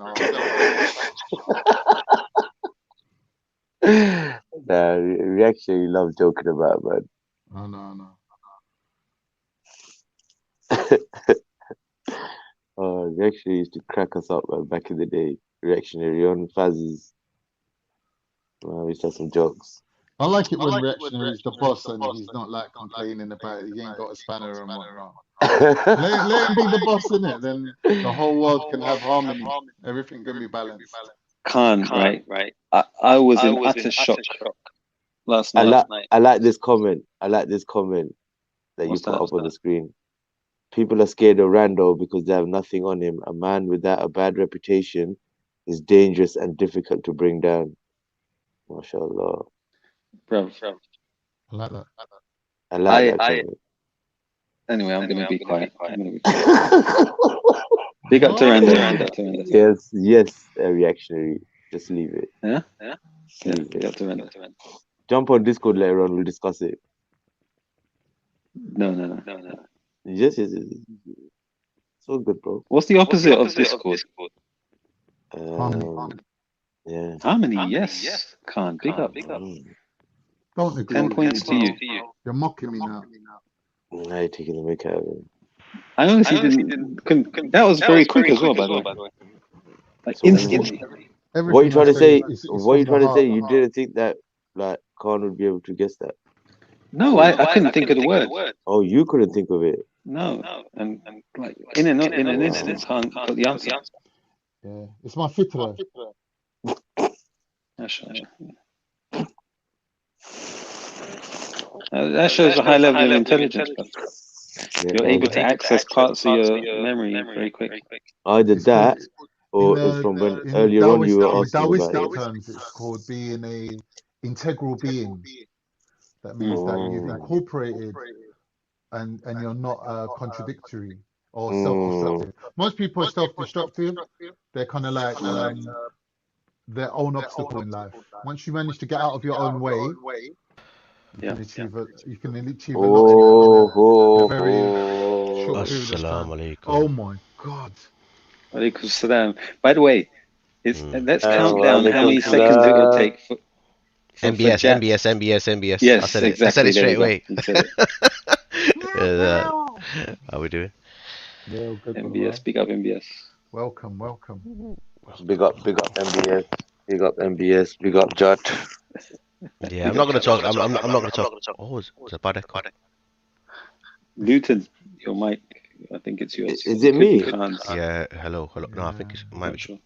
Nah, Reactionary loves joking about, man. No. Reactionary used to crack us up, man, back in the day. Reactionary on Faz's. We used to have some jokes. I like it when Reactionary is the boss and he's not like complaining about it. He ain't got a spanner and whatnot. let him be the boss, innit? Then the whole world can have harmony. Everything can be balanced. Khan, right. I was in utter shock last night. I like this comment. That you put up on the screen. People are scared of Rando because they have nothing on him. A man without a bad reputation is dangerous and difficult to bring down. MashaAllah. Bro. I like that. I like that. Anyway, I'm going to be quiet. Big up to Rando. Yes, Reactionary. Just leave it. Yeah? Big up to Rando. Jump on Discord later on. We'll discuss it. No. Yes. It's all good, bro. What's the opposite of Discord? Yeah. Harmony, yes. Khan, big up. Don't agree 10 with points to you, you. bro. You're mocking me now. Now you're taking the mick out of him. I honestly didn't. That was very quick as well, by the way. Like So instantly. what are you Everything I trying to say say? is What are you from the trying to say? heart. You didn't think that like Khan would be able to guess that? No, I couldn't think of the word. Oh, you couldn't think of it. No, and like in an instant, can't put the answer. Yeah, it's my fitra. That shows a high level of intelligence, but you're able to access parts of your memory very quick. Either It's called that, or it's from when in earlier on you were asking about Taoistic it. terms, it's called being a integral being. That means that you've incorporated and you're not contradictory or self-destructive. Most people are self-destructive. They're kind of like their own obstacle in life. Once you manage to get out of your own way, you can achieve a lot in a very short period of time. Oh my God. Walaikum salam. By the way, let's count down how many Walaikum seconds it will salam. take for MBS. Yes, exactly. I said it There we straight go. away. You said it. How we doing? Yeah, good, MBS, big up MBS. Welcome. Big up MBS. Big up MBS. Big up Jut. Yeah, I'm not gonna talk. I'm not gonna talk. Oh, it's a bad echo. Luton, your mic. I think it's yours. Is it me? Yeah. Hello. No, I think it's might. Sure.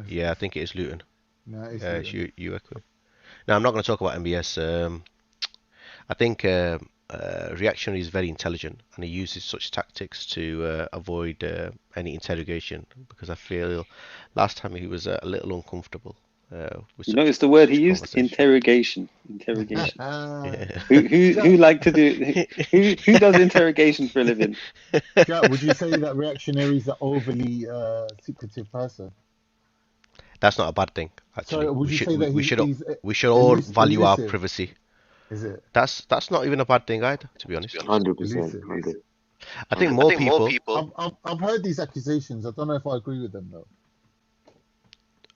Yeah, I think it is Luton. No, it's It's you echoing. No, I'm not going to talk about MBS. I think Reactionary is very intelligent, and he uses such tactics to avoid any interrogation, because I feel last time he was a little uncomfortable. You notice the word he used? Interrogation. Yeah. Who like to do? Who does interrogation for a living? Yeah, would you say that Reactionaries are overly secretive person? That's not a bad thing, actually. So would you say that we should all he's value our elusive? privacy. Is it? That's not even a bad thing either, to be honest. 100%. I think more people. I've heard these accusations. I don't know if I agree with them though.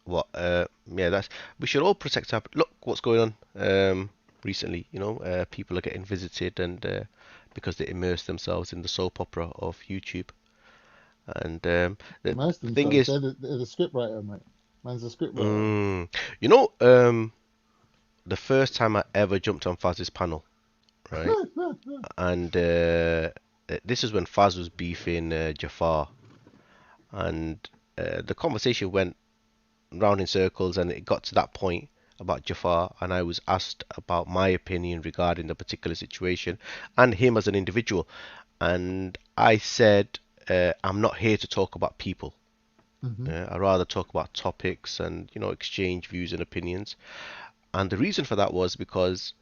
What? Yeah, we should all protect our. Look, what's going on recently. People are getting visited, and because they immerse themselves in the soap opera of YouTube. And the thing is, they're the scriptwriter, mate. Man's a scriptwriter. The first time I ever jumped on Faz's panel, right? And this is when Faz was beefing Jafar, and the conversation went round in circles, and it got to that point about Jafar, and I was asked about my opinion regarding the particular situation and him as an individual, and I said I'm not here to talk about people. I'd rather talk about topics and exchange views and opinions. And the reason for that was because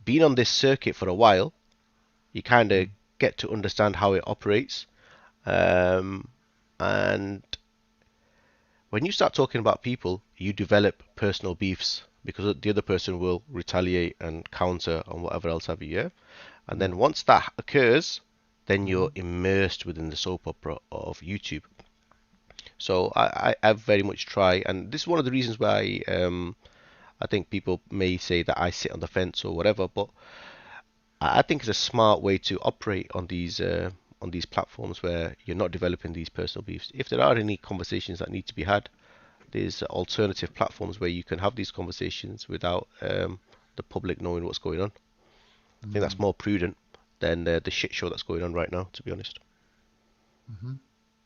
being on this circuit for a while, you kind of get to understand how it operates, and when you start talking about people, you develop personal beefs, because the other person will retaliate and counter on whatever else have you, yeah? And then once that occurs, then you're immersed within the soap opera of YouTube. So I very much try, and this is one of the reasons why I think people may say that I sit on the fence or whatever, but I think it's a smart way to operate on these platforms where you're not developing these personal beefs. If there are any conversations that need to be had, there's alternative platforms where you can have these conversations without the public knowing what's going on. I think that's more prudent than the shit show that's going on right now, to be honest.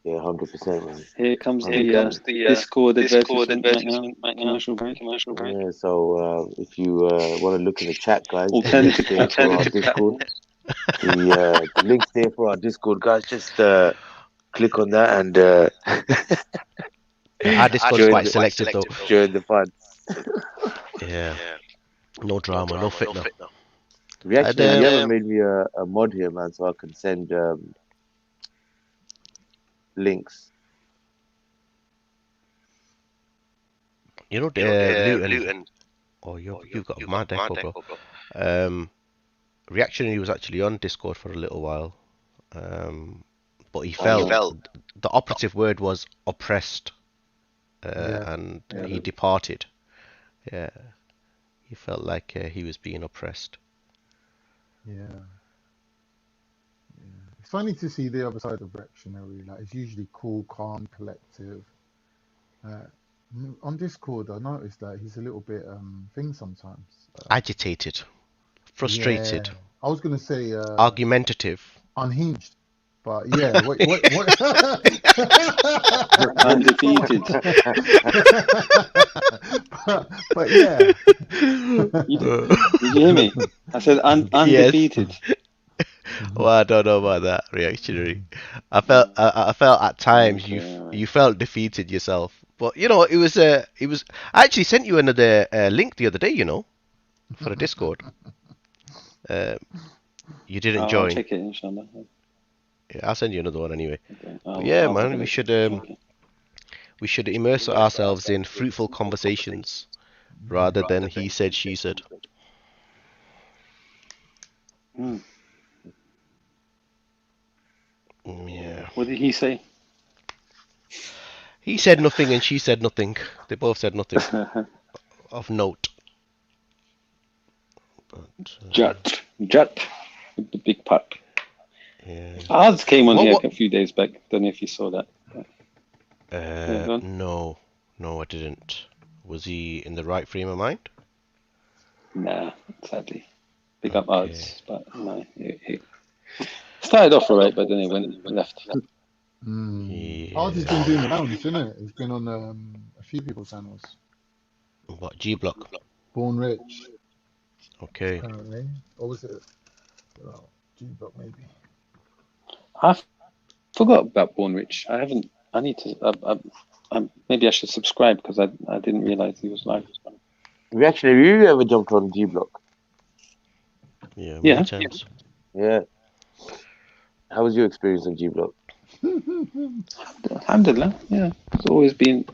Yeah, 100%, man. Here comes the Discord advertisement right now. Commercial break. Yeah, so if you want to look in the chat, guys, Alternative for our Discord. The link's there for our Discord, guys. Just click on that and our Discord's quite selective though. Join the fun. Yeah. No drama, no fitna. Reactionary, you haven't made me a mod here, man, so I can send links. Luton. Oh, you've got a mad echo, bro. Reactionary was actually on Discord for a little while, but he fell. The operative word was oppressed, and he departed. Yeah, He felt like he was being oppressed. Yeah. It's funny to see the other side of reactionary. Like it's usually cool, calm, collective. On Discord, I noticed that he's a little bit thing sometimes. Agitated, frustrated. Yeah, I was gonna say argumentative, unhinged, but yeah, what? Undefeated. but yeah. Did you hear me? I said undefeated. Yes. Well, I don't know about that reactionary. I felt at times you felt defeated yourself, but you know it was. I actually sent you another link the other day, you know, for a Discord. You didn't join. I'll check it, inshallah. Yeah, I'll send you another one anyway. Okay. But yeah, man, we should immerse ourselves in fruitful conversations rather than he said, she said. Yeah. What did he say? He said nothing and she said nothing. They both said nothing of note. But, Jut with the big puck. Yeah. Ours came on here a few days back. Don't know if you saw that. No, I didn't. Was he in the right frame of mind? Nah, sadly. Big up odds, but no. It started off alright, but then it went left. Yeah. Odds has been doing the rounds, isn't it? It's been on a few people's channels. What, G Block? Born Rich. Okay. Apparently. Or was it G Block maybe? I forgot about Born Rich. I need to. Maybe I should subscribe because I didn't realize he was live. Have you ever jumped on G Block? Yeah, many times. Yeah. How was your experience on G Block? Alhamdulillah. Yeah, it's always been.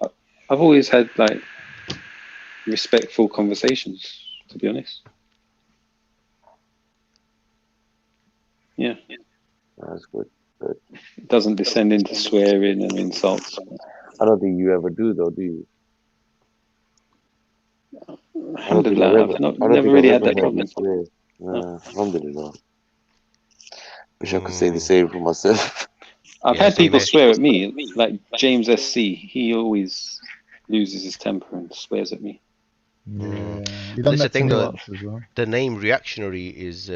I've always had like respectful conversations. To be honest. Yeah. That's good. It doesn't descend into swearing and insults. I don't think you ever do, though, do you? Alhamdulillah, I've never really had that problem. Alhamdulillah. Wish I could say the same for myself. I've had people swear at me, like James SC. He always loses his temper and swears at me. Yeah. That's the thing, though. Well. The name reactionary is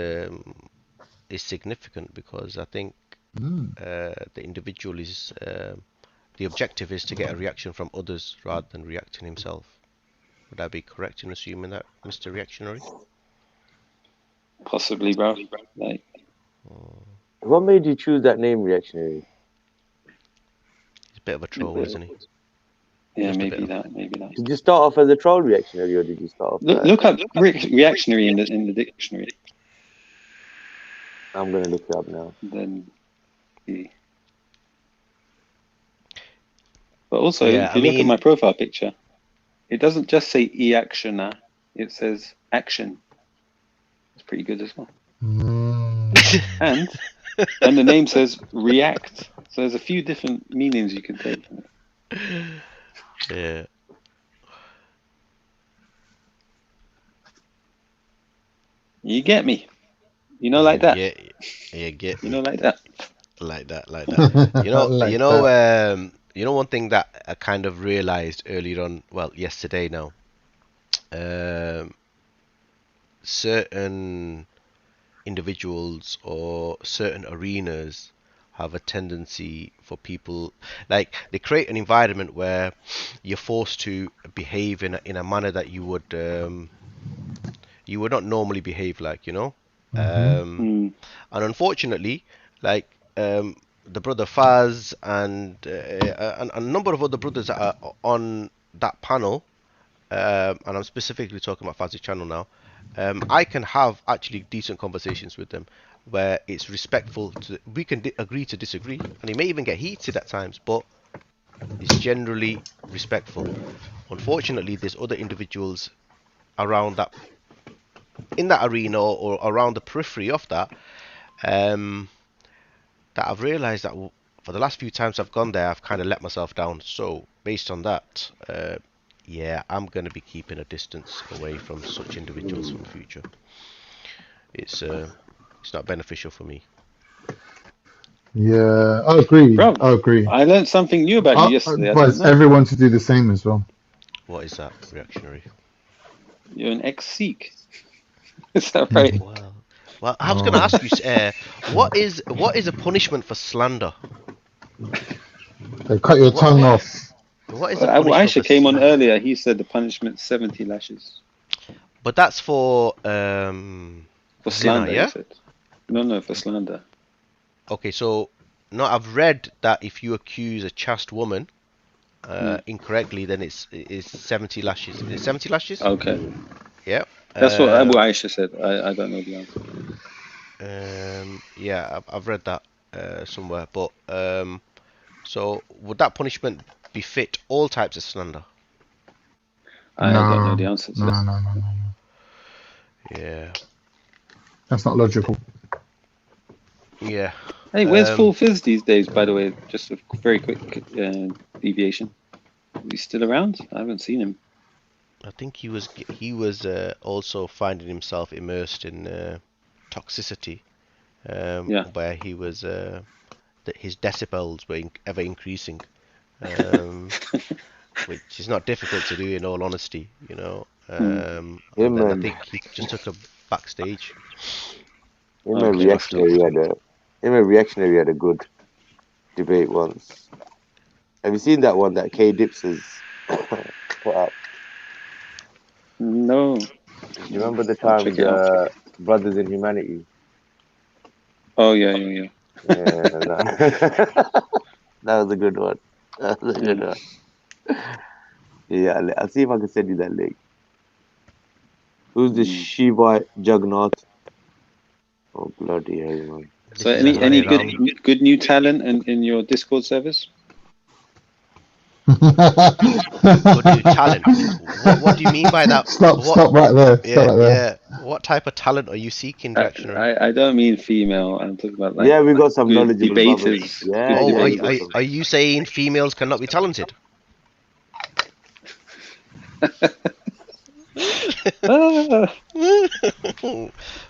significant because I think the individual is the objective is to get a reaction from others rather than reacting himself. Would I be correct in assuming that, Mr. Reactionary? Possibly, bro. Like, what made you choose that name, Reactionary? He's a bit of a troll, isn't he? Yeah, maybe that. Did you start off as a troll reactionary, or did you start off? Look up reactionary in the dictionary. I'm gonna look it up now. Then, but also, if you look at my profile picture, it doesn't just say e-actioner; it says action. It's pretty good as well. And the name says react. So there's a few different meanings you can take from it. Yeah. You get me? You know, like that. Yeah, get. You know, like that. Like that. You know, like you know, one thing that I kind of realized earlier on. Well, yesterday now. Certain individuals or certain arenas have a tendency for people, like they create an environment where you're forced to behave in a manner that you would not normally behave like, you know. And unfortunately, like the brother Faz and a number of other brothers that are on that panel, and I'm specifically talking about Faz's channel now, I can have actually decent conversations with them where it's respectful. We can agree to disagree, and it may even get heated at times, but it's generally respectful. Unfortunately, there's other individuals around that, in that arena or around the periphery of that, that I've realised that for the last few times I've gone there, I've kind of let myself down. So based on that, yeah, I'm going to be keeping a distance away from such individuals for the future. It's not beneficial for me. Yeah, I agree. Bro, I agree. I learned something new about you I yesterday. I didn't advise know. everyone to do the same as well. What is that, reactionary? You're an ex-Sikh. Is that right? Well, I was going to ask you, what is a punishment for slander? They cut your tongue off. What is a Abu punishment Aisha for came on slander? earlier. He said the punishment 70 lashes. But that's for slander, zina, yeah? he said. No, for slander. Okay, so no, I've read that if you accuse a chaste woman incorrectly, then it's 70 lashes. Is it 70 lashes? Okay. Yeah. That's what Abu Aisha said. I don't know the answer. Yeah, I've read that somewhere. But so would that punishment befit all types of slander? I don't know the answer to that. No. Yeah. That's not logical. Yeah. Hey, where's Full Fizz these days, by the way? Just a very quick deviation. Is he still around? I haven't seen him. I think he was also finding himself immersed in toxicity, where he was that his decibels were ever increasing, which is not difficult to do in all honesty, you know. And then I think he just took a backstage. Reactionary had a good debate once. Have you seen that one that K Dips has put up? No. You remember the time with Brothers in Humanity? Oh yeah. That was a good one. Yeah, I'll see if I can send you that link. Who's the Shivite Juggernaut? Oh bloody hell, man! So any good new talent in your Discord servers? Good new talent. What do you mean by that? Stop right there. Yeah. What type of talent are you seeking, reactionary? I don't mean female. I'm talking about we got some knowledgeable debaters. Are you saying females cannot be talented?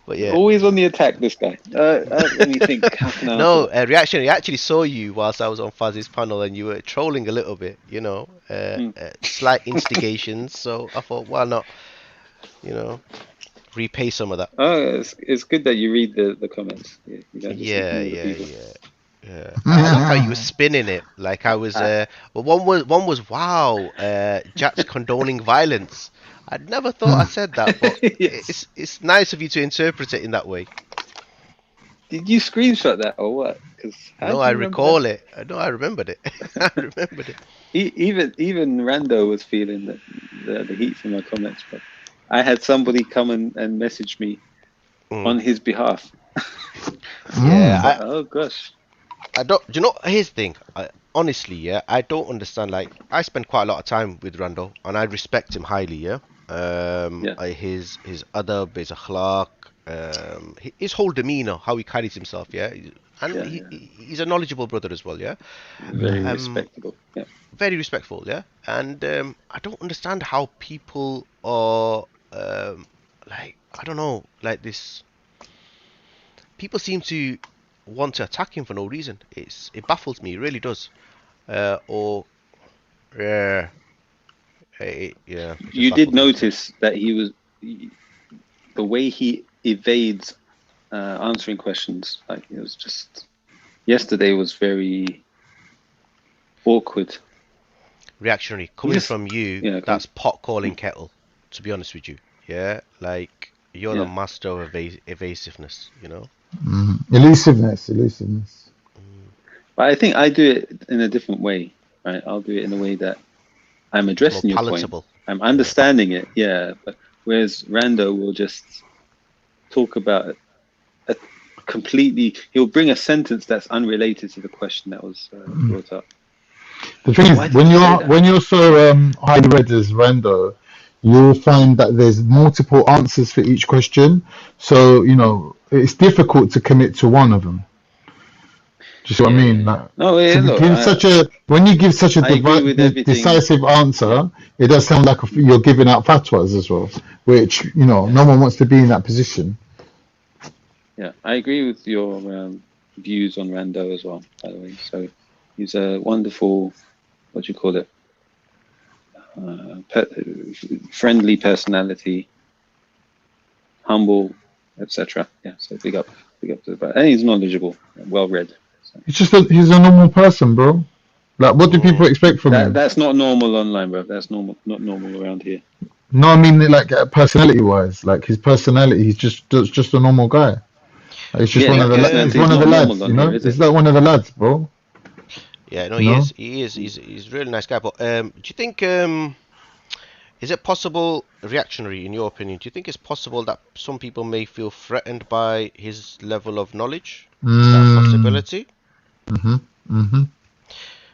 But yeah, always on the attack, this guy. Let me think. No, reaction. I actually saw you whilst I was on Faz's panel, and you were trolling a little bit. You know, slight instigations. So I thought, why not? You know, repay some of that. Oh, it's good that you read the comments. Yeah. I like how you were spinning it. Like I was. One was wow. Jack's condoning violence. I'd never thought I said that, but yes. It's nice of you to interpret it in that way. Did you screenshot that or what? No, I recall it. No, I remembered it. Even Rando was feeling the heat from my comments, but I had somebody come and message me on his behalf. Yeah. Oh gosh. I don't. Do you know? Here's the thing. Honestly, I don't understand. Like, I spend quite a lot of time with Rando, and I respect him highly. His adab, his akhlaq, his whole demeanor, how he carries himself. He's a knowledgeable brother as well. Very respectable. Very respectful. And I don't understand how people are like, I don't know, like this. People seem to want to attack him for no reason. It baffles me. It really does. You did notice that he was the way he evades answering questions. Like, it was just yesterday was very awkward. Reactionary coming from you. That's pot calling kettle. To be honest with you, like you're the master of evasiveness. You know. Elusiveness. But I think I do it in a different way, right? I'll do it in a way that I'm addressing your point. I'm understanding it, but whereas Rando will just talk about a completely. He'll bring a sentence that's unrelated to the question that was brought up. The thing is, when you're so highly read as Rando, you'll find that there's multiple answers for each question. So it's difficult to commit to one of them. you see what I mean? Like, No, yeah, to look, give such a when you give such a I agree with everything. decisive answer, it does sound like you're giving out fatwas as well, which no one wants to be in that position. Yeah, I agree with your views on Rando as well, by the way. So he's a wonderful, what do you call it, friendly personality, humble, etc. Yeah, so big up to the guy. And he's knowledgeable, well read. So. He's a normal person, bro. Like, what do people expect from him? That's not normal online, bro. That's not normal around here. No, I mean like personality-wise, like his personality, he's just a normal guy. Like, he's just one of the lads, you know. He's like one of the lads, bro. Yeah, no, he is. He's a really nice guy. But do you think is it possible, reactionary in your opinion? Do you think it's possible that some people may feel threatened by his level of knowledge? Is that a possibility?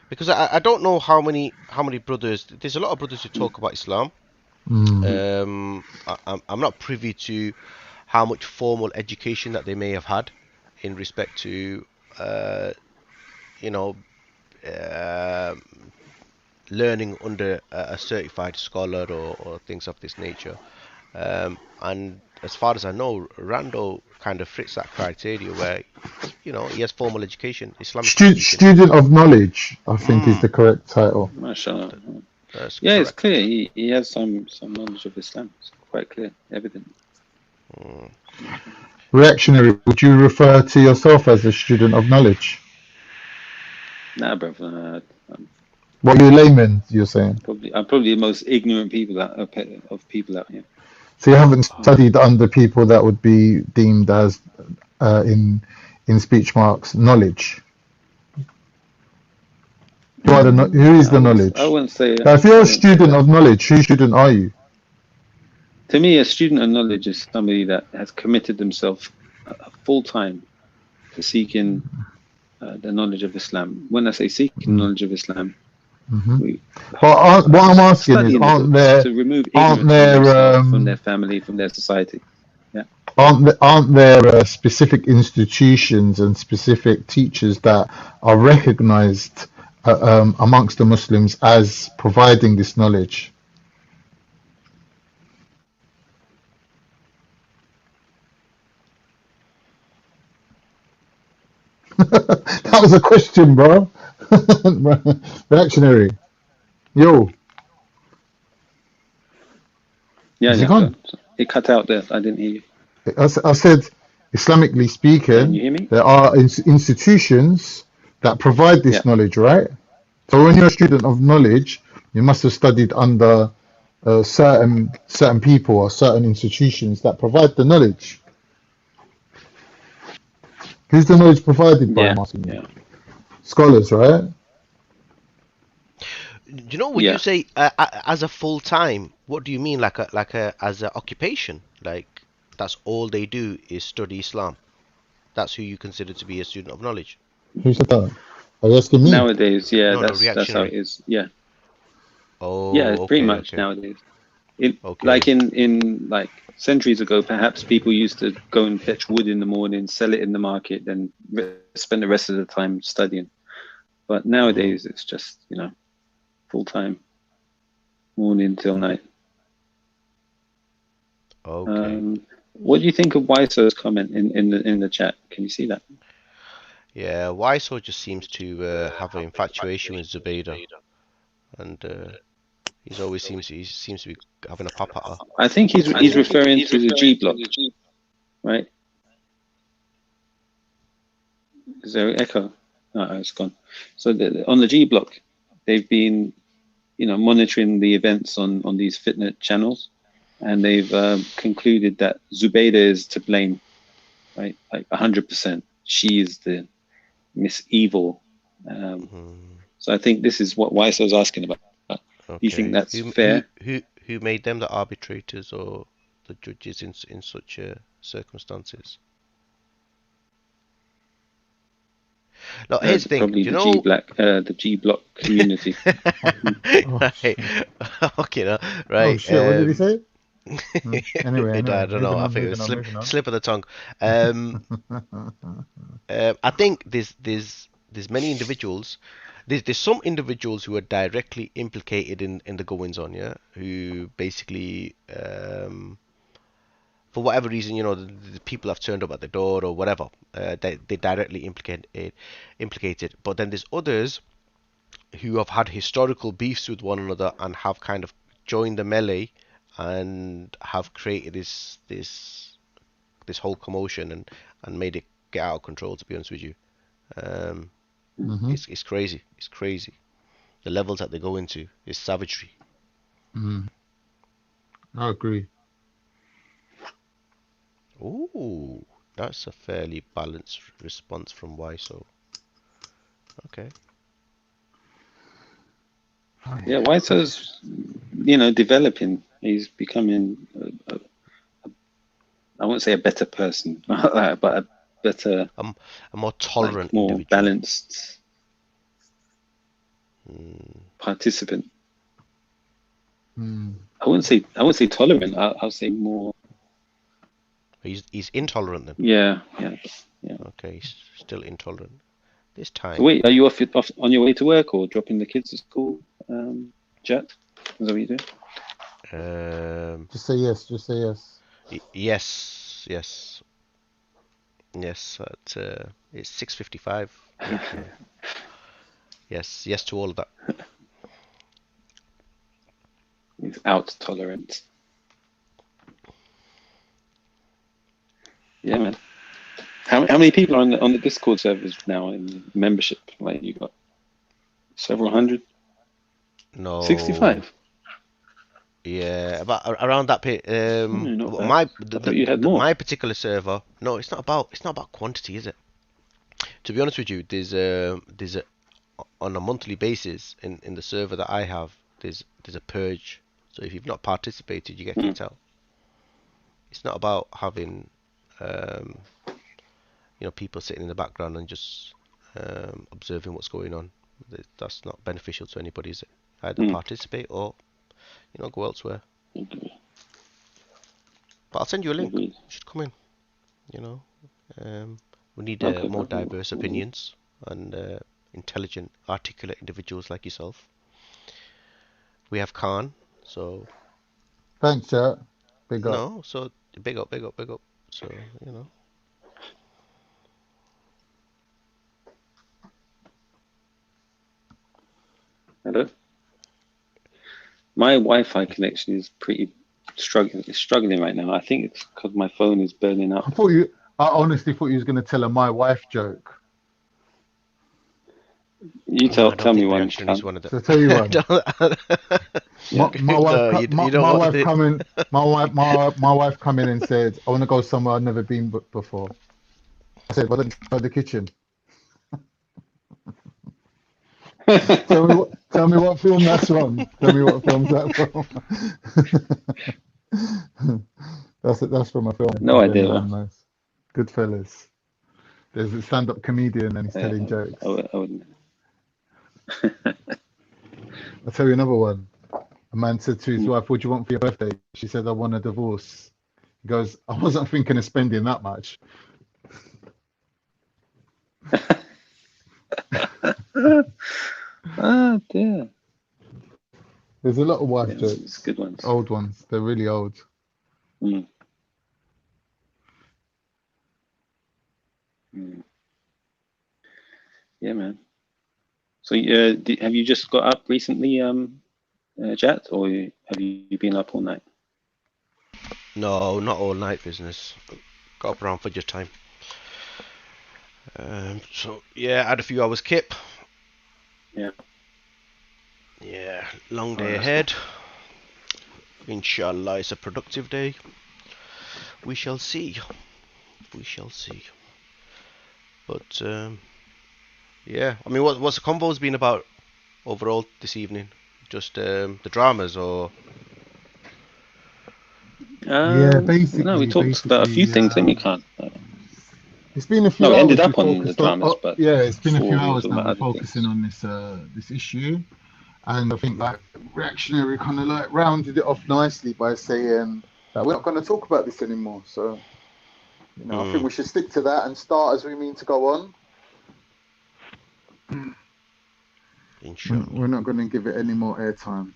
Because I don't know how many brothers. There's a lot of brothers who talk about Islam. I'm not privy to how much formal education that they may have had in respect to learning under a certified scholar or things of this nature. And as far as I know, Rando kind of fits that criteria where he has formal education, Islamic student of knowledge, I think is the correct title. Mashallah. Yeah, it's clear he has some knowledge of Islam. It's quite clear, evident. Reactionary, would you refer to yourself as a student of knowledge? Nah, brother. What, you're layman, you're saying? I'm probably the most ignorant of people out here. So you haven't studied under people that would be deemed as, in speech marks, knowledge? Who is the knowledge? I wouldn't say. Now, if you're a student of knowledge, whose student are you? To me, a student of knowledge is somebody that has committed themselves full time to seeking the knowledge of Islam. When I say seeking knowledge of Islam, what I'm asking is, aren't there from their family, from their society? Yeah. Aren't there specific institutions and specific teachers that are recognized amongst the Muslims as providing this knowledge? That was a question, bro. Reactionary. Yo. Yeah, Is he gone? It cut out there. I didn't hear you. I said, Islamically speaking, Can you hear me? there are institutions that provide this knowledge, right? So when you're a student of knowledge, you must have studied under certain people or certain institutions that provide the knowledge. Who's the knowledge provided by? I'm asking you. Scholars, right? Do you know when you say as a full time? What do you mean, like a as an occupation? Like that's all they do is study Islam. That's who you consider to be a student of knowledge. Who said that? Are you asking me? Nowadays, that's how it is. Yeah. Oh. Yeah, it's pretty much nowadays. Like in like centuries ago, perhaps people used to go and fetch wood in the morning, sell it in the market, then spend the rest of the time studying. But nowadays, it's just full time, morning till night. Okay. What do you think of Wyso's comment in the chat? Can you see that? Yeah, Wyso just seems to have an infatuation with Zubaydah, and he always seems to be having a pop at her. I think he's referring to the G block, right? Is there an echo? No, it's gone. So on the G block, they've been, monitoring the events on these fitna channels, and they've concluded that Zubaydah is to blame, right? Like 100%. She is the Miss Evil. So I think this is what Weiss was asking about. Okay. Do you think that's fair? Who made them the arbitrators or the judges in such circumstances? No, here's the thing. Probably the G block community. Right. Okay, no, right. Oh shit! What did he say? Anyway, I don't know. I think it was slip of the tongue. I think there's there's many individuals. There's some individuals who are directly implicated in the goings on, yeah, who basically for whatever reason, the people have turned up at the door or whatever, they directly implicated. But then there's others who have had historical beefs with one another and have kind of joined the melee and have created this whole commotion and made it get out of control. To be honest with you, it's crazy. It's crazy. The levels that they go into is savagery. I agree. Ooh, that's a fairly balanced response from YSO. Okay. Yeah, YSO's, developing. He's becoming, I won't say a better person, but a better, a more tolerant, more individual. balanced participant. I wouldn't say tolerant. I'll say more. He's intolerant then. Yeah. Okay, he's still intolerant. This time. So wait, are you off on your way to work or dropping the kids to school, Jet? Is that what you do? Just say yes. Just say yes. Yes. It's 6:55. Yes to all of that. He's out tolerant. Yeah, man. How many people are on the Discord servers now in membership? Like, you got several hundred? No. 65. Yeah, about around that bit. My particular server. No, it's not about quantity, is it? To be honest with you, there's on a monthly basis in the server that I have, there's a purge. So if you've not participated, you get kicked out. It's not about having people sitting in the background and just observing what's going on. That's not beneficial to anybody, is it? Either participate or go elsewhere. But I'll send you a link. You should come in. We need more diverse opinions and intelligent, articulate individuals like yourself. We have Khan, so. Thanks, chat. Big up. No, so big up. So Hello. My Wi-Fi connection is pretty struggling right now. I think it's because my phone is burning up. I honestly thought you was going to tell a my wife joke. You tell me one. So tell you one. My wife come in and said, "I want to go somewhere I've never been before." I said, "Well, then go to the kitchen." Tell me what film that's from. Tell me what film's that from. That's from a film. No idea. Nice. Goodfellas. There's a stand-up comedian and he's telling jokes. I wouldn't. I'll tell you another one. A man said to his wife, "What do you want for your birthday?" She said, "I want a divorce." He goes, "I wasn't thinking of spending that much." Oh dear. There's a lot of wife jokes. It's good ones. Old ones. They're really old. Yeah, man. So, have you just got up recently, Jat, or have you been up all night? No, not all night business. Got up around Fajr time. So yeah, I had a few hours kip. Yeah, long day ahead. Inshallah, it's a productive day. We shall see. But yeah, I mean, what's the convo's been about overall this evening? Just the dramas, or? Yeah, basically. No, we talked about a few things, then we can't. It's been a few hours. We ended up on the dramas, but yeah, it's been a few hours now focusing on this issue, and I think like Reactionary kind of like rounded it off nicely by saying that we're not going to talk about this anymore. So, I think we should stick to that and start as we mean to go on. Inshallah. We're not going to give it any more airtime.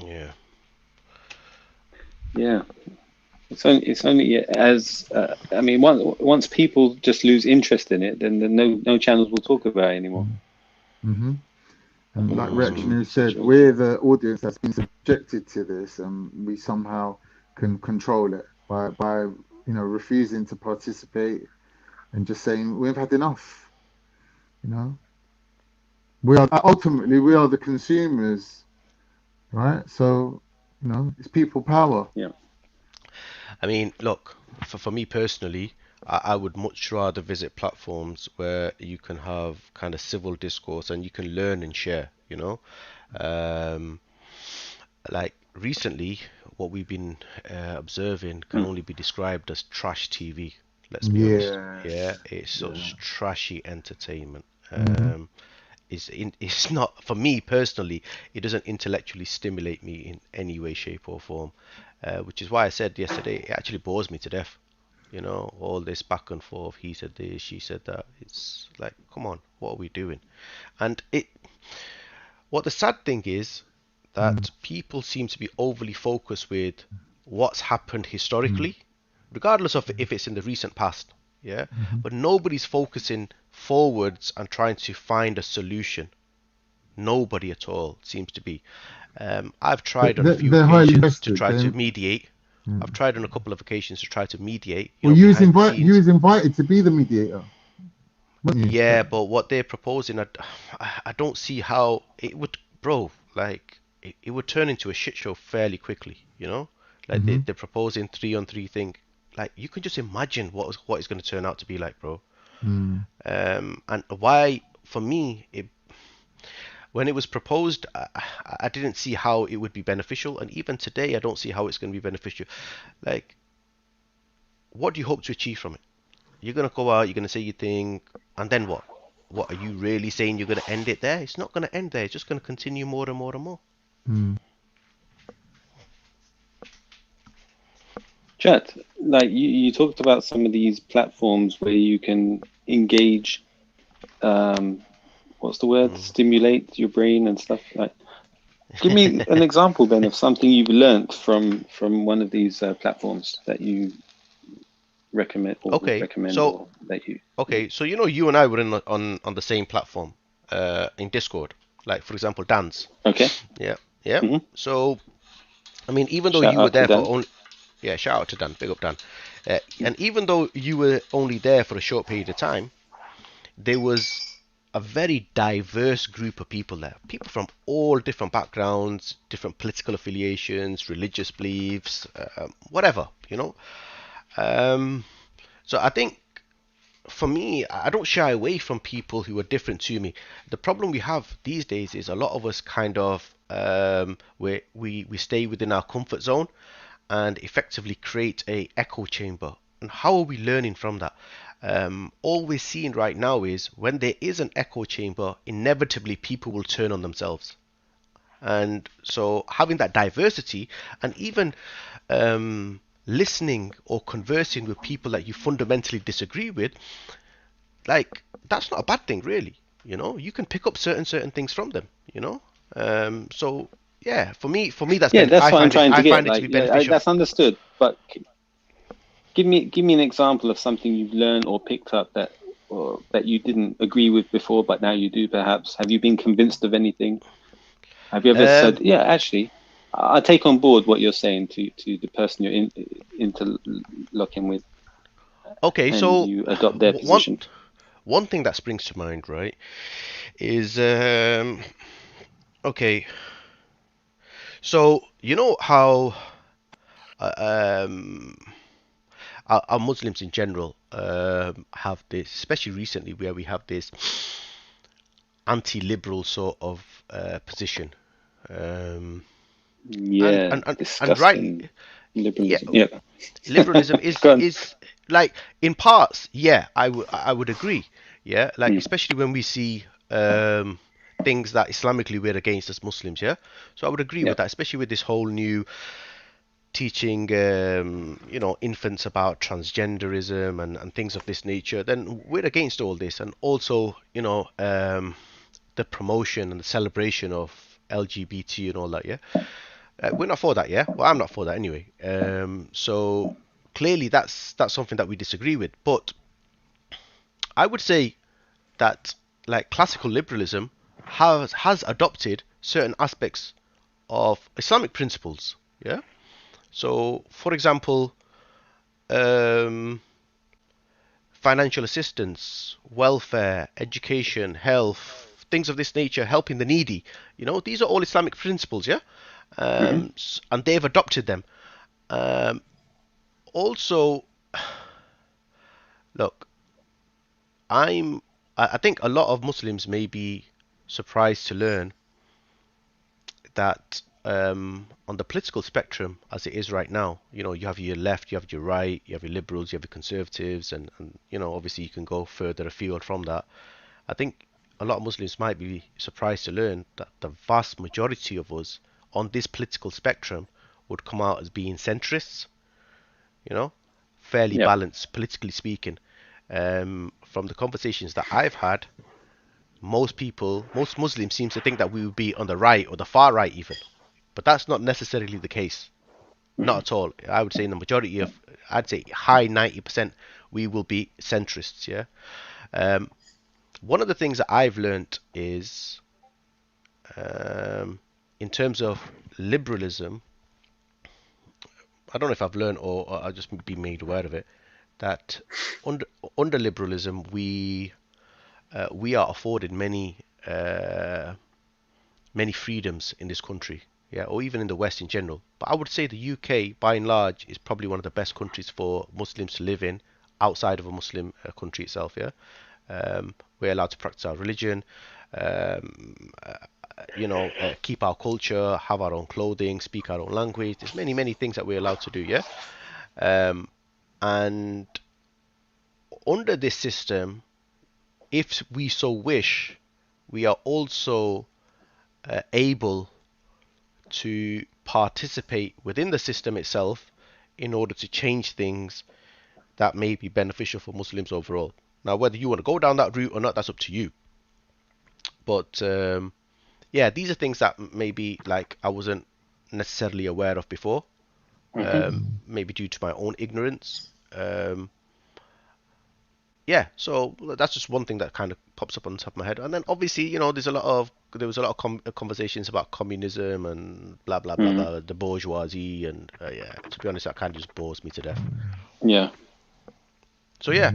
Yeah. Yeah. It's only as I mean, once people just lose interest in it, then no channels will talk about it anymore. Mm-hmm. And like Reactionary said, we're the audience that's been subjected to this, and we somehow can control it by refusing to participate and just saying we've had enough. We are the consumers, right? So it's people power. Yeah. I mean, look, for me personally, I would much rather visit platforms where you can have kind of civil discourse and you can learn and share, like recently, what we've been observing can only be described as trash TV. Let's be honest. Yeah, it's such trashy entertainment. It's not, for me personally, it doesn't intellectually stimulate me in any way, shape, or form. Which is why I said yesterday, it actually bores me to death. All this back and forth. He said this, she said that. It's like, come on, what are we doing? And what the sad thing is that people seem to be overly focused with what's happened historically, regardless of if it's in the recent past. Yeah, but nobody's focusing forwards and trying to find a solution. Nobody at all seems to be. I've tried on a few occasions to try to mediate. I've tried on a couple of occasions to try to mediate. Well, you was invited to be the mediator. Yeah, but what they're proposing, I don't see how it would, bro. Like it would turn into a shit show fairly quickly. Like they're proposing 3-on-3 thing. Like you can just imagine what it's going to turn out to be like, bro. And why, for me, when it was proposed, I didn't see how it would be beneficial, and even today, I don't see how it's going to be beneficial. Like, what do you hope to achieve from it? You're going to go out, you're going to say your thing, and then what? What, are you really saying you're going to end it there? It's not going to end there. It's just going to continue more and more and more. Chat, like you talked about some of these platforms where you can engage, what's the word? Stimulate your brain and stuff. Like, give me an example, Ben, of something you've learnt from one of these platforms that you recommend or recommend. So you and I were on the same platform, in Discord. Like, for example, Dan's. Okay. Yeah. So, I mean, even though you were there for only. Yeah, shout out to Dan, big up Dan. And even though you were only there for a short period of time, there was a very diverse group of people there. People from all different backgrounds, different political affiliations, religious beliefs, whatever, So I think, for me, I don't shy away from people who are different to me. The problem we have these days is a lot of us kind of, we stay within our comfort zone and effectively create a echo chamber. And how are we learning from that? All we're seeing right now is when there is an echo chamber, inevitably people will turn on themselves. And so having that diversity and even listening or conversing with people that you fundamentally disagree with, like, that's not a bad thing, really. You can pick up certain things from them. So yeah, for me, that's that's what I'm trying to get. Like, that's understood. But give me an example of something you've learned or picked up that you didn't agree with before, but now you do. Perhaps have you been convinced of anything? Have you ever said, "Yeah, actually, I take on board what you're saying" to the person you're interlocking with? Okay, and so you adopt their position. One thing that springs to mind, right, is okay. So you know how our Muslims in general have this, especially recently, where we have this anti-liberal sort of position. And right, liberalism. Liberalism is like, in parts, I would agree. Yeah, like especially when we see things that Islamically we're against as Muslims. Yeah, so I would agree with that, especially with this whole new teaching infants about transgenderism and things of this nature, then we're against all this. And also the promotion and the celebration of LGBT and all that. Yeah, we're not for that. Yeah, well, I'm not for that anyway. So clearly that's something that we disagree with. But I would say that like classical liberalism has adopted certain aspects of Islamic principles. Yeah. So, for example, financial assistance, welfare, education, health, things of this nature, helping the needy. These are all Islamic principles, yeah? And they've adopted them. Also, look, I think a lot of Muslims may be surprised to learn that on the political spectrum as it is right now, you have your left, you have your right, you have your liberals, you have your conservatives, and obviously you can go further afield from that. I think a lot of Muslims might be surprised to learn that the vast majority of us on this political spectrum would come out as being centrists, fairly balanced politically speaking. From the conversations that I've had, most Muslims seem to think that we would be on the right or the far right even. But that's not necessarily the case. Not at all. I would say in the majority of, I'd say high 90%, we will be centrists, yeah? One of the things that I've learnt is, in terms of liberalism, I don't know if I've learned or I've just been made aware of it, that under liberalism, we are afforded many freedoms in this country. Yeah, or even in the West in general. But I would say the UK, by and large, is probably one of the best countries for Muslims to live in, outside of a Muslim country itself. Yeah, we're allowed to practice our religion, keep our culture, have our own clothing, speak our own language. There's many things that we're allowed to do. Yeah, and under this system, if we so wish, we are also able to participate within the system itself in order to change things that may be beneficial for Muslims overall. Now, whether you want to go down that route or not, that's up to you. But these are things that maybe like I wasn't necessarily aware of before, maybe due to my own ignorance. So that's just one thing that kind of pops up on the top of my head. And then obviously, there was a lot of conversations about communism and blah blah blah blah, the bourgeoisie, and to be honest, that kind of just bores me to death. Yeah. So yeah.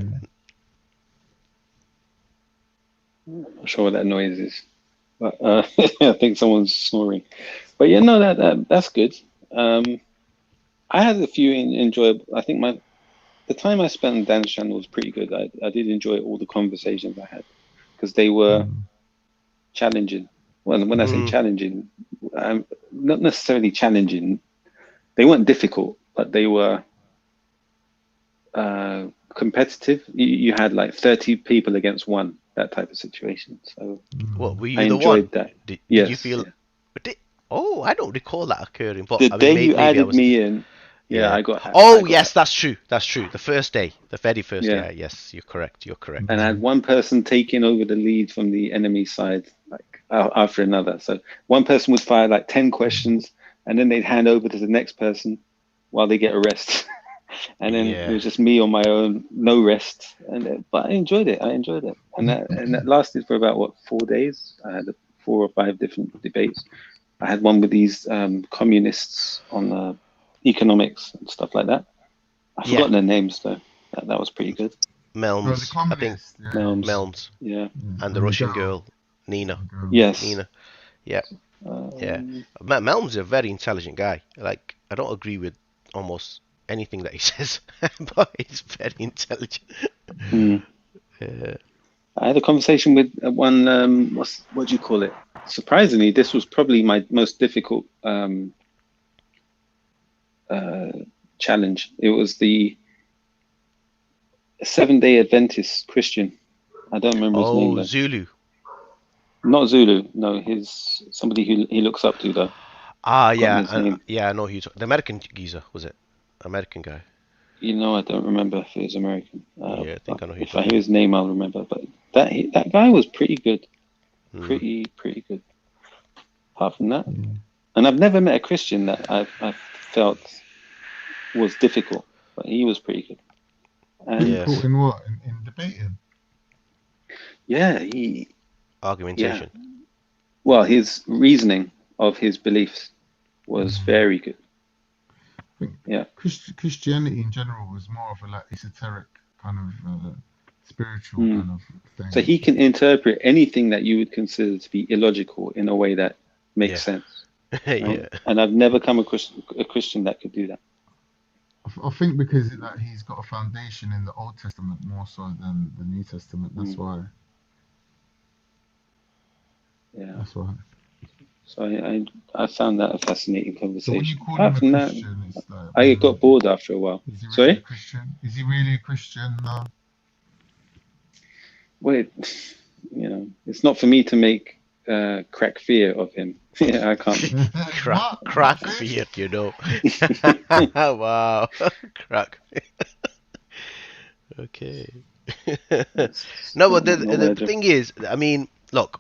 I'm not sure what that noise is, but I think someone's snoring. But yeah, no, that's good. I had a few enjoyable. I think the time I spent on Dan's channel was pretty good. I did enjoy all the conversations I had because they were challenging. When I say challenging, not necessarily challenging. They weren't difficult, but they were competitive. You had like 30 people against one, that type of situation. So what were you I the enjoyed one? that. Did yes, you feel? Yeah. I don't recall that occurring. But the day you added me in. Yeah, I got. Yes, that's true. That's true. The first day, the very first day. Yes, you're correct. And I had one person taking over the lead from the enemy side, like after another. So one person would fire like 10 questions, and then they'd hand over to the next person while they get a rest. And then it was just me on my own, no rest. But I enjoyed it. And that lasted for about 4 days. I had 4 or 5 different debates. I had one with these communists on economics and stuff like that. I've forgotten their names though. That was pretty good. Melms, I think. Melms. Yeah. And the Russian girl, Nina. Yes. Nina. Yeah. Melms is a very intelligent guy. Like, I don't agree with almost anything that he says, but he's very intelligent. I had a conversation with one. What do you call it? Surprisingly, this was probably my most difficult challenge. It was the Seventh-day Adventist Christian. I don't remember his name. Zulu. Not Zulu. No, somebody who he looks up to though. Ah, Forgotten his name. yeah, I know who you the American geezer, was it? American guy. You know, I don't remember if it was American. Yeah, I think I know who you're If I talking hear his name, I'll remember. But that guy was pretty good. about. Pretty good. Apart from that, and I've never met a Christian that I felt was difficult, but he was pretty good. And difficult in what? In debating? Yeah, argumentation. Yeah. Well, his reasoning of his beliefs was very good. Yeah. Christianity in general was more of a like esoteric kind of spiritual kind of thing. So he can interpret anything that you would consider to be illogical in a way that makes sense. Right? Yeah. And I've never come across a Christian that could do that. I think because he's got a foundation in the Old Testament more so than the New Testament. That's why. Yeah. That's why. So I found that a fascinating conversation. So when you call him a Christian, it's like, I got bored after a while. Is he really Sorry? a Christian? Is he really a Christian? No. Wait, it's not for me to make crack fear of him. Yeah, I can't. Crack fear, Wow. Crack fear. Okay. No, but the thing is, I mean, look,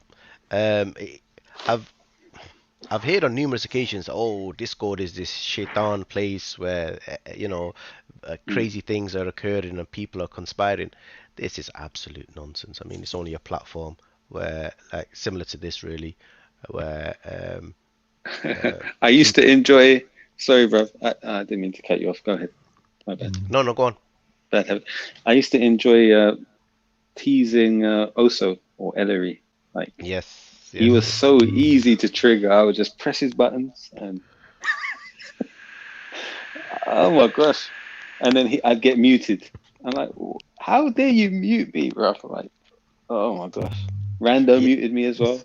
I've heard on numerous occasions, Discord is this shaitan place where crazy things are occurring and people are conspiring. This is absolute nonsense. I mean, it's only a platform where, like, similar to this, really, where I used to enjoy. Sorry, bro. I didn't mean to cut you off. Go ahead. My bad. No, go on. Bad habit. I used to enjoy teasing Oso or Ellery. Like, yes. He was so easy to trigger. I would just press his buttons and oh my gosh. And then I'd get muted. I'm like, how dare you mute me, bro? Like, oh my gosh. Rando muted me as well.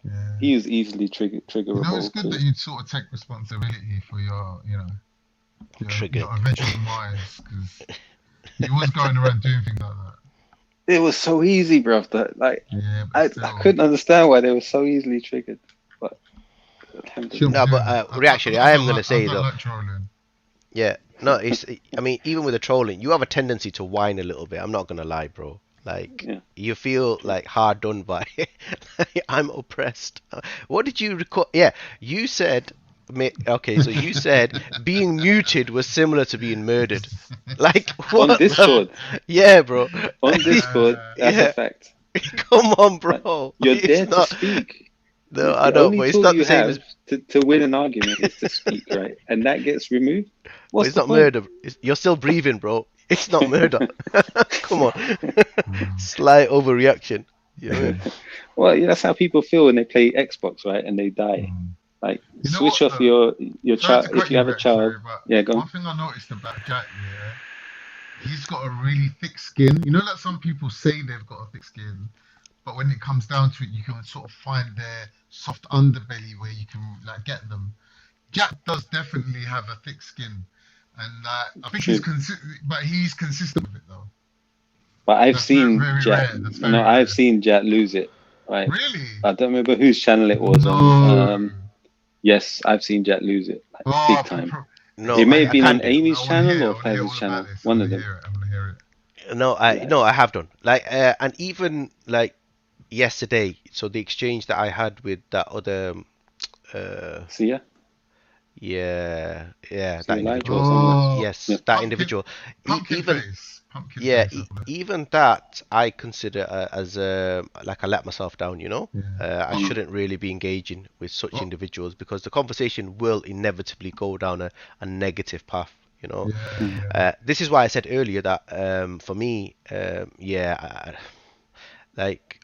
Yeah. He was easily triggerable. It's good that you'd sort of take responsibility for your eventual demise, because he was going around doing things like that. It was so easy, bro. I couldn't understand why they were so easily triggered. But no, but reaction. I am gonna say though. Like trolling. Yeah, no, I mean, even with the trolling, you have a tendency to whine a little bit. I'm not gonna lie, bro. Like, you feel like hard done by. I'm oppressed. What did you record? Yeah, you said. Okay, so you said being muted was similar to being murdered. Like, what? On Discord. Yeah, bro. On Discord, that's a fact. Come on, bro. You're there to speak. No, I know, but it's not the same as to win an argument is to speak, right? And that gets removed. It's not murder. You're still breathing, bro. It's not murder. Come on. Slight overreaction. Yeah. Well, that's how people feel when they play Xbox, right? And they die. Like, switch off your child if you have a child. Yeah, go on. One thing I noticed about Jack, he's got a really thick skin. You know, like some people say they've got a thick skin, but when it comes down to it, you can sort of find their soft underbelly where you can like get them. Jack does definitely have a thick skin, and I think he's consistent with it though. But I've seen Jack. No, I've seen Jack lose it. Right. Really? I don't remember whose channel it was on. Yes, I've seen Jack lose it big time. It may have been on Amy's channel or Faz's channel. One of them. No, I have done. Like, and even like yesterday. So the exchange that I had with that other. Sia. Yeah, that individual. Yes, that individual. Even that I consider as like I let myself down. I shouldn't really be engaging with such individuals because the conversation will inevitably go down a negative path. This is why I said earlier that for me, like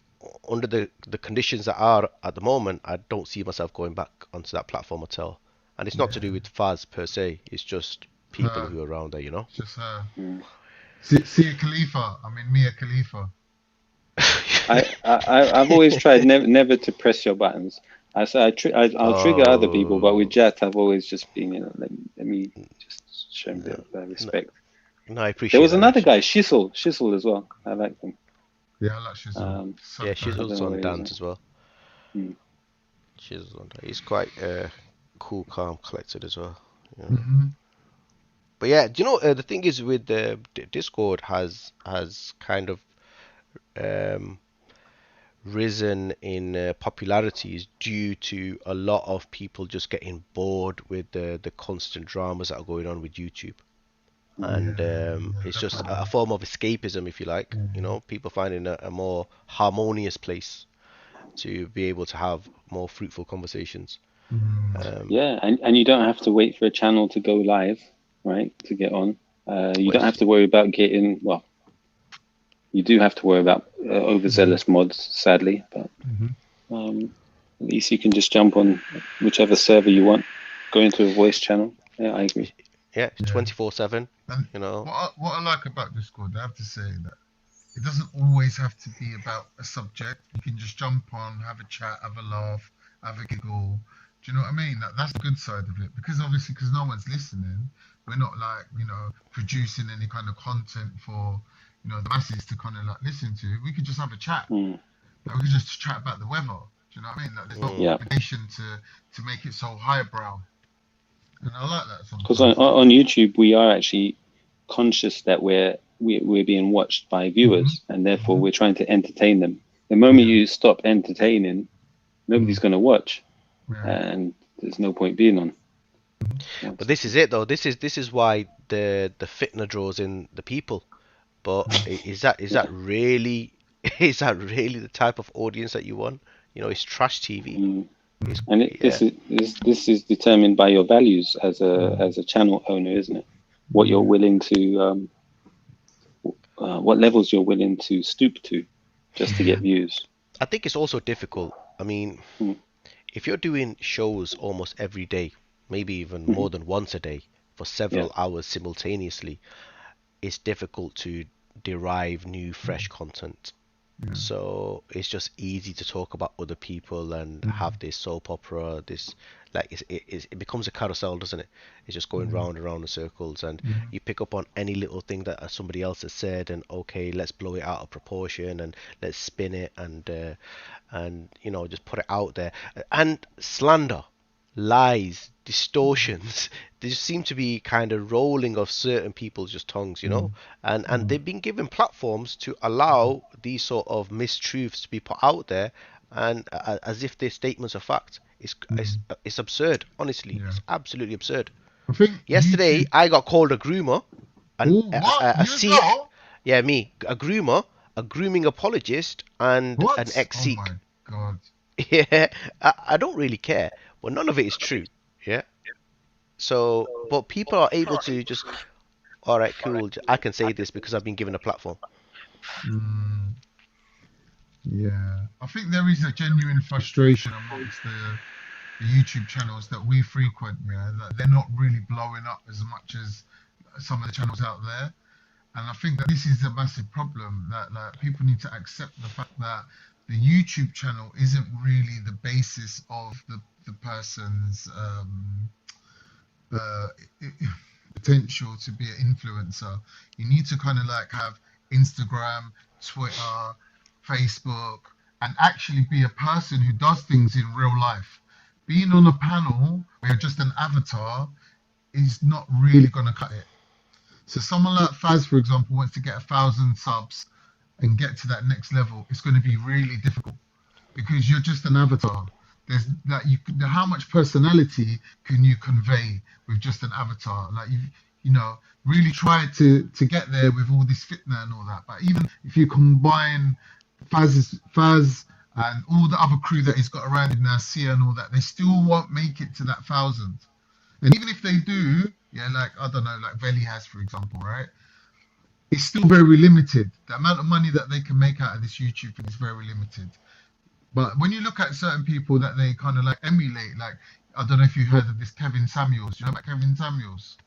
under the conditions that are at the moment, I don't see myself going back onto that platform at all. And it's not to do with Faz per se. It's just people who are around there, Just her. Sia Khalifa. I mean, Mia Khalifa. I've always tried never to press your buttons. I'll trigger other people, but with Jat, I've always just been, let me just show him a bit of respect. No, I appreciate. There was another guy, Shizzle as well. I like him. Yeah, I like Shizzle. Shizzle's on dance as well. Shizzle's on dance. He's quite. cool, calm, collected as well. Yeah. Mm-hmm. But yeah, do you know the thing is with the Discord has kind of um, risen in popularities due to a lot of people just getting bored with the constant dramas that are going on with YouTube. And it's just a form of escapism, if you like. You know, people finding a more harmonious place to be able to have more fruitful conversations. Yeah, and you don't have to wait for a channel to go live, right, to get on. You don't have to worry about getting, well, you do have to worry about overzealous mods, sadly, but at least you can just jump on whichever server you want, go into a voice channel. Yeah, I agree. Yeah, 24/7, you know. What I like about Discord, I have to say that it doesn't always have to be about a subject. You can just jump on, have a chat, have a laugh, have a giggle. Do you know what I mean? That's the good side of it. Because obviously, because no one's listening, we're not like, producing any kind of content for, the masses to kind of like listen to. We could just have a chat. Like, we could just chat about the weather. Do you know what I mean? Like, there's no obligation to make it so highbrow. And I like that sometimes. Because on YouTube, we are actually conscious that we're being watched by viewers, and therefore we're trying to entertain them. The moment you stop entertaining, nobody's going to watch, and there's no point being on. But this is it, though. This is why the fitna draws in the people. But is that really the type of audience that you want? You know, it's trash TV. And this is determined by your values as a channel owner, isn't it? What you're willing to, what levels you're willing to stoop to, just to get views. I think it's also difficult. I mean, if you're doing shows almost every day, maybe even more than once a day for several hours simultaneously, it's difficult to derive new, fresh content. So it's just easy to talk about other people and have this soap opera, this like it becomes a carousel, doesn't it? It's just going round and round in circles, and you pick up on any little thing that somebody else has said, and okay, let's blow it out of proportion and let's spin it and just put it out there. And slander, lies, distortions, they just seem to be kind of rolling off certain people's just tongues, and they've been given platforms to allow these sort of mistruths to be put out there, and as if they're statements of fact. It's absurd, honestly. It's absolutely absurd. Yesterday I got called a groomer, a groomer, a grooming apologist, and an ex-Sikh. Oh my God. Yeah, I don't really care, but none of it is true. Yeah. So, but people are able to just, all right, cool. I can say this because I've been given a platform. Yeah, I think there is a genuine frustration amongst the YouTube channels that we frequent. Yeah, that they're not really blowing up as much as some of the channels out there, and I think that this is a massive problem. That people need to accept the fact that the YouTube channel isn't really the basis of the person's potential to be an influencer. You need to kind of like have Instagram, Twitter, Facebook, and actually be a person who does things in real life. Being on a panel where you're just an avatar is not really going to cut it. So someone like Faz, for example, wants to get 1,000 subs and get to that next level. It's going to be really difficult because you're just an avatar. There's that how much personality can you convey with just an avatar? Like you really try to get there with all this fitna and all that. But even if you combine Faz and all the other crew that he's got around him, Nasir and all that, they still won't make it to that 1,000. And even if they do, like I don't know, like Veli has, for example, right? It's still very limited. The amount of money that they can make out of this YouTube thing is very limited. But when you look at certain people that they kind of like emulate, like I don't know if you've heard of this Kevin Samuels. You know about Kevin Samuels?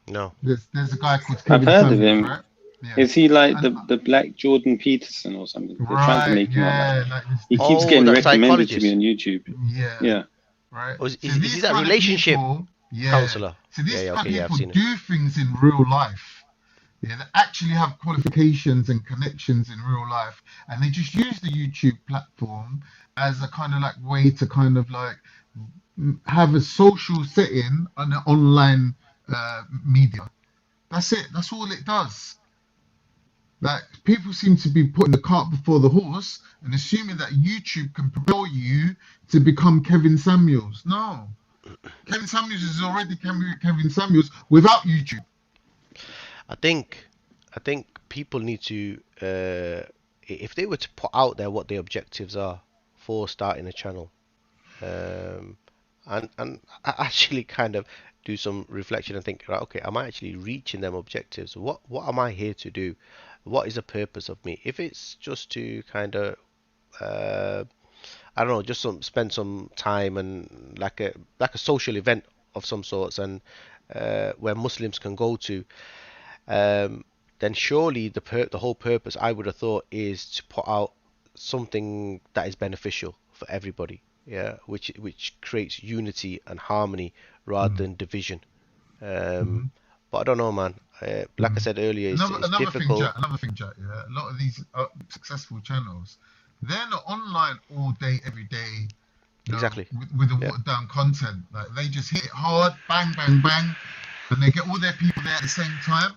No. There's a guy called Kevin I've heard Samuels, of him. right? Yeah. Is he like the black Jordan Peterson or something? They're trying to make him up like he keeps getting recommended to me on YouTube. Yeah. Right. Oh, is he that relationship counselor? So these kind of people do things in real life. Yeah, they actually have qualifications and connections in real life, and they just use the YouTube platform as a kind of like way to kind of like, have a social setting on an online media. That's it. That's all it does. Like, people seem to be putting the cart before the horse and assuming that YouTube can propel you to become Kevin Samuels. No, Kevin Samuels is already Kevin Samuels without YouTube. I think people need to, if they were to put out there what their objectives are for starting a channel, and actually kind of do some reflection and think, right, okay, am I actually reaching them objectives? What am I here to do? What is the purpose of me? If it's just to kind of I don't know, just spend some time and like a social event of some sorts, and where Muslims can go to, then surely the whole purpose, I would have thought, is to put out something that is beneficial for everybody, yeah, which creates unity and harmony rather than division. But I don't know, man. Like I said earlier, it's difficult. Another thing, Jack. Yeah, a lot of these successful channels, they're not online all day, every day. Exactly. With the watered down content, like they just hit it hard, bang, bang, bang, and they get all their people there at the same time,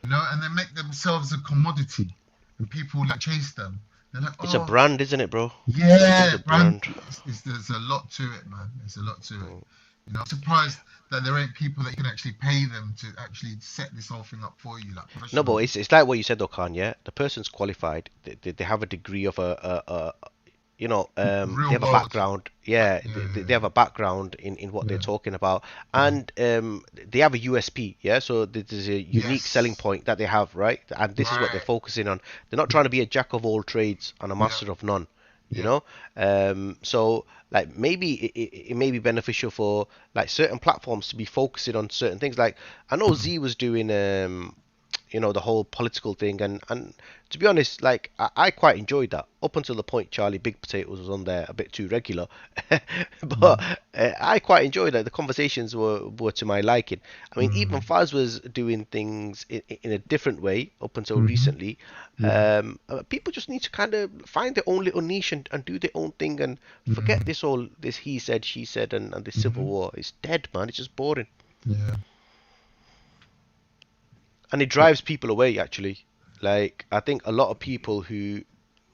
and they make themselves a commodity, and people like chase them. They're like, it's a brand, isn't it, bro? Yeah, brand. There's a lot to it, man. There's a lot to it. I'm surprised that there ain't people that you can actually pay them to actually set this whole thing up for you, like professional. No, but it's like what you said, though, Khan. Yeah, the person's qualified. They have a degree of they have a background. Yeah, they have a background in what they're talking about, and they have a USP. Yeah, so there's a unique selling point that they have, right? And this is what they're focusing on. They're not trying to be a jack of all trades and a master of none. So like maybe it may be beneficial for like certain platforms to be focusing on certain things. Like I know Z was doing the whole political thing, and to be honest, like I quite enjoyed that up until the point Charlie Big Potatoes was on there a bit too regular. But I quite enjoyed that. The conversations were to my liking. I mean, even Faz was doing things in a different way up until recently. People just need to kind of find their own little niche and do their own thing, and forget this he said, she said, and this civil war. It's dead, man. It's just boring. Yeah. And it drives people away, actually. Like, I think a lot of people who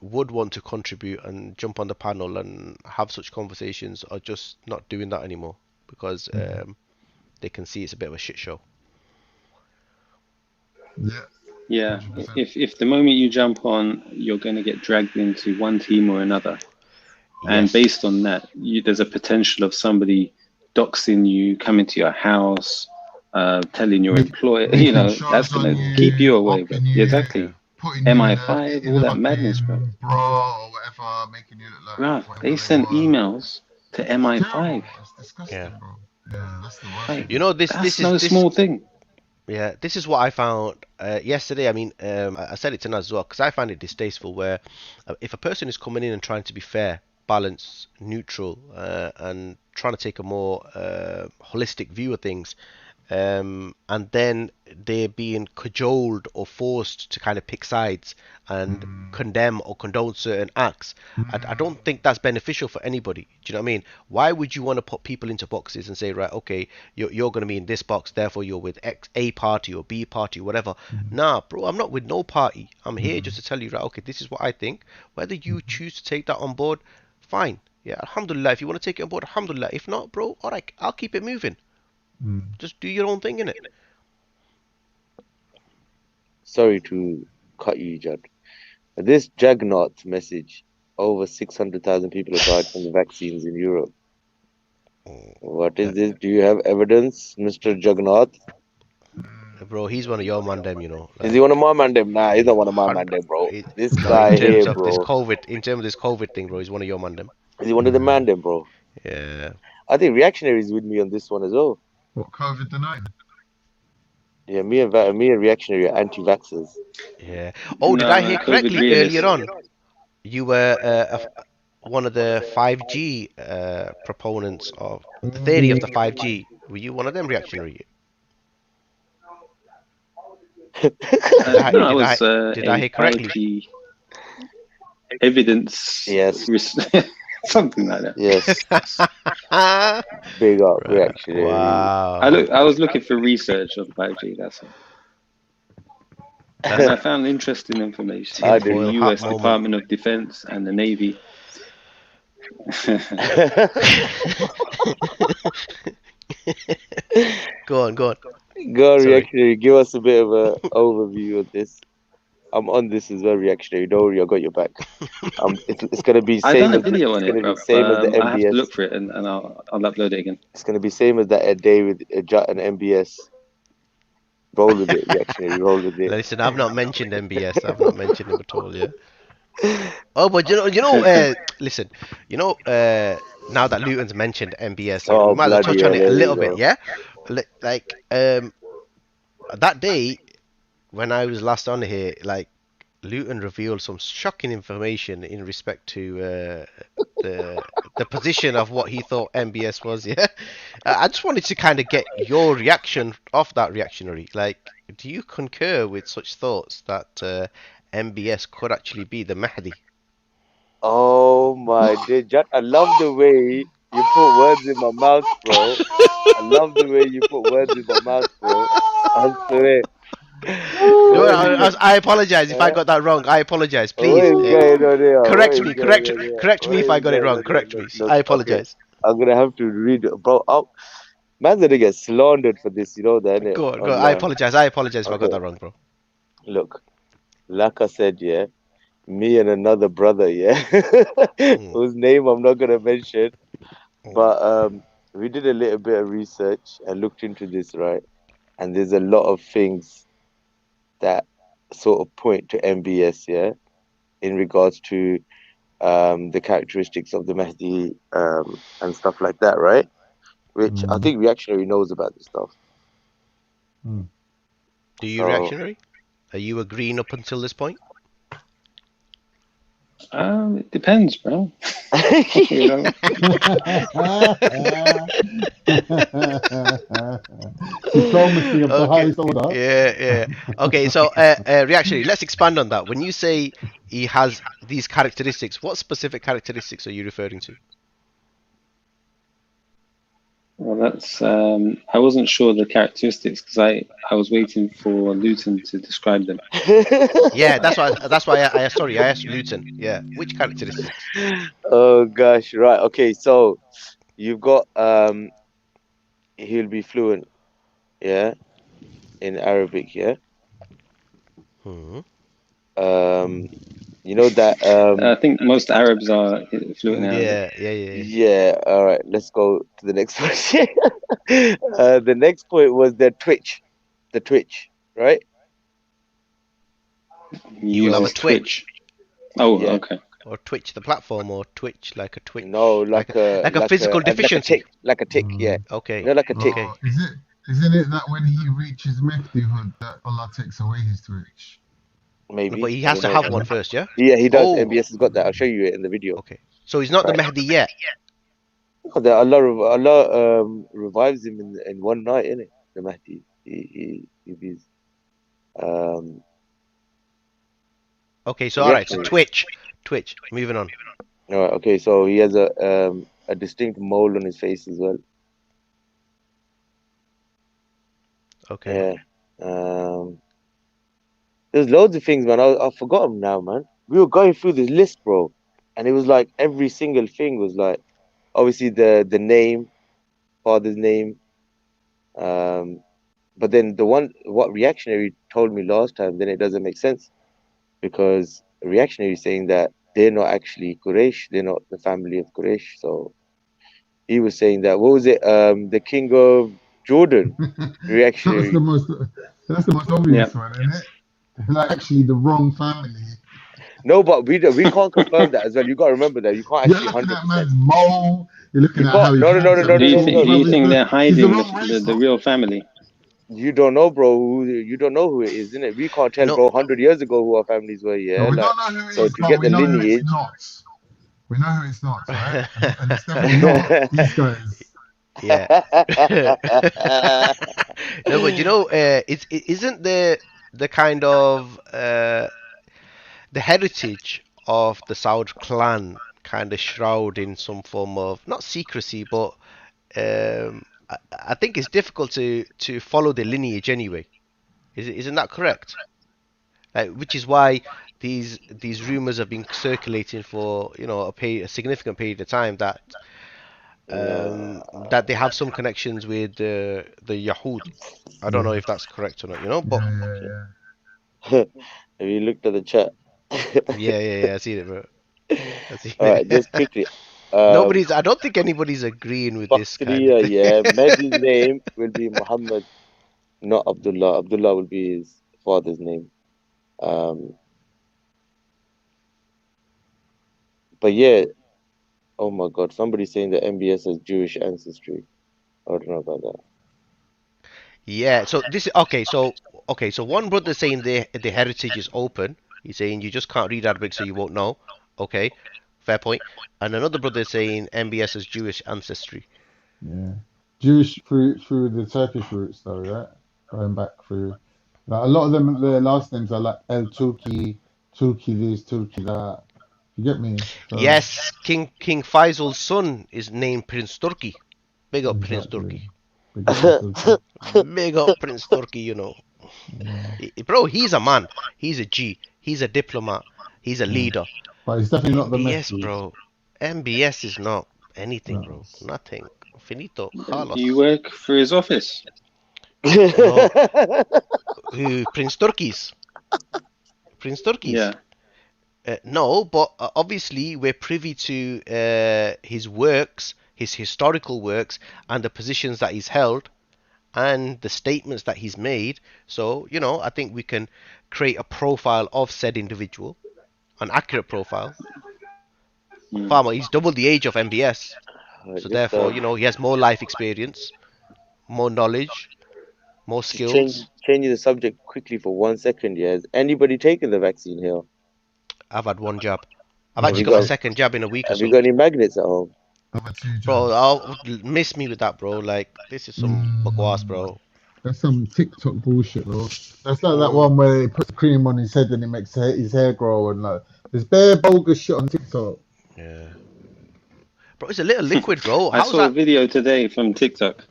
would want to contribute and jump on the panel and have such conversations are just not doing that anymore because they can see it's a bit of a shit show. Yeah. If the moment you jump on, you're going to get dragged into one team or another. And based on that, there's a potential of somebody doxing you, coming to your house, telling your employer, that's going to keep you away. But exactly. MI5, all that madness, bro. Or whatever, making you look like. Bro, they send emails to MI5. It's disgusting, bro. Yeah, that's the worst. This is no small thing. Yeah, this is what I found yesterday. I mean, I said it to Naz as well because I find it distasteful where if a person is coming in and trying to be fair, balanced, neutral, and trying to take a more holistic view of things, and then they're being cajoled or forced to kind of pick sides and condemn or condone certain acts. I don't think that's beneficial for anybody. Do you know what I mean? Why would you want to put people into boxes and say, right, okay, you're going to be in this box, therefore you're with A party or B party, whatever. Nah, bro, I'm not with no party. I'm here just to tell you, right, okay, this is what I think. Whether you choose to take that on board, fine. Yeah, alhamdulillah. If you want to take it on board, alhamdulillah. If not, bro, all right, I'll keep it moving. Just do your own thing, innit? Sorry to cut you, Judd. This Juggernaut message, over 600,000 people have died from the vaccines in Europe. What is this? Do you have evidence, Mr. Juggernaut? Bro, he's one of your mandem, Like, is he one of my mandem? Nah, he's not one of my mandem, bro. This guy here, bro. In terms of this COVID thing, bro, he's one of your mandem. Is he one of the mandem, bro? Yeah. I think Reactionary's with me on this one as well. What, COVID denying? Yeah, me and Reactionary are anti-vaxxers. Yeah. Oh, did I hear correctly earlier on? You were one of the 5G proponents of the theory of the 5G. Were you one of them, Reactionary? Did I hear correctly? Evidence. Yes. Something like that. Yes. Big up reactionary. Wow. I was looking for research on 5G. That's all. And I found interesting information. I The didn't. U.S. Department of Defense and the Navy. Go on. Go on, Sorry. reactionary. Give us a bit of an overview of this. I'm on this as well, reactionary. Don't worry, I got your back. It's gonna be I same done a as video on it's it, gonna bro. be same as the I have to MBS. look for it and I'll upload it again. It's gonna be same as that day with Jut and MBS. Roll with it, reactionary. Roll with it. Listen, I've not mentioned MBS. I've not mentioned him at all. Yeah. Oh, but listen, now that Luton's mentioned MBS, we might as well touch on it a little bit, yeah? Like, that day when I was last on here, like, Luton revealed some shocking information in respect to the position of what he thought MBS was, yeah? I just wanted to kind of get your reaction off that, reactionary. Like, do you concur with such thoughts that MBS could actually be the Mahdi? Oh my dear Jut, I love the way you put words in my mouth, bro. I love the way you put words in my mouth, bro. I swear. No, I apologize if I got that wrong. I apologize. Please correct me. Correct me if I got it wrong. Correct me. I apologize. Okay. I'm gonna have to read it, bro. Man's gonna get slandered for this, you know that, innit? Go on. I apologize. I apologize if I got that wrong, bro. Look, like I said, yeah, me and another brother, yeah, whose name I'm not gonna mention, but we did a little bit of research and looked into this, right? And there's a lot of things that sort of point to MBS, yeah, in regards to the characteristics of the Mahdi and stuff like that, right? Which I think reactionary knows about this stuff. Do you, reactionary? Are you agreeing up until this point? It depends, bro. Diplomacy of the highest order. Yeah. Okay, so reactionary, let's expand on that. When you say he has these characteristics, what specific characteristics are you referring to? Well, that's I wasn't sure the characteristics because I was waiting for Luton to describe them. Yeah, that's why I asked Luton. Yeah, which characteristics? Oh gosh, right. Okay, so you've got he'll be fluent, yeah, in Arabic, yeah. You know that I think most Arabs are fluent in Arabic. Yeah. All right, let's go to the next question. The next point was the Twitch, right? You have a Twitch. Oh, yeah. Okay. Or Twitch, the platform, or Twitch like a Twitch. No, like a physical deficiency. Like a tick, yeah. Okay. You know, like a tick. Oh, isn't it that when he reaches Mehdihood that Allah takes away his Twitch? Maybe. But he has to have one first, yeah? Yeah, he does. MBS has got that. I'll show you it in the video. Okay. So he's not the Mahdi yet. Allah revives him in one night, innit? The Mahdi. He's Okay, so alright, so Twitch. Moving on. Alright, okay, so he has a distinct mole on his face as well. Okay. Yeah. There's loads of things, man. I forgot them now, man. We were going through this list, bro, and it was like every single thing was like, obviously the name, father's name, but then what reactionary told me last time, then it doesn't make sense, because reactionary is saying that they're not actually Quraysh, they're not the family of Quraysh. So he was saying that, what was it, the king of Jordan, reactionary. That's the most obvious one, isn't it? Like actually the wrong family. No, but we can't confirm that as well. You got to remember that you can't actually. You're looking at man's mole. You're looking at how he no. Do you think they're hiding the real family? You don't know, bro. You don't know who it is, isn't it? We can't tell, bro. 100 years ago who our families were. Yeah, no, we don't know who it so is, to get the lineage. We know who it's not, right? And it's definitely not these guys. Yeah. No, but you know, isn't the kind of the heritage of the Saud clan kind of shroud in some form of not secrecy, but I think it's difficult to follow the lineage anyway. Isn't that correct? Which is why these rumors have been circulating for a significant period of time that that they have some connections with the Yahud. I don't know if that's correct or not, but Have you looked at the chat? yeah, I see it, bro. All right, just quickly. I don't think anybody's agreeing with this kind of thing. Yeah, Mehdi's name will be Muhammad, not Abdullah. Abdullah will be his father's name. But yeah, oh my God, somebody's saying that MBS has Jewish ancestry. I don't know about that. Yeah, so this is okay. So one brother saying the heritage is open. He's saying you just can't read Arabic, so you won't know. Okay, fair point. And another brother saying MBS has Jewish ancestry. Yeah, Jewish through the Turkish roots though, right? Going back through, like a lot of them, their last names are like El Turki, Turki this, Turki that. You get me? So, Yes, King Faisal's son is named Prince Turki. Big up Prince Turki. Big up Prince Turki, Yeah. Bro, he's a man. He's a G. He's a diplomat. He's a leader. But it's definitely not the MBS, message. bro. MBS is not anything, bro. Nothing. Finito. Carlos. You work for his office? No. Who? Prince Turkis? Prince Turkis? Yeah. No, but obviously we're privy to his works, his historical works, and the positions that he's held, and the statements that he's made. So, I think we can create a profile of said individual, an accurate profile. Farmer, he's double the age of MBS. So therefore, he has more life experience, more knowledge, more skills. Changing the subject quickly for 1 second, yeah. Has anybody taken the vaccine here? I've had one jab. I've actually got my second jab in a week or so. Have you got any magnets at home? Bro, miss me with that, bro. Like, this is some bagwas, bro. That's some TikTok bullshit, bro. That's like that one where he puts cream on his head and it makes his hair grow and like there's bare bogus shit on TikTok. Yeah. Bro, it's a little liquid, bro. I saw a video today from TikTok.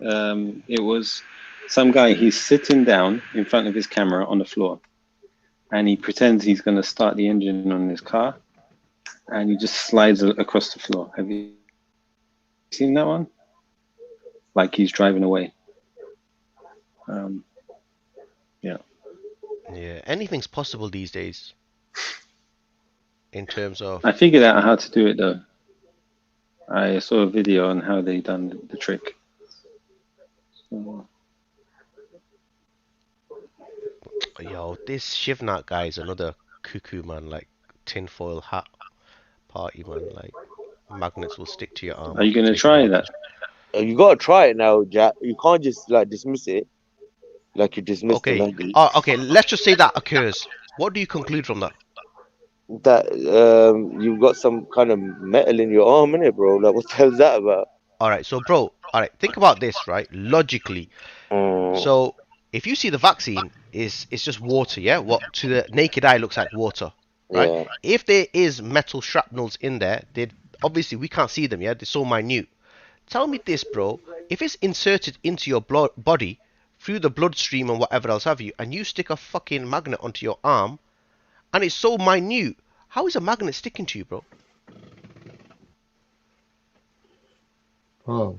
It was some guy, he's sitting down in front of his camera on the floor and he pretends he's going to start the engine on his car and he just slides across the floor. Have you seen that one? Like he's driving away. Yeah, anything's possible these days. In terms of, I figured out how to do it though. I saw a video on how they done the trick. So, yo, this Shivnat guy is another cuckoo, man. Like tinfoil hat party, man. Like magnets will stick to your arm. Are you gonna try that? You gotta try it now, Jack. You can't just like dismiss it. Like you dismiss the language. Okay, let's just say that occurs. What do you conclude from that? That you've got some kind of metal in your arm, innit, bro? Like what the hell's that about? Alright, so bro, think about this, right? Logically. So if you see the vaccine it's just water, yeah? What to the naked eye looks like water. Right? Yeah. If there is metal shrapnels in there, obviously we can't see them, yeah? They're so minute. Tell me this, bro. If it's inserted into your body through the bloodstream and whatever else have you, and you stick a fucking magnet onto your arm, and it's so minute, how is a magnet sticking to you, bro? Oh.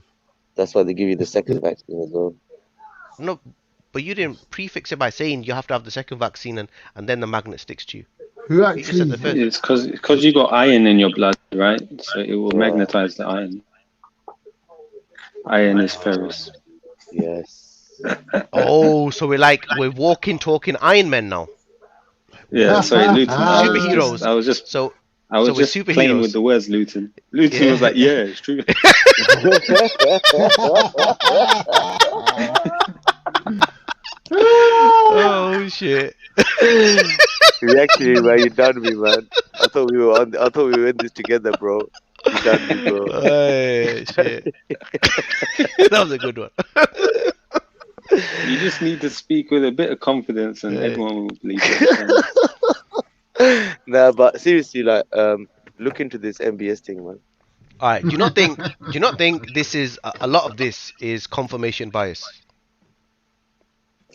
That's why they give you the second vaccine as well. No, but you didn't prefix it by saying you have to have the second vaccine and then the magnet sticks to you. Who actually? It's because you got iron in your blood, right? So it will magnetize the iron. Iron is ferrous. Yes. Oh, so we're walking, talking Iron Men now. Yeah, sorry, Luton. Superheroes. I was just superheroes. Playing with the words, Luton. Luton was like, yeah, it's true. Oh shit. You actually, man, you done me, man. I thought we were in this together, bro. You done me, bro. Hey, shit. That was a good one. You just need to speak with a bit of confidence and everyone will believe it. Nah, but seriously, like, Look into this MBS thing, man. All right. Do you not think this is a lot of this is confirmation bias?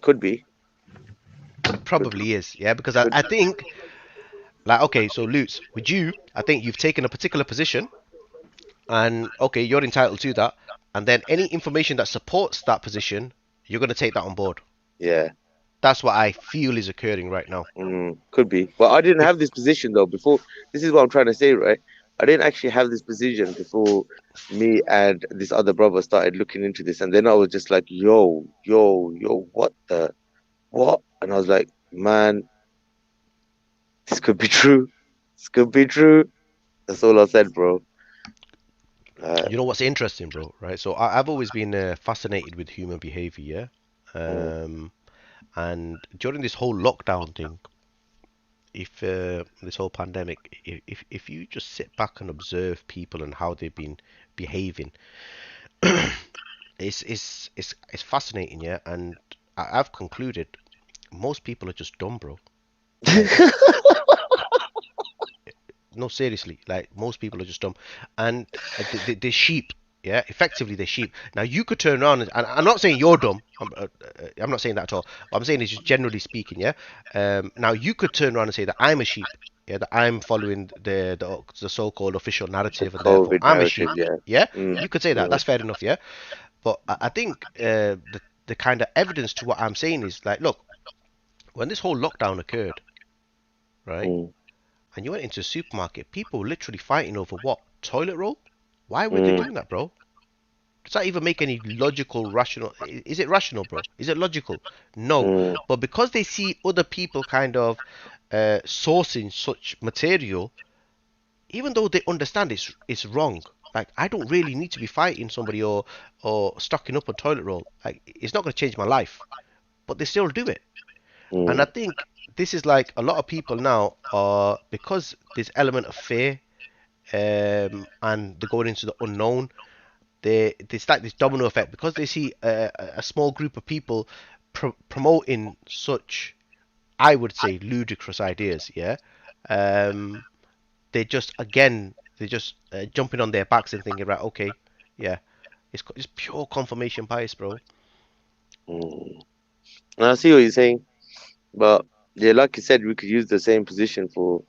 Could be. Probably is, yeah, because I think, like, okay, so Lutz, with you, I think you've taken a particular position, and okay, you're entitled to that, and then any information that supports that position, you're gonna take that on board. Yeah. That's what I feel is occurring right now. Could be. But I didn't have this position though before. This is what I'm trying to say, right? I didn't actually have this position before me and this other brother started looking into this, and then I was just like, yo, what the what? And I was like, man, this could be true. This could be true. That's all I said, bro. You know what's interesting, bro, right? So I've always been fascinated with human behavior, yeah? And during this whole lockdown thing, if this whole pandemic, if you just sit back and observe people and how they've been behaving, it's fascinating, yeah. And I've concluded most people are just dumb, bro. Like, no, seriously, like most people are just dumb, and they're sheep. Yeah, effectively they're sheep. Now you could turn around and I'm not saying you're dumb. I'm not saying that at all. What I'm saying is just generally speaking. Yeah. Now you could turn around and say that I'm a sheep. Yeah, that I'm following the so-called official narrative, and therefore I'm a sheep. Yeah. You could say that. That's fair enough. Yeah. But I think the kind of evidence to what I'm saying is like, look, when this whole lockdown occurred, right, and you went into a supermarket, people were literally fighting over what? Toilet roll? Why were they doing that, bro? Does that even make any logical, rational? Is it rational, bro? Is it logical? No. But because they see other people kind of sourcing such material, even though they understand it's wrong, like I don't really need to be fighting somebody or stocking up on toilet roll. Like it's not going to change my life, but they still do it. And I think this is like a lot of people now are, because this element of fear, and they're going into the unknown. It's like this domino effect, because they see a small group of people promoting such, I would say, ludicrous ideas. Yeah, they just jumping on their backs and thinking, right, okay, yeah, it's pure confirmation bias, bro. I see what you're saying, but yeah, like you said, we could use the same position for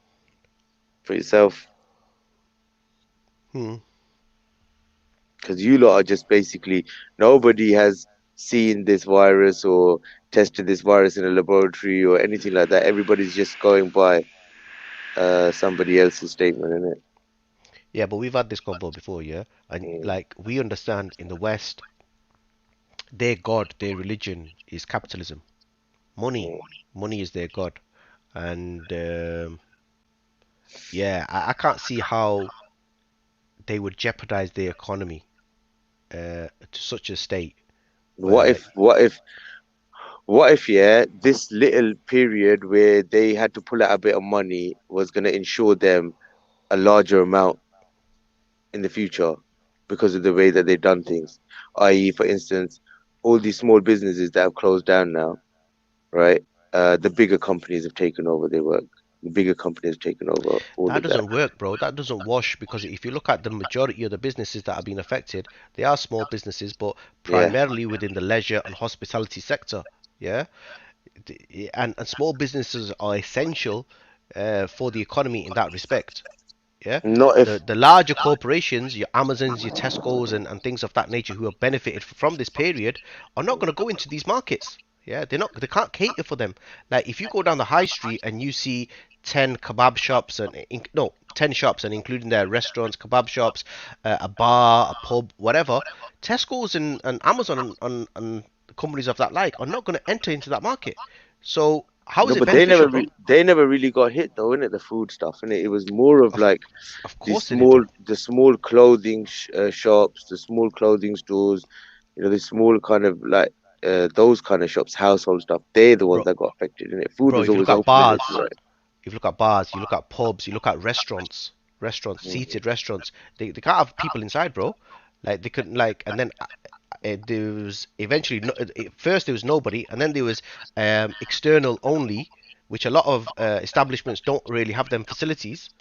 yourself. Because you lot are just basically, nobody has seen this virus or tested this virus in a laboratory or anything like that. Everybody's just going by somebody else's statement, isn't it? Yeah, but we've had this convo before, yeah? And like, we understand in the West, their God, their religion is capitalism. Money is their God. And yeah, I can't see how they would jeopardize their economy to such a state. What if, yeah, this little period where they had to pull out a bit of money was going to ensure them a larger amount in the future because of the way that they've done things? I.e., for instance, all these small businesses that have closed down now, right? The bigger companies have taken over their work. The bigger companies have taken over all that of doesn't work, bro. That doesn't wash, because if you look at the majority of the businesses that have been affected, they are small businesses, but primarily within the leisure and hospitality sector. Yeah, and small businesses are essential for the economy in that respect. Yeah, not if the larger corporations, your Amazons, your Tesco's, and things of that nature, who have benefited from this period, are not going to go into these markets. Yeah, they can't cater for them. Like if you go down the high street and you see 10 kebab shops and 10 shops, and including their restaurants, kebab shops, a bar, a pub, whatever, Tesco's and Amazon and companies of that like are not going to enter into that market. So how is it beneficial? They never really got hit though, innit? The food stuff, innit? It was more of like the small clothing shops, the small clothing stores, you know, the small kind of like those kind of shops, household stuff. They're the ones that got affected, innit? Food was always open. Bars, if you look at bars, you look at pubs, you look at restaurants, seated restaurants. They can't have people inside, bro. Like they couldn't and then there was eventually first there was nobody, and then there was external only, which a lot of establishments don't really have them facilities.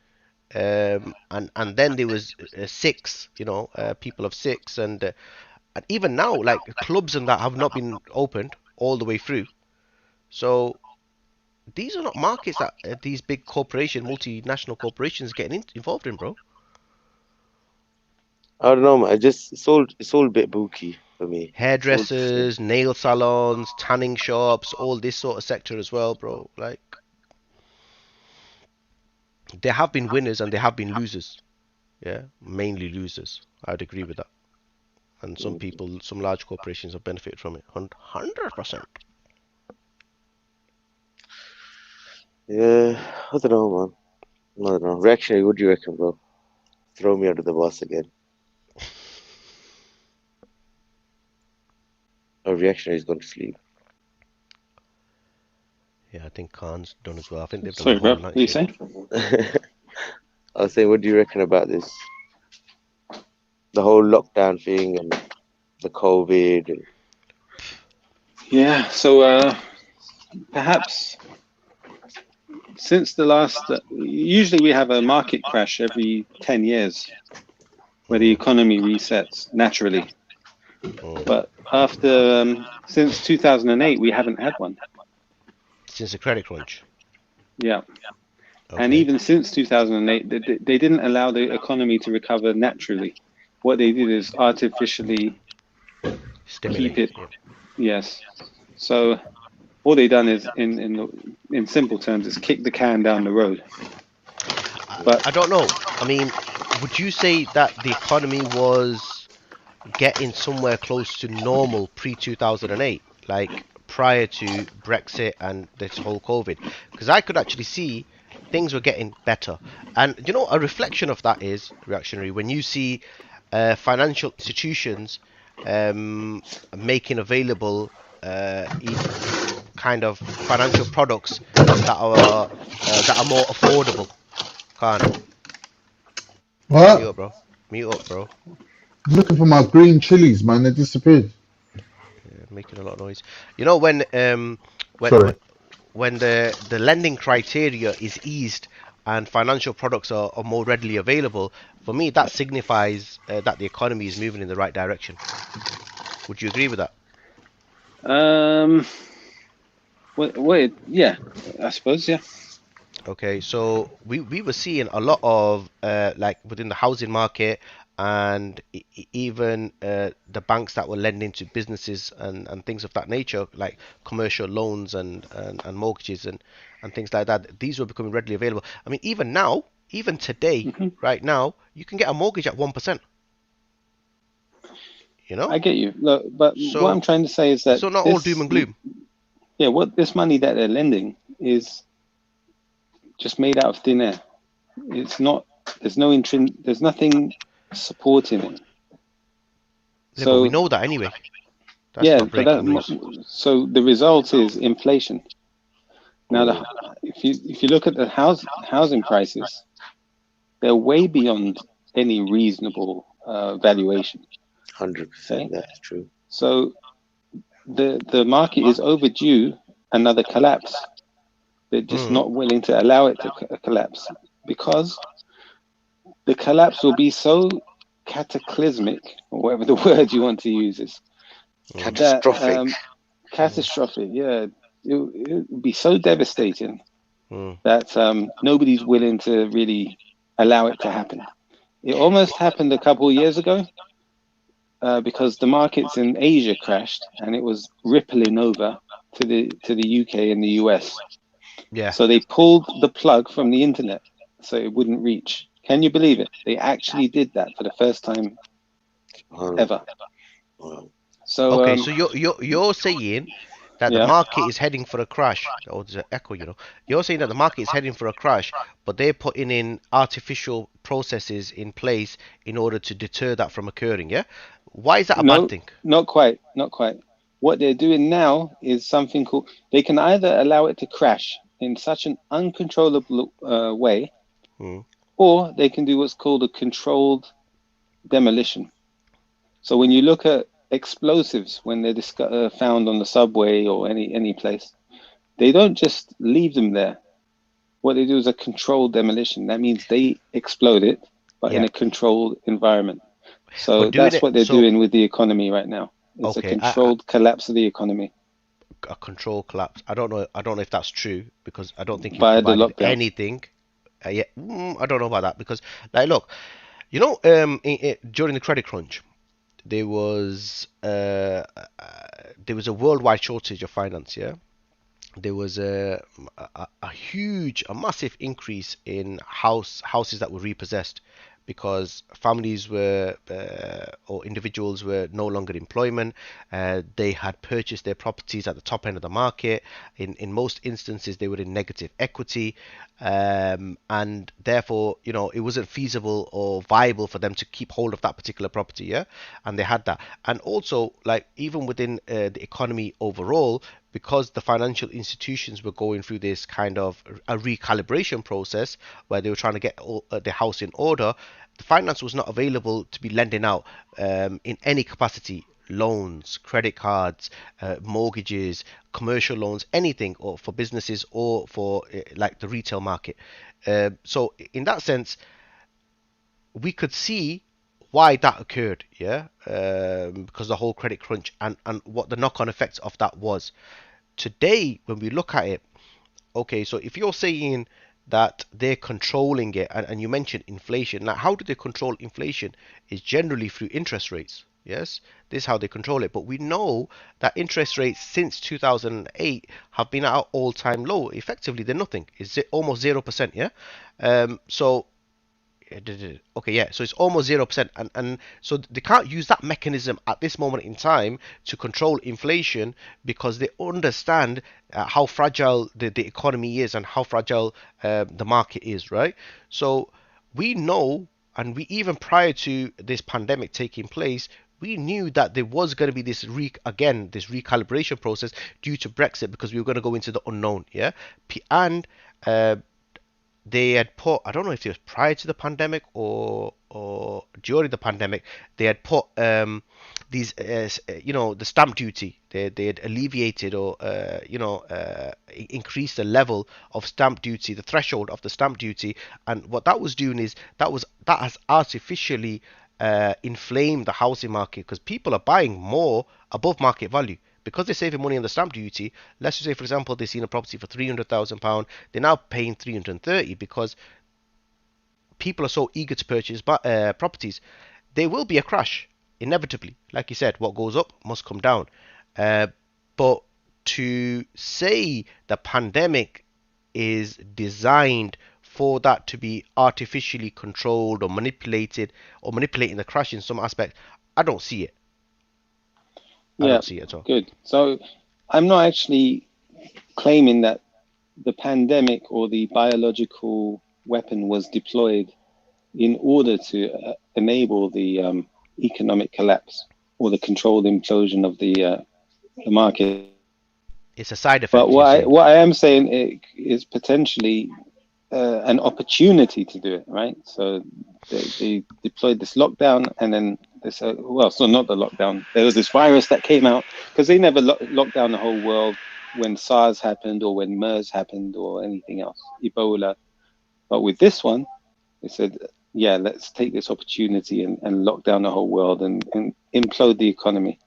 and then there was six, people of six, and even now, like clubs and that have not been opened all the way through. So these are not markets that these big multinational corporations getting involved in, bro. I don't know, man. It's all a bit booky for me. Hairdressers, nail salons, tanning shops, all this sort of sector as well, bro. Like, there have been winners and there have been losers. Yeah, mainly losers. I'd agree with that. And some large corporations have benefited from it. 100%. Yeah, I don't know, man. I don't know. Reactionary, what do you reckon, bro? Throw me under the bus again. Oh, Reactionary's gone to sleep. Yeah, I think Khan's done as well. I think they've done Sorry, the whole bro. night What are you shift. saying? I was saying, what do you reckon about this? The whole lockdown thing and the COVID. Yeah, so perhaps since the last, usually we have a market crash every 10 years where the economy resets naturally. But since 2008, we haven't had one. Since the credit crunch? Yeah. Okay. And even since 2008, they didn't allow the economy to recover naturally. What they did is artificially stimulate keep it. Yeah. Yes. So all they done is, in simple terms, is kick the can down the road. But I don't know. I mean, would you say that the economy was getting somewhere close to normal pre-2008, like prior to Brexit and this whole COVID? Because I could actually see things were getting better. And, a reflection of that is, Reactionary, when you see financial institutions making available kind of financial products that are more affordable. Khan. What? Mute up, bro. Mute up, bro. I'm looking for my green chilies, man. They disappeared. Yeah, making a lot of noise. When the lending criteria is eased and financial products are more readily available, for me that signifies that the economy is moving in the right direction. Would you agree with that? Yeah, I suppose, yeah. Okay, so we were seeing a lot of like within the housing market and even the banks that were lending to businesses and things of that nature, like commercial loans and mortgages and things like that. These were becoming readily available. I mean, even now, even today, right now, you can get a mortgage at 1%. I get you. Look, but what I'm trying to say is that it's not all doom and gloom. Yeah, what this money that they're lending is just made out of thin air. It's not. There's nothing supporting it. Yeah, so but we know that anyway. That's not breaking news. So the result is inflation. Now, if you look at the housing prices, they're way beyond any reasonable valuation. 100%, that's true. So the market is overdue another collapse. They're just not willing to allow it to collapse because the collapse will be so cataclysmic, or whatever the word you want to use is. Catastrophic. Catastrophic, yeah. It would be so devastating that nobody's willing to really allow it to happen. It almost happened a couple of years ago because the markets in Asia crashed and it was rippling over to the UK and the US. Yeah. So they pulled the plug from the internet so it wouldn't reach. Can you believe it? They actually did that for the first time ever. So okay, so you're saying that the market is heading for a crash. Oh, there's an echo, You're saying that the market is heading for a crash, but they're putting in artificial processes in place in order to deter that from occurring, yeah? Why is that a bad thing? Not quite. What they're doing now is something called, they can either allow it to crash in such an uncontrollable way, or they can do what's called a controlled demolition. So when you look at explosives, when they're found on the subway or any place, they don't just leave them there. what they do is a controlled demolition. That means they explode it, but in Yeah, a controlled environment. So but doing that's it what they're so doing with the economy right now. It's a okay. controlled collapse of the economy A control collapse. I don't know. I don't know if that's true because I don't think you've via the provided lockdown. anything. Yeah, I don't know about that because, like, look, you know, during the credit crunch, there was a worldwide shortage of finance. Yeah, there was a huge, a massive increase in houses that were repossessed because families were or individuals were no longer in employment. They had purchased their properties at the top end of the market. In most instances, they were in negative equity, and therefore, you know, it wasn't feasible or viable for them to keep hold of that particular property. Yeah, and they had that, and also like even within the economy overall, because the financial institutions were going through this kind of a recalibration process where they were trying to get the house in order, the finance was not available to be lending out in any capacity. Loans, credit cards, mortgages, commercial loans, anything, or for businesses or for like the retail market. So in that sense, we could see why that occurred, yeah, because the whole credit crunch and what the knock-on effects of that was. Today, when we look at it, okay, so if you're saying that they're controlling it, and you mentioned inflation, now how do they control inflation? Is generally through interest rates. Yes, this is how they control it. But we know that interest rates since 2008 have been at an all-time low. Effectively, they're nothing. It's almost 0%. Yeah, so okay, yeah, so it's almost 0%, and so they can't use that mechanism at this moment in time to control inflation because they understand how fragile the economy is and how fragile the market is, right? So we know, and we even prior to this pandemic taking place, we knew that there was going to be this this recalibration process due to Brexit because we were going to go into the unknown, yeah, and uh, they had put, I don't know if it was prior to the pandemic or during the pandemic, they had put these you know, the stamp duty. They had alleviated or increased the level of stamp duty, the threshold of the stamp duty, and what that was doing is that has artificially inflamed the housing market because people are buying more above market value because they're saving money on the stamp duty. Let's just say, for example, they've seen a property for £300,000, they're now paying 330 because people are so eager to purchase properties. There will be a crash inevitably. Like you said, what goes up must come down. But to say the pandemic is designed for that to be artificially controlled or manipulated or manipulating the crash in some aspect, I don't see it. I Yeah, don't see it at all. good. So I'm not actually claiming that the pandemic or the biological weapon was deployed in order to enable the economic collapse or the controlled implosion of the market. It's a side effect. But what I am saying is potentially an opportunity to do it, right? So they deployed this lockdown, and then this so not the lockdown. There was this virus that came out because they never locked down the whole world when SARS happened or when MERS happened or anything else, Ebola. But with this one, they said, yeah, let's take this opportunity and lock down the whole world and implode the economy.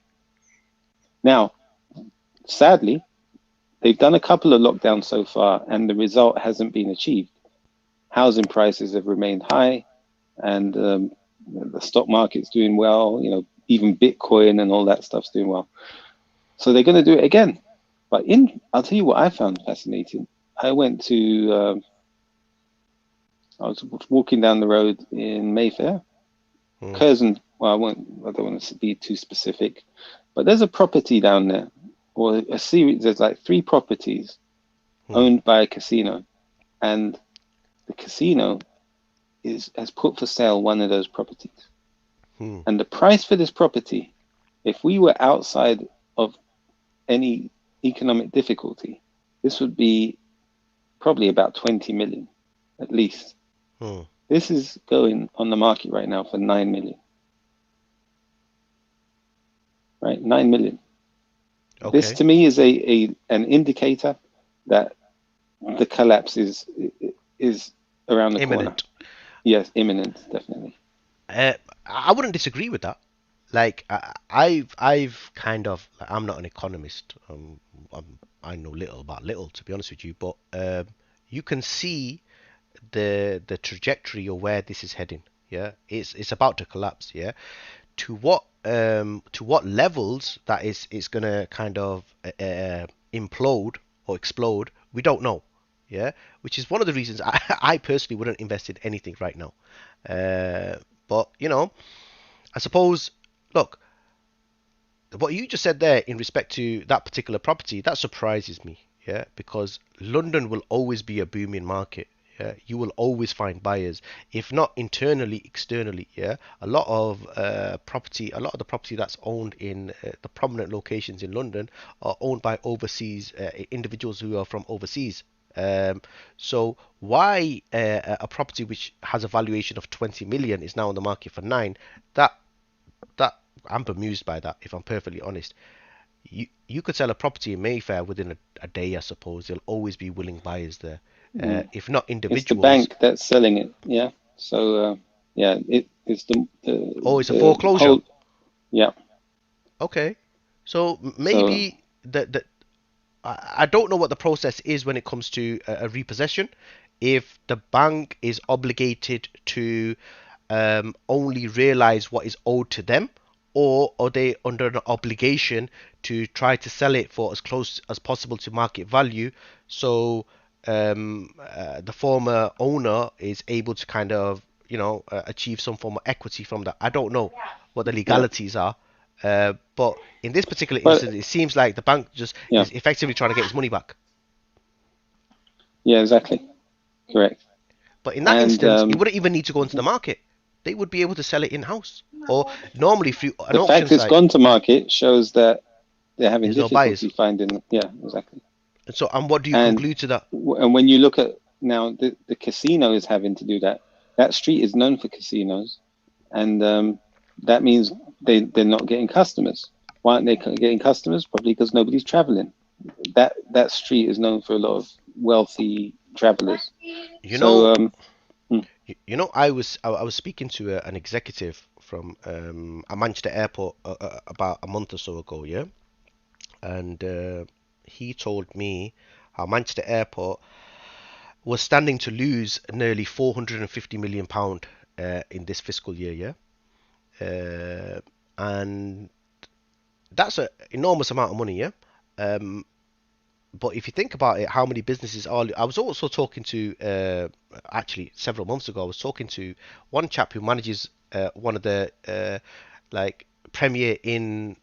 Now, sadly, they've done a couple of lockdowns so far, and the result hasn't been achieved. Housing prices have remained high, and the stock market's doing well. You know, even Bitcoin and all that stuff's doing well. So they're going to do it again. But I'll tell you what I found fascinating. I went to, I was walking down the road in Mayfair. Curzon, well, I don't want to be too specific, but there's a property down there, or a series. There's like 3 properties owned by a casino, and the casino has put for sale one of those properties. And the price for this property, if we were outside of any economic difficulty, this would be probably about 20 million at least. This is going on the market right now for 9 million. Right, 9 million. Okay. This to me is an indicator that the collapse is around the corner. Imminent. Yes, imminent, definitely. I wouldn't disagree with that. Like I've kind of, I'm not an economist. I know little about little, to be honest with you, but you can see the trajectory of where this is heading. Yeah, it's about to collapse. Yeah, to what levels that is gonna kind of implode or explode, we don't know. Yeah, which is one of the reasons I personally wouldn't invest in anything right now. But you know, I suppose, look, what you just said there in respect to that particular property, that surprises me. Yeah, because London will always be a booming market. Yeah, you will always find buyers, if not internally, externally. Yeah, a lot of the property that's owned in the prominent locations in London are owned by overseas individuals who are from overseas. So why a property which has a valuation of 20 million is now on the market for 9? That I'm bemused by that, if I'm perfectly honest. You could sell a property in Mayfair within a day, I suppose. There'll always be willing buyers there. If not individuals. It's the bank that's selling it, yeah. So yeah, it's the oh, it's a foreclosure. Yeah. Okay, so maybe I don't know what the process is when it comes to a repossession. If the bank is obligated to only realize what is owed to them, or are they under an obligation to try to sell it for as close as possible to market value, so the former owner is able to kind of, you know, achieve some form of equity from that. I don't know what the legalities are, but in this particular instance, it seems like the bank just is effectively trying to get its money back. Yeah, exactly. Correct. But in that instance, it wouldn't even need to go into the market. They would be able to sell it in-house. Or normally through an auction site. The fact it's gone to market shows that they're having difficulty finding. Yeah, exactly. So, and what do you conclude to that? And when you look at now, the casino is having to do that. That street is known for casinos, and that means they're not getting customers. Why aren't they getting customers? Probably because nobody's traveling. That street is known for a lot of wealthy travelers. You know, you know, I was speaking to an executive from a Manchester airport about a month or so ago, yeah, and he told me how Manchester airport was standing to lose nearly £450 million in this fiscal year, yeah, and that's an enormous amount of money, yeah. But if you think about it, how many businesses are... I was also talking to, actually, several months ago, I was talking to one chap who manages one of the, like, Premier Inn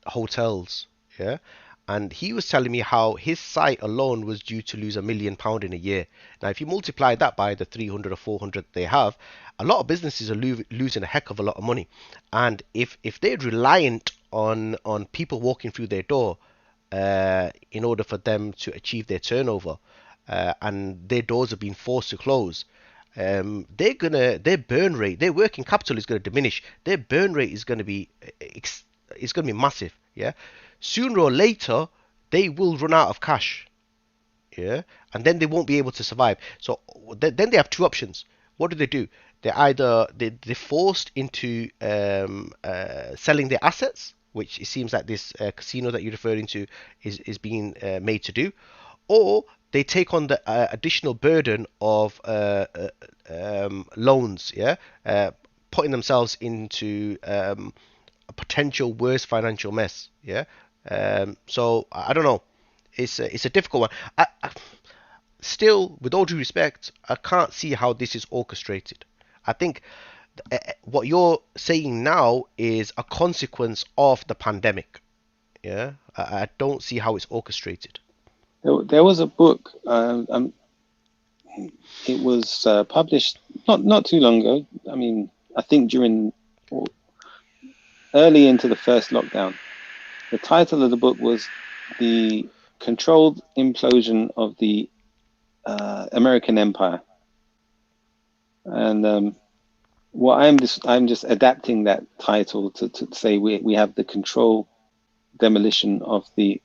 hotels, yeah? And he was telling me how his site alone was due to lose £1 million in a year. Now, if you multiply that by the 300 or 400 they have, a lot of businesses are losing a heck of a lot of money. And if they're reliant on people walking through their door, in order for them to achieve their turnover, and their doors are being forced to close, their burn rate, their working capital is going to diminish. Their burn rate is going to be massive. Yeah, sooner or later they will run out of cash. Yeah, and then they won't be able to survive. So then they have two options. What do? They're either they're forced into selling their assets, which it seems like this casino that you're referring to is being made to do, or they take on the additional burden of loans, yeah, putting themselves into a potential worse financial mess, yeah. So I don't know. It's a difficult one. Still, with all due respect, I can't see how this is orchestrated. I think what you're saying now is a consequence of the pandemic. Yeah, I don't see how it's orchestrated. There was a book. It was published not too long ago. I mean, I think early into the first lockdown. The title of the book was "The Controlled Implosion of the American Empire," and well, I'm just adapting that title to say we have the control demolition of the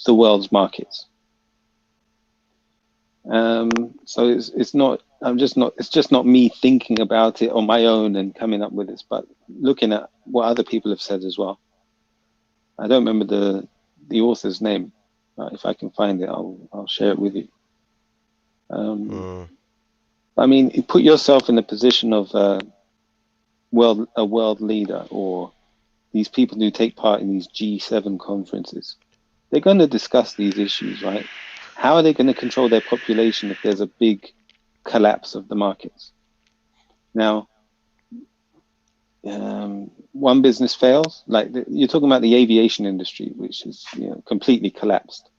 world's markets. So it's not. I'm just not. It's just not me thinking about it on my own and coming up with this, but looking at what other people have said as well. I don't remember the author's name. If I can find it, I'll share it with you. I mean, you put yourself in the position of a world leader, or these people who take part in these G7 conferences. They're going to discuss these issues, right? How are they going to control their population if there's a big collapse of the markets? Now, one business fails, like you're talking about the aviation industry, which is completely collapsed.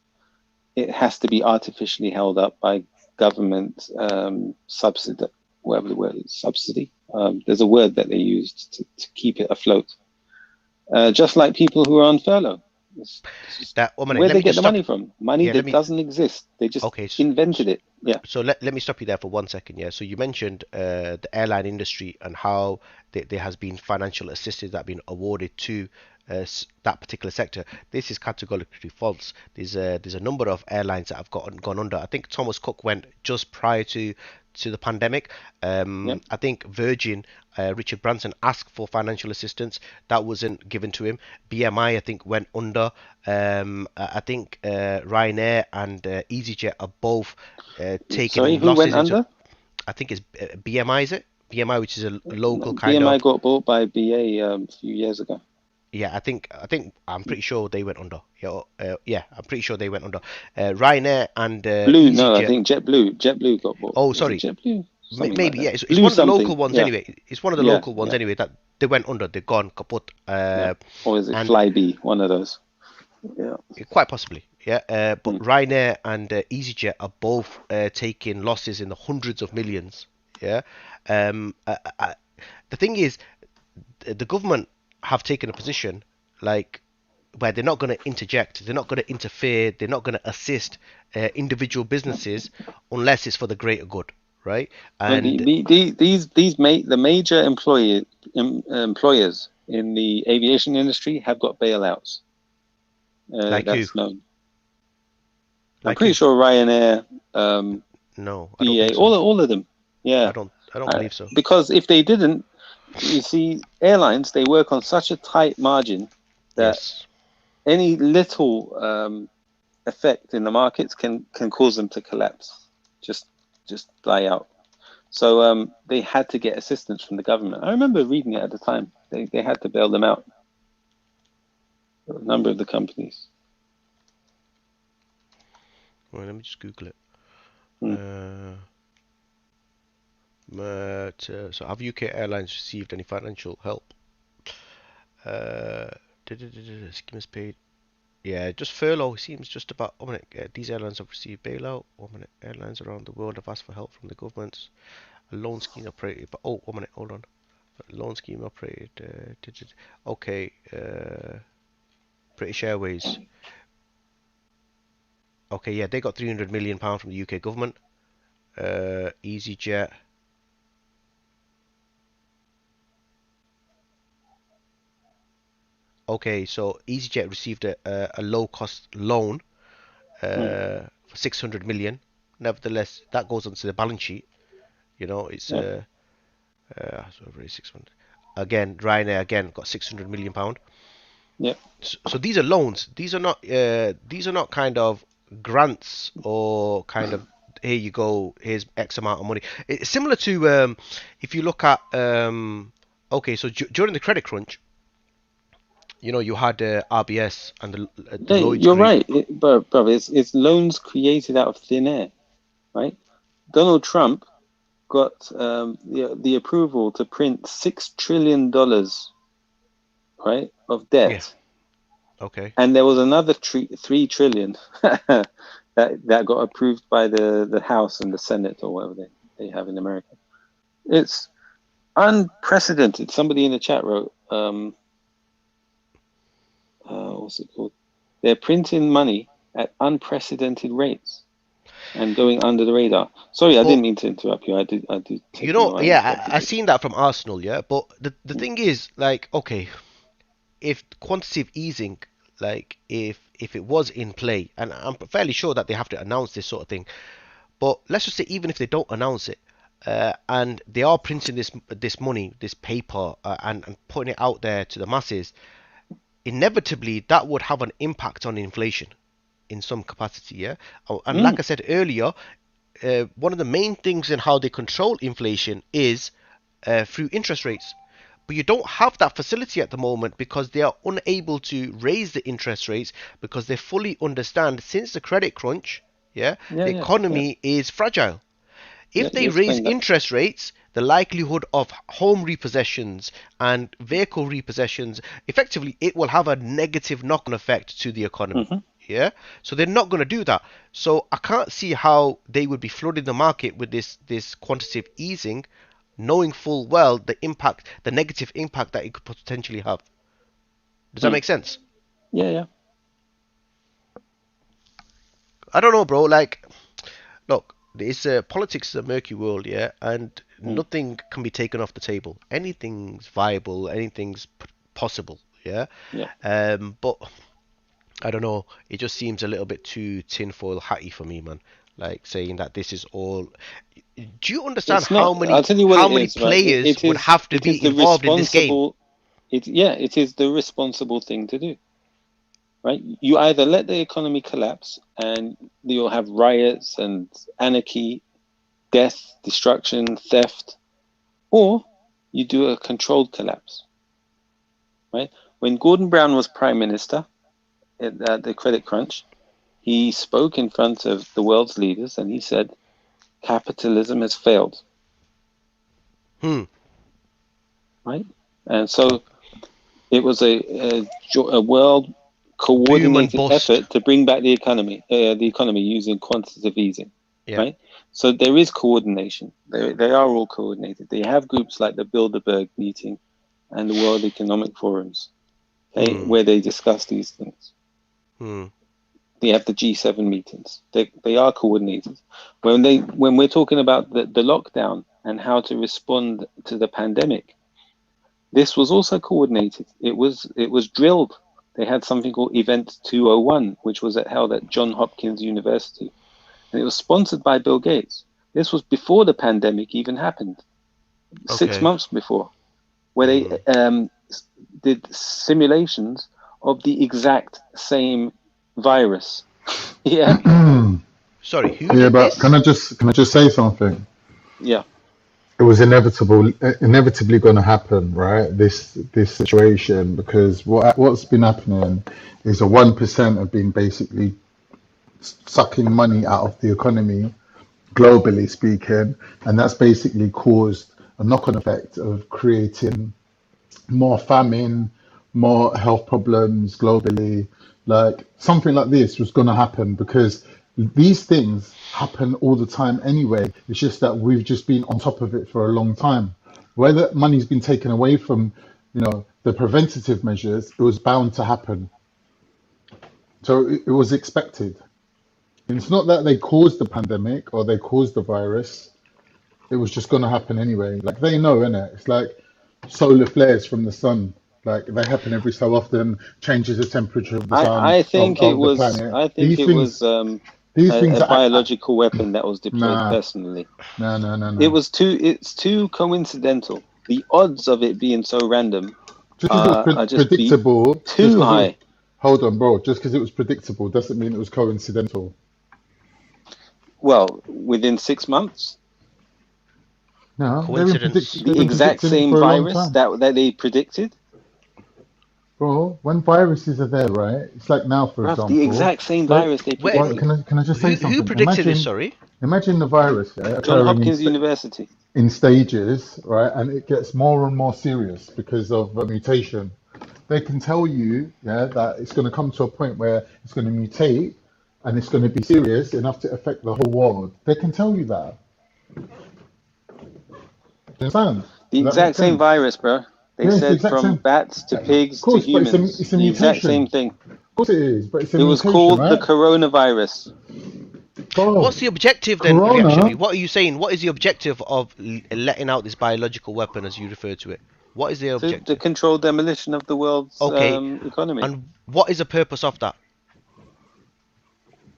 It has to be artificially held up by government subsidy, whatever the word is, subsidy. There's a word that they used to keep it afloat. Just like people who are on furlough. Where they get the money from? Money that doesn't exist. They just invented it. Yeah. So let me stop you there for 1 second. Yeah. So you mentioned the airline industry and how there has been financial assistance that have been awarded to that particular sector. This is categorically false. There's a number of airlines that have gone under. I think Thomas Cook went just prior to the pandemic. I think Virgin, Richard Branson asked for financial assistance. That wasn't given to him. BMI, I think, went under. I think Ryanair and EasyJet are both taking Sorry, who losses. Went under? I think it's BMI, is it? BMI, which is a local kind BMI of... got bought by BA a few years ago. Yeah, I'm pretty sure they went under. Yeah, I'm pretty sure they went under. Ryanair and Blue, EasyJet. no, I think JetBlue got bought. Oh, sorry. JetBlue? Maybe, like yeah. It's one of the local ones anyway. It's one of the Yeah, local ones anyway that they went under. They've gone kaput. Or is it Flybe? One of those. Yeah. Quite possibly, yeah. But Ryanair and EasyJet are both taking losses in the hundreds of millions. Yeah. The thing is, the government have taken a position like where they're not going to interject, they're not going to interfere, they're not going to assist individual businesses unless it's for the greater good, right? And the major employers in the aviation industry have got bailouts. Like that's who? known. Like I'm pretty sure Ryanair, no, I don't BA, think so. all of them. Yeah, I don't believe so. Because if they didn't, you see, airlines, they work on such a tight margin that any little effect in the markets can cause them to collapse, just die out. So they had to get assistance from the government. I remember reading it at the time. They had to bail them out. A number of the companies. Well, let me just Google it. So have UK airlines received any financial help? Schemes paid. Yeah, just furlough seems just about. 1 minute. These airlines have received bailout. 1 minute. Airlines around the world have asked for help from the governments. A loan scheme operated. But 1 minute. Hold on. A loan scheme operated. Okay. British Airways. Okay, yeah, they got £300 million from the UK government. EasyJet. Okay, so EasyJet received a low-cost loan for 600 million. Nevertheless, that goes onto the balance sheet. It's so very 600. Again, Ryanair again got £600 million. Yeah. So these are loans. These are not kind of grants or kind of here you go, here's X amount of money. It's similar to if you look at okay, so during the credit crunch, you had RBS and the Lloyd's. You're right, brother. It's loans created out of thin air, right? Donald Trump got the approval to print $6 trillion, right, of debt. Yeah. Okay. And there was another 3 trillion that got approved by the House and the Senate, or whatever they have in America. It's unprecedented. Somebody in the chat wrote, what's it called? They're printing money at unprecedented rates and going under the radar. Sorry, I didn't mean to interrupt you. I did. I seen that from Arsenal, yeah. But the thing is, like, okay, if quantitative easing, like, if it was in play, and I'm fairly sure that they have to announce this sort of thing, But let's just say even if they don't announce it, and they are printing this money, this paper, and putting it out there to the masses, inevitably that would have an impact on inflation in some capacity, yeah. And like I said earlier, one of the main things in how they control inflation is through interest rates. But you don't have that facility at the moment because they are unable to raise the interest rates because they fully understand since the credit crunch, the economy is fragile. If they raise interest rates, the likelihood of home repossessions and vehicle repossessions, effectively, it will have a negative knock-on effect to the economy. Yeah, so they're not going to do that. So I can't see how they would be flooding the market with this quantitative easing, knowing full well the impact, the negative impact that it could potentially have. Does that make sense? Yeah. I don't know, bro. Like, look, it's politics is a murky world, yeah, and nothing can be taken off the table. Anything's viable, anything's possible, yeah. But I don't know. It just seems a little bit too tinfoil hatty for me, man. Like saying that this is all. Do you understand how many players would have to be involved in this game? It is the responsible thing to do. Right? You either let the economy collapse and you'll have riots and anarchy, death, destruction, theft, or you do a controlled collapse. Right? When Gordon Brown was Prime Minister at the credit crunch, he spoke in front of the world's leaders and he said, capitalism has failed. Right? And so it was a world coordinated effort to bring back the economy using quantitative easing. Right? So there is coordination. They are all coordinated. They have groups like the Bilderberg meeting and the World Economic Forums, where they discuss these things. They have the G7 meetings. They are coordinated. When we're talking about the lockdown and how to respond to the pandemic, this was also coordinated. It was drilled. They had something called Event 201, which was held at Johns Hopkins University, and it was sponsored by Bill Gates. This was before the pandemic even happened, 6 months before, where they did simulations of the exact same virus. Sorry, who Yeah, did but this? can I just say something? Yeah. It was inevitably going to happen, right? This situation, because what's been happening is a 1% have been basically sucking money out of the economy, globally speaking, and that's basically caused a knock-on effect of creating more famine, more health problems globally. Like something like this was going to happen because these things happen all the time anyway. It's just that we've just been on top of it for a long time. Whether money's been taken away from, the preventative measures, it was bound to happen. So it was expected. It's not that they caused the pandemic or they caused the virus. It was just going to happen anyway. Like they know, innit? It's like solar flares from the sun. Like they happen every so often. Changes the temperature of the sun. I think it was. Planet. I think it was a biological weapon that was deployed. Personally, no. It's too coincidental. The odds of it being so random are just predictable. Too high. Hold on, bro. Just because it was predictable doesn't mean it was coincidental. Well, within 6 months. No, the exact same virus that they predicted. Bro, when viruses are there, right? It's like now, for example. The exact same virus they predicted. Can I just say something? Who predicted this? Sorry. Imagine the virus, Johns Hopkins University. In stages, right, and it gets more and more serious because of a mutation. They can tell you, that it's going to come to a point where it's going to mutate, and it's going to be serious enough to affect the whole world. They can tell you that. Understand? The exact same virus, bro. They said from bats to pigs to humans. It's a the mutation. Exact same thing. Of course it is, but it's a mutation. It was called the coronavirus. Bro, what's the objective then, reactionary? What are you saying? What is the objective of letting out this biological weapon, as you refer to it? What is the objective? To control demolition of the world's economy. And what is the purpose of that?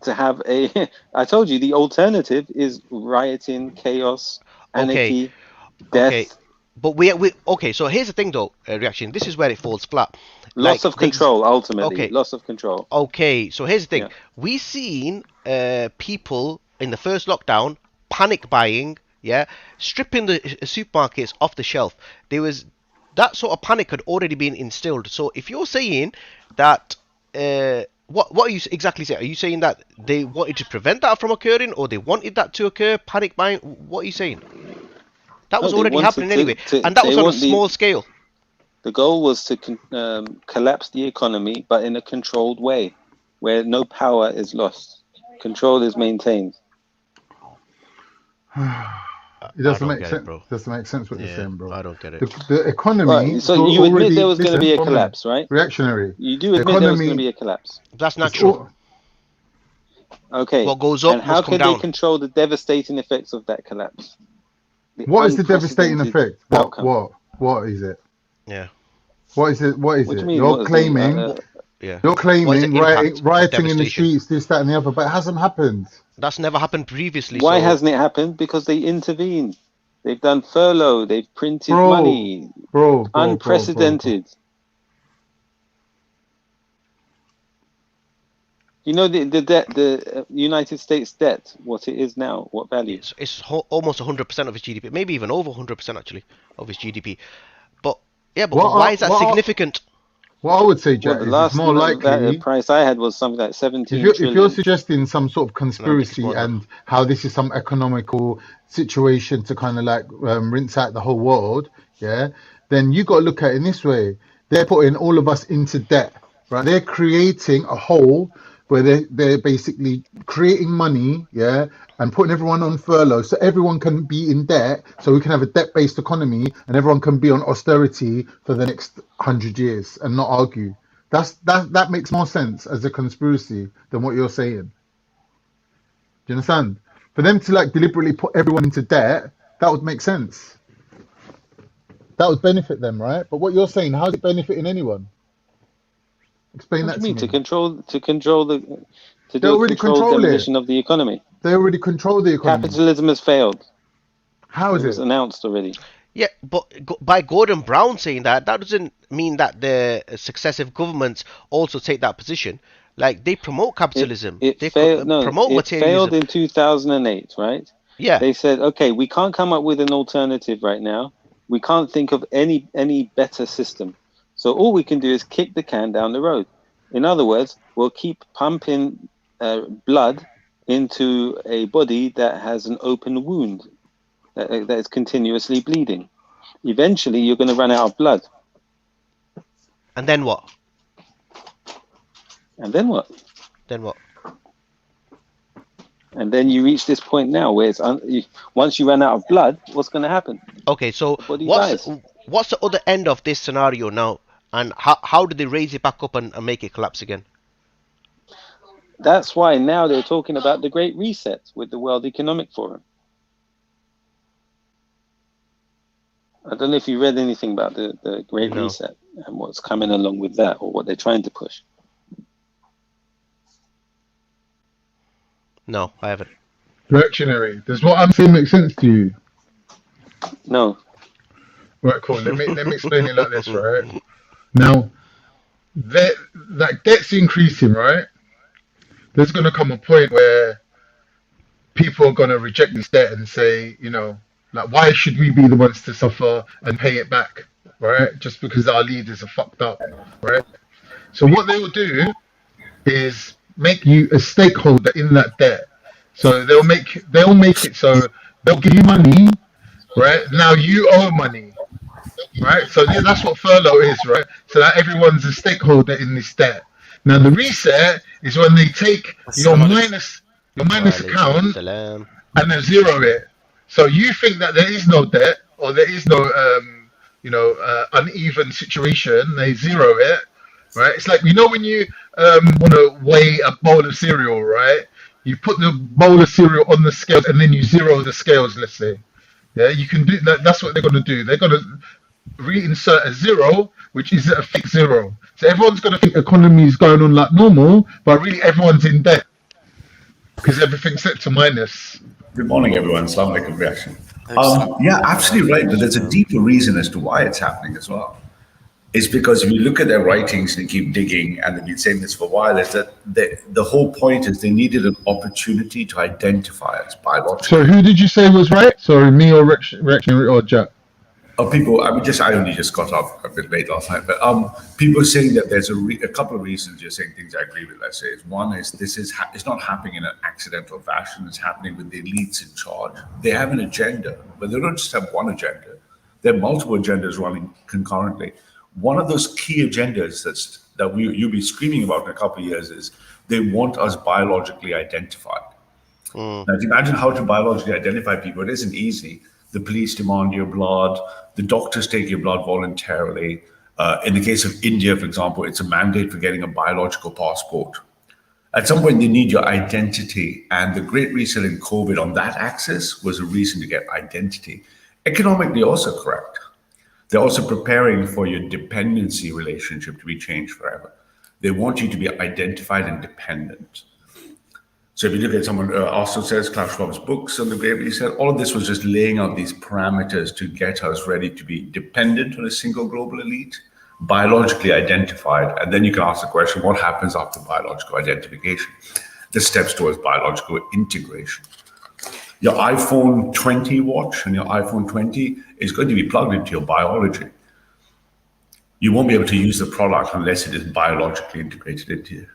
to have a. I told you the alternative is rioting, chaos, anarchy, Okay. death. But we okay. So here's the thing, though. Reaction. This is where it falls flat. Loss of control, ultimately. Okay. Loss of control. Okay. So here's the thing. Yeah. We seen people in the first lockdown panic buying. Yeah, stripping the supermarkets off the shelf. There was that sort of panic had already been instilled. So if you're saying that, what are you exactly saying? Are you saying that they wanted to prevent that from occurring, or they wanted that to occur? Panic buying. What are you saying? That was already happening anyway, and that was on a small scale. The goal was to collapse the economy, but in a controlled way, where no power is lost. Control is maintained. It doesn't make sense. Doesn't make sense what you're saying, bro. I don't get it. The economy. Right. So you admit there was going to be a collapse, right? Reactionary. You do admit there was going to be a collapse. That's natural. Okay. What goes up and how could they control the devastating effects of that collapse? What is the devastating effect? What is it? Yeah. What is it? What is it? You're claiming. You're claiming rioting in the streets, this, that, and the other, but it hasn't happened. That's never happened previously. Why hasn't it happened? Because they intervened. They've done furlough. They've printed money. Unprecedented. You know the debt, the United States debt, what it is now, what value? It's almost 100% of its GDP, maybe even over 100% actually of its GDP. But yeah, but why is that significant? What I would say, Jack, is it's more likely. The price I had was something like 17 if you're suggesting some sort of conspiracy and how this is some economical situation to kind of like rinse out the whole world, yeah, then you got to look at it in this way. They're putting all of us into debt, right? They're creating a hole where they're basically creating money, yeah, and putting everyone on furlough so everyone can be in debt, so we can have a debt-based economy and everyone can be on austerity for the next 100 years and not argue. That makes more sense as a conspiracy than what you're saying. Do you understand? For them to like deliberately put everyone into debt, that would make sense. That would benefit them, right? But what you're saying, how's it benefiting anyone? Explain that to me. To control the demolition of the economy. They already control the economy. Capitalism has failed. How is it? It was announced already. Yeah, but by Gordon Brown saying that doesn't mean that the successive governments also take that position. Like they promote capitalism. It failed in 2008, right? Yeah. They said, okay, we can't come up with an alternative right now. We can't think of any better system. So all we can do is kick the can down the road. In other words, we'll keep pumping blood into a body that has an open wound, that is continuously bleeding. Eventually, you're going to run out of blood. And then what? And then what? Then what? And then you reach this point now where once you run out of blood, what's going to happen? Okay, so what's the other end of this scenario now? And how do they raise it back up and make it collapse again? That's why now they're talking about the Great Reset with the World Economic Forum. I don't know if you read anything about the Great Reset and what's coming along with that, or what they're trying to push. No, I haven't. Reactionary. Does what I'm saying make sense to you? No. Right, cool. Let me explain it like this, right? Now, that debt's increasing, right? There's going to come a point where people are going to reject this debt and say, you know, like, why should we be the ones to suffer and pay it back, right? Just because our leaders are fucked up, right? So what they will do is make you a stakeholder in that debt. So they'll make it so they'll give you money, right? Now you owe money. Right, so that's what furlough is, right? So that everyone's a stakeholder in this debt. Now the reset is when they take your minus account and they zero it. So you think that there is no debt or there is no uneven situation. They zero it, right? It's like, you know, when you want to weigh a bowl of cereal, right? You put the bowl of cereal on the scales and then you zero the scales. Let's say, yeah, you can do that. That's what they're going to do. They're going to reinsert a zero, which is a fixed zero. So everyone's going to think economy is going on like normal, but really everyone's in debt. Is everything set to minus? Good morning, everyone. Assalamu alaikum, reaction. Yeah, absolutely right. But there's a deeper reason as to why it's happening as well. It's because if you look at their writings and keep digging, and they've been saying this for a while, is that the whole point is they needed an opportunity to identify as biological. So who did you say was right? Sorry, me or Rex or Jack? People, I only just got up a bit late last night, but people are saying that there's a couple of reasons you're saying things I agree with. Let's say one is it's not happening in an accidental fashion. It's happening with the elites in charge. They have an agenda, but they don't just have one agenda. There are multiple agendas running concurrently. One of those key agendas that you'll be screaming about in a couple of years is they want us biologically identified. Now, imagine how to biologically identify people. It isn't easy. The police demand your blood. The doctors take your blood voluntarily. In the case of India, for example, it's a mandate for getting a biological passport. At some point, they need your identity. And the Great Reset in COVID on that axis was a reason to get identity. Economically also correct. They're also preparing for your dependency relationship to be changed forever. They want you to be identified and dependent. So if you look at someone, also says, Klaus Schwab's books on the Great Reset, all of this was just laying out these parameters to get us ready to be dependent on a single global elite, biologically identified. And then you can ask the question, what happens after biological identification? The steps towards biological integration. Your iPhone 20 watch and your iPhone 20 is going to be plugged into your biology. You won't be able to use the product unless it is biologically integrated into you.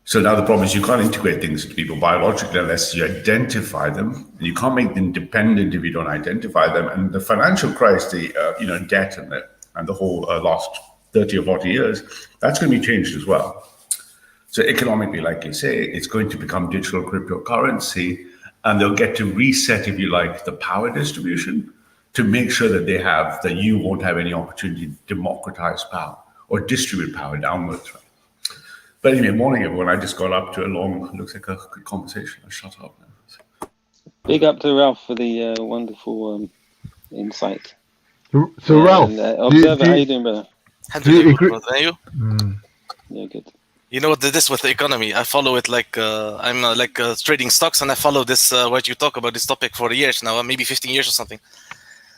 So now the problem is you can't integrate things into people biologically unless you identify them. You can't make them dependent if you don't identify them. And the financial crisis, the debt and the whole last 30 or 40 years, that's going to be changed as well. So economically, like you say, it's going to become digital cryptocurrency, and they'll get to reset, if you like, the power distribution to make sure that you won't have any opportunity to democratize power or distribute power downwards. Right? But anyway, morning, everyone. I just got up to looks like a good conversation. I'll shut up now. Big up to Ralph for the wonderful insight. So Ralph, Observer, how you doing, brother? Do you agree? Are you? Yeah, good. You know what this with the economy? I follow it like I'm trading stocks, and I follow this what you talk about this topic for years now, maybe 15 years or something.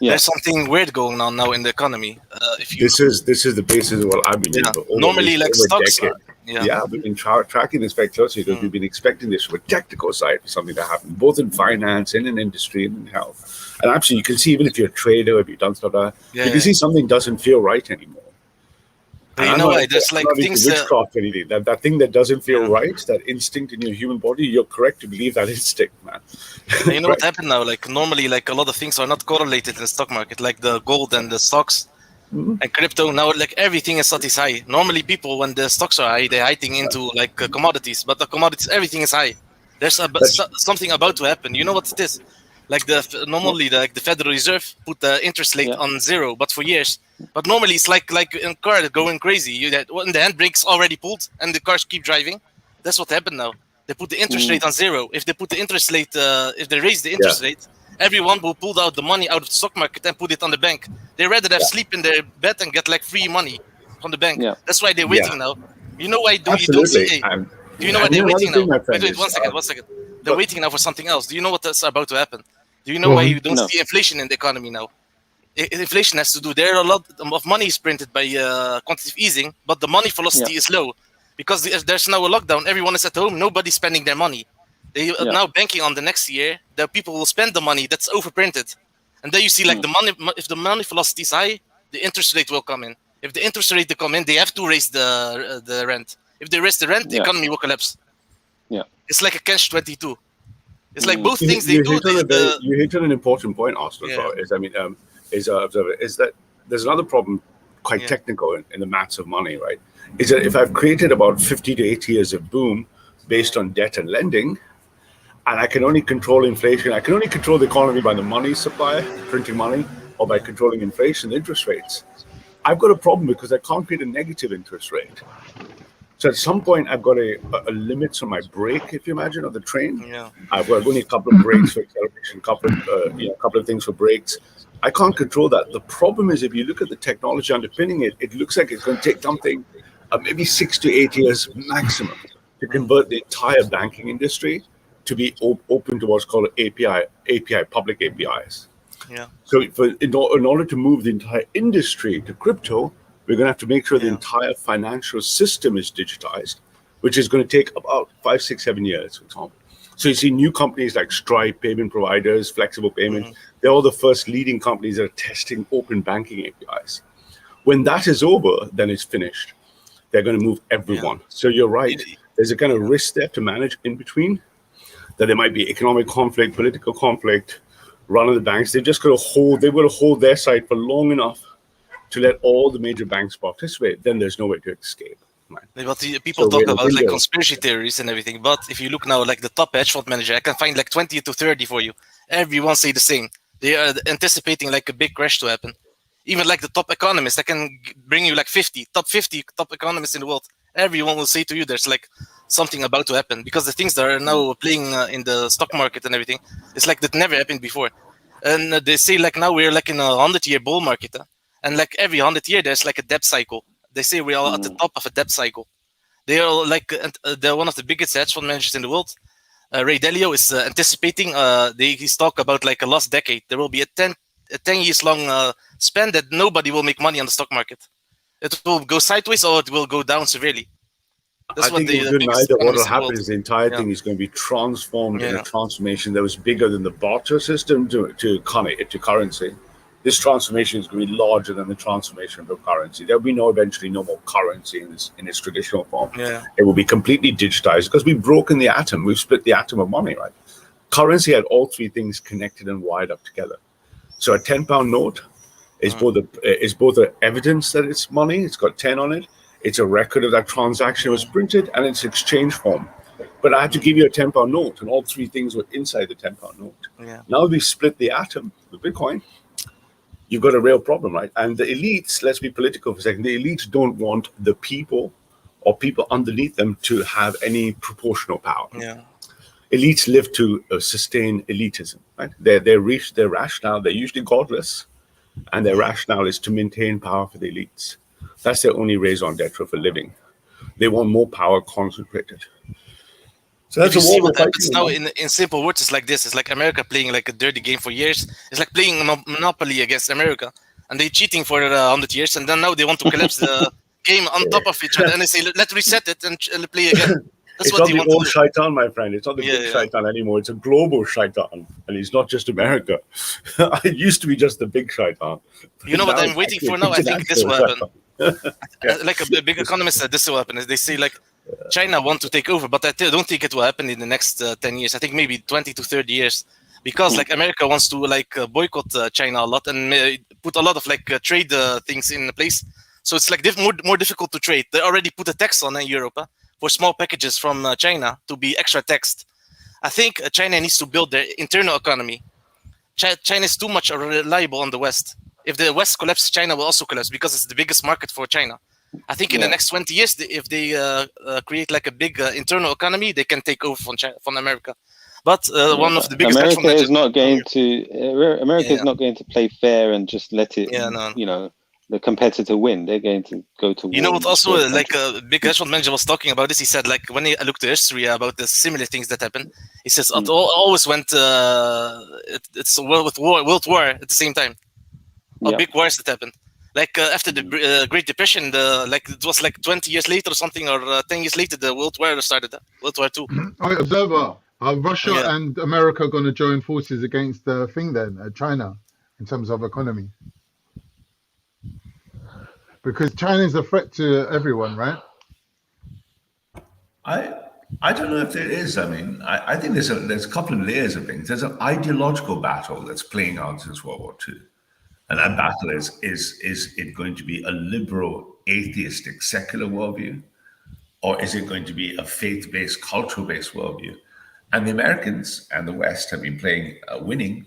Yeah. There's something weird going on now in the economy. This is the basis of what I've been doing. Normally, like stocks. We've been tracking this very closely because we've been expecting this from a technical side for something to happen, both in finance and in industry and in health. And actually, you can see even if you're a trader, if you've done stuff like that, you can see something doesn't feel right anymore. But you know why? There's like things witchcraft anything. That thing that doesn't feel right, that instinct in your human body, you're correct to believe that instinct, man. You know what happened now? Like normally, like a lot of things are not correlated in the stock market, like the gold and the stocks and crypto. Now, like everything is at its high. Normally, people when the stocks are high, they're hiding into like commodities, but the commodities, everything is high. There's something about to happen. You know what it is? Like normally, the Federal Reserve put the interest rate on 0, but for years. But normally it's like in a car going crazy. When the handbrake's already pulled and the cars keep driving, that's what happened now. They put the interest rate on 0. If they put the interest rate, if they raise the interest rate, everyone will pull out the money out of the stock market and put it on the bank. They rather have sleep in their bed and get like free money from the bank. That's why they're waiting now. You know why you don't see? Do you know why they're waiting now? Wait, 1 second. They're waiting now for something else. Do you know what's about to happen? Do you know why you don't see inflation in the economy now? Inflation has to do. There are a lot of money is printed by quantitative easing, but the money velocity is low because there's now a lockdown. Everyone is at home. Nobody's spending their money. They are now banking on the next year. The people will spend the money that's overprinted, and then you see like the money. If the money velocity is high, the interest rate will come in. If the interest rate to come in, they have to raise the rent. If they raise the rent, the economy will collapse. Yeah, it's like a catch-22. It's like both things they do. You hit on an important point, Austin. As well. Is that there's another problem, quite technical in the maths of money, right? Is that if I've created about 50 to 80 years of boom based on debt and lending, and I can only control inflation, I can only control the economy by the money supply, printing money, or by controlling inflation, interest rates. I've got a problem because I can't create a negative interest rate. So at some point, I've got a limit on my brake, if you imagine, of the train. Yeah. I've got only a couple of brakes for acceleration, a couple of things for brakes. I can't control that. The problem is if you look at the technology underpinning it, it looks like it's going to take something maybe 6 to 8 years maximum to convert the entire banking industry to be open to what's called API, public APIs. Yeah. So in order to move the entire industry to crypto, we're going to have to make sure the entire financial system is digitized, which is going to take about 5, 6, 7 years, for example. So you see new companies like Stripe, payment providers, flexible payments, they're all the first leading companies that are testing open banking APIs. When that is over, then it's finished. They're going to move everyone. So you're right. There's a kind of risk there to manage in between, that there might be economic conflict, political conflict, run of the banks. They're just going to hold their side for long enough to let all the major banks participate. Then there's no way to escape. Right? But people talk about like conspiracy theories and everything. But if you look now, like the top hedge fund manager, I can find like 20 to 30 for you. Everyone say the same. They are anticipating like a big crash to happen. Even like the top economists, I can bring you like 50 top economists in the world. Everyone will say to you there's like something about to happen, because the things that are now playing in the stock market and everything, it's like that never happened before. And they say like now we're like in a 100-year bull market, and like every 100 years there's like a debt cycle. They say we are at the top of a debt cycle. They are like they're one of the biggest hedge fund managers in the world. Ray Dalio is anticipating. He's talk about like a lost decade. There will be a 10 years long span that nobody will make money on the stock market. It will go sideways or it will go down severely. That's what will happen is the entire thing is going to be transformed in a transformation that was bigger than the barter system to currency. This transformation is going to be larger than the transformation of the currency. There will be eventually no more currency in its traditional form. Yeah. It will be completely digitized because we've broken the atom. We've split the atom of money, right? Currency had all three things connected and wired up together. So a £10 note is both an evidence that it's money. It's got 10 on it. It's a record of that transaction was printed, and it's exchange form. But I had to give you a £10 note, and all three things were inside the £10 note. Yeah. Now we split the atom with Bitcoin. You've got a real problem, right? And the elites, let's be political for a second, the elites don't want the people or people underneath them to have any proportional power. Yeah. Elites live to sustain elitism, right? Their rationale, they're usually godless, and their rationale is to maintain power for the elites. That's their only raison d'etre for living. They want more power concentrated. So that's if you see what happens now in simple words, it's like this. It's like America playing like a dirty game for years. It's like playing Monopoly against America. And they're cheating for 100 years. And then now they want to collapse the game on top of each other. And they say, let's reset it and play again. That's it's what not they the want old to do. shaitan, my friend. It's not the big shaitan anymore. It's a global shaitan. And he's not just America. It used to be just the big shaitan. You know what I'm waiting for now? I think this will happen. Like a big economist said, this will happen. They say like China want to take over, but I don't think it will happen in the next 10 years. I think maybe 20 to 30 years, because like America wants to like boycott China a lot and put a lot of like trade things in place. So it's like more difficult to trade. They already put a tax on Europe for small packages from China to be extra taxed. I think China needs to build their internal economy. China is too much reliable on the West. If the West collapses, China will also collapse because it's the biggest market for China. I think in the next 20 years, if they create like a big internal economy, they can take over from America. But one of the biggest America is not going to play fair and just let it, the competitor win. They're going to go to war. You know what? Also, like a big hedge fund manager was talking about this. He said, like when he looked at history about the similar things that happened, he says it always went. It's a world war at the same time. Big wars that happened. Like after the Great Depression, it was like 20 years later or something, or 10 years later, the World War started. World War II. All right, observer. Are Russia and America going to join forces against the thing then, China, in terms of economy? Because China is a threat to everyone, right? I don't know if there is. I mean, I think there's a couple of layers of things. There's an ideological battle that's playing out since World War II. And that battle is it going to be a liberal, atheistic, secular worldview? Or is it going to be a faith-based, cultural-based worldview? And the Americans and the West have been playing winning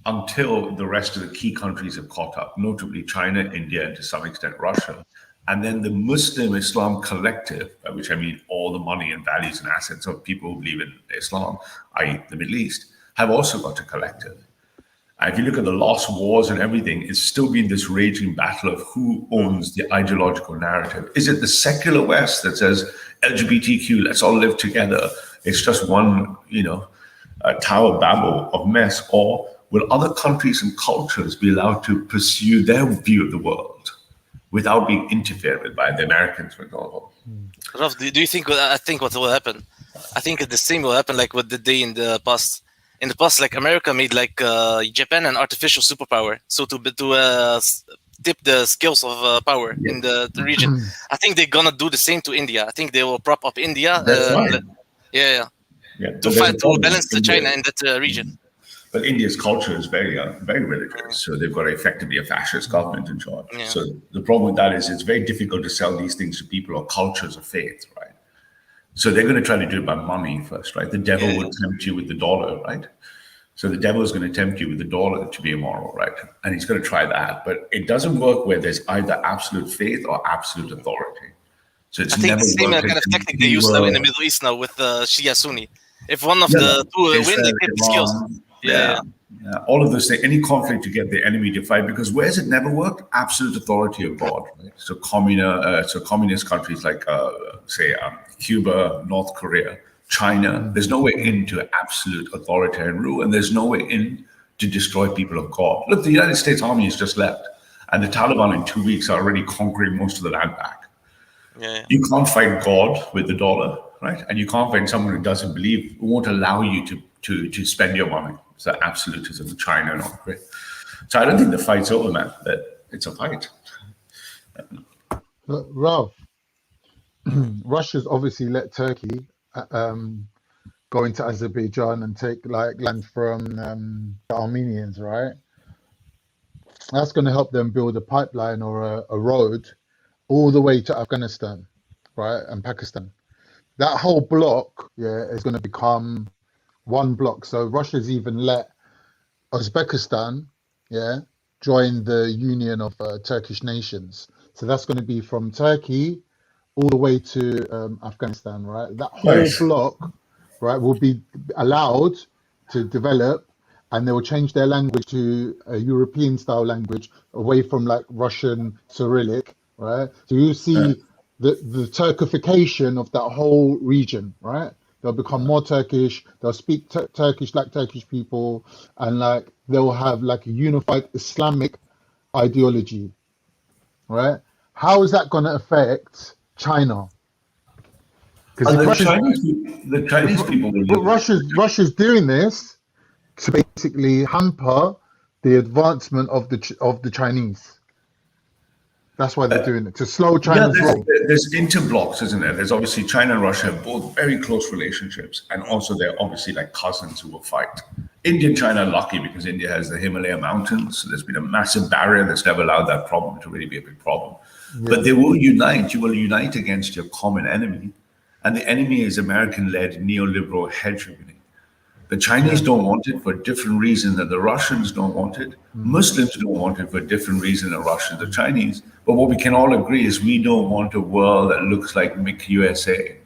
until the rest of the key countries have caught up, notably China, India, and to some extent Russia. And then the Muslim Islam collective, by which I mean all the money and values and assets of people who believe in Islam, i.e. the Middle East, have also got a collective. And if you look at the lost wars and everything, it's still been this raging battle of who owns the ideological narrative. Is it the secular West that says LGBTQ, let's all live together? It's just one, Tower Babel of mess. Or will other countries and cultures be allowed to pursue their view of the world without being interfered with by the Americans, for example? Ralph, do you think? I think what will happen? I think the same will happen like what they did in the past. In the past, like America made like Japan an artificial superpower, so to tip the scales of power in the region. I think they're gonna do the same to India. I think they will prop up India. To fight to balance China in that region. But India's culture is very religious, so they've got effectively a fascist government in charge. Yeah. So the problem with that is it's very difficult to sell these things to people or cultures of faith, right? So they're going to try to do it by money first, right? The devil will tempt you with the dollar, right? So the devil is going to tempt you with the dollar to be immoral, right? And he's going to try that, but it doesn't work where there's either absolute faith or absolute authority. So it's I think never the same worked kind of tactic they use now in the Middle East now with Shia Sunni. If one of the two win, they tip the scales. Yeah. All of those things, any conflict to get the enemy to fight, because where has it never worked? Absolute authority of God, right? So communist countries like, Cuba, North Korea, China, there's no way into absolute authoritarian rule, and there's no way in to destroy people of God. Look, the United States Army has just left, and the Taliban in 2 weeks are already conquering most of the land back. You can't fight God with the dollar, right? And you can't find someone who doesn't believe, who won't allow you to spend your money. It's the absolutism of China and North Korea. So I don't think the fight's over, man. That it's a fight. Ralph, Russia's obviously let Turkey go into Azerbaijan and take land from the Armenians, right? That's going to help them build a pipeline or a road all the way to Afghanistan, right, and Pakistan. That whole block, is going to become one block. So Russia's even let Uzbekistan, join the Union of Turkish nations. So that's going to be from Turkey all the way to Afghanistan, right? That whole block, right, will be allowed to develop, and they will change their language to a European-style language away from like Russian Cyrillic, right? So you see the Turkification of that whole region, right? They'll become more Turkish. They'll speak Turkish like Turkish people, and like they'll have like a unified Islamic ideology, right? How is that going to affect China? Because the Chinese people will Russia's doing this to basically hamper the advancement of the Chinese. That's why they're doing it, to slow China's roll. There's interblocks, isn't there? There's obviously China and Russia have both very close relationships, and also they're obviously like cousins who will fight. India and China are lucky because India has the Himalaya mountains, so there's been a massive barrier that's never allowed that problem to really be a big problem. But they will unite. You will unite against your common enemy, and the enemy is American-led neoliberal hegemony. The Chinese don't want it for a different reason than the Russians don't want it. Muslims don't want it for a different reason than Russians or Chinese. But what we can all agree is we don't want a world that looks like Mick USA.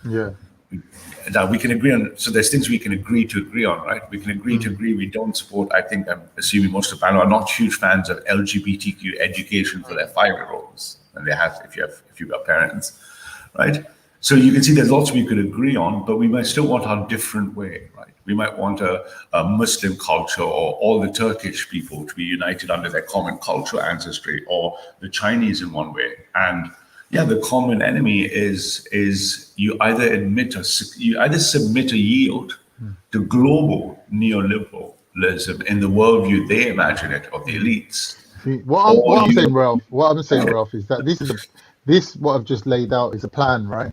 That we can agree on. So there's things we can agree on, right? We can agree to agree. We don't support. I think I'm assuming most of the panel are not huge fans of LGBTQ education for their 5-year-olds, and they have if you've got parents, right? So you can see there's lots we could agree on, but we might still want our different way, right? We might want a Muslim culture, or all the Turkish people to be united under their common cultural ancestry, or the Chinese in one way. And the common enemy is you either submit or yield to global neoliberalism in the worldview they imagine it of the elites. What I'm saying, Ralph, is that this what I've just laid out is a plan, right?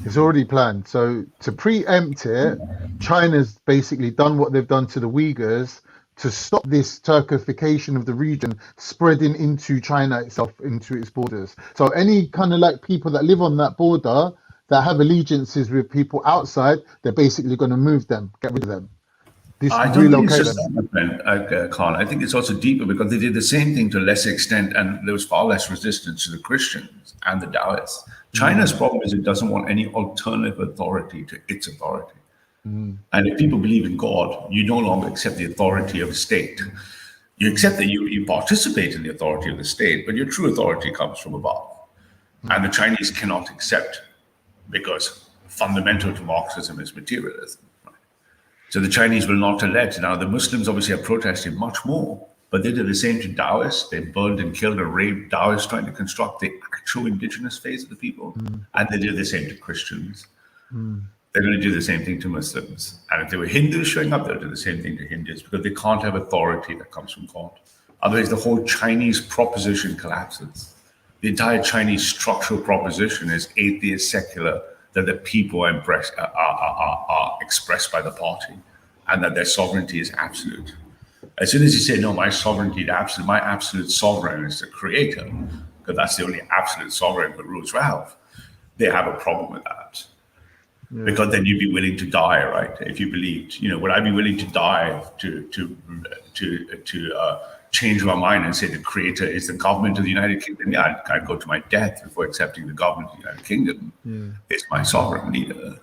It's already planned. So to preempt it, China's basically done what they've done to the Uyghurs to stop this Turkification of the region spreading into China itself, into its borders. So any kind of like people that live on that border that have allegiances with people outside, they're basically going to move them, get rid of them. I don't think it's just that, Khan. I think it's also deeper because they did the same thing to a lesser extent, and there was far less resistance to the Christians and the Taoists. China's problem is it doesn't want any alternative authority to its authority. And if people believe in God, you no longer accept the authority of the state. You accept that you participate in the authority of the state, but your true authority comes from above. And the Chinese cannot accept, because fundamental to Marxism is materialism. Right? So the Chinese will not elect. Now, the Muslims obviously have protested much more, but they did the same to Taoists. They burned and killed and raped Taoists trying to construct the actual indigenous phase of the people. And they did the same to Christians. They're going to do the same thing to Muslims. And if there were Hindus showing up, they'll do the same thing to Hindus, because they can't have authority that comes from God. Otherwise, the whole Chinese proposition collapses. The entire Chinese structural proposition is atheist, secular, that the people are expressed by the party, and that their sovereignty is absolute. As soon as you say, no, my sovereignty is absolute, my absolute sovereign is the creator, because that's the only absolute sovereign that rules Ralph, they have a problem with that. Yeah. Because then you'd be willing to die, right? If you believed, would I be willing to die to change my mind and say the creator is the government of the United Kingdom? Yeah, I'd go to my death before accepting the government of the United Kingdom. It's my sovereign leader.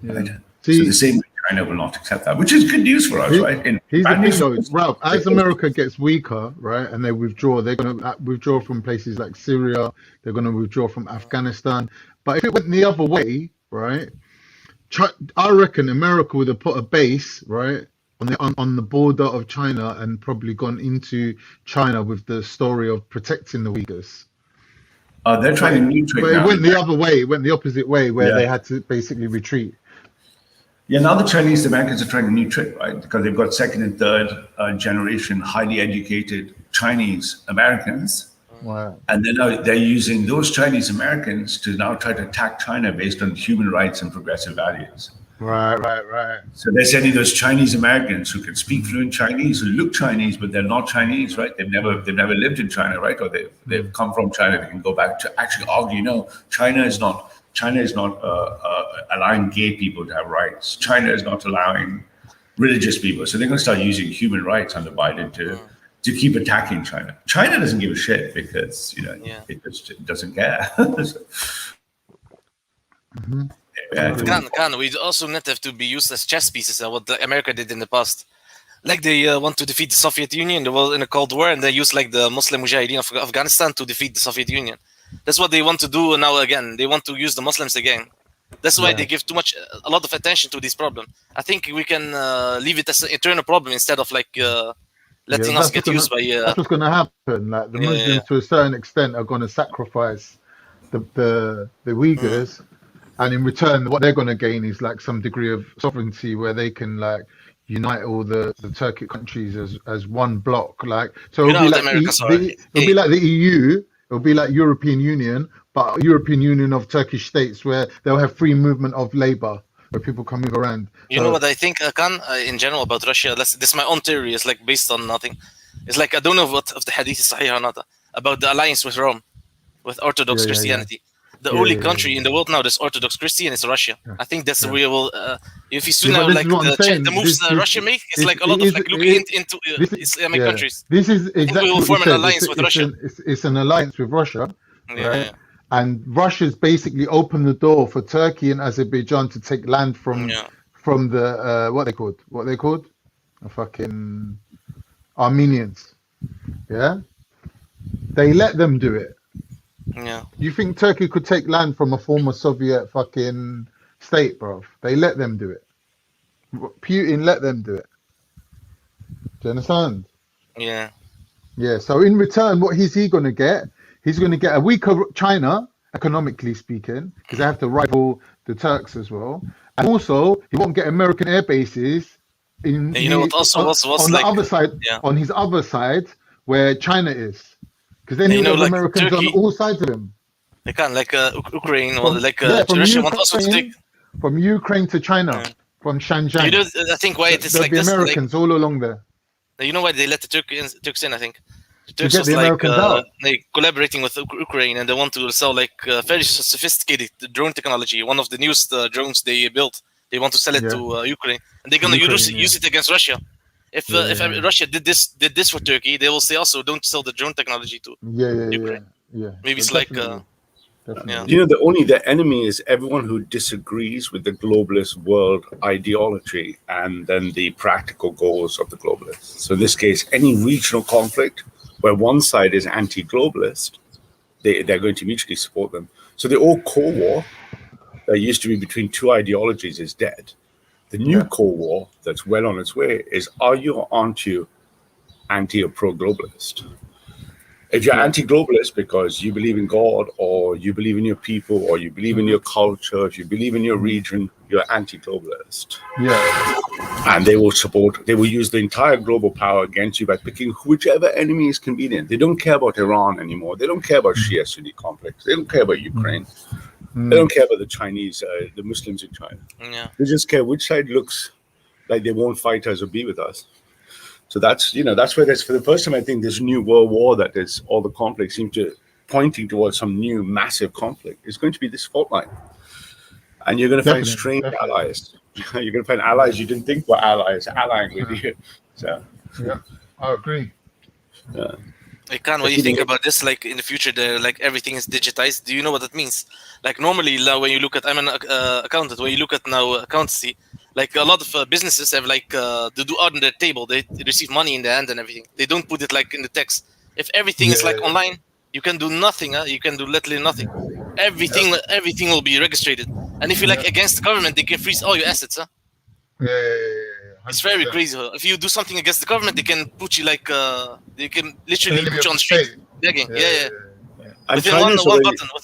Right? So the same way China will not accept that, which is good news for us, right? Here's the thing though, Ralph, as America gets weaker, right, and they withdraw, they're going to withdraw from places like Syria, they're going to withdraw from Afghanistan. But if it went the other way, right, I reckon America would have put a base, right, on the border of China and probably gone into China with the story of protecting the Uyghurs. They're trying a new trick. But it went the other way, it went the opposite way, where they had to basically retreat. Yeah, now the Chinese Americans are trying a new trick, right? Because they've got second and third generation highly educated Chinese Americans. Wow. And then they're using those Chinese Americans to now try to attack China based on human rights and progressive values. Right. So they're sending those Chinese Americans who can speak fluent Chinese, who look Chinese, but they're not Chinese, right? They've never lived in China, right? Or they've come from China. They can go back to actually argue, no, China is not allowing gay people to have rights. China is not allowing religious people. So they're going to start using human rights under Biden to keep attacking China. China doesn't give a shit because, it just doesn't care. We also not have to be used as chess pieces, what America did in the past. Like they want to defeat the Soviet Union, they were in a Cold War, and they use like the Muslim Mujahideen of Afghanistan to defeat the Soviet Union. That's what they want to do now again. They want to use the Muslims again. That's why they give a lot of attention to this problem. I think we can leave it as an internal problem instead of like letting us get used by. That's what's going to happen. Like the Muslims, to a certain extent, are going to sacrifice the Uyghurs, and in return, what they're going to gain is like some degree of sovereignty, where they can like unite all the Turkic countries as one bloc. Like so, it'll be like the EU. It'll be like European Union, but European Union of Turkish states, where they'll have free movement of labor, where people can move around. You know what I think, Khan, in general about Russia? This is my own theory. It's like based on nothing. It's like I don't know if the hadith is sahih or not, about the alliance with Rome, with Orthodox Christianity. The only country in the world now that's Orthodox Christian is Russia. I think that's where we'll. If you see now like the moves Russia make, it's like a lot of like looking into Islamic countries. This is exactly we will form an alliance with Russia. It's an alliance with Russia, right? And Russia's basically opened the door for Turkey and Azerbaijan to take land from the what they called, fucking Armenians. Yeah, they let them do it. Yeah. You think Turkey could take land from a former Soviet fucking state, bro? They let them do it. Putin let them do it. Do you understand? Yeah. Yeah. So in return, what is he going to get? He's going to get a weaker China, economically speaking, because they have to rival the Turks as well. And also, he won't get American air bases on the other side. Yeah. On his other side, where China is. Because then you have like Americans Turkey, on all sides of him. They can't, like Ukraine or like Russia want also to take. From Ukraine to China, from Xinjiang. I think why it is like the this. Americans all along there. You know why they let the Turks in, I think. The Turks was like they collaborating with Ukraine, and they want to sell like very sophisticated drone technology. One of the newest drones they built. They want to sell it to Ukraine, and they're going to use it against Russia. If Russia did this for Turkey, they will say also don't sell the drone technology to Ukraine. Yeah. Maybe it's like Definitely. You know, the enemy is everyone who disagrees with the globalist world ideology and then the practical goals of the globalists. So in this case, any regional conflict where one side is anti-globalist, they're going to mutually support them. So the old Cold War that used to be between two ideologies is dead. The new Cold War that's well on its way is, are you or aren't you anti or pro-globalist? If you're anti-globalist because you believe in God, or you believe in your people, or you believe in your culture, if you believe in your region, you're anti-globalist. Yeah. And they will use the entire global power against you by picking whichever enemy is convenient. They don't care about Iran anymore. They don't care about Shia-Sunni conflicts. They don't care about Ukraine. They don't care about the Chinese, the Muslims in China. Yeah. They just care which side looks like they won't fight us or be with us. So that's where there's, for the first time, I think this new world war that is all the conflicts seem to pointing towards some new massive conflict. It's going to be this fault line. And you're going to find strange allies. You're going to find allies you didn't think were allies allying with you. So yeah, I agree. Yeah. Like, Khan, what do you think about this? Like, in the future, like everything is digitized. Do you know what that means? Like, normally, now when you look at, I'm an accountant. When you look at now accountancy, like a lot of businesses have like they do on their table. They receive money in their hand and everything. They don't put it like in the text. If everything is like online, you can do nothing. You can do literally nothing. Everything will be registered. And if you're like against the government, they can freeze all your assets. It's very crazy. If you do something against the government, they can put you like they can literally put you on the street begging. Yeah. And Within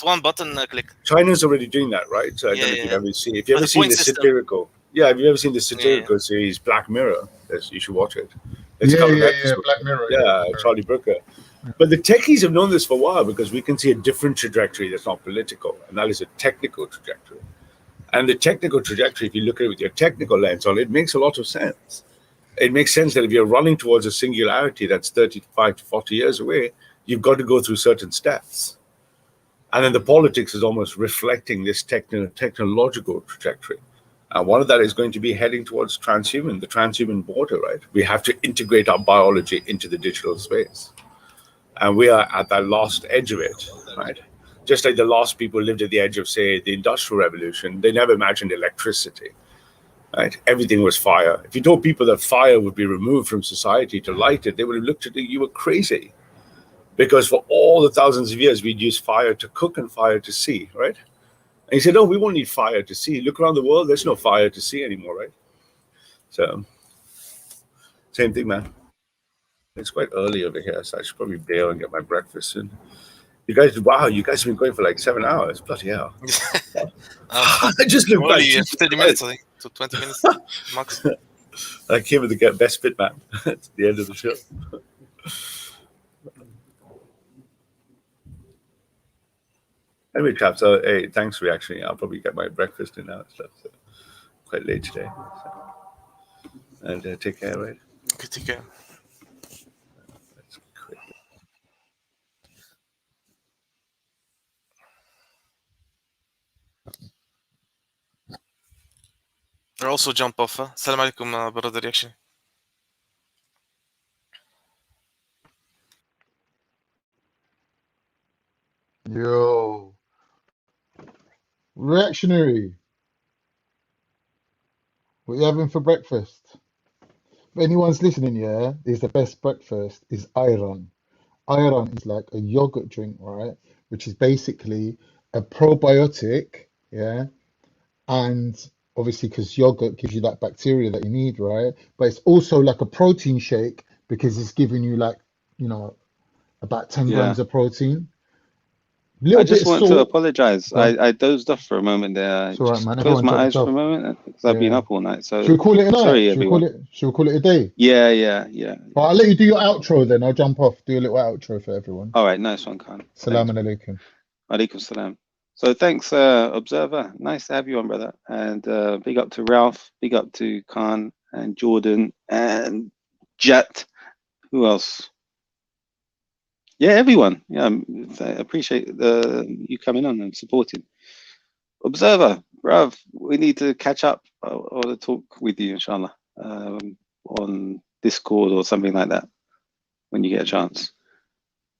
one button click. China's already doing that, right? So I don't know if you've ever seen. If you ever seen the satirical, have you ever seen the satirical series Black Mirror? You should watch it. It's Black Mirror. Yeah, Charlie Brooker. But the techies have known this for a while, because we can see a different trajectory that's not political, and that is a technical trajectory. And the technical trajectory, if you look at it with your technical lens on it, makes a lot of sense. It makes sense that if you're running towards a singularity that's 35 to 40 years away, you've got to go through certain steps. And then the politics is almost reflecting this technological trajectory. And one of that is going to be heading towards the transhuman border, right? We have to integrate our biology into the digital space. And we are at that last edge of it, right? Just like the last people lived at the edge of, say, the Industrial Revolution, they never imagined electricity, right? Everything was fire. If you told people that fire would be removed from society to light it, they would have looked at you were crazy. Because for all the thousands of years, we'd use fire to cook and fire to see, right? And he said, no, we won't need fire to see. Look around the world, there's no fire to see anymore, right? So, same thing, man. It's quite early over here, so I should probably bail and get my breakfast soon. You guys have been going for like 7 hours. Bloody hell. I just looked back. 30 minutes, I think. To 20 minutes max. I came with the best bit, man. At the end of the show. Anyway, chaps, so hey, thanks for reacting. I'll probably get my breakfast in now and stuff. So quite late today. So. And take care, right? Okay, take care. I'll also jump off. Assalamu alaikum, brother reaction. Yo. Reactionary. What you having for breakfast? If anyone's listening, is the best breakfast is ayran. Ayran is like a yogurt drink, right? Which is basically a probiotic, and obviously because yogurt gives you that bacteria that you need, right? But it's also like a protein shake because it's giving you like, about 10 grams of protein. I just want to apologize. I dozed off for a moment there. It's all right, man. Closed my eyes for a moment because I've been up all night. So should we call it a night? Sorry, everyone. Should we call it a day? Yeah. Well, I'll let you do your outro then. I'll jump off. Do a little outro for everyone. All right, nice one, Khan. Salaam alaikum. Alaikum salam. So thanks, Observer. Nice to have you on, brother. And big up to Ralph. Big up to Khan and Jordan and Jet. Who else? Yeah, everyone. Yeah, I appreciate you coming on and supporting. Observer, bruv, we need to catch up or talk with you, inshallah, on Discord or something like that when you get a chance.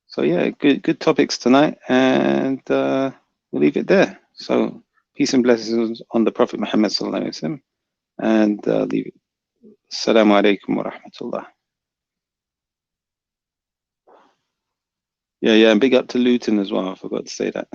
So yeah, good topics tonight, and we'll leave it there. So peace and blessings on the Prophet Muhammad sallallahu alaihi wasallam, and leave it. Assalamu alaikum wa rahmatullah. Yeah, and big up to Luton as well. I forgot to say that.